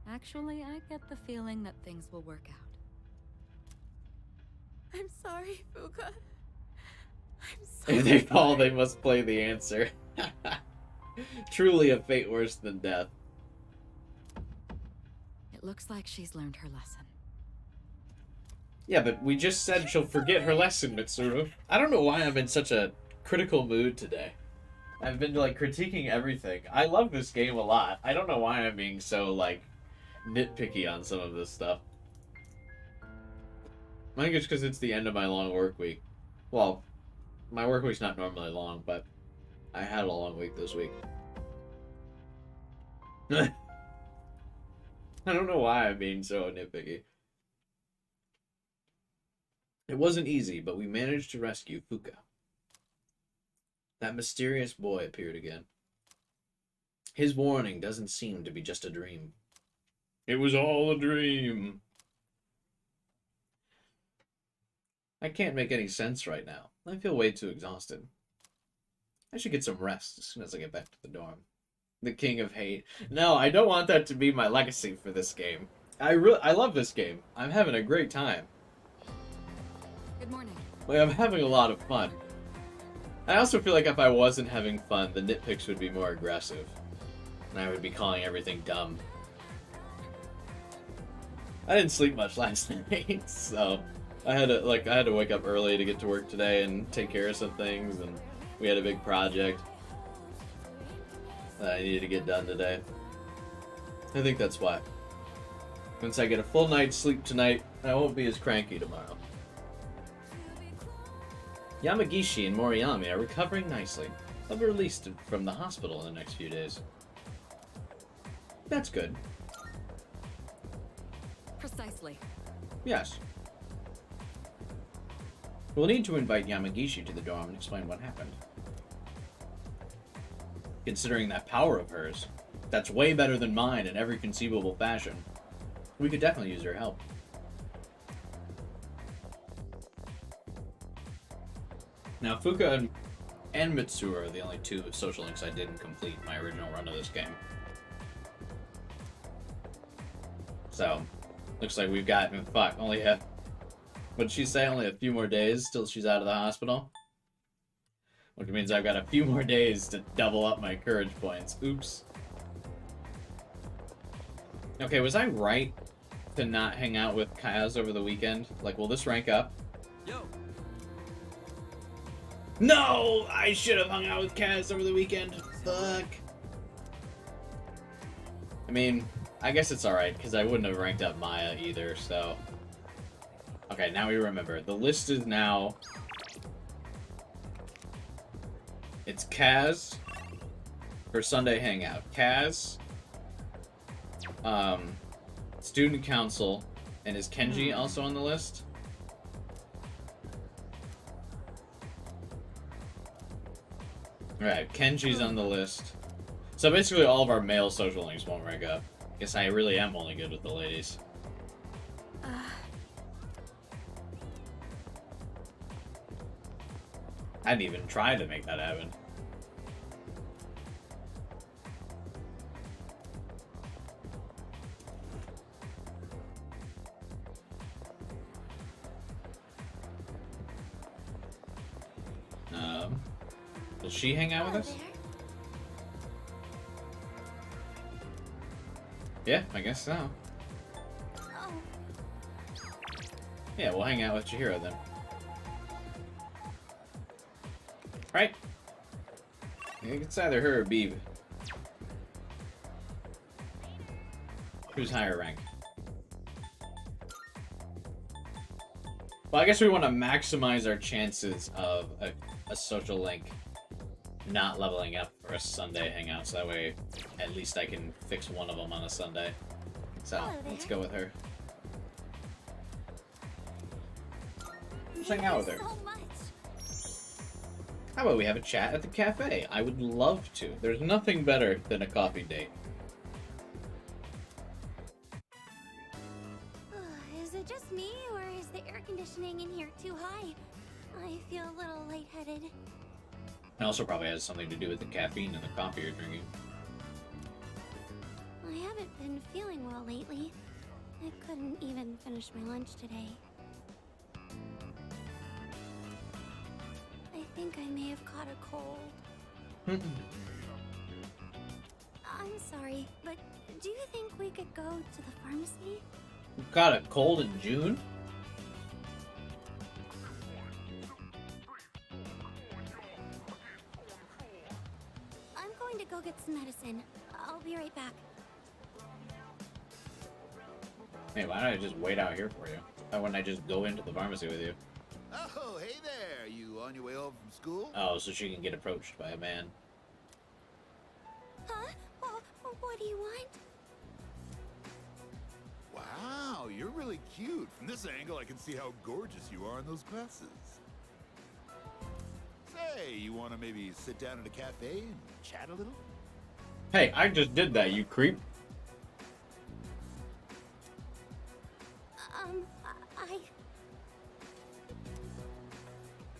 Actually, I get the feeling that things will work out. I'm sorry, FUUKA. I'm sorry. If they fall, they must play the answer. Truly a fate worse than death. It looks like she's learned her lesson. Yeah, but we just said she'll forget her lesson, Mitsuru. I don't know why I'm in such a critical mood today. I've been, like, critiquing everything. I love this game a lot. I don't know why I'm being so, like, nitpicky on some of this stuff. I think it's because it's the end of my long work week. Well, my work week's not normally long, but I had a long week this week. I don't know why I'm being so nitpicky. It wasn't easy, but we managed to rescue FUUKA. That mysterious boy appeared again. His warning doesn't seem to be just a dream. It was all a dream. I can't make any sense right now. I feel way too exhausted. I should get some rest as soon as I get back to the dorm. The King of Hate. No, I don't want that to be my legacy for this game. I love this game. I'm having a great time. Good morning. Like, I'm having a lot of fun. I also feel like if I wasn't having fun, the nitpicks would be more aggressive. And I would be calling everything dumb. I didn't sleep much last night, so I had to wake up early to get to work today and take care of some things, and we had a big project that I needed to get done today. I think that's why. Once I get a full night's sleep tonight, I won't be as cranky tomorrow. Yamagishi and Moriyami are recovering nicely. They'll be released from the hospital in the next few days. That's good. Precisely. Yes. We'll need to invite Yamagishi to the dorm and explain what happened. Considering that power of hers, that's way better than mine in every conceivable fashion. We could definitely use her help. Now, FUUKA and Mitsuru are the only two social links I didn't complete my original run of this game. So, looks like we've got, fuck, only a, what did she say, only a few more days till she's out of the hospital? Which means I've got a few more days to double up my courage points. Oops. Okay, was I right to not hang out with Kaz over the weekend? Like, will this rank up? Yo. No! I should have hung out with Kaz over the weekend. Fuck. I mean, I guess it's alright, because I wouldn't have ranked up Maya either, so... Okay, now we remember. The list is now... It's Kaz for Sunday Hangout. Kaz, Student Council, and is Kenji also on the list? Alright, Kenji's on the list. So basically all of our male social links won't rank up. Guess I really am only good with the ladies. I didn't even try to make that happen. Will she hang out with us? Yeah, I guess so. Yeah, we'll hang out with Chihiro then. Right? I think it's either her or Beeb. Who's higher rank? Well, I guess we want to maximize our chances of a social link not leveling up for a Sunday hangout, so that way at least I can fix one of them on a Sunday. So, let's go with her. Let's hang out with her. How about we have a chat at the cafe? I would love to. There's nothing better than a coffee date. Is it just me, or is the air conditioning functioning in here too high. I feel a little lightheaded. It also probably has something to do with the caffeine in the coffee you're drinking. I haven't been feeling well lately. I couldn't even finish my lunch today. I think I may have caught a cold. I'm sorry, but do you think we could go to the pharmacy? You got a cold in June? I'm going to go get some medicine. I'll be right back. Hey, why don't I just wait out here for you? Why wouldn't I just go into the pharmacy with you? Oh, hey there. You on your way home from school? Oh, so she can get approached by a man. Huh? Oh, what do you want? Wow, you're really cute. From this angle, I can see how gorgeous you are in those glasses. Say, you want to maybe sit down at a cafe and chat a little? Hey, I just did that, you creep. I...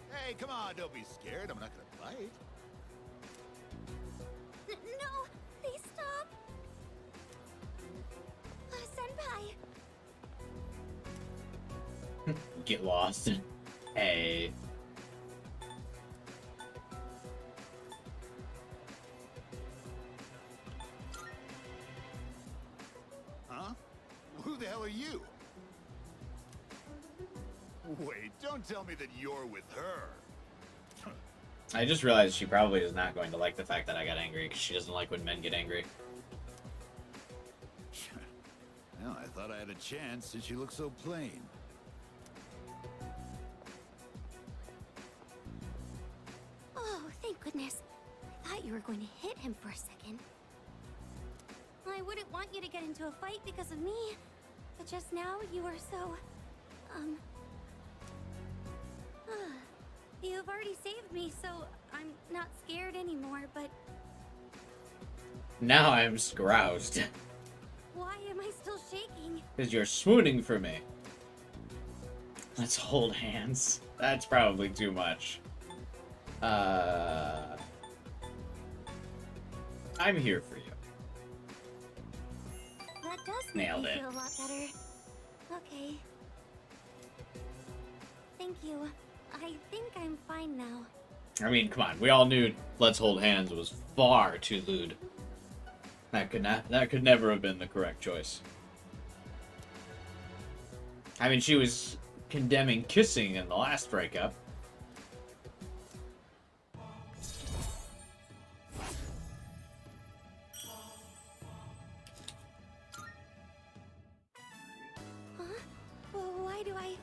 Hey, come on, don't be scared. I'm not gonna bite. No, please stop. Senpai. Get lost. Hey. Huh? Who the hell are you? Wait, don't tell me that you're with her. I just realized she probably is not going to like the fact that I got angry, because she doesn't like when men get angry. Well, I thought I had a chance since you look so plain. Oh, thank goodness. I thought you were going to hit him for a second. I wouldn't want you to get into a fight because of me. But just now, you were so... You've already saved me, so I'm not scared anymore, but... Now I'm roused. Why am I still shaking? Because you're swooning for me. Let's hold hands. That's probably too much. I'm here for you. That does make Nailed me it. feel a lot better. Okay. Thank you. I think I'm fine now. I mean, come on. We all knew "Let's hold hands" was far too lewd. That could never have been the correct choice. I mean, she was condemning kissing in the last breakup. Huh? Well, why do I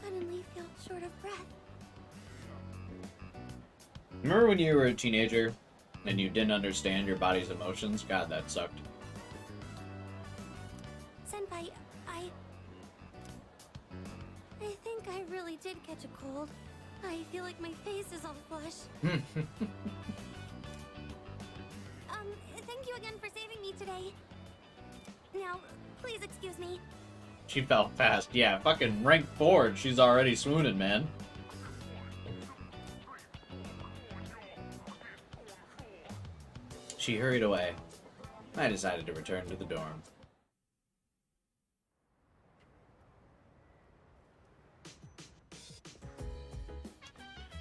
suddenly feel short of breath? Remember when you were a teenager and you didn't understand your body's emotions? God, that sucked. Senpai, I think I really did catch a cold. I feel like my face is all flush. Thank you again for saving me today. Now, please excuse me. She fell fast. Yeah, fucking rank 4. She's already swooning, man. She hurried away. I decided to return to the dorm.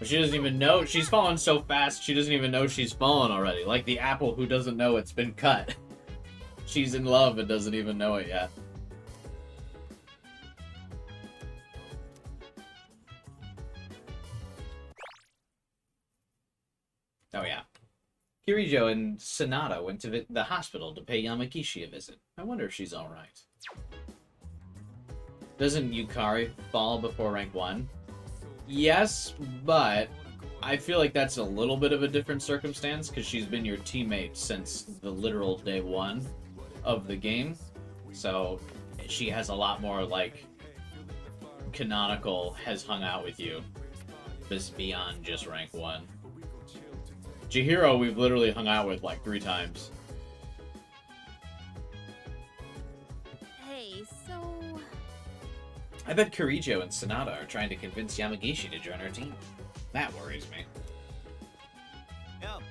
But she doesn't even know. She's fallen so fast, she doesn't even know she's fallen already. Like the apple who doesn't know it's been cut. She's in love and doesn't even know it yet. Oh yeah. Kirijo and Sonata went to the hospital to pay Yamagishi a visit. I wonder if she's alright. Doesn't Yukari fall before rank 1? Yes, but I feel like that's a little bit of a different circumstance because she's been your teammate since the literal day 1 of the game. So she has a lot more, like, canonical has hung out with you. Just beyond just rank 1. Chihiro, we've literally hung out with like 3 times. Hey, so... I bet Kirijo and Sonata are trying to convince Yamagishi to join our team. That worries me. Yep.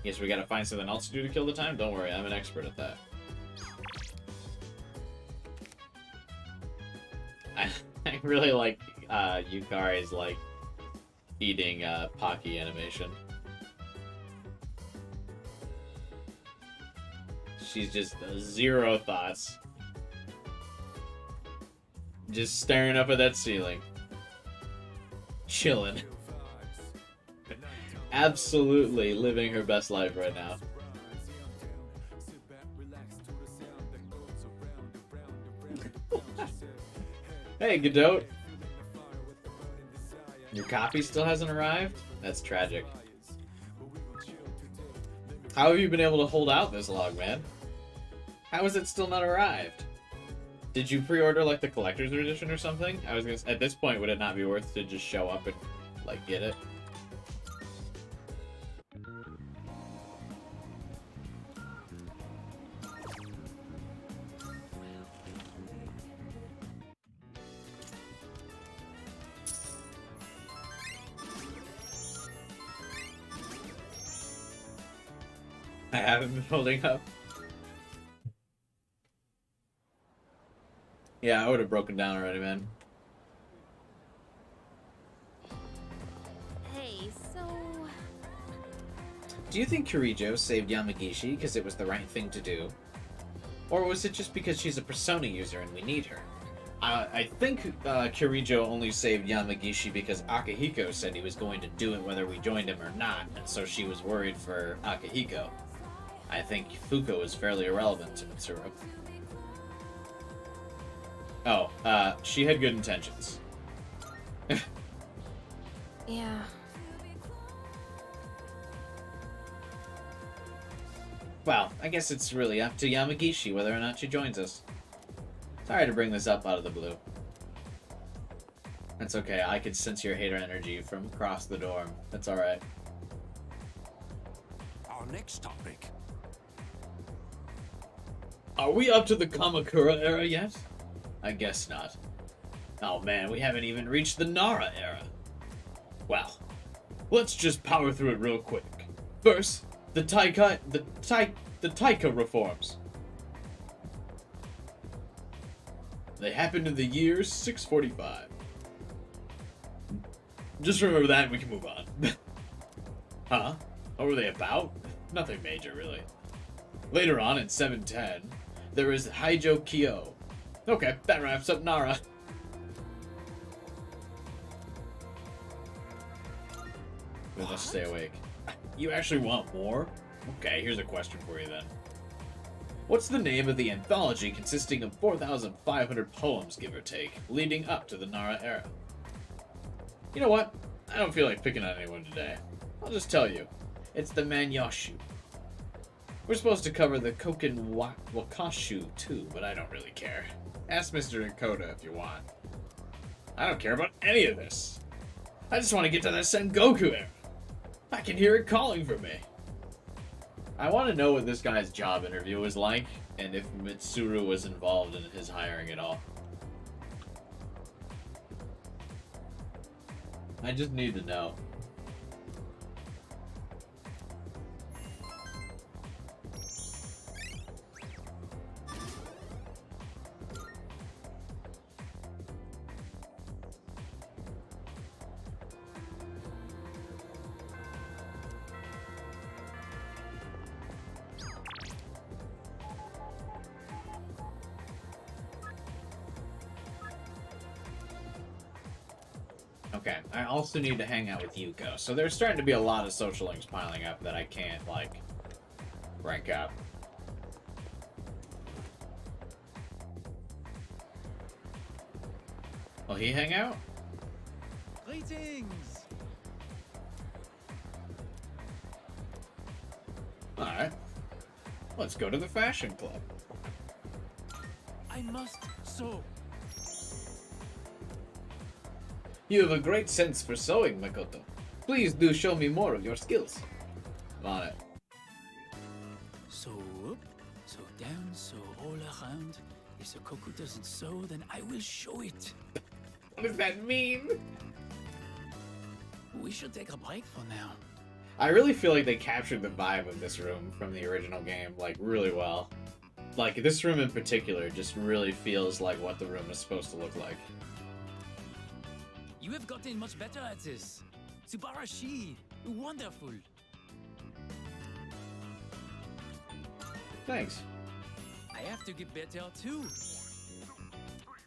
Guess we gotta find something else to do to kill the time? Don't worry, I'm an expert at that. I really like Yukari's like eating Pocky animation. She's just zero thoughts. Just staring up at that ceiling. Chilling. Absolutely living her best life right now. Hey, Godot. Your copy still hasn't arrived? That's tragic. How have you been able to hold out this long, man? How is it still not arrived? Did you pre-order like the collector's edition or something? I was gonna at this point, would it not be worth to just show up and like get it? I haven't been holding up. Yeah, I would have broken down already, man. Hey, so... Do you think Kirijo saved Yamagishi because it was the right thing to do? Or was it just because she's a Persona user and we need her? I think Kirijo only saved Yamagishi because Akihiko said he was going to do it whether we joined him or not, and so she was worried for Akihiko. I think FUUKA was fairly irrelevant to Mitsuru. Oh, she had good intentions. Yeah. Well, I guess it's really up to Yamagishi whether or not she joins us. Sorry to bring this up out of the blue. That's okay, I can sense your hater energy from across the dorm. That's alright. Our next topic. Are we up to the Kamakura era yet? I guess not. Oh man, we haven't even reached the Nara era. Well, let's just power through it real quick. First, the Taika reforms. They happened in the year 645. Just remember that and we can move on. Huh? What were they about? Nothing major, really. Later on in 710, there is Haijo Kyo. Okay, that wraps up Nara. We must stay awake. You actually want more? Okay, here's a question for you then. What's the name of the anthology consisting of 4,500 poems, give or take, leading up to the Nara era? You know what? I don't feel like picking on anyone today. I'll just tell you. It's the Manyoshu. We're supposed to cover the Koken Wakashu too, but I don't really care. Ask Mr. Dakota if you want. I don't care about any of this. I just want to get to that Sengoku era. I can hear it calling for me. I want to know what this guy's job interview was like, and if Mitsuru was involved in his hiring at all. I just need to know. Okay, I also need to hang out with Yuko. So there's starting to be a lot of social links piling up that I can't, like, rank up. Will he hang out? Greetings! Alright. Let's go to the fashion club. I must sew. You have a great sense for sewing, Makoto. Please do show me more of your skills. I'm on it. Sew up, sew down, sew roll around. If the cuckoo doesn't sow, then I will show it. What does that mean? We should take a break for now. I really feel like they captured the vibe of this room from the original game, like, really well. Like, this room in particular just really feels like what the room is supposed to look like. You have gotten much better at this. Subarashi! Wonderful! Thanks. I have to get better too.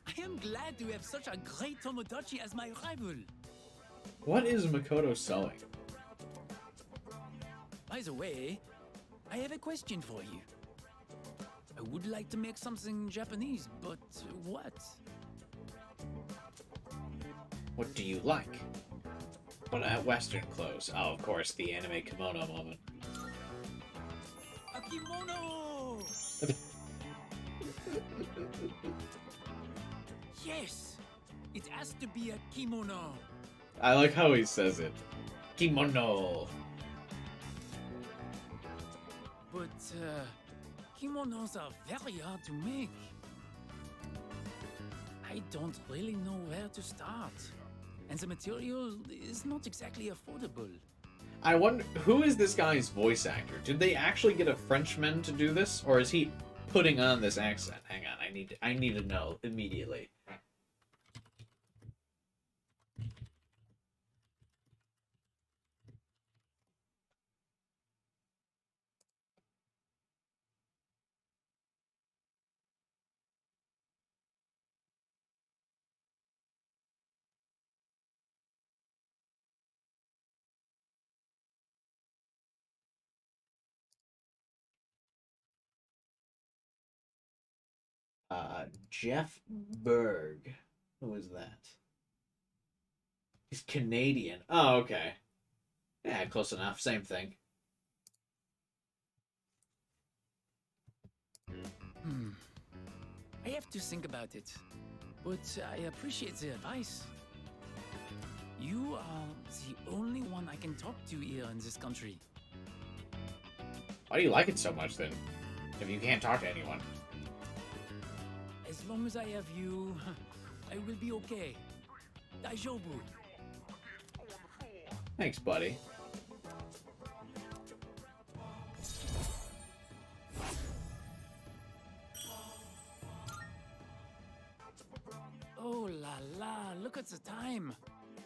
I am glad to have such a great Tomodachi as my rival. What is Makoto sewing? By the way, I have a question for you. I would like to make something Japanese, but what? What do you like? What Western clothes? Oh, of course, the anime kimono moment. A kimono! Yes! It has to be a kimono. I like how he says it. Kimono. But, kimonos are very hard to make. I don't really know where to start. And the material is not exactly affordable. I wonder, who is this guy's voice actor? Did they actually get a Frenchman to do this? Or is he putting on this accent? Hang on, I need to know immediately. Jeff Berg. Who is that? He's Canadian. Oh, okay. Yeah, close enough. Same thing. I have to think about it. But I appreciate the advice. You are the only one I can talk to here in this country. Why do you like it so much, then? If you can't talk to anyone. As long as I have you, I will be okay. Daijoubu. Thanks, buddy. Oh la la, look at the time.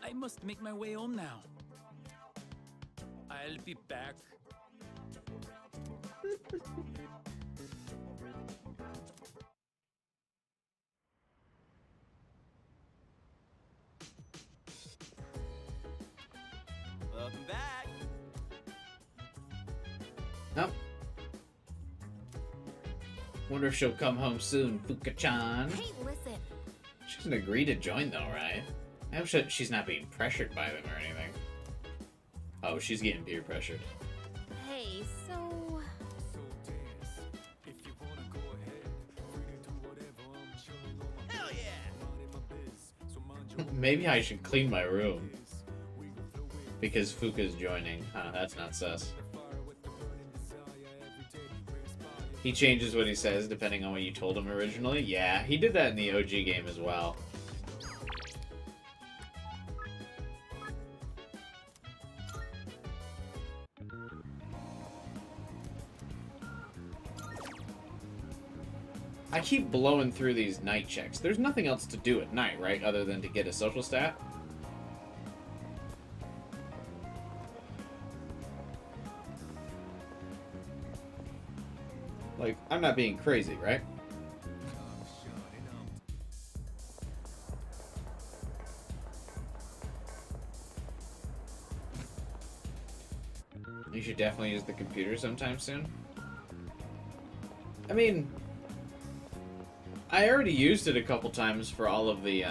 I must make my way home now. I'll be back. Welcome back. Nope. Wonder if she'll come home soon, FUUKA-chan. Hey, listen. She doesn't agree to join, though, right? I hope she's not being pressured by them or anything. Oh, she's getting peer pressured. Hey, so... Hell yeah! Maybe I should clean my room. Because FUUKA's joining. Huh, that's not sus. He changes what he says depending on what you told him originally. Yeah, he did that in the OG game as well. I keep blowing through these night checks. There's nothing else to do at night, right? Other than to get a social stat? Like, I'm not being crazy, right? You should definitely use the computer sometime soon. I mean, I already used it a couple times for all of the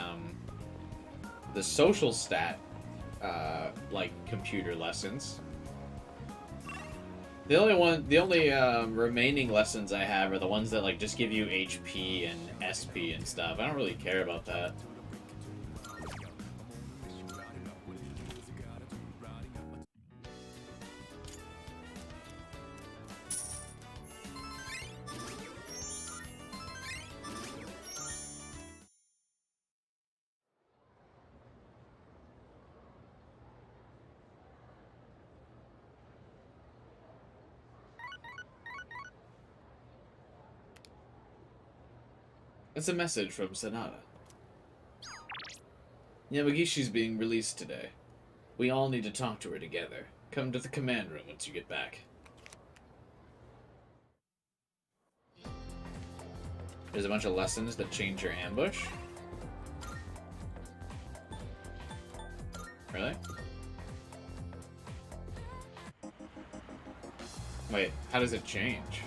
social stat, like, computer lessons. The only remaining lessons I have are the ones that, like, just give you HP and SP and stuff. I don't really care about that. It's a message from Sanada. Yamagishi's being released today. We all need to talk to her together. Come to the command room once you get back. There's a bunch of lessons that change your ambush. Really? Wait, how does it change?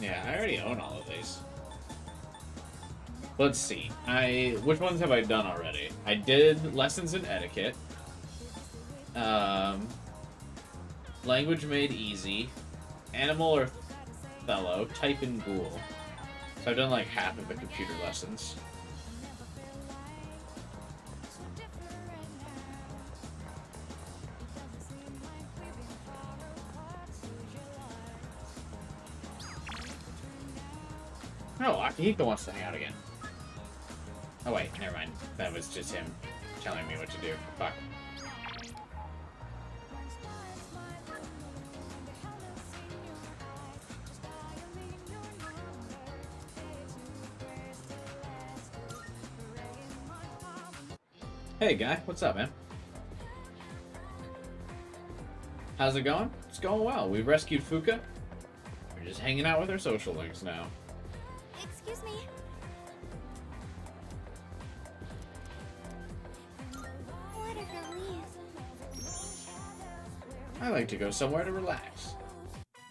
Yeah, I already own all of these. Let's see. Which ones have I done already? I did lessons in etiquette. Language made easy. Animal or fellow. Type and ghoul. So I've done like half of the computer lessons. Oh, Akihiko wants to hang out again. Oh wait, never mind. That was just him telling me what to do. Fuck. Hey guy, what's up, man? How's it going? It's going well. We've rescued FUUKA. We're just hanging out with our social links now. Excuse me. What a relief. I like to go somewhere to relax.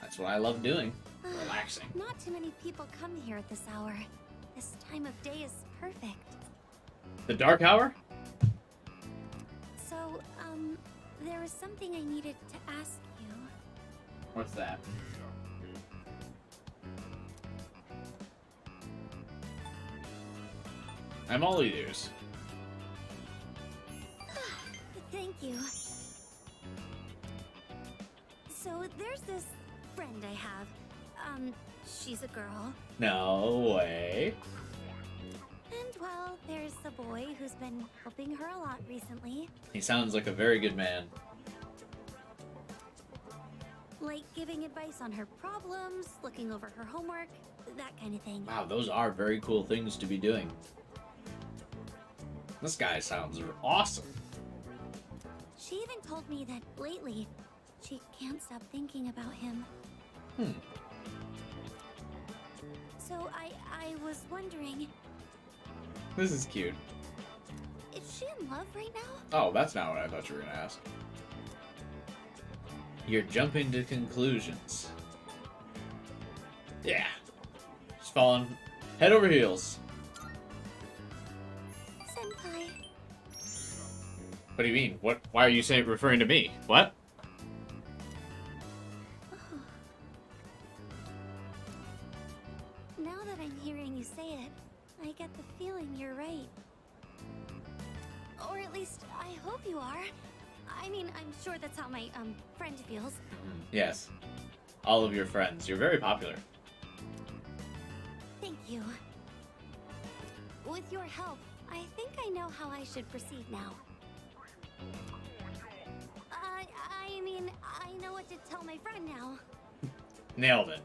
That's what I love doing. Relaxing. Not too many people come here at this hour. This time of day is perfect. The dark hour? So, there was something I needed to ask you. What's that? I'm all ears. Thank you. So, there's this friend I have. She's a girl. No way. And, well, there's a boy who's been helping her a lot recently. He sounds like a very good man. Like giving advice on her problems, looking over her homework, that kind of thing. Wow, those are very cool things to be doing. This guy sounds awesome. She even told me that lately, she can't stop thinking about him. So I was wondering, This is cute. is she in love right now? Oh, that's not what I thought you were gonna ask. You're jumping to conclusions. Yeah. Just falling head over heels. Senpai. What do you mean? What? Why are you referring to me? What? Now that I'm hearing you say it, I get the feeling you're right. Or at least, I hope you are. I mean, I'm sure that's how my, friend feels. Yes. All of your friends. You're very popular. Thank you. With your help, I think I know how I should proceed now. I mean, I know what to tell my friend now. Nailed it.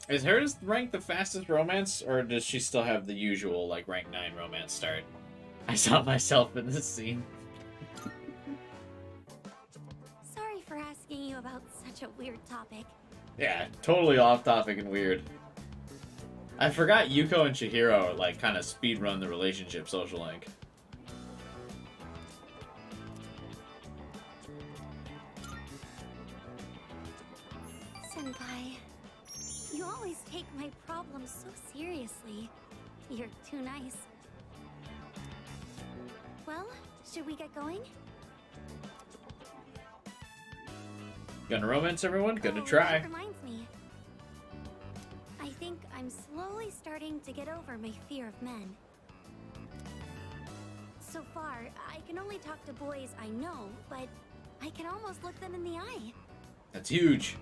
Is hers ranked the fastest romance, or does she still have the usual, like, rank 9 romance start? I saw myself in this scene. Sorry for asking you about such a weird topic. Yeah, totally off topic and weird. I forgot Yuko and Chihiro, like, kind of speedrun the relationship social link. Senpai, you always take my problems so seriously. You're too nice. Well, should we get going? Gonna romance everyone? Gonna Oh, try. That reminds me. I think I'm slowly starting to get over my fear of men. So far, I can only talk to boys I know, but I can almost look them in the eye. That's huge.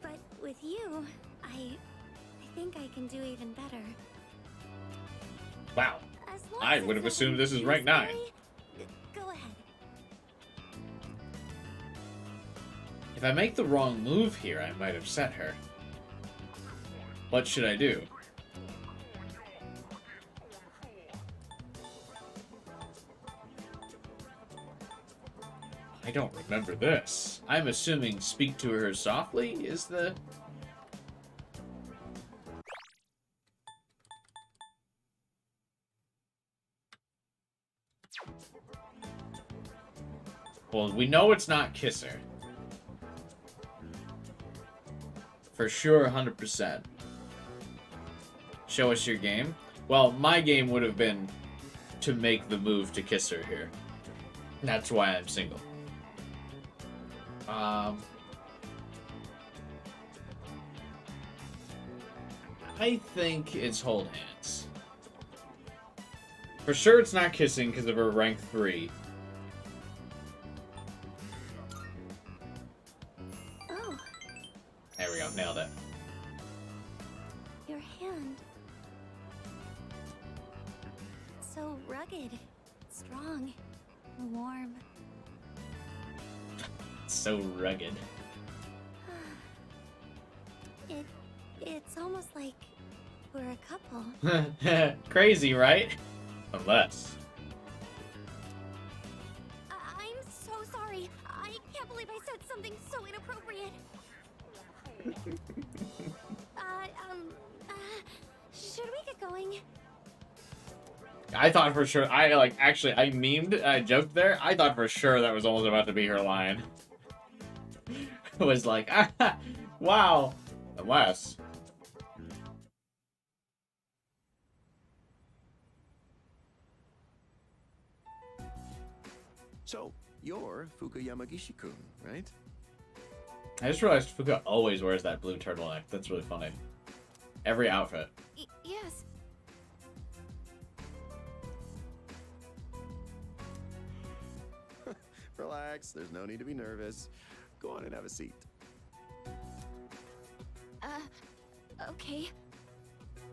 But with you, I think I can do even better. Wow. As long I as would have it's assumed this is nothing rank 9. scary, go ahead. If I make the wrong move here, I might upset her. What should I do? I don't remember this. I'm assuming speak to her softly is the... Well, we know it's not kiss her. For sure, 100%. Show us your game. Well, my game would have been to make the move to kiss her here. That's why I'm single. I think it's hold hands. For sure it's not kissing because of her rank 3. Oh, There we go, nailed it. your hand. It's so rugged, strong, warm. So rugged. It's almost like we're a couple. Crazy, right? Unless. I'm so sorry. I can't believe I said something so inappropriate. Should we get going? I thought for sure, I memed, I joked there. I thought for sure that was almost about to be her line. It was like, ah, wow. Unless. So, you're Fuuka Yamagishi-kun, right? I just realized Fuuka always wears that blue turtleneck. That's really funny. Every outfit. Yes. Relax, there's no need to be nervous. Go on and have a seat. Okay.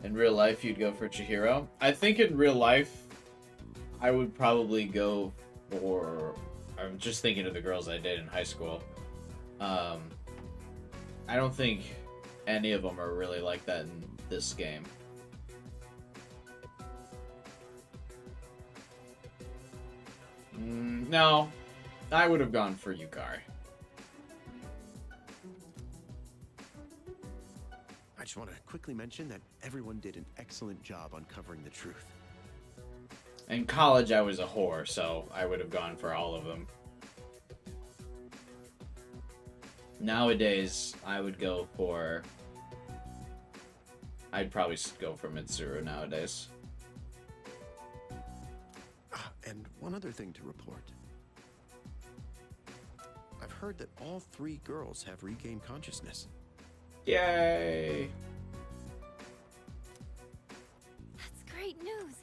In real life, you'd go for Chihiro. I think in real life, I would probably go for... I'm just thinking of the girls I dated in high school. I don't think any of them are really like that in this game. No, I would have gone for Yukari. I just want to quickly mention that everyone did an excellent job uncovering the truth. In college, I was a whore, so I would have gone for all of them. Nowadays, I would go for... I'd probably go for Mitsuru nowadays. And one other thing to report. I've heard that all 3 girls have regained consciousness. Yay! That's great news.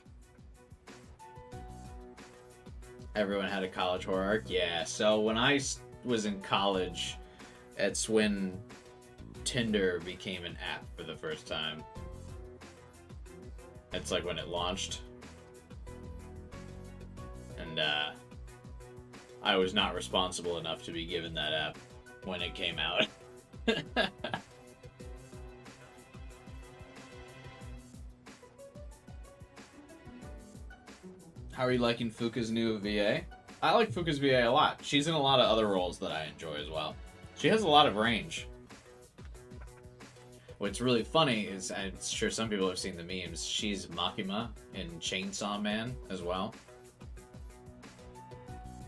Everyone had a college horror arc? Yeah, so when I was in college, it's when Tinder became an app for the first time. It's like when it launched. And, I was not responsible enough to be given that app when it came out. How are you liking Fuuka's new VA? I like Fuuka's VA a lot. She's in a lot of other roles that I enjoy as well. She has a lot of range. What's really funny is, I'm sure some people have seen the memes, she's Makima in Chainsaw Man as well.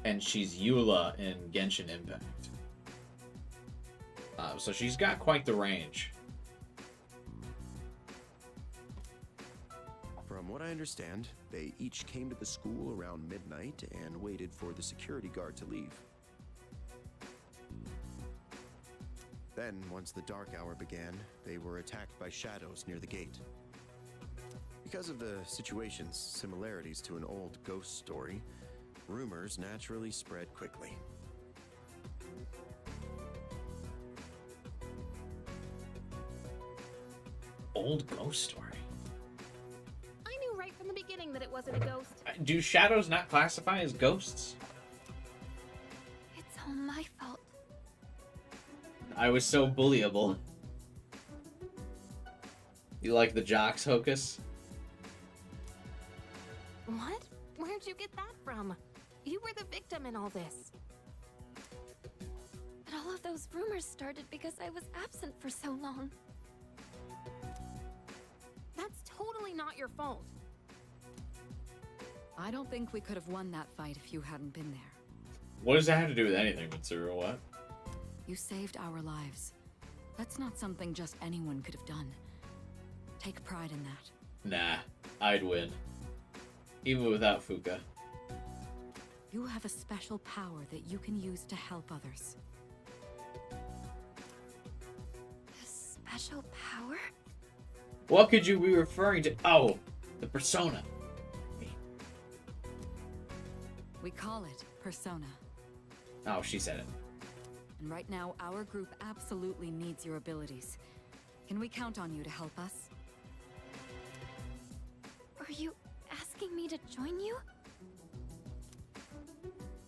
And she's Eula in Genshin Impact. So she's got quite the range. From what I understand, they each came to the school around midnight and waited for the security guard to leave. Then, once the dark hour began, they were attacked by shadows near the gate. Because of the situation's similarities to an old ghost story, rumors naturally spread quickly. old ghost story. I knew right from the beginning that it wasn't a ghost. Do shadows not classify as ghosts? It's all my fault. I was so bullyable. You like the jocks hocus? What? Where'd you get that from? You were the victim in all this. But all of those rumors started because I was absent for so long. That's totally not your fault. I don't think we could have won that fight if you hadn't been there. What does that have to do with anything, Mitsuru? What? You saved our lives. That's not something just anyone could have done. Take pride in that. Nah, I'd win. Even without FUUKA. You have a special power that you can use to help others. A special power? What could you be referring to? Oh, the persona. We call it Persona. Oh, she said it. And right now, our group absolutely needs your abilities. Can we count on you to help us? Are you asking me to join you?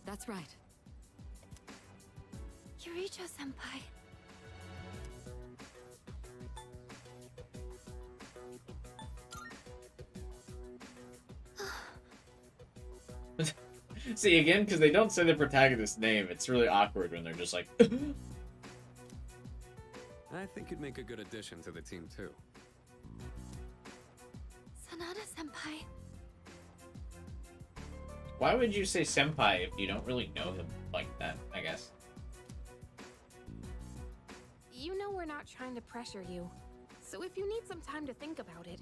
That's right. Yuricho-senpai. See, again, because they don't say the protagonist's name, it's really awkward when they're just like... I think you'd make a good addition to the team, too. Sanada-senpai. Why would you say senpai if you don't really know him like that, I guess? You know we're not trying to pressure you. So if you need some time to think about it...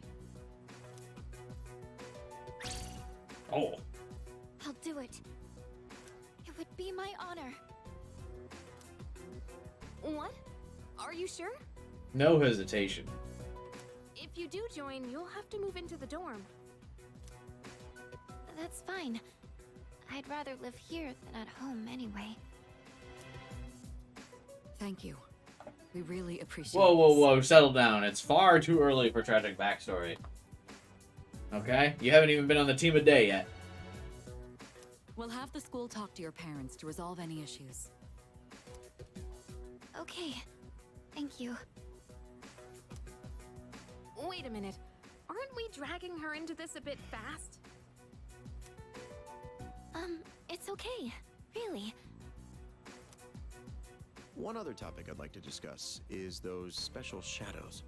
Oh. I'll do it. It would be my honor. What? Are you sure? No hesitation. If you do join, you'll have to move into the dorm. That's fine. I'd rather live here than at home anyway. Thank you. We really appreciate Whoa, whoa, this. whoa, settle down. It's far too early for tragic backstory. Okay? You haven't even been on the team a day yet. We'll have the school talk to your parents to resolve any issues. Okay. Thank you. Wait a minute. Aren't we dragging her into this a bit fast? It's okay. Really. One other topic I'd like to discuss is those special shadows.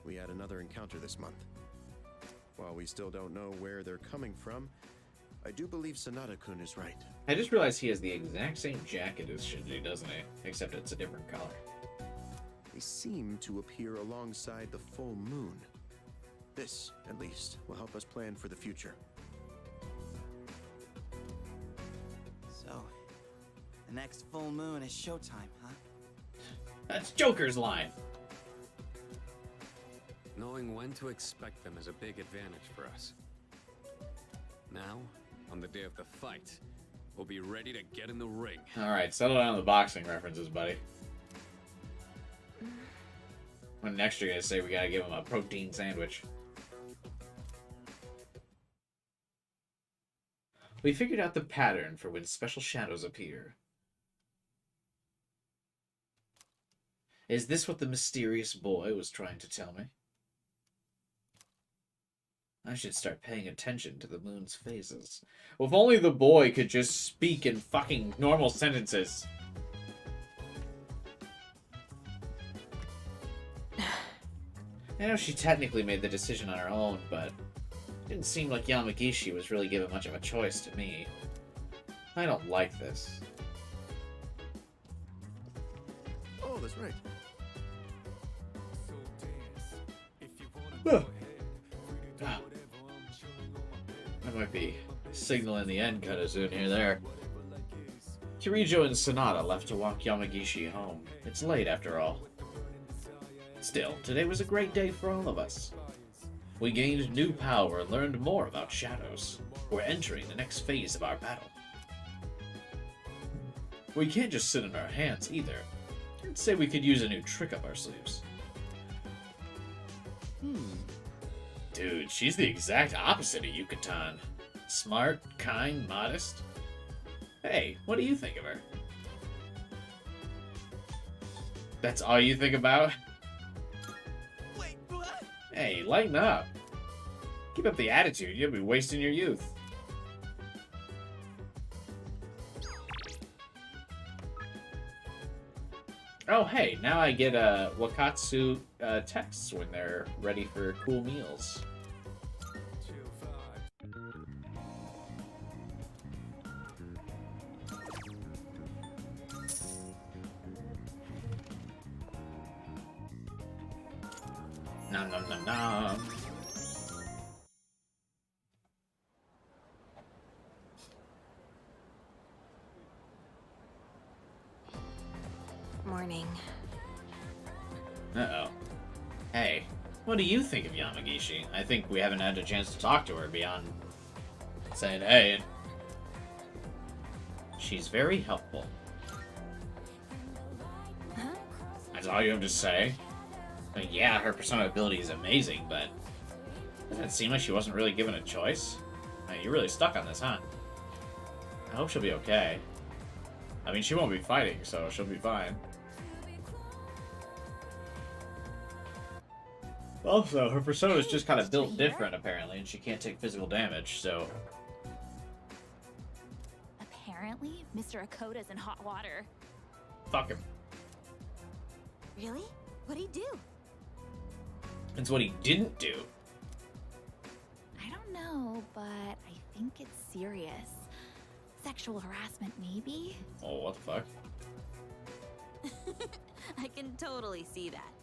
We had another encounter this month. While we still don't know where they're coming from, I do believe Sanada-kun is right. I just realized he has the exact same jacket as Shinji, doesn't he? Except it's a different color. They seem to appear alongside the full moon. This, at least, will help us plan for the future. So, the next full moon is showtime, huh? That's Joker's line. Knowing when to expect them is a big advantage for us. Now, on the day of the fight, we'll be ready to get in the ring. Alright, settle down on the boxing references, buddy. When next you're gonna say we gotta give him a protein sandwich. We figured out the pattern for when special shadows appear. Is this what the mysterious boy was trying to tell me? I should start paying attention to the moon's phases. Well, if only the boy could just speak in fucking normal sentences. I know she technically made the decision on her own, but it didn't seem like Yamagishi was really given much of a choice to me. I don't like this. Oh, that's right. I might be signaling the end kind of soon here there. Kirijo and Sanada left to walk Yamagishi home. It's late after all. Still, today was a great day for all of us. We gained new power and learned more about shadows. We're entering the next phase of our battle. We can't just sit on our hands either. I'd say we could use a new trick up our sleeves. Dude, she's the exact opposite of Yucatan. Smart, kind, modest. Hey, what do you think of her? That's all you think about? Wait, what? Hey, lighten up. Keep up the attitude, you'll be wasting your youth. Oh, hey, now I get Wakatsu texts when they're ready for cool meals. Nom nom nom nom. Morning. Uh-oh. Hey, what do you think of Yamagishi? I think we haven't had a chance to talk to her beyond saying, hey. She's very helpful. Huh? That's all you have to say? I mean, yeah, her persona ability is amazing, but doesn't it seem like she wasn't really given a choice? I mean, you're really stuck on this, huh? I hope she'll be okay. I mean, she won't be fighting, so she'll be fine. Also, her persona is just kind of built different, apparently, and she can't take physical damage, so... Apparently, Mr. Akoda's in hot water. Fuck him. Really? What'd he do? It's what he didn't do. I don't know, but I think it's serious. Sexual harassment, maybe? Oh, what the fuck? I can totally see that.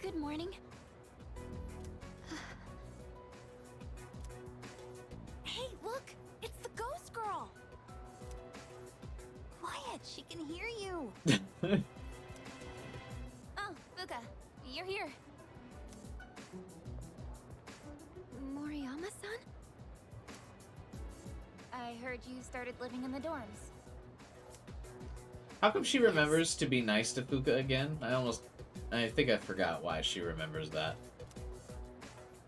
Good morning. Hey, look! It's the ghost girl! Quiet, she can hear you! Oh, FUUKA, you're here. Moriyama-san? I heard you started living in the dorms. How come she remembers to be nice to FUUKA again? I think I forgot why she remembers that.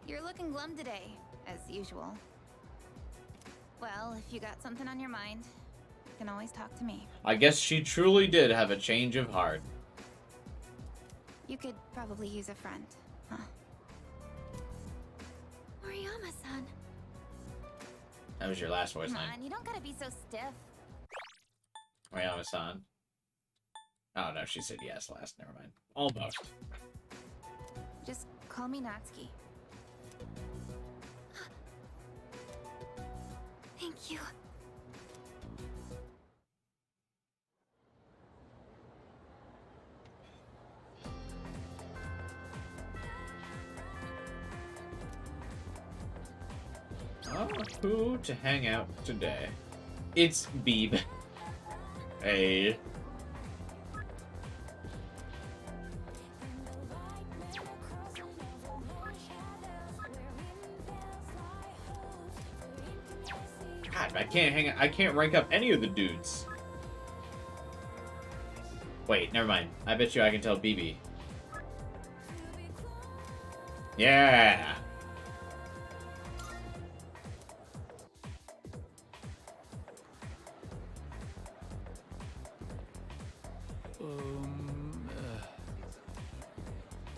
You're looking glum today, as usual. Well, if you got something on your mind, you can always talk to me. I guess she truly did have a change of heart. You could probably use a friend, huh? Moriyama-san. That was your last voice Come line. on, you don't gotta be so stiff. Moriyama-san. Oh no, she said yes last. Never mind. Almost. Just call me Natsuki. Thank you. Oh, who to hang out today? It's Beeb. Hey. God, I can't rank up any of the dudes. Wait, never mind. I bet you I can tell BB. Yeah.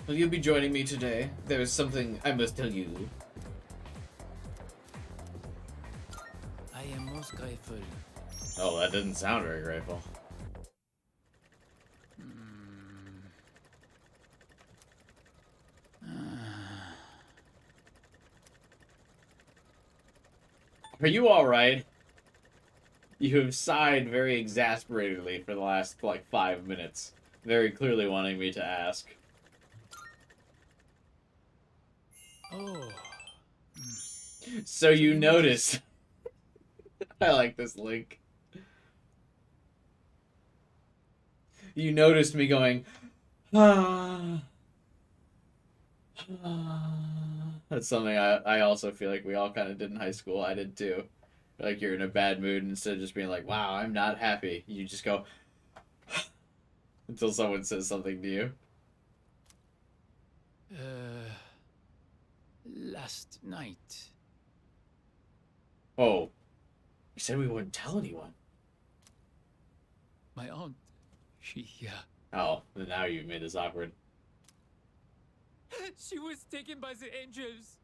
Will you be joining me today? There is something I must tell you. I am most grateful. Oh, that didn't sound very grateful. Are you alright? You have sighed very exasperatedly for the last, like, 5 minutes. Very clearly wanting me to ask. Oh. So you noticed. I like this link. You noticed me going, ah. That's something I also feel like we all kind of did in high school. I did too. Like you're in a bad mood, and instead of just being like, wow, I'm not happy, you just go, Until someone says something to you. Last night. Oh. You said we wouldn't tell anyone. My aunt, she, Oh, now you've made this awkward. she was taken by the angels.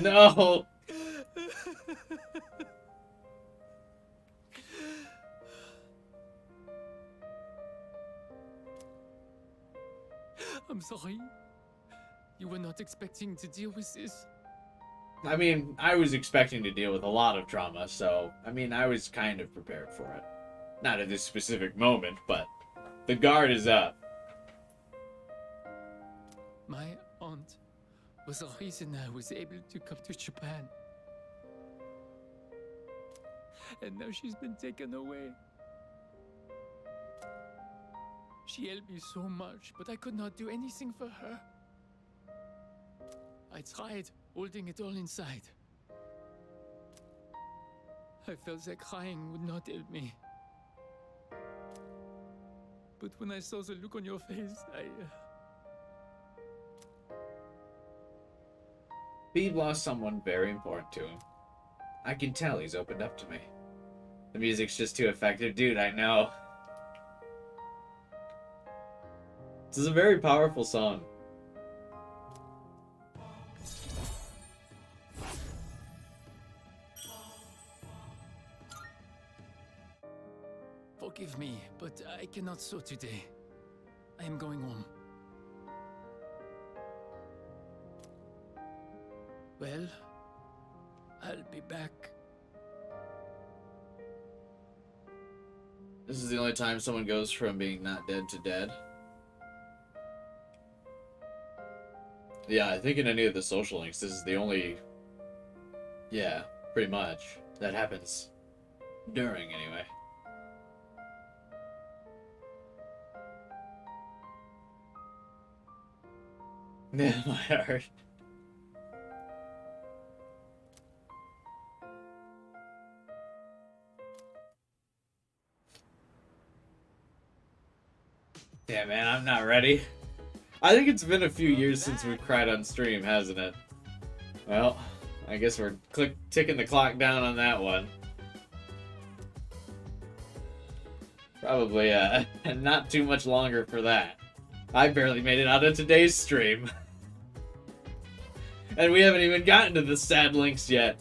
No! I'm sorry. You were not expecting to deal with this. I mean, I was expecting to deal with a lot of trauma, so, I mean, I was kind of prepared for it. Not at this specific moment, but the guard is up. My aunt was the reason I was able to come to Japan. And now she's been taken away. She helped me so much, but I could not do anything for her. I tried holding it all inside. I felt that crying would not help me. But when I saw the look on your face, Pete lost someone very important to him. I can tell he's opened up to me. The music's just too effective. Dude, I know. This is a very powerful song. Forgive me, but I cannot sew today. I am going home. Well, I'll be back. This is the only time someone goes from being not dead to dead. Yeah, I think in any of the social links, this is the only... Yeah, pretty much. That happens during, anyway. Yeah, my heart. Yeah, man, I'm not ready. I think it's been a few years since we've cried on stream, hasn't it? Well, I guess we're ticking the clock down on that one. Probably, not too much longer for that. I barely made it out of today's stream. And we haven't even gotten to the sad links yet.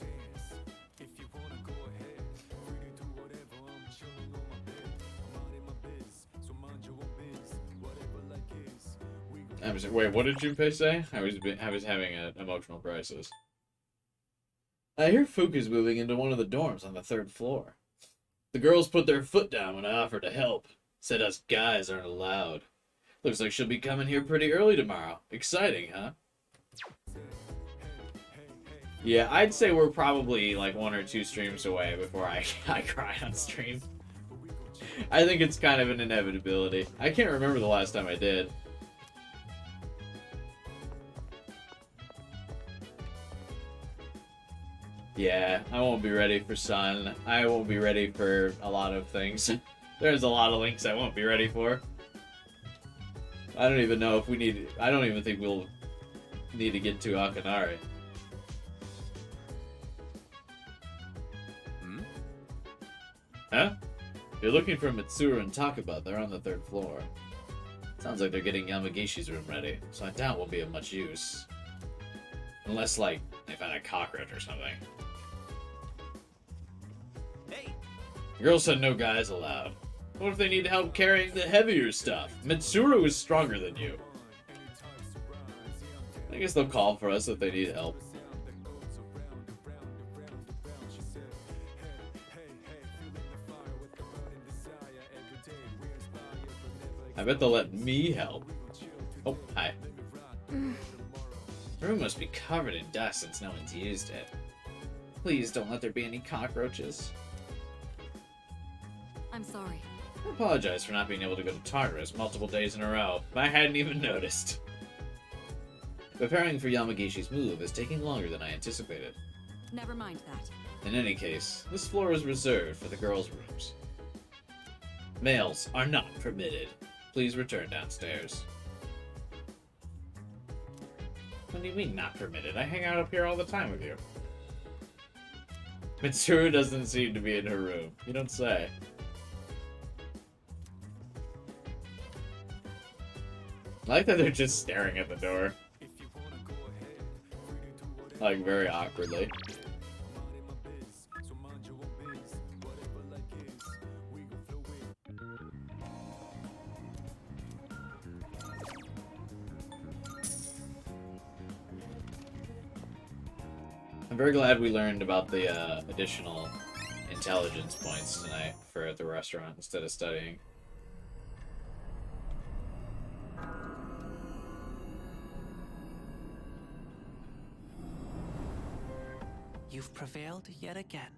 Wait, what did Junpei say? I was having an emotional crisis. I hear FUUKA's moving into one of the dorms on the 3rd floor. The girls put their foot down when I offered to help. Said us guys aren't allowed. Looks like she'll be coming here pretty early tomorrow. Exciting, huh? Yeah, I'd say we're probably like 1 or 2 streams away before I cry on stream. I think it's kind of an inevitability. I can't remember the last time I did. Yeah, I won't be ready for Sun. I won't be ready for a lot of things. There's a lot of links I won't be ready for. I don't even know if we need... I don't even think we'll need to get to Akanari. Huh? You're looking for Mitsuru and Takaba. They're on the 3rd floor. Sounds like they're getting Yamagishi's room ready, so I doubt we'll be of much use. Unless, like, they found a cockroach or something. Hey! Girls said no guys allowed. What if they need help carrying the heavier stuff? Mitsuru is stronger than you. I guess they'll call for us if they need help. I bet they'll let me help. Oh, hi. The room must be covered in dust since no one's used it. Please don't let there be any cockroaches. I'm sorry. I apologize for not being able to go to Tartarus multiple days in a row. I hadn't even noticed. Preparing for Yamagishi's move is taking longer than I anticipated. Never mind that. In any case, this floor is reserved for the girls' rooms. Males are not permitted. Please return downstairs. What do you mean not permitted? I hang out up here all the time with you. Mitsuru doesn't seem to be in her room. You don't say. I like that they're just staring at the door. Like, very awkwardly. I'm very glad we learned about the additional intelligence points tonight for the restaurant instead of studying. You've prevailed yet again.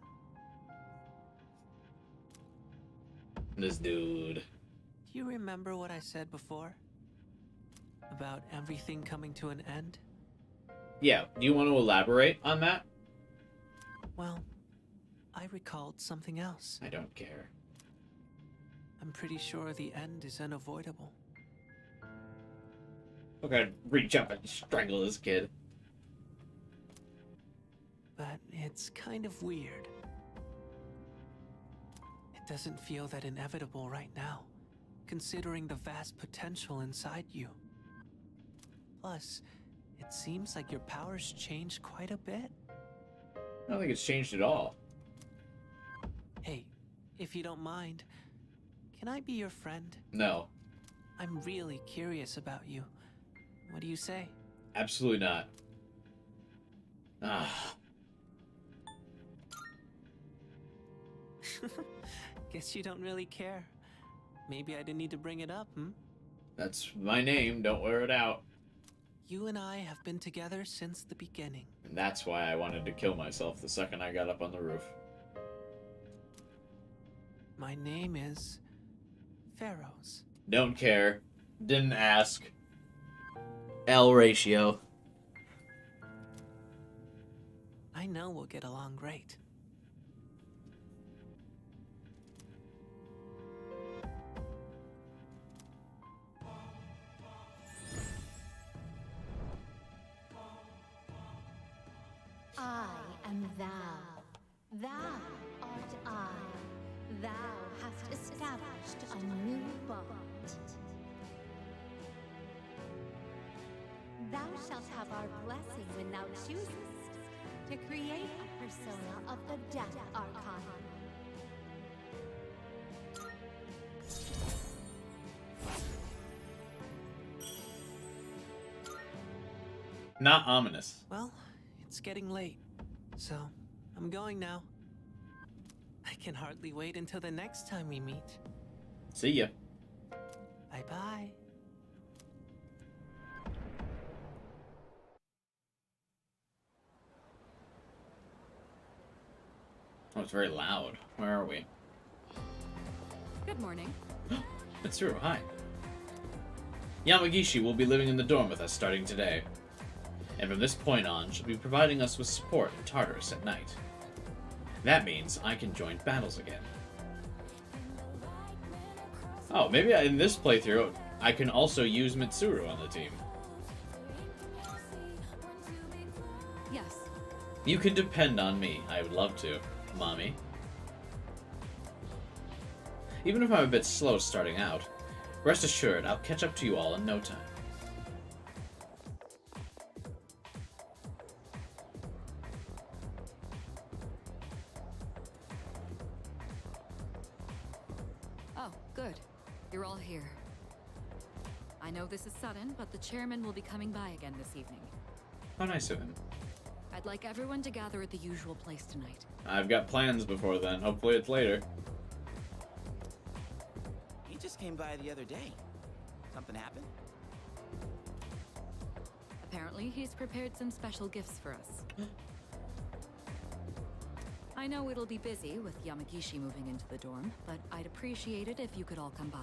This dude. Do you remember what I said before? About everything coming to an end? Yeah, do you want to elaborate on that? Well, I recalled something else. I don't care. I'm pretty sure the end is unavoidable. I'm gonna reach up and strangle this kid. But it's kind of weird. It doesn't feel that inevitable right now, considering the vast potential inside you. Plus, it seems like your powers changed quite a bit. I don't think it's changed at all. Hey, if you don't mind, can I be your friend? No. I'm really curious about you. What do you say? Absolutely not. Ah. Guess you don't really care. Maybe I didn't need to bring it up, hmm? That's my name, don't wear it out. You and I have been together since the beginning. And that's why I wanted to kill myself the second I got up on the roof. My name is Pharaohs. Don't care. Didn't ask. L ratio. I know we'll get along great. I am thou. Thou art I. Thou hast established a new bond. Thou shalt have our blessing when thou choosest to create a persona of the Death Archon. Not ominous. Well, it's getting late, so I'm going now. I can hardly wait until the next time we meet. See ya. Bye-bye. Oh, it's very loud. Where are we? Good morning. It's true, hi. Yamagishi will be living in the dorm with us starting today. And from this point on, she'll be providing us with support in Tartarus at night. That means I can join battles again. Oh, maybe in this playthrough, I can also use Mitsuru on the team. Yes. You can depend on me. I would love to, Mommy. Even if I'm a bit slow starting out, rest assured I'll catch up to you all in no time. Oh, good. You're all here. I know this is sudden, but the chairman will be coming by again this evening. How nice of him. I'd like everyone to gather at the usual place tonight. I've got plans before then. Hopefully it's later. He just came by the other day. Something happened? Apparently, he's prepared some special gifts for us. I know it'll be busy with Yamagishi moving into the dorm, but I'd appreciate it if you could all come by.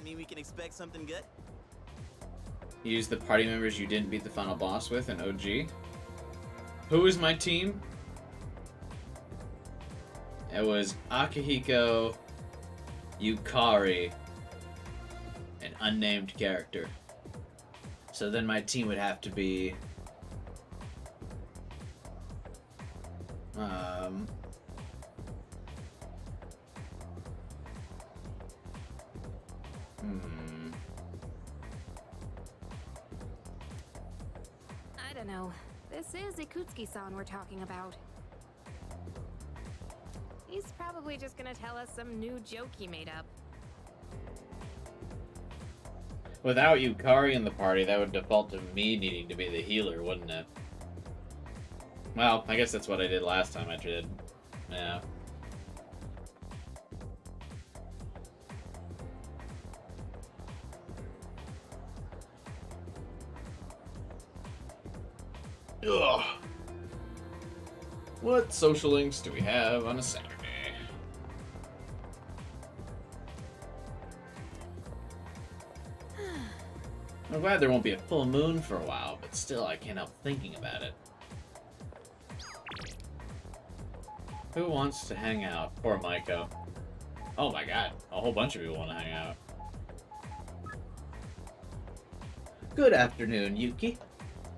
mean we can expect something good? Use the party members you didn't beat the final boss with in OG. Who is my team? It was Akihiko, Yukari, an unnamed character. So then my team would have to be... I don't know. This is Ikutsuki-san we're talking about. He's probably just gonna tell us some new joke he made up. Without Yukari in the party, that would default to me needing to be the healer, wouldn't it? Well, I guess that's what I did last time I did. Yeah. Ugh. What social links do we have on a Saturday? I'm glad there won't be a full moon for a while, but still I can't help thinking about it. Who wants to hang out? Poor Maiko. Oh my god, a whole bunch of people want to hang out. Good afternoon, Yuki.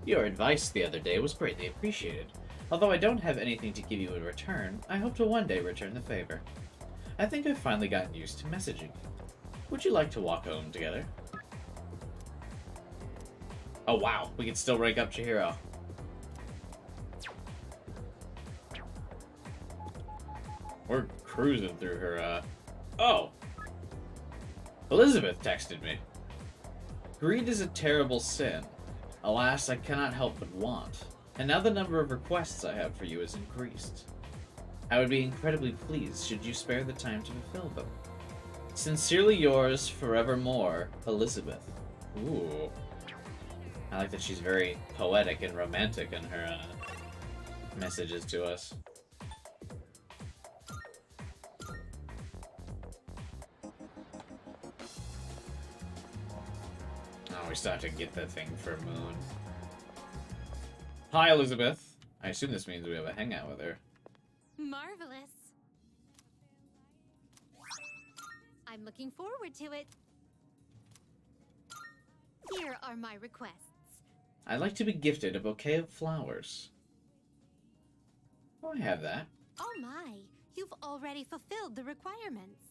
Your advice the other day was greatly appreciated. Although I don't have anything to give you in return, I hope to one day return the favor. I think I've finally gotten used to messaging. Would you like to walk home together? Oh wow, we can still rank up Chihiro. We're cruising through her, Oh! Elizabeth texted me. Greed is a terrible sin. Alas, I cannot help but want. And now the number of requests I have for you has increased. I would be incredibly pleased should you spare the time to fulfill them. Sincerely yours, forevermore, Elizabeth. Ooh. I like that she's very poetic and romantic in her messages to us. Oh, we still have to get that thing for Moon. Hi, Elizabeth. I assume this means we have a hangout with her. Marvelous. I'm looking forward to it. Here are my requests. I'd like to be gifted a bouquet of flowers. Oh, I have that. Oh my, you've already fulfilled the requirements.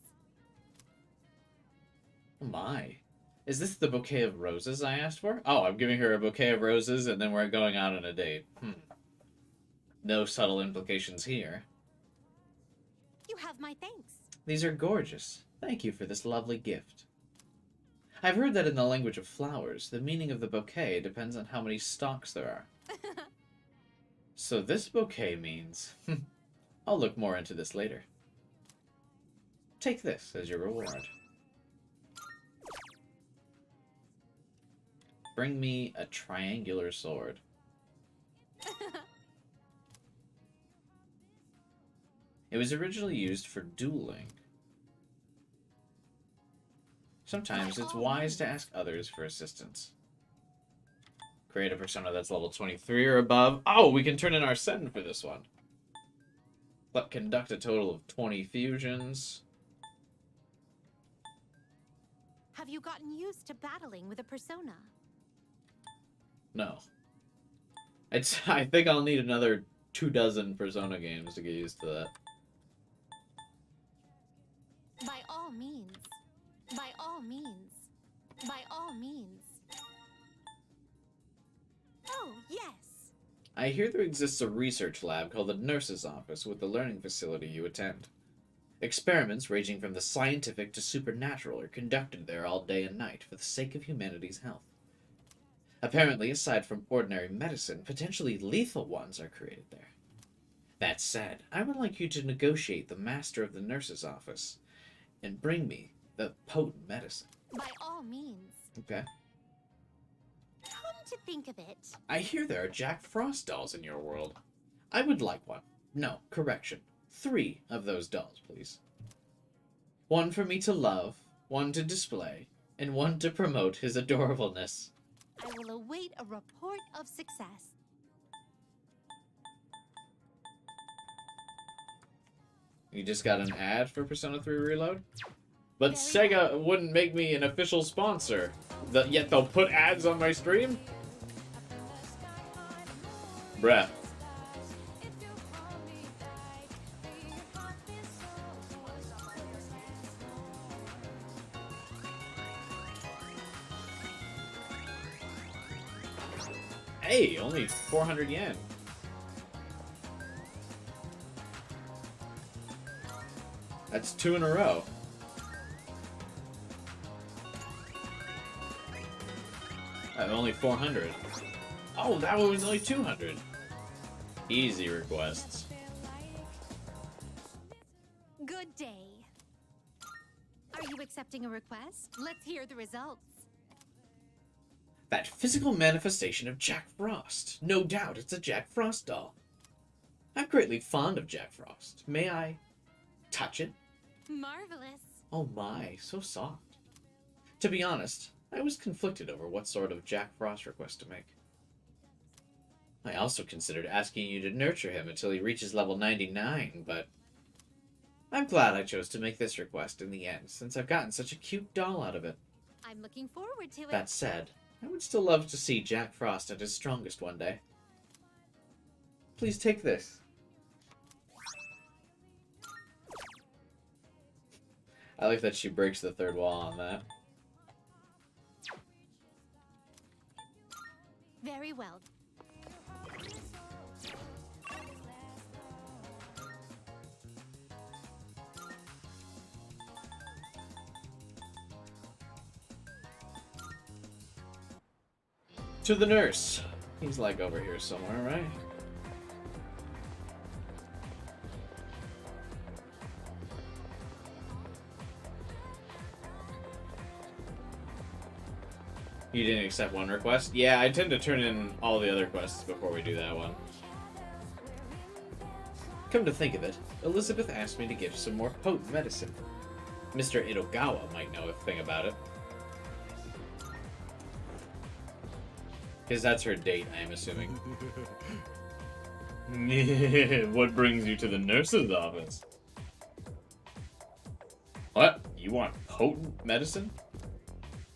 Oh my. Is this the bouquet of roses I asked for? Oh, I'm giving her a bouquet of roses and then we're going out on a date. No subtle implications here. You have my thanks. These are gorgeous. Thank you for this lovely gift. I've heard that in the language of flowers, the meaning of the bouquet depends on how many stalks there are. So this bouquet means... I'll look more into this later. Take this as your reward. Bring me a triangular sword. It was originally used for dueling. Sometimes it's wise to ask others for assistance. Create a persona that's level 23 or above. Oh, we can turn in our Sen for this one. But conduct a total of 20 fusions. Have you gotten used to battling with a persona? No. I think I'll need another 24 Persona games to get used to that. By all means. By all means. By all means. Oh, yes. I hear there exists a research lab called the Nurse's Office with the learning facility you attend. Experiments ranging from the scientific to supernatural are conducted there all day and night for the sake of humanity's health. Apparently, aside from ordinary medicine, potentially lethal ones are created there. That said, I would like you to negotiate the master of the Nurse's Office and bring me the potent medicine. By all means. Okay. Come to think of it. I hear there are Jack Frost dolls in your world. I would like one. No, correction. 3 of those dolls, please. One for me to love, one to display, and one to promote his adorableness. I will await a report of success. You just got an ad for Persona 3 Reload? But Sega wouldn't make me an official sponsor. Yet they'll put ads on my stream? Bruh. Hey, only 400 yen. That's 2 in a row. Only 400. Oh, that one was only 200. Easy requests. Good day. Are you accepting a request? Let's hear the results. That physical manifestation of Jack Frost. No doubt it's a Jack Frost doll. I'm greatly fond of Jack Frost. May I touch it? Marvelous. Oh my, so soft. To be honest, I was conflicted over what sort of Jack Frost request to make. I also considered asking you to nurture him until he reaches level 99, but I'm glad I chose to make this request in the end, since I've gotten such a cute doll out of it. I'm looking forward to it. That said, I would still love to see Jack Frost at his strongest one day. Please take this. I like that she breaks the third wall on that. Very well. To the nurse. He's like over here somewhere, right? You didn't accept one request? Yeah, I tend to turn in all the other quests before we do that one. Come to think of it, Elizabeth asked me to give some more potent medicine. Mr. Itogawa might know a thing about it. Because that's her date, I'm assuming. What brings you to the nurse's office? What? You want potent medicine?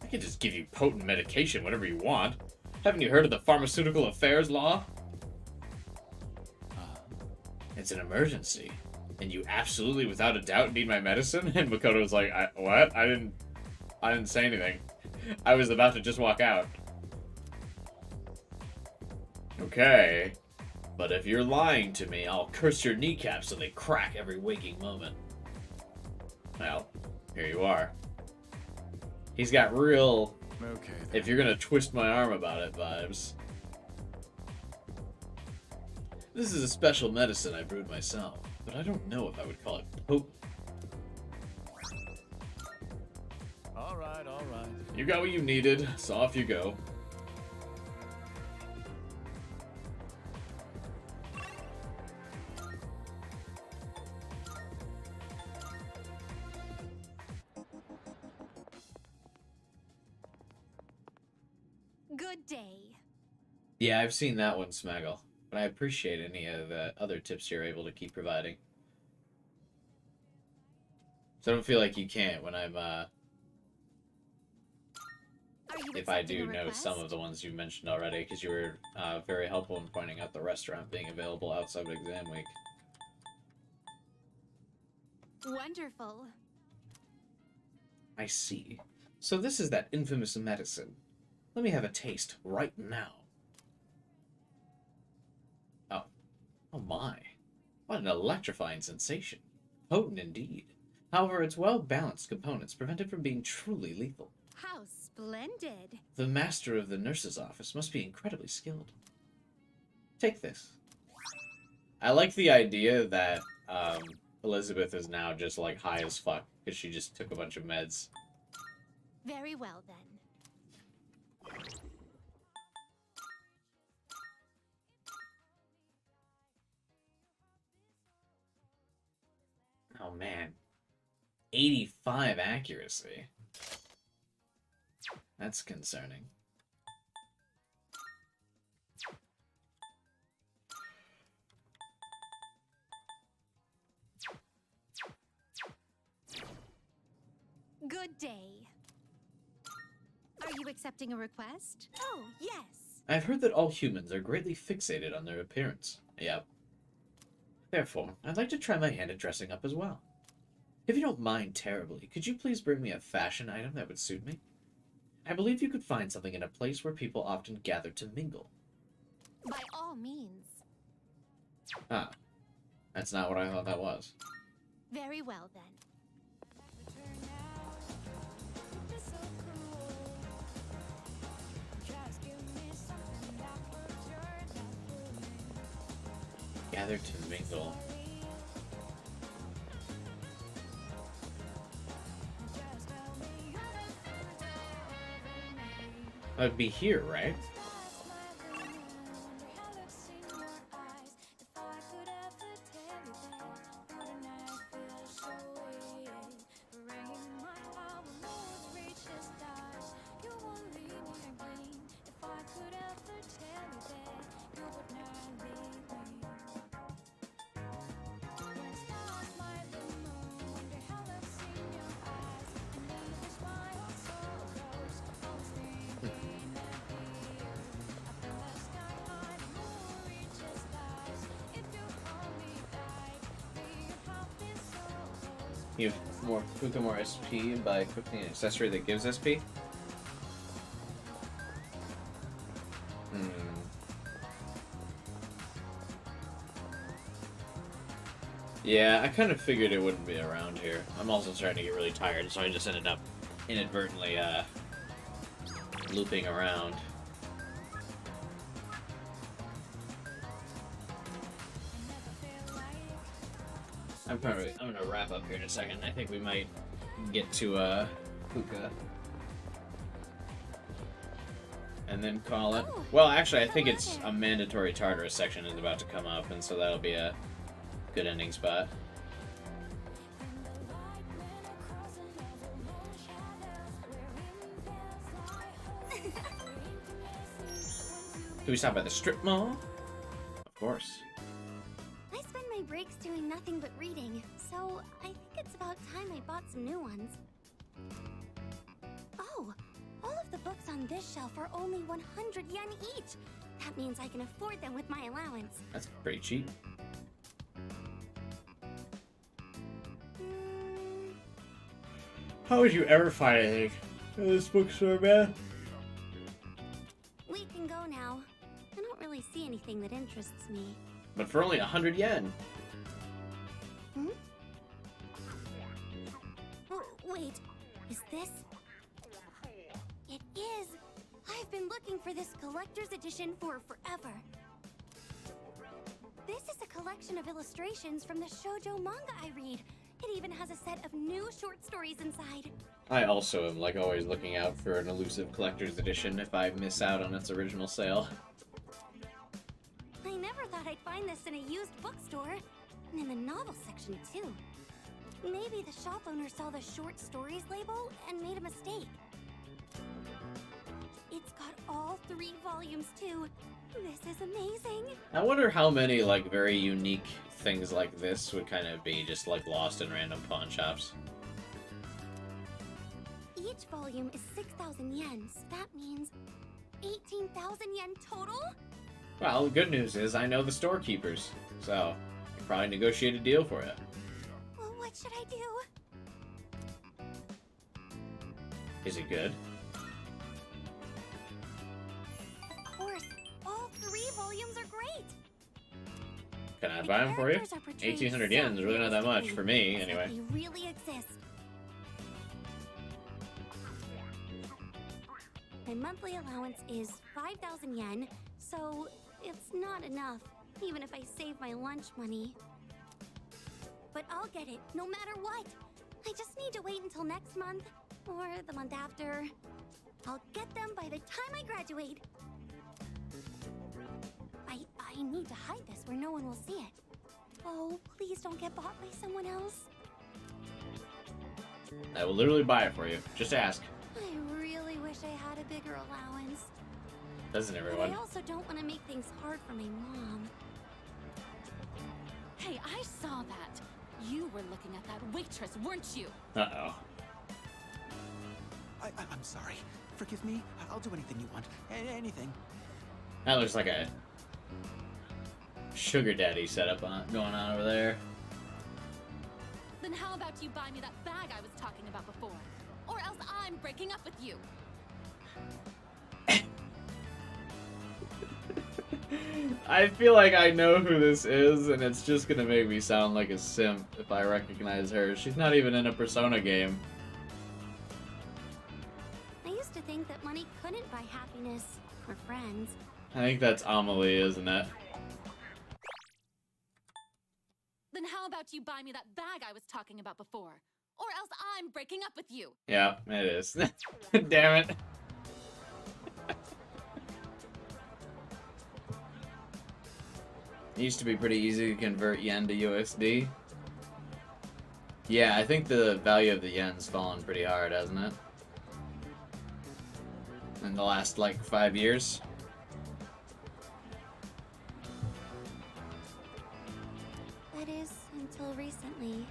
I can just give you potent medication whenever you want. Haven't you heard of the Pharmaceutical Affairs Law? It's an emergency. And you absolutely, without a doubt, need my medicine? And Makoto's like, what? I didn't say anything. I was about to just walk out. Okay. But if you're lying to me, I'll curse your kneecaps so they crack every waking moment. Well, here you are. He's got real, okay, if you're gonna twist my arm about it vibes. This is a special medicine I brewed myself, but I don't know if I would call it potent. Alright, alright. You got what you needed, so off you go. Good day. Yeah, I've seen that one, Smaggle. But I appreciate any of the other tips you're able to keep providing. So I don't feel like you can't when I'm, if I do know some of the ones you mentioned already, because you were very helpful in pointing out the restaurant being available outside of exam week. Wonderful. I see. So this is that infamous medicine. Let me have a taste right now. Oh. Oh my. What an electrifying sensation. Potent indeed. However, its well-balanced components prevent it from being truly lethal. How splendid. The master of the nurse's office must be incredibly skilled. Take this. I like the idea that Elizabeth is now just like high as fuck because she just took a bunch of meds. Very well then. Oh man. 85 accuracy. That's concerning. Good day. Are you accepting a request? Oh, yes. I've heard that all humans are greatly fixated on their appearance. Yep. Therefore, I'd like to try my hand at dressing up as well. If you don't mind terribly, could you please bring me a fashion item that would suit me? I believe you could find something in a place where people often gather to mingle. By all means. Ah. That's not what I thought that was. Very well, then. Gather to mingle. That'd be here, right? You have more FUUKA, more SP by equipping an accessory that gives SP? Yeah, I kind of figured it wouldn't be around here. I'm also starting to get really tired, so I just ended up inadvertently looping around. I'm gonna wrap up here in a second. I think we might get to FUUKA. And then call it. Well, actually, I think it's a mandatory Tartarus section is about to come up, and so that'll be a good ending spot. Do we stop by the strip mall? Of course. I spend my breaks doing nothing but reading, so I think it's about time I bought some new ones. Oh, all of the books on this shelf are only 100 yen each. That means I can afford them with my allowance. That's pretty cheap. How would you ever find anything in this bookstore, man? We can go now. I don't really see anything that interests me. But for only 100 yen. Hmm? Oh, wait, is this? It is! I've been looking for this collector's edition for forever. This is a collection of illustrations from the shoujo manga I read. It even has a set of new short stories inside. I also am, like always, looking out for an elusive collector's edition if I miss out on its original sale. I never thought I'd find this in a used bookstore. And in the novel section, too. Maybe the shop owner saw the short stories label and made a mistake. It's got all 3 volumes, too. This is amazing. I wonder how many, like, very unique things like this would kind of be just, like, lost in random pawn shops. Each volume is 6,000 yen, so that means 18,000 yen total? Well, the good news is I know the storekeepers, so I can probably negotiate a deal for you. Well, what should I do? Is it good? Of course, all 3 volumes are great. Can I buy them for you? 1,800 yen is really not that much for me, as if anyway. They really exist. My monthly allowance is 5,000 yen, so it's not enough, even if I save my lunch money. But I'll get it, no matter what. I just need to wait until next month, or the month after. I'll get them by the time I graduate. I need to hide this where no one will see it. Oh, please don't get bought by someone else. I will literally buy it for you. Just ask. I really wish I had a bigger allowance. Doesn't But everyone? I also don't want to make things hard for my mom. Hey, I saw that. You were looking at that waitress, weren't you? Uh-oh. I'm sorry. Forgive me. I'll do anything you want. Anything. That looks like a sugar daddy setup going on over there. Then how about you buy me that bag I was talking about before? Or else I'm breaking up with you. I feel like I know who this is, and it's just gonna make me sound like a simp if I recognize her. She's not even in a Persona game. I used to think that money couldn't buy happiness or friends. I think that's Amelie, isn't it? Then how about you buy me that bag I was talking about before? Or else I'm breaking up with you. Yeah, it is. Damn it. It used to be pretty easy to convert yen to USD. Yeah, I think the value of the yen's fallen pretty hard, hasn't it? In the last, like, 5 years. That is, until recently.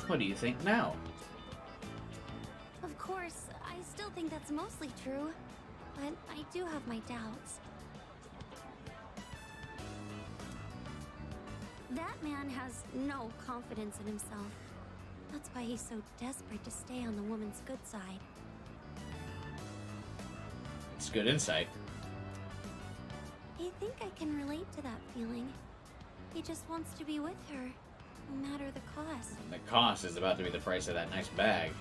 What do you think now? Of course, I still think that's mostly true, but I do have my doubts. That man has no confidence in himself. That's why he's so desperate to stay on the woman's good side. It's good insight. I think I can relate to that feeling. He just wants to be with her, no matter the cost. And the cost is about to be the price of that nice bag.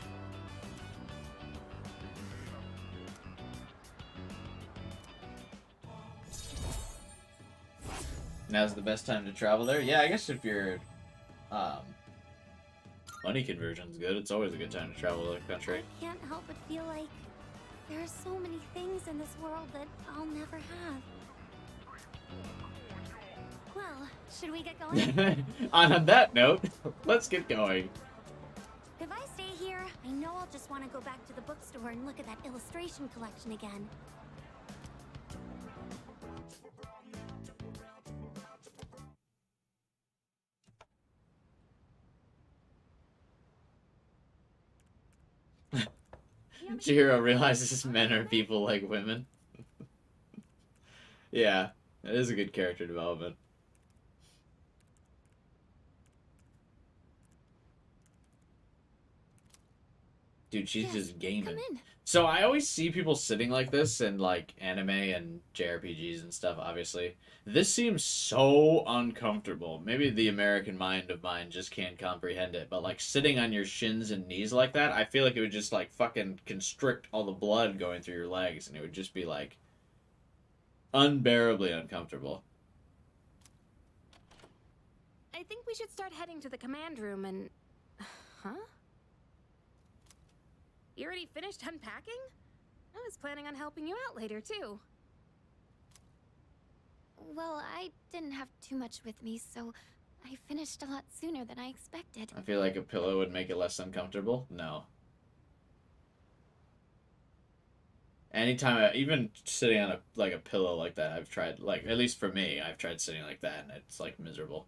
Now's the best time to travel there? Yeah, I guess if your money conversion's good, it's always a good time to travel to the country. I can't help but feel like there are so many things in this world that I'll never have. Well, should we get going? On that note, let's get going. If I stay here, I know I'll just want to go back to the bookstore and look at that illustration collection again. Chihiro realizes men are people like women. Yeah, that is a good character development. Dude, she's just gaming. So I always see people sitting like this in like anime and JRPGs and stuff, obviously. This seems so uncomfortable. Maybe the American mind of mine just can't comprehend it, but like sitting on your shins and knees like that, I feel like it would just like fucking constrict all the blood going through your legs, and it would just be like unbearably uncomfortable. I think we should start heading to the command room and... Huh? You already finished unpacking? I was planning on helping you out later, too. Well, I didn't have too much with me, so I finished a lot sooner than I expected. I feel like a pillow would make it less uncomfortable. No. Anytime, even sitting on a pillow like that, I've tried, like, at least for me, I've tried sitting like that, and it's, like, miserable.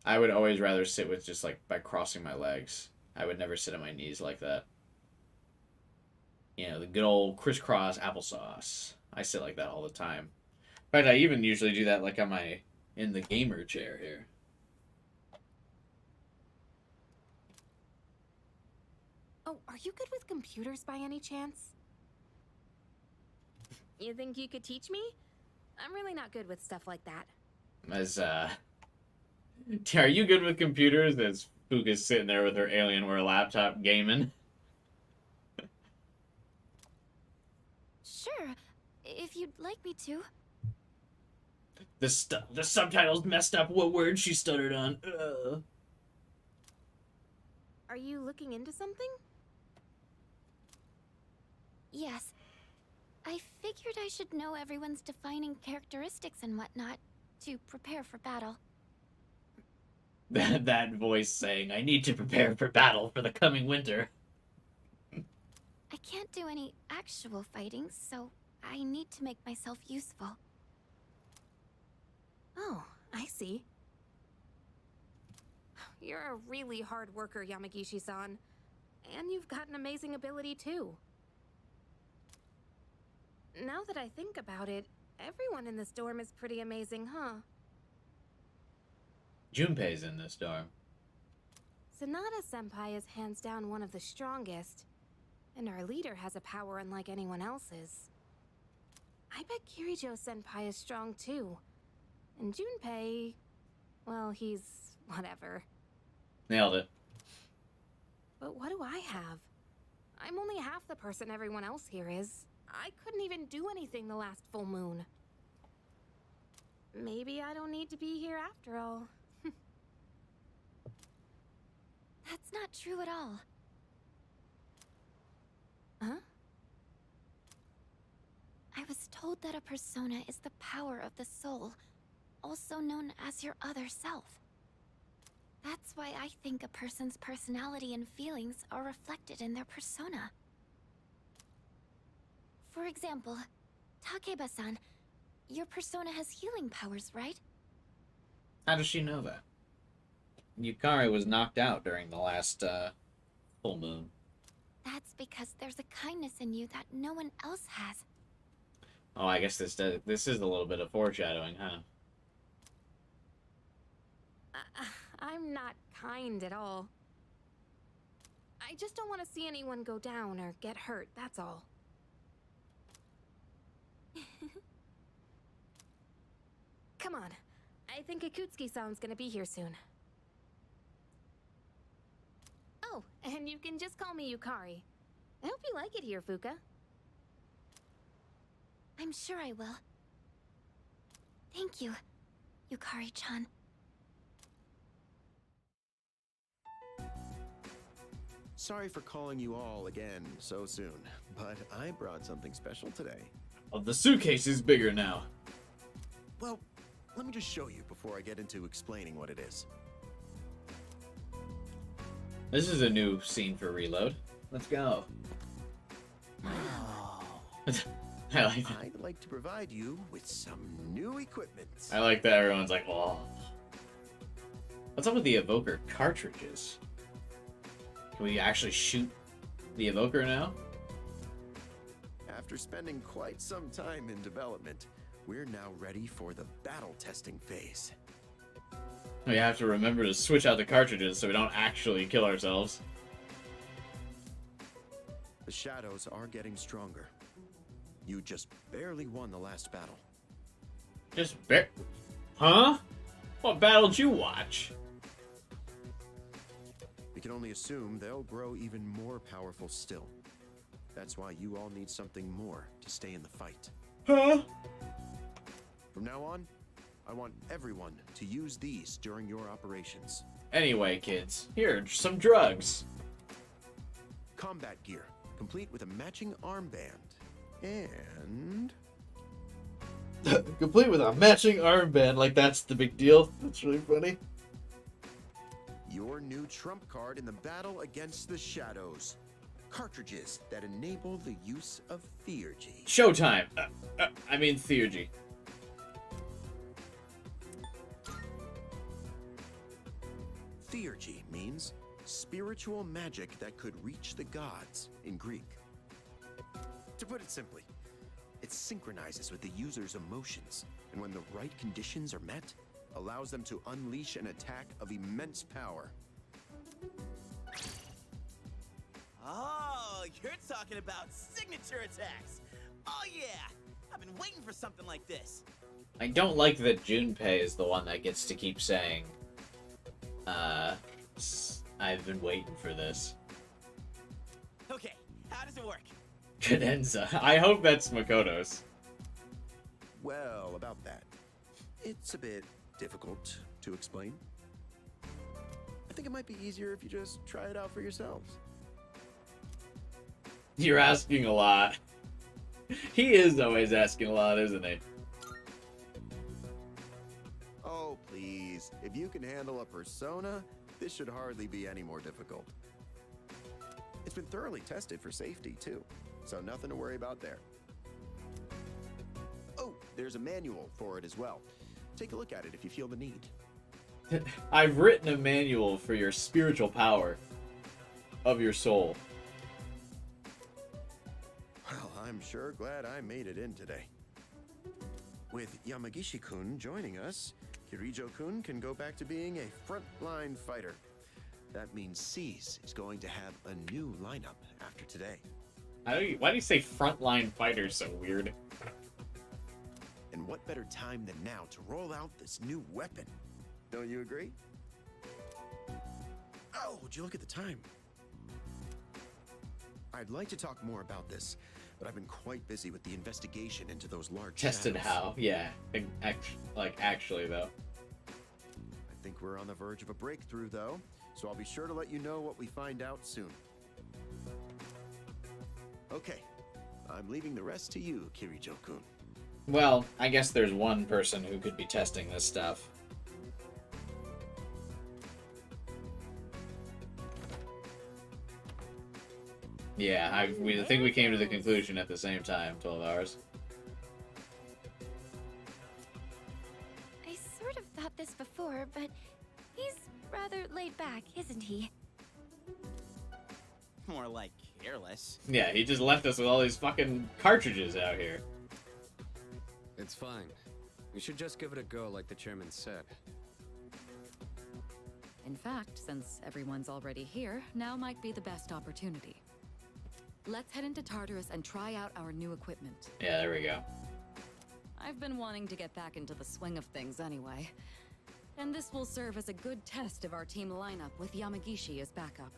I would always rather sit with just, like, by crossing my legs. I would never sit on my knees like that. You know, the good old crisscross applesauce. I sit like that all the time. In fact, I even usually do that, like, in the gamer chair here. Oh, are you good with computers by any chance? You think you could teach me? I'm really not good with stuff like that. Are you good with computers? As FUUKA's sitting there with her Alienware laptop gaming. Sure, if you'd like me to. The subtitles messed up what word she stuttered on. Are you looking into something? Yes. I figured I should know everyone's defining characteristics and whatnot to prepare for battle. that voice saying, "I need to prepare for battle for the coming winter." I can't do any actual fighting, so I need to make myself useful. Oh, I see. You're a really hard worker, Yamagishi-san. And you've got an amazing ability, too. Now that I think about it, everyone in this dorm is pretty amazing, huh? Junpei's in this dorm. Sanada-senpai is hands down one of the strongest. And our leader has a power unlike anyone else's. I bet Kirijo-senpai is strong, too. And Junpei... well, he's... whatever. Nailed it. But what do I have? I'm only half the person everyone else here is. I couldn't even do anything the last full moon. Maybe I don't need to be here after all. That's not true at all. Huh? I was told that a persona is the power of the soul, also known as your other self. That's why I think a person's personality and feelings are reflected in their persona. For example, Takeba-san, your persona has healing powers, right? How does she know that? Yukari was knocked out during the last full moon. That's because there's a kindness in you that no one else has. Oh, I guess this is a little bit of foreshadowing, huh? I'm not kind at all. I just don't want to see anyone go down or get hurt, that's all. Come on. I think Akutsuki-san's gonna be here soon. Oh, and you can just call me Yukari. I hope you like it here, Fuuka. I'm sure I will. Thank you, Yukari-chan. Sorry for calling you all again so soon, but I brought something special today. Oh, the suitcase is bigger now. Well, let me just show you before I get into explaining what it is. This is a new scene for Reload. Let's go. I like that. I'd like to provide you with some new equipment. I like that everyone's like, oh. What's up with the evoker cartridges? Can we actually shoot the evoker now? After spending quite some time in development, we're now ready for the battle testing phase. We have to remember to switch out the cartridges so we don't actually kill ourselves. The shadows are getting stronger. You just barely won the last battle. Huh? What battle did you watch? We can only assume they'll grow even more powerful still. That's why you all need something more to stay in the fight. Huh? From now on, I want everyone to use these during your operations. Anyway, kids, here are some drugs. Combat gear, complete with a matching armband. And... Complete with a matching armband, like that's the big deal. That's really funny. Your new trump card in the battle against the shadows. Cartridges that enable the use of Theurgy. Showtime. I mean Theurgy. Theurgy means spiritual magic that could reach the gods in Greek. To put it simply, it synchronizes with the user's emotions, and when the right conditions are met, allows them to unleash an attack of immense power. Oh, you're talking about signature attacks. Oh yeah, I've been waiting for something like this. I don't like that Junpei is the one that gets to keep saying, I've been waiting for this. Okay, how does it work? Cadenza. I hope that's Makoto's. Well, about that. It's a bit difficult to explain. I think it might be easier if you just try it out for yourselves. You're asking a lot. He is always asking a lot, isn't he? Oh, please. If you can handle a persona, this should hardly be any more difficult. It's been thoroughly tested for safety, too, so nothing to worry about there. Oh, there's a manual for it as well. Take a look at it if you feel the need. I've written a manual for your spiritual power of your soul. Well, I'm sure glad I made it in today. With Yamagishi-kun joining us, Kirijo-kun can go back to being a frontline fighter. That means Seize is going to have a new lineup after today. Why do you say frontline fighter so weird? And what better time than now to roll out this new weapon? Don't you agree? Oh, would you look at the time? I'd like to talk more about this, but I've been quite busy with the investigation into those large Tested shadows. how? Yeah. Actually, though. I think we're on the verge of a breakthrough, though, so I'll be sure to let you know what we find out soon. Okay, I'm leaving the rest to you, Kirijo-kun. Well, I guess there's one person who could be testing this stuff. Yeah, I think we came to the conclusion at the same time, 12 hours. I sort of thought this before, but he's rather laid back, isn't he? More like careless. Yeah, he just left us with all these fucking cartridges out here. It's fine. You should just give it a go like the chairman said. In fact, since everyone's already here, now might be the best opportunity. Let's head into Tartarus and try out our new equipment. Yeah, there we go. I've been wanting to get back into the swing of things anyway. And this will serve as a good test of our team lineup with Yamagishi as backup.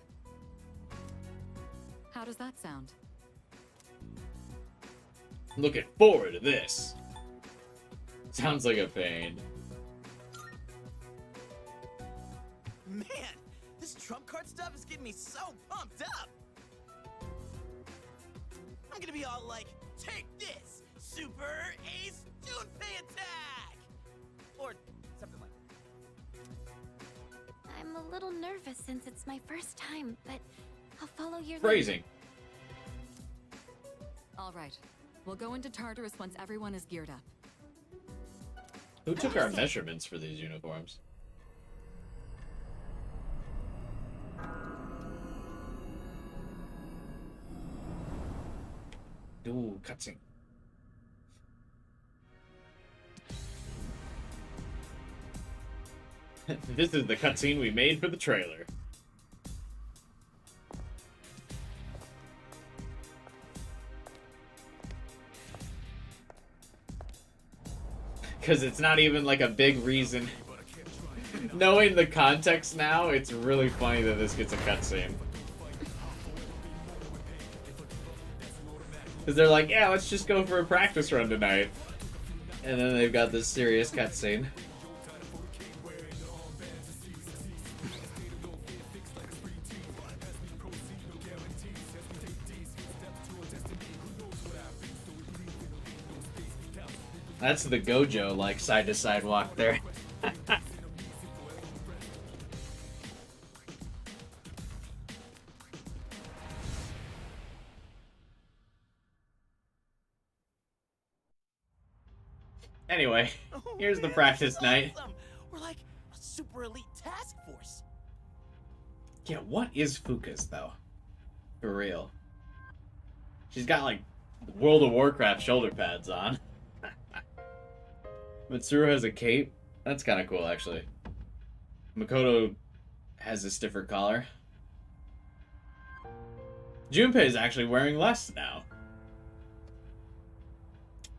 How does that sound? Looking forward to this. Sounds like a pain. Man, this trump card stuff is getting me so pumped up. I'm gonna be all like, take this, Super Ace Junpei attack! Or something like that. I'm a little nervous since it's my first time, but I'll follow your Phrasing. All right. We'll go into Tartarus once everyone is geared up. Who took our measurements for these uniforms? Ooh, cutscene. This is the cutscene we made for the trailer. Because it's not even like a big reason. Knowing the context now, it's really funny that this gets a cutscene. Because they're like, yeah, let's just go for a practice run tonight. And then they've got this serious cutscene. That's the Gojo, like, side-to-side walk there. Anyway, here's the practice night. Awesome. We're like a super elite task force. Yeah, what is FUUKA's, though? For real. She's got, like, World of Warcraft shoulder pads on. Mitsuru has a cape. That's kind of cool, actually. Makoto has a stiffer collar. Junpei is actually wearing less now.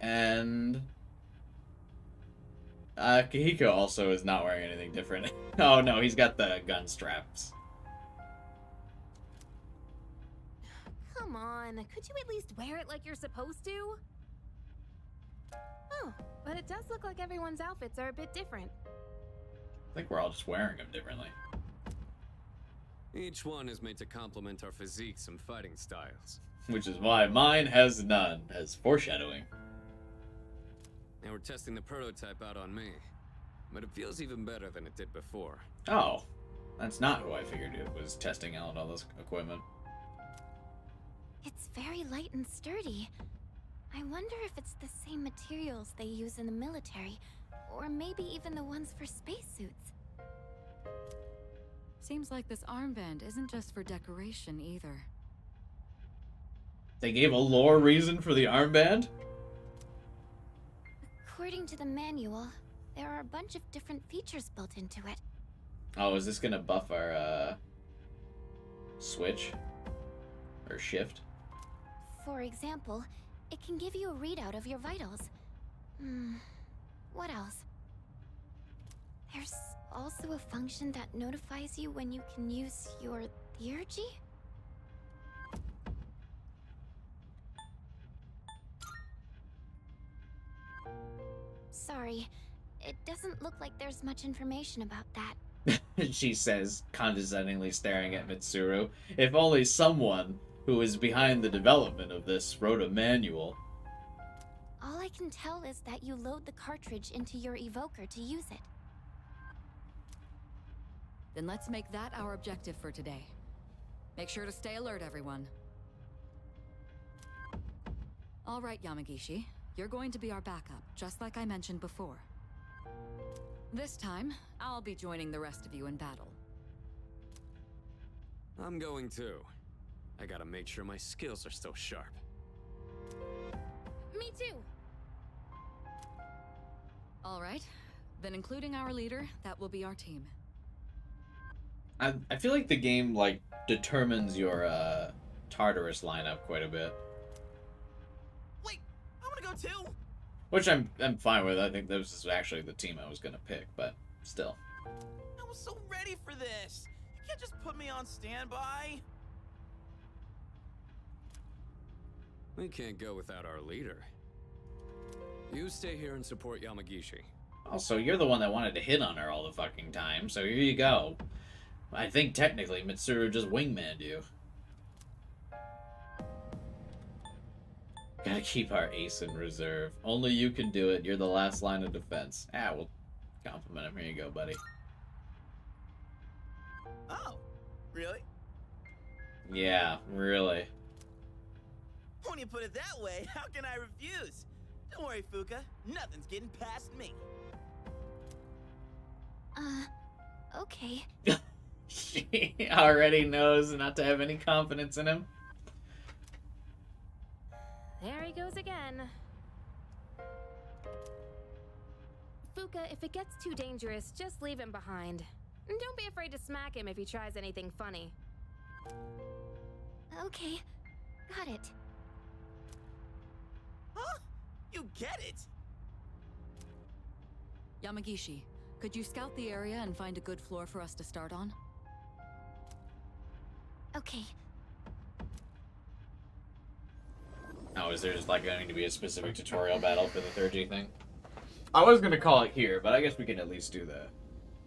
And Kahiko also is not wearing anything different. Oh no, he's got the gun straps. Come on, could you at least wear it like you're supposed to? Oh, but it does look like everyone's outfits are a bit different. I think we're all just wearing them differently. Each one is made to complement our physiques and fighting styles. Which is why mine has none, as foreshadowing. Now we're testing the prototype out on me. but it feels even better than it did before. Oh, that's not who I figured it was testing out all this equipment. It's very light and sturdy. I wonder if it's the same materials they use in the military, or maybe even the ones for spacesuits. Seems like this armband isn't just for decoration either. They gave a lore reason for the armband? According to the manual, there are a bunch of different features built into it. Oh, is this gonna buff our, switch? Or shift? For example, it can give you a readout of your vitals. What else? There's also a function that notifies you when you can use your theurgy? Sorry, it doesn't look like there's much information about that. She says, condescendingly staring at Mitsuru. If only someone who is behind the development of this wrote a manual. All I can tell is that you load the cartridge into your evoker to use it. Then let's make that our objective for today. Make sure to stay alert, everyone. All right, Yamagishi. You're going to be our backup, just like I mentioned before. This time, I'll be joining the rest of you in battle. I'm going too. I gotta make sure my skills are still sharp. Me too. All right. Then including our leader, that will be our team. I feel like the game, like, determines your, Tartarus lineup quite a bit. Wait, I wanna go too! Which I'm fine with. I think this is actually the team I was gonna pick, but still. I was so ready for this! You can't just put me on standby! We can't go without our leader. You stay here and support Yamagishi. Also, you're the one that wanted to hit on her all the fucking time, so here you go. I think technically Mitsuru just wingmanned you. Gotta keep our ace in reserve. Only you can do it. You're the last line of defense. Ah, we'll compliment him. Here you go, buddy. Oh, really? Yeah, really. When you put it that way, how can I refuse? Don't worry, FUUKA. Nothing's getting past me. Okay. She already knows not to have any confidence in him. There he goes again. FUUKA, if it gets too dangerous, just leave him behind. And don't be afraid to smack him if he tries anything funny. Okay, got it. Huh? You get it? Yamagishi, could you scout the area and find a good floor for us to start on? Okay. Oh, is there just like going to be a specific tutorial battle for the 3G thing? I was gonna call it here, but I guess we can at least do the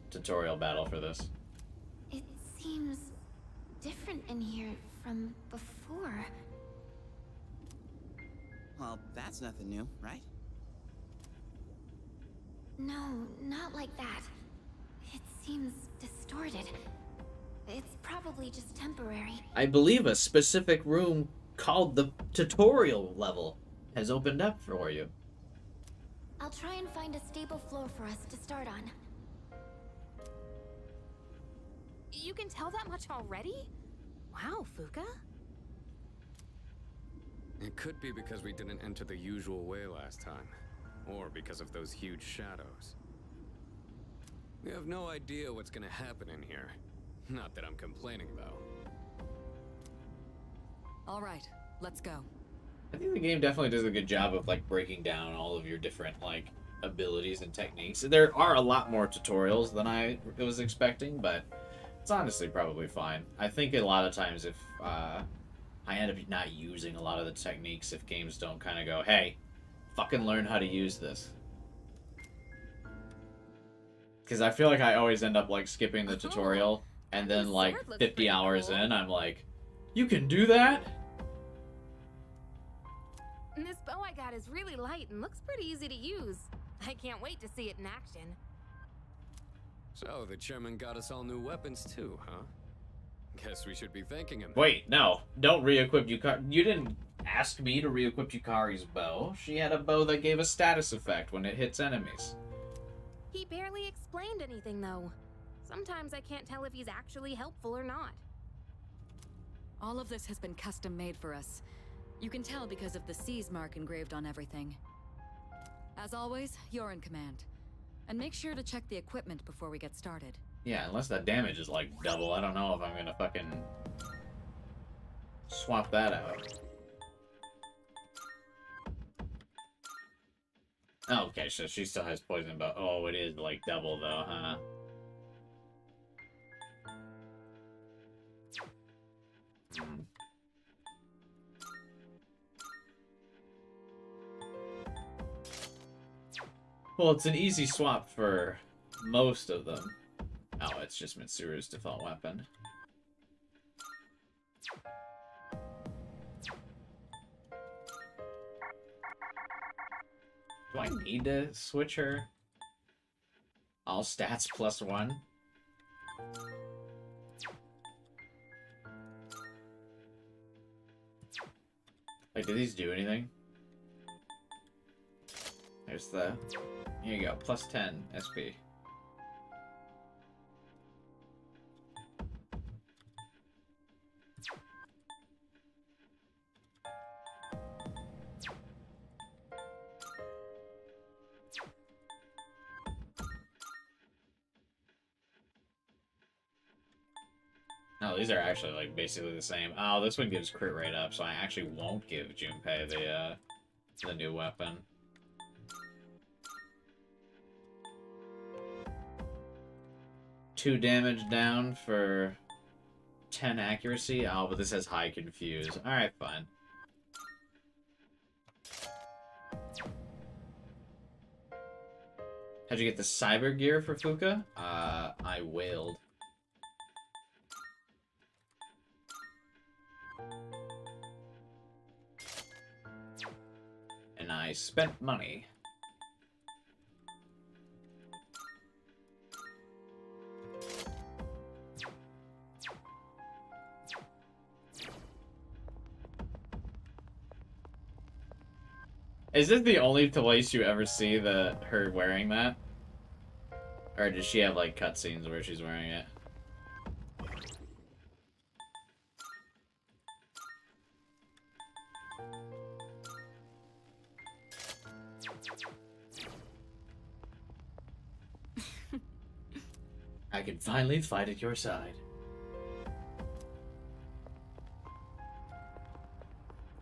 tutorial battle for this. It seems different in here from before. Well, that's nothing new, right? No, not like that. It seems distorted. It's probably just temporary. I believe a specific room called the tutorial level has opened up for you. I'll try and find a stable floor for us to start on. You can tell that much already? Wow, FUUKA. It could be because we didn't enter the usual way last time, or because of those huge shadows. We have no idea what's gonna happen in here. Not that I'm complaining, though. All right, let's go. I think the game definitely does a good job of like breaking down all of your different like abilities and techniques. There are a lot more tutorials than I was expecting, but it's honestly probably fine. I think a lot of times if I end up not using a lot of the techniques if games don't kind of go, hey, fucking learn how to use this. Because I feel like I always end up like skipping the tutorial and then like 50 hours in, I'm like, you can do that? And this bow I got is really light and looks pretty easy to use. I can't wait to see it in action. So, the chairman got us all new weapons too, huh? Guess we should be thanking him. Wait, no. Don't re-equip Yukari. You didn't ask me to re-equip Yukari's bow. She had a bow that gave a status effect when it hits enemies. He barely explained anything, though. Sometimes I can't tell if he's actually helpful or not. All of this has been custom made for us. You can tell because of the C's mark engraved on everything. As always, you're in command. And make sure to check the equipment before we get started. Yeah, unless that damage is like double, I don't know if I'm gonna fucking swap that out. Oh, okay, so she still has poison, but oh, it is like double though, huh? Well, it's an easy swap for most of them. Oh, it's just Mitsuru's default weapon. Do I need to switch her? All stats +1? Like, do these do anything? There's the... Here you go, +10 SP. No, these are actually like basically the same. Oh, this one gives crit rate up, so I actually won't give Junpei the new weapon. Two damage down for 10 accuracy. Oh, but this has high confuse. Alright, fine. How'd you get the cyber gear for FUUKA? I wailed. And I spent money. Is this the only place you ever see her wearing that? Or does she have like cutscenes where she's wearing it? I can finally fight at your side.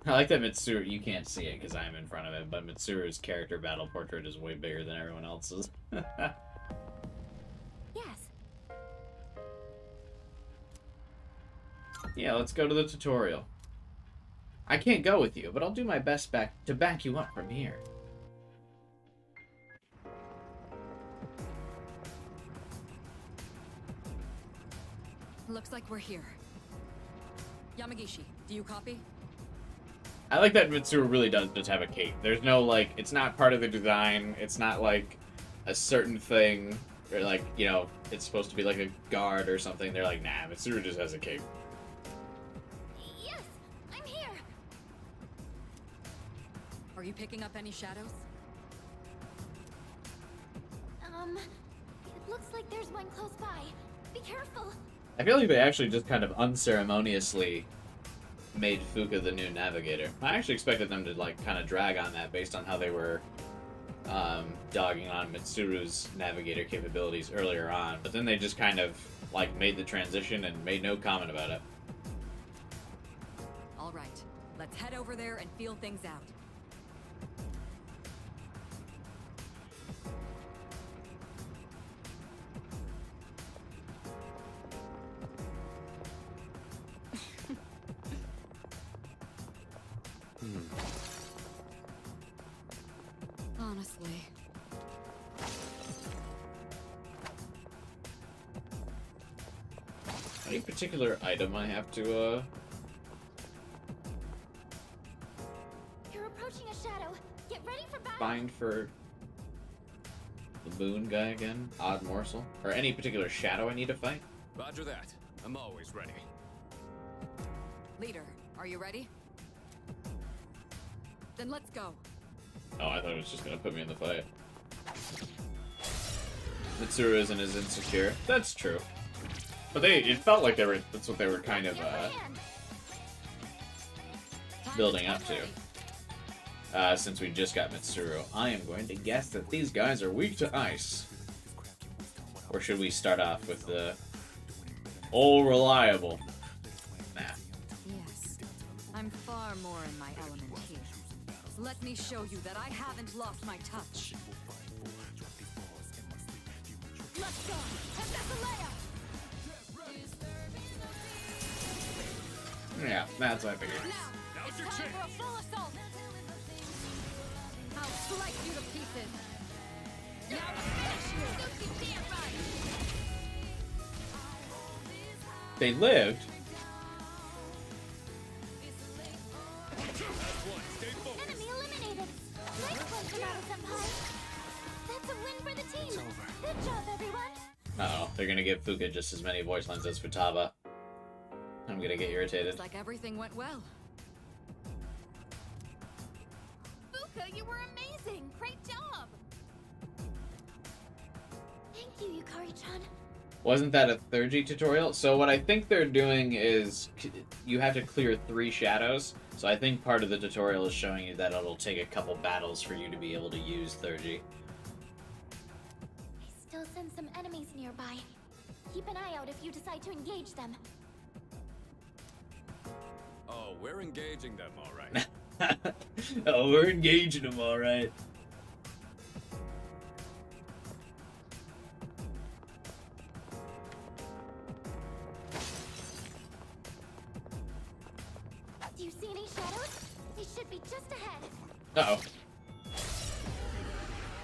I like that Mitsuru, you can't see it because I'm in front of it, but Mitsuru's character battle portrait is way bigger than everyone else's. Yes. Yeah, let's go to the tutorial. I can't go with you, but I'll do my best to back you up from here. Looks like we're here. Yamagishi, do you copy? I like that Mitsuru really does just have a cape. There's no, like, it's not part of the design. It's not, like, a certain thing. Or, like, you know, it's supposed to be, like, a guard or something. They're like, nah, Mitsuru just has a cape. Yes, I'm here. Are you picking up any shadows? It looks like there's one close by. Be careful. I feel like they actually just kind of unceremoniously made FUUKA the new navigator. I actually expected them to, like, kind of drag on that based on how they were dogging on Mitsuru's navigator capabilities earlier on, but then they just kind of, like, made the transition and made no comment about it. All right, let's head over there and feel things out. Honestly. Any particular item I have to, You're approaching a shadow. Get ready for battle. find for... the moon guy again? Odd morsel? Or any particular shadow I need to fight? Roger that. I'm always ready. Leader, are you ready? Then let's go. Oh, I thought it was just gonna put me in the fight. Mitsuru isn't as insecure. That's true. But it felt like that's what they were kind of, building up to. Since we just got Mitsuru, I am going to guess that these guys are weak to ice. Or should we start off with the old reliable? Nah. Yes, I'm far more in my element here. So let me show you that I haven't lost my touch. Let's go! Yeah, that's what I figured. Now, it's time for a full assault! I'll slice you to pieces! Now, finish you! Damn right! They lived. Enemy eliminated. Nice one, Sonata-senpai. That's a win for the team. It's over. Good job, everyone. Uh-oh, they're gonna give FUUKA just as many voice lines as Futaba. I'm gonna get irritated. Looks like everything went well. FUUKA, you were amazing. Great job. Thank you, Yukari-chan. Wasn't that a 3G tutorial? So what I think they're doing is you have to clear 3 shadows. So I think part of the tutorial is showing you that it'll take a couple battles for you to be able to use 3G. I still sense some enemies nearby. Keep an eye out if you decide to engage them. Oh, we're engaging them, all right. Oh, we're engaging them, all right. Do you see any shadows? They should be just ahead. Uh-oh.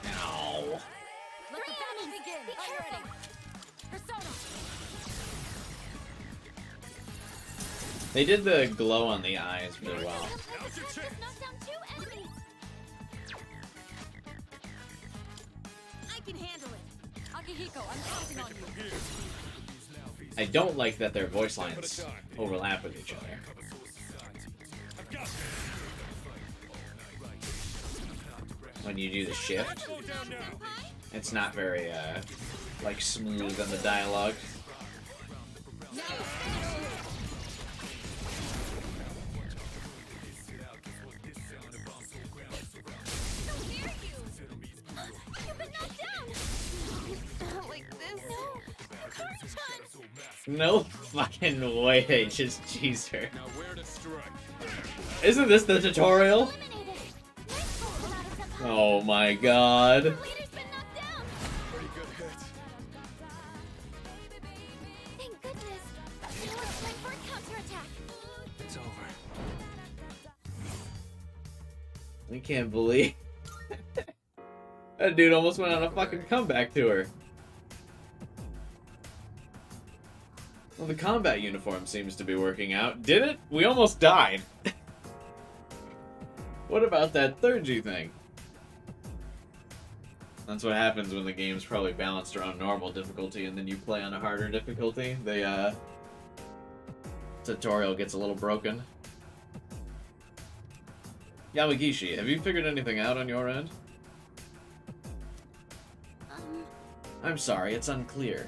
Ow. Let the battle begin! Be careful! Persona! They did the glow on the eyes really well. Just knocked down 2 enemies. I can handle it! Akihiko, I'm counting on you! I don't like that their voice lines overlap with each other. When you do the shift, it's not very, like, smooth on the dialogue. No fucking way they just cheesed her. Now where to strike? Isn't this the tutorial? Oh my god. Pretty good hit. Thank goodness. Now it's time for a counterattack. It's over. I can't believe that dude almost went on a fucking comeback to her. Well, the combat uniform seems to be working out. Did it? We almost died. What about that 3G thing? That's what happens when the game's probably balanced around normal difficulty and then you play on a harder difficulty. The tutorial gets a little broken. Yamagishi, have you figured anything out on your end? I'm sorry, it's unclear.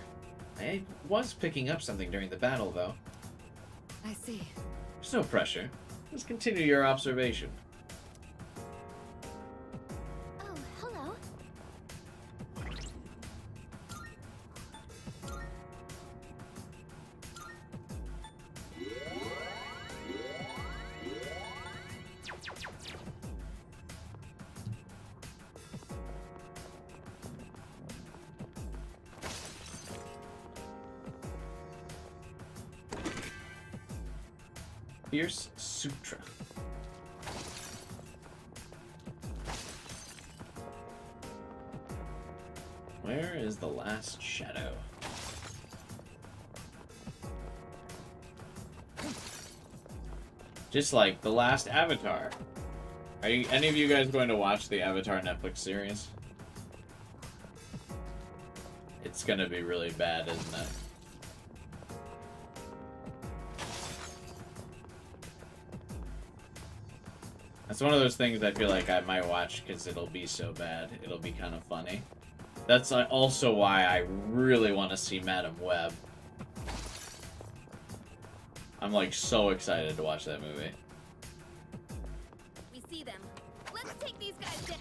I was picking up something during the battle, though. I see. There's no pressure. Just continue your observation. Oh, hello. Fierce Sutra. Where is the last shadow? Just like the last Avatar. Are any of you guys going to watch the Avatar Netflix series? That's gonna be really bad, isn't it? That's one of those things I feel like I might watch because it'll be so bad. It'll be kind of funny. That's also why I really want to see Madam Web. I'm like so excited to watch that movie. We see them. Let's take these guys down.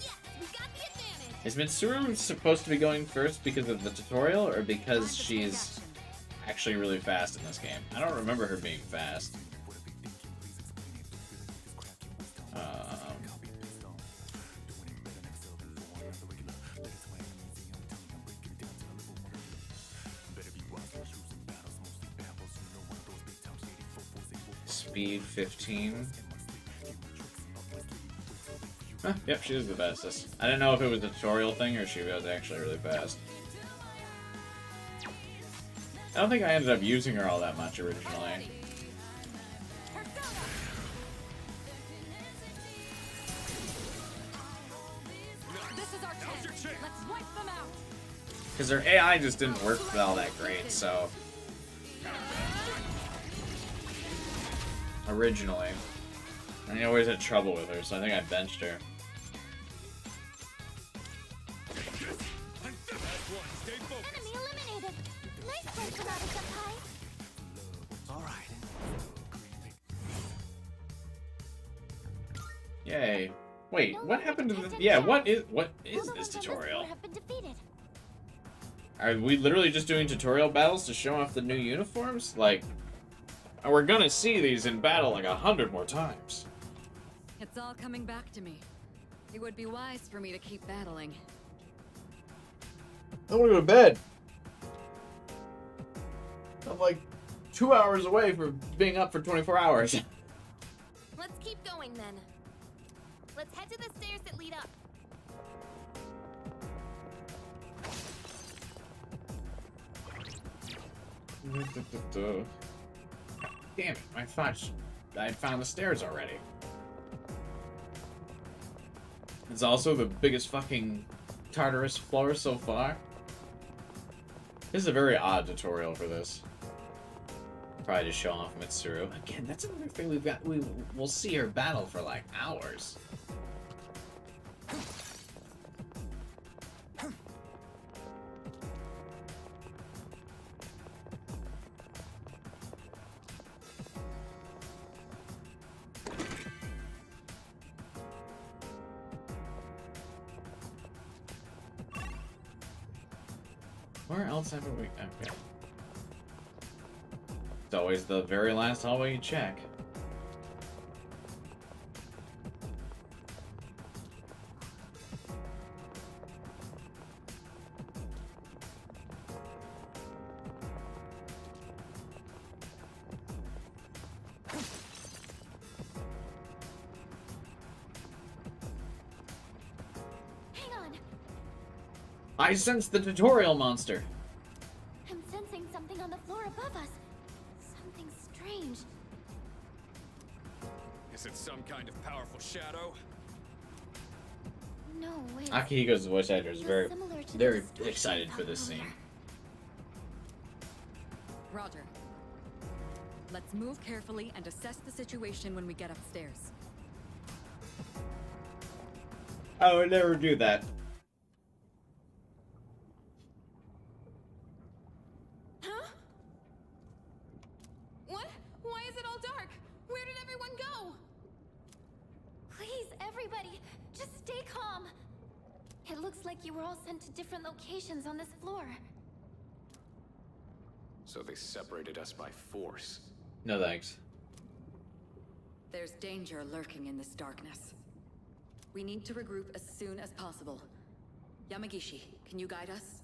Yeah, we got the advantage. Is Mitsuru supposed to be going first because of the tutorial or because she's actually really fast in this game? I don't remember her being fast. Speed 15. Huh, yep, she is the fastest. I didn't know if it was a tutorial thing or if she was actually really fast. I don't think I ended up using her all that much originally. This is our chance. Let's wipe them out. Because her AI just didn't work all that great, so... Originally. I always had trouble with her, so I think I benched her. Enemy eliminated. Nice work, Sonata-senpai. All right. Yay. Wait, what happened to the... Yeah, what is this tutorial? Have been defeated. Are we literally just doing tutorial battles to show off the new uniforms? Like, we're gonna see these in battle like 100 more times. It's all coming back to me. It would be wise for me to keep battling. I want to go to bed. I'm like 2 hours away from being up for 24 hours. Let's keep going then. Let's head to the stairs that lead up. Damn it, I thought I'd found the stairs already. It's also the biggest fucking Tartarus floor so far. This is a very odd tutorial for this. Probably just show off Mitsuru. Again, that's another thing we've got. We'll see her battle for like hours. Where else haven't we? Okay. It's always the very last hallway you check. Hang on. I sense the tutorial monster. I'm sensing something on the floor above us. Something strange. Is it some kind of powerful shadow? No, wait. Akihiko's voice actor is very, Similar to the very distortion excited for felt this earlier. scene. Roger. Let's move carefully and assess the situation when we get upstairs. I would never do that. Huh? What? Why is it all dark? Where did everyone go? Please, everybody, just stay calm. It looks like you were all sent to different locations on this floor. So they separated us by force. No thanks. There's danger lurking in this darkness. We need to regroup as soon as possible. Yamagishi, can you guide us?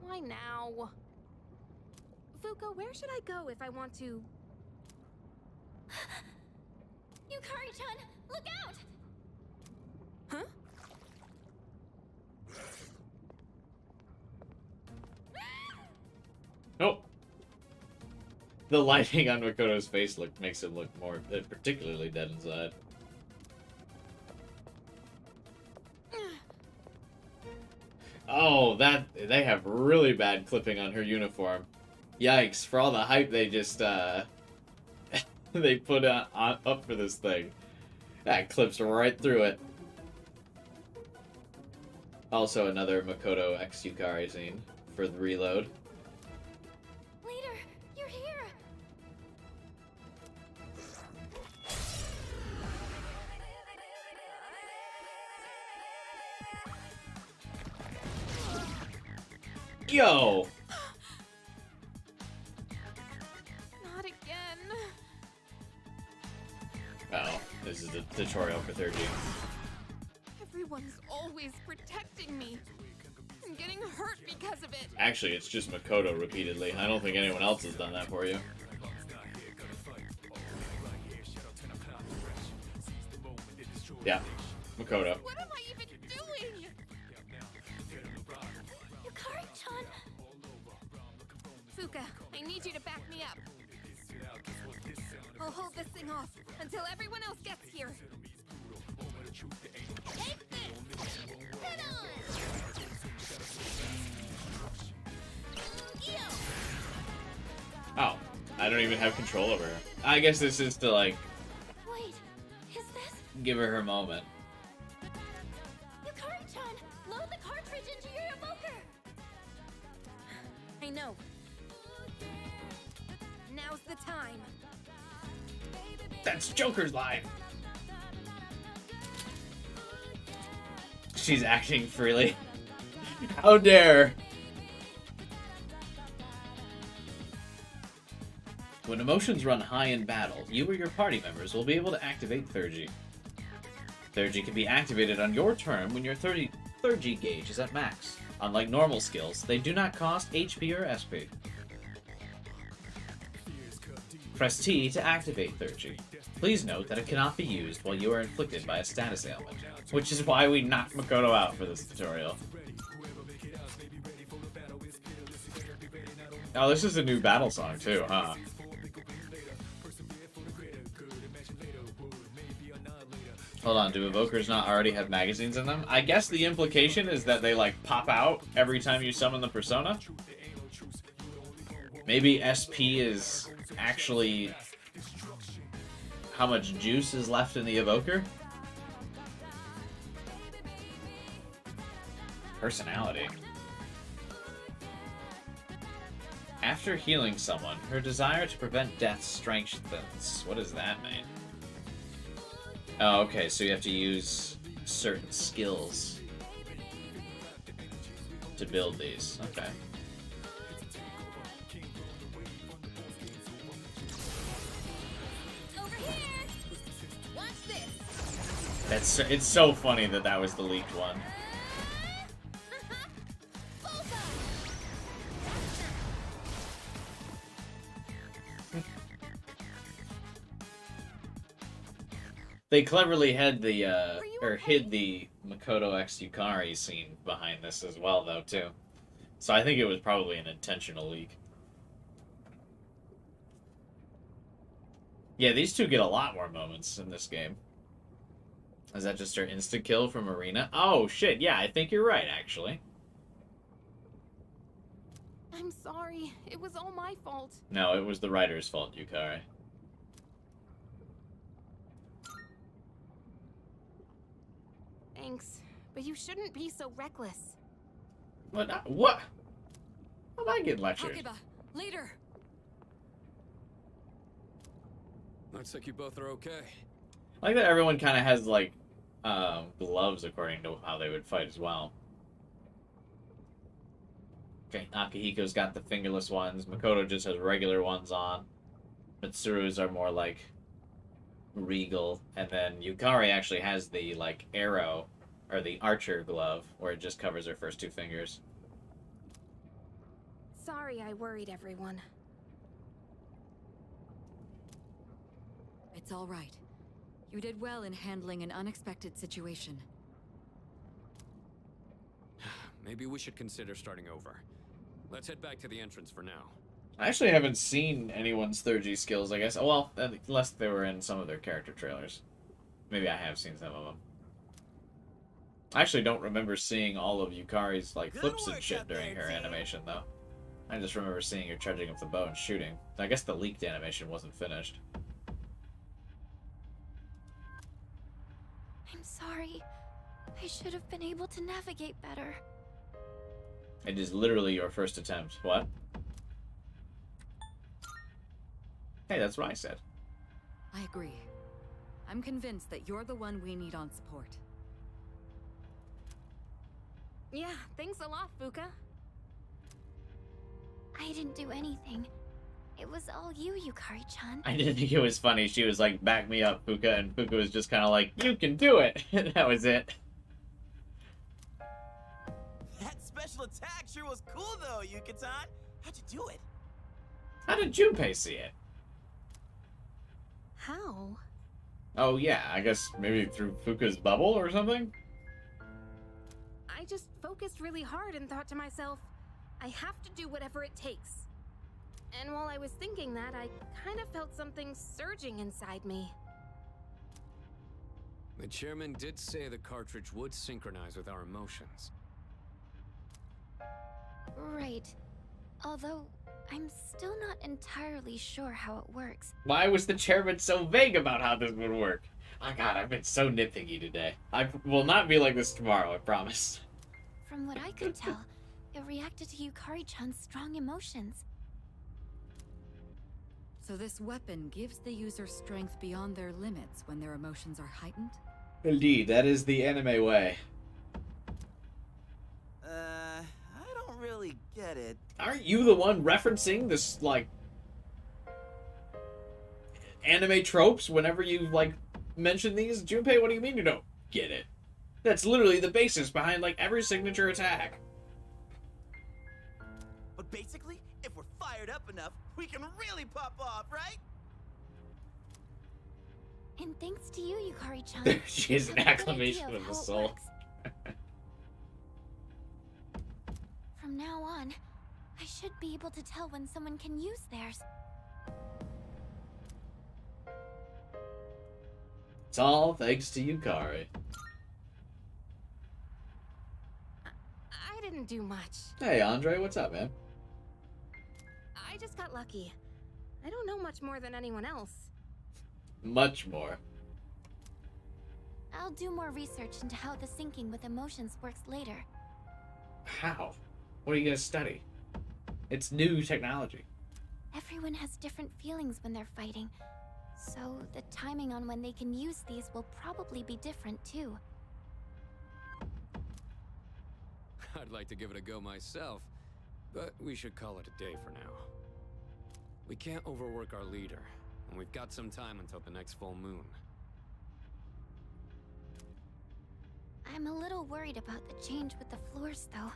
Why now? Fuuka, where should I go if I want to... Yukari-chan, look out! Huh? The lighting on Makoto's face makes him look more particularly dead inside. Oh, they have really bad clipping on her uniform. Yikes! For all the hype they just they put up for this thing, that clips right through it. Also, another Makoto X Yukari scene for the reload. Leader, you're here. Yo! Not again. Oh, this is the tutorial for 3rd G. Everyone's always protecting me. I'm getting hurt because of it. Actually, it's just Makoto repeatedly. I don't think anyone else has done that for you. Yeah, Makoto. What am I even doing? Yukari-chan. FUUKA, I need you to back me up. I'll hold this thing off until everyone else gets here. Take this! Head on! Oh, I don't even have control over her. I guess this is to, like, Wait, is this? give her her moment. Yukari-chan, load the cartridge into your evoker. I know. Now's the time. That's Joker's line. She's acting freely. How dare! When emotions run high in battle, you or your party members will be able to activate 3rd G. 3rd G can be activated on your turn when your 3rd G gauge is at max. Unlike normal skills, they do not cost HP or SP. Press T to activate 3rd G. Please note that it cannot be used while you are inflicted by a status ailment, which is why we knocked Makoto out for this tutorial. Oh, this is a new battle song too, huh? Hold on, do evokers not already have magazines in them? I guess the implication is that they, like, pop out every time you summon the persona? Maybe SP is actually how much juice is left in the evoker? Personality. After healing someone, her desire to prevent death strengthens. What does that mean? Oh, okay, so you have to use certain skills to build these. Okay. Over here! Watch this! It's so funny that that was the leaked one. They cleverly had the, hid the Makoto X Yukari scene behind this as well, though, too. So I think it was probably an intentional leak. Yeah, these two get a lot more moments in this game. Is that just her insta-kill from Arena? Oh, shit, yeah, I think you're right, actually. I'm sorry. It was all my fault. No, it was the writer's fault, Yukari. Thanks, but you shouldn't be so reckless. What? What? How am I getting lectured? Hakiba, leader. Looks like you both are okay. I like that everyone kind of has, like, gloves according to how they would fight as well. Okay, Akihiko's got the fingerless ones. Makoto just has regular ones on. Mitsuru's are more, like, regal. And then Yukari actually has the, like, arrow, or the archer glove, where it just covers her first two fingers. Sorry I worried everyone. It's all right. You did well in handling an unexpected situation. Maybe we should consider starting over. Let's head back to the entrance for now. I actually haven't seen anyone's 3G skills, I guess. Well, unless they were in some of their character trailers. Maybe I have seen some of them. I actually don't remember seeing all of Yukari's, like, flips and shit during her animation, though. I just remember seeing her charging up the bow and shooting. I guess the leaked animation wasn't finished. I'm sorry. I should have been able to navigate better. It is literally your first attempt. What? Hey, that's what I said. I agree. I'm convinced that you're the one we need on support. Yeah, thanks a lot, FUUKA. I didn't do anything. It was all you, Yukari-chan. I didn't think it was funny. She was like, back me up, FUUKA, and FUUKA was just kind of like, you can do it. And that was it. That special attack sure was cool, though, Yuka-tan. How'd you do it? How did Junpei see it? How? Oh, yeah, I guess maybe through FUUKA's bubble or something? I just focused really hard and thought to myself, I have to do whatever it takes. And while I was thinking that, I kind of felt something surging inside me. The chairman did say the cartridge would synchronize with our emotions. Right. Although, I'm still not entirely sure how it works. Why was the chairman so vague about how this would work? Oh god, I've been so nitpicky today. I will not be like this tomorrow, I promise. From what I could tell, it reacted to Yukari-chan's strong emotions. So this weapon gives the user strength beyond their limits when their emotions are heightened? Indeed, that is the anime way. I don't really get it. Aren't you the one referencing this, like, anime tropes whenever you, like, mention these? Junpei, what do you mean you don't get it? That's literally the basis behind, like, every signature attack. But basically, if we're fired up enough, we can really pop off, right? And thanks to you, Yukari-chan. She has an acclamation of the soul. From now on, I should be able to tell when someone can use theirs. It's all thanks to Yukari. I didn't do much. Hey, Andre, what's up, man? I just got lucky. I don't know much more than anyone else. Much more. I'll do more research into how the syncing with emotions works later. How? What are you gonna study? It's new technology. Everyone has different feelings when they're fighting, so the timing on when they can use these will probably be different too. I'd like to give it a go myself, but we should call it a day for now. We can't overwork our leader, and we've got some time until the next full moon. I'm a little worried about the change with the floors, though.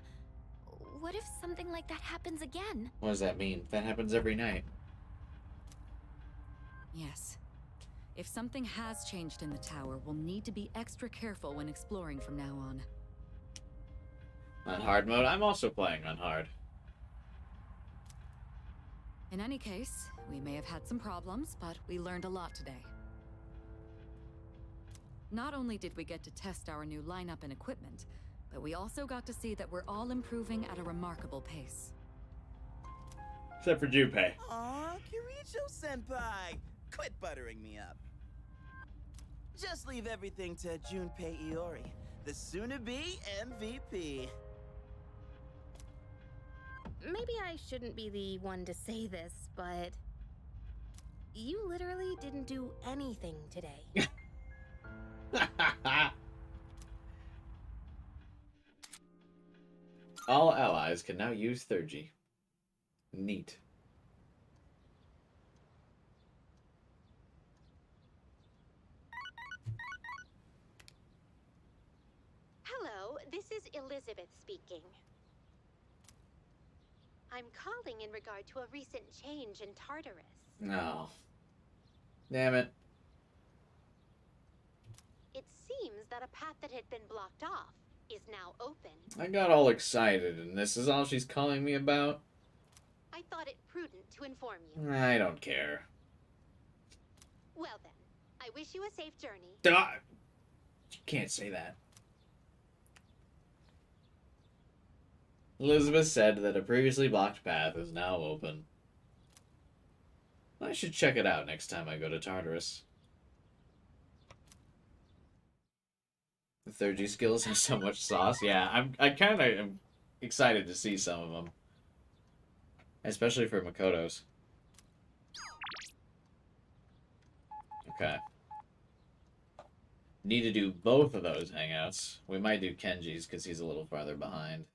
What if something like that happens again? What does that mean? That happens every night. Yes. If something has changed in the tower, we'll need to be extra careful when exploring from now on. On hard mode, I'm also playing on hard. In any case, we may have had some problems, but we learned a lot today. Not only did we get to test our new lineup and equipment, but we also got to see that we're all improving at a remarkable pace. Except for Junpei. Aw, Kirijo-senpai! Quit buttering me up. Just leave everything to Junpei Iori, the soon-to-be MVP. Maybe I shouldn't be the one to say this, but you literally didn't do anything today. All allies can now use 3G. Neat. Hello, this is Elizabeth speaking. I'm calling in regard to a recent change in Tartarus. No. Damn it. It seems that a path that had been blocked off is now open. I got all excited, and this is all she's calling me about? I I thought it prudent to inform you. I don't care. Well then, I wish you a safe journey. You can't say that. Elizabeth said that a previously blocked path is now open. I should check it out next time I go to Tartarus. The 30 skills have so much sauce. Yeah, I kind of am excited to see some of them. Especially for Makoto's. Okay. Need to do both of those hangouts. We might do Kenji's because he's a little farther behind.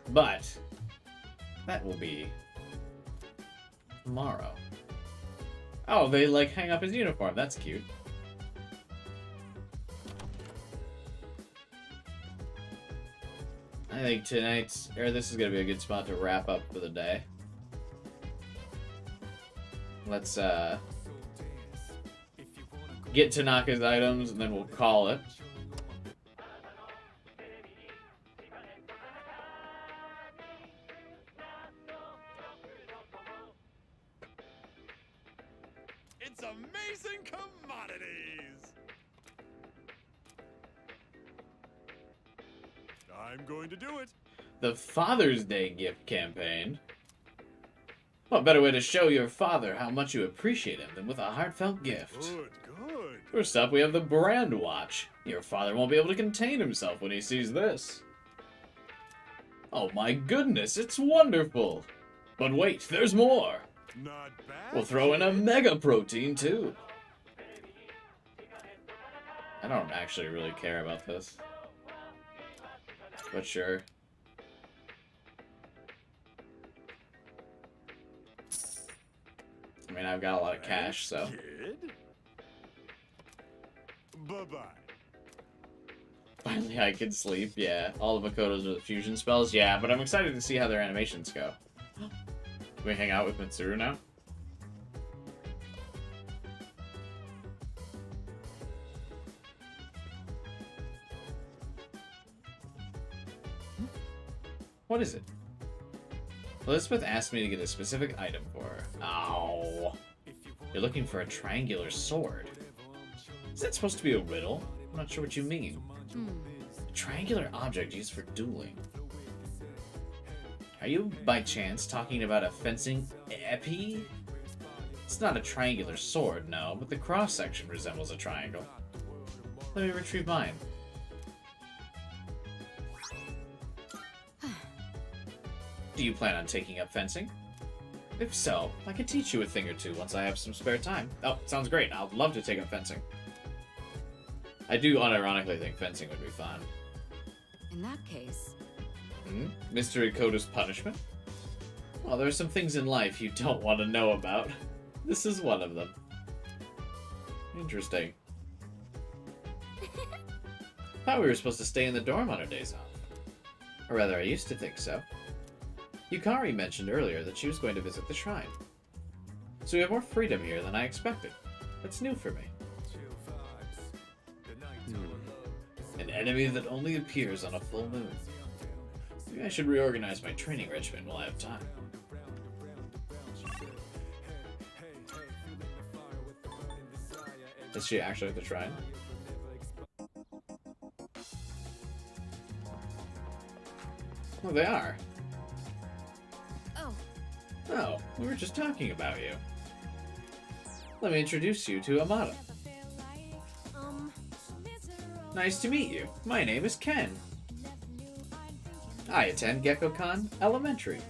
But that will be tomorrow. Oh, they like hang up his uniform. That's cute. I think this is gonna be a good spot to wrap up for the day. Let's get Tanaka's items and then we'll call it. It's amazing commodities! I'm going to do it. The Father's Day gift campaign. What better way to show your father how much you appreciate him than with a heartfelt gift? Good, good. First up, we have the brand watch. Your father won't be able to contain himself when he sees this. Oh my goodness, it's wonderful! But wait, there's more! Not bad. We'll throw in a mega protein too. I don't actually really care about this. But sure. I mean, I've got a lot of cash, so. Kid? Bye-bye. Finally, I can sleep. Yeah, all the Makotos are the fusion spells. Yeah, but I'm excited to see how their animations go. Can we hang out with Mitsuru now? What is it? Elizabeth asked me to get a specific item for her. Ow. You're looking for a triangular sword. Is that supposed to be a riddle? I'm not sure what you mean. A triangular object used for dueling. Are you, by chance, talking about a fencing épée? It's not a triangular sword, no, but the cross-section resembles a triangle. Let me retrieve mine. Do you plan on taking up fencing? If so, I can teach you a thing or two once I have some spare time. Oh, sounds great. I'd love to take up fencing. I do unironically think fencing would be fun. In that case... Mr. Ikota's punishment? Well, there are some things in life you don't want to know about. This is one of them. Interesting. Thought we were supposed to stay in the dorm on our days off. Or rather, I used to think so. Yukari mentioned earlier that she was going to visit the shrine. So we have more freedom here than I expected. That's new for me. An enemy that only appears on a full moon. Maybe I should reorganize my training regimen while I have time. Is she actually at the shrine? Oh, they are. Oh, we were just talking about you. Let me introduce you to Amada. Nice to meet you. My name is Ken. I attend Gekko-kan Elementary.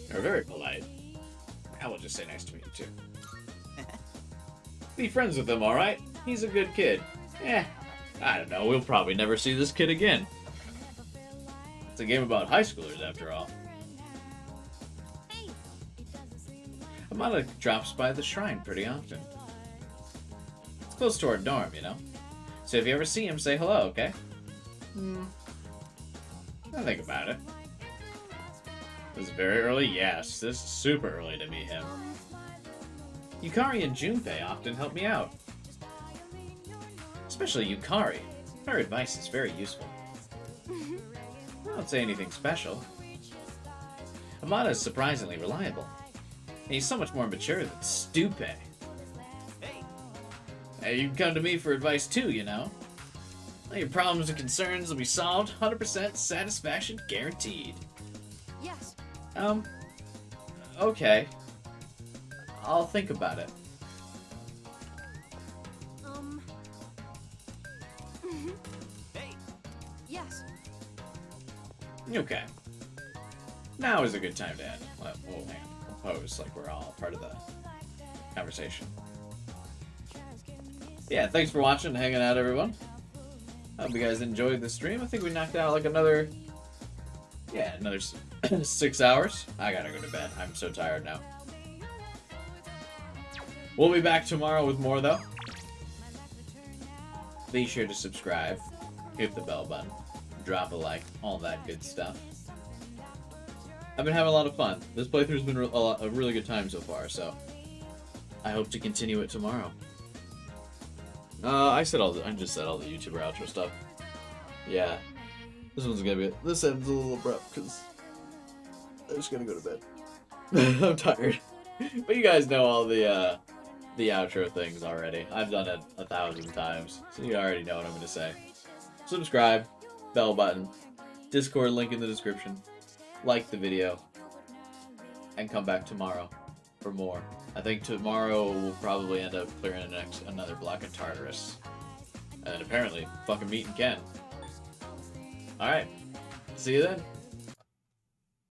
You're very polite. I will just say nice to meet you too. Be friends with him, alright? He's a good kid. I don't know, we'll probably never see this kid again. It's a game about high schoolers, after all. Amada drops by the shrine pretty often. It's close to our dorm, you know? So if you ever see him, say hello, okay? I'll think about it. It was very early? Yes, this is super early to meet him. Yukari and Junpei often help me out. Especially Yukari. Her advice is very useful. I don't say anything special. Amada is surprisingly reliable. And he's so much more mature than Stupe. Hey, you can come to me for advice too, you know. All your problems and concerns will be solved, 100% satisfaction guaranteed. Yes. Okay. I'll think about it. Yes. Okay. Now is a good time to end. We'll compose like we're all part of the conversation. Yeah, thanks for watching and hanging out, everyone. I hope you guys enjoyed the stream. I think we knocked out like another 6 hours. I gotta go to bed. I'm so tired now. We'll be back tomorrow with more, though. Be sure to subscribe, hit the bell button, drop a like, all that good stuff. I've been having a lot of fun. This playthrough's been a really good time so far, so I hope to continue it tomorrow. I just said all the YouTuber outro stuff. Yeah, this one's gonna be. This ends a little abrupt because I'm just gonna go to bed. I'm tired, but you guys know all the outro things already. I've done it 1,000 times, so you already know what I'm gonna say. Subscribe, bell button, Discord link in the description. Like the video, and come back tomorrow for more. I think tomorrow we'll probably end up clearing another block of Tartarus. And apparently, fucking meeting Ken. Alright, see you then.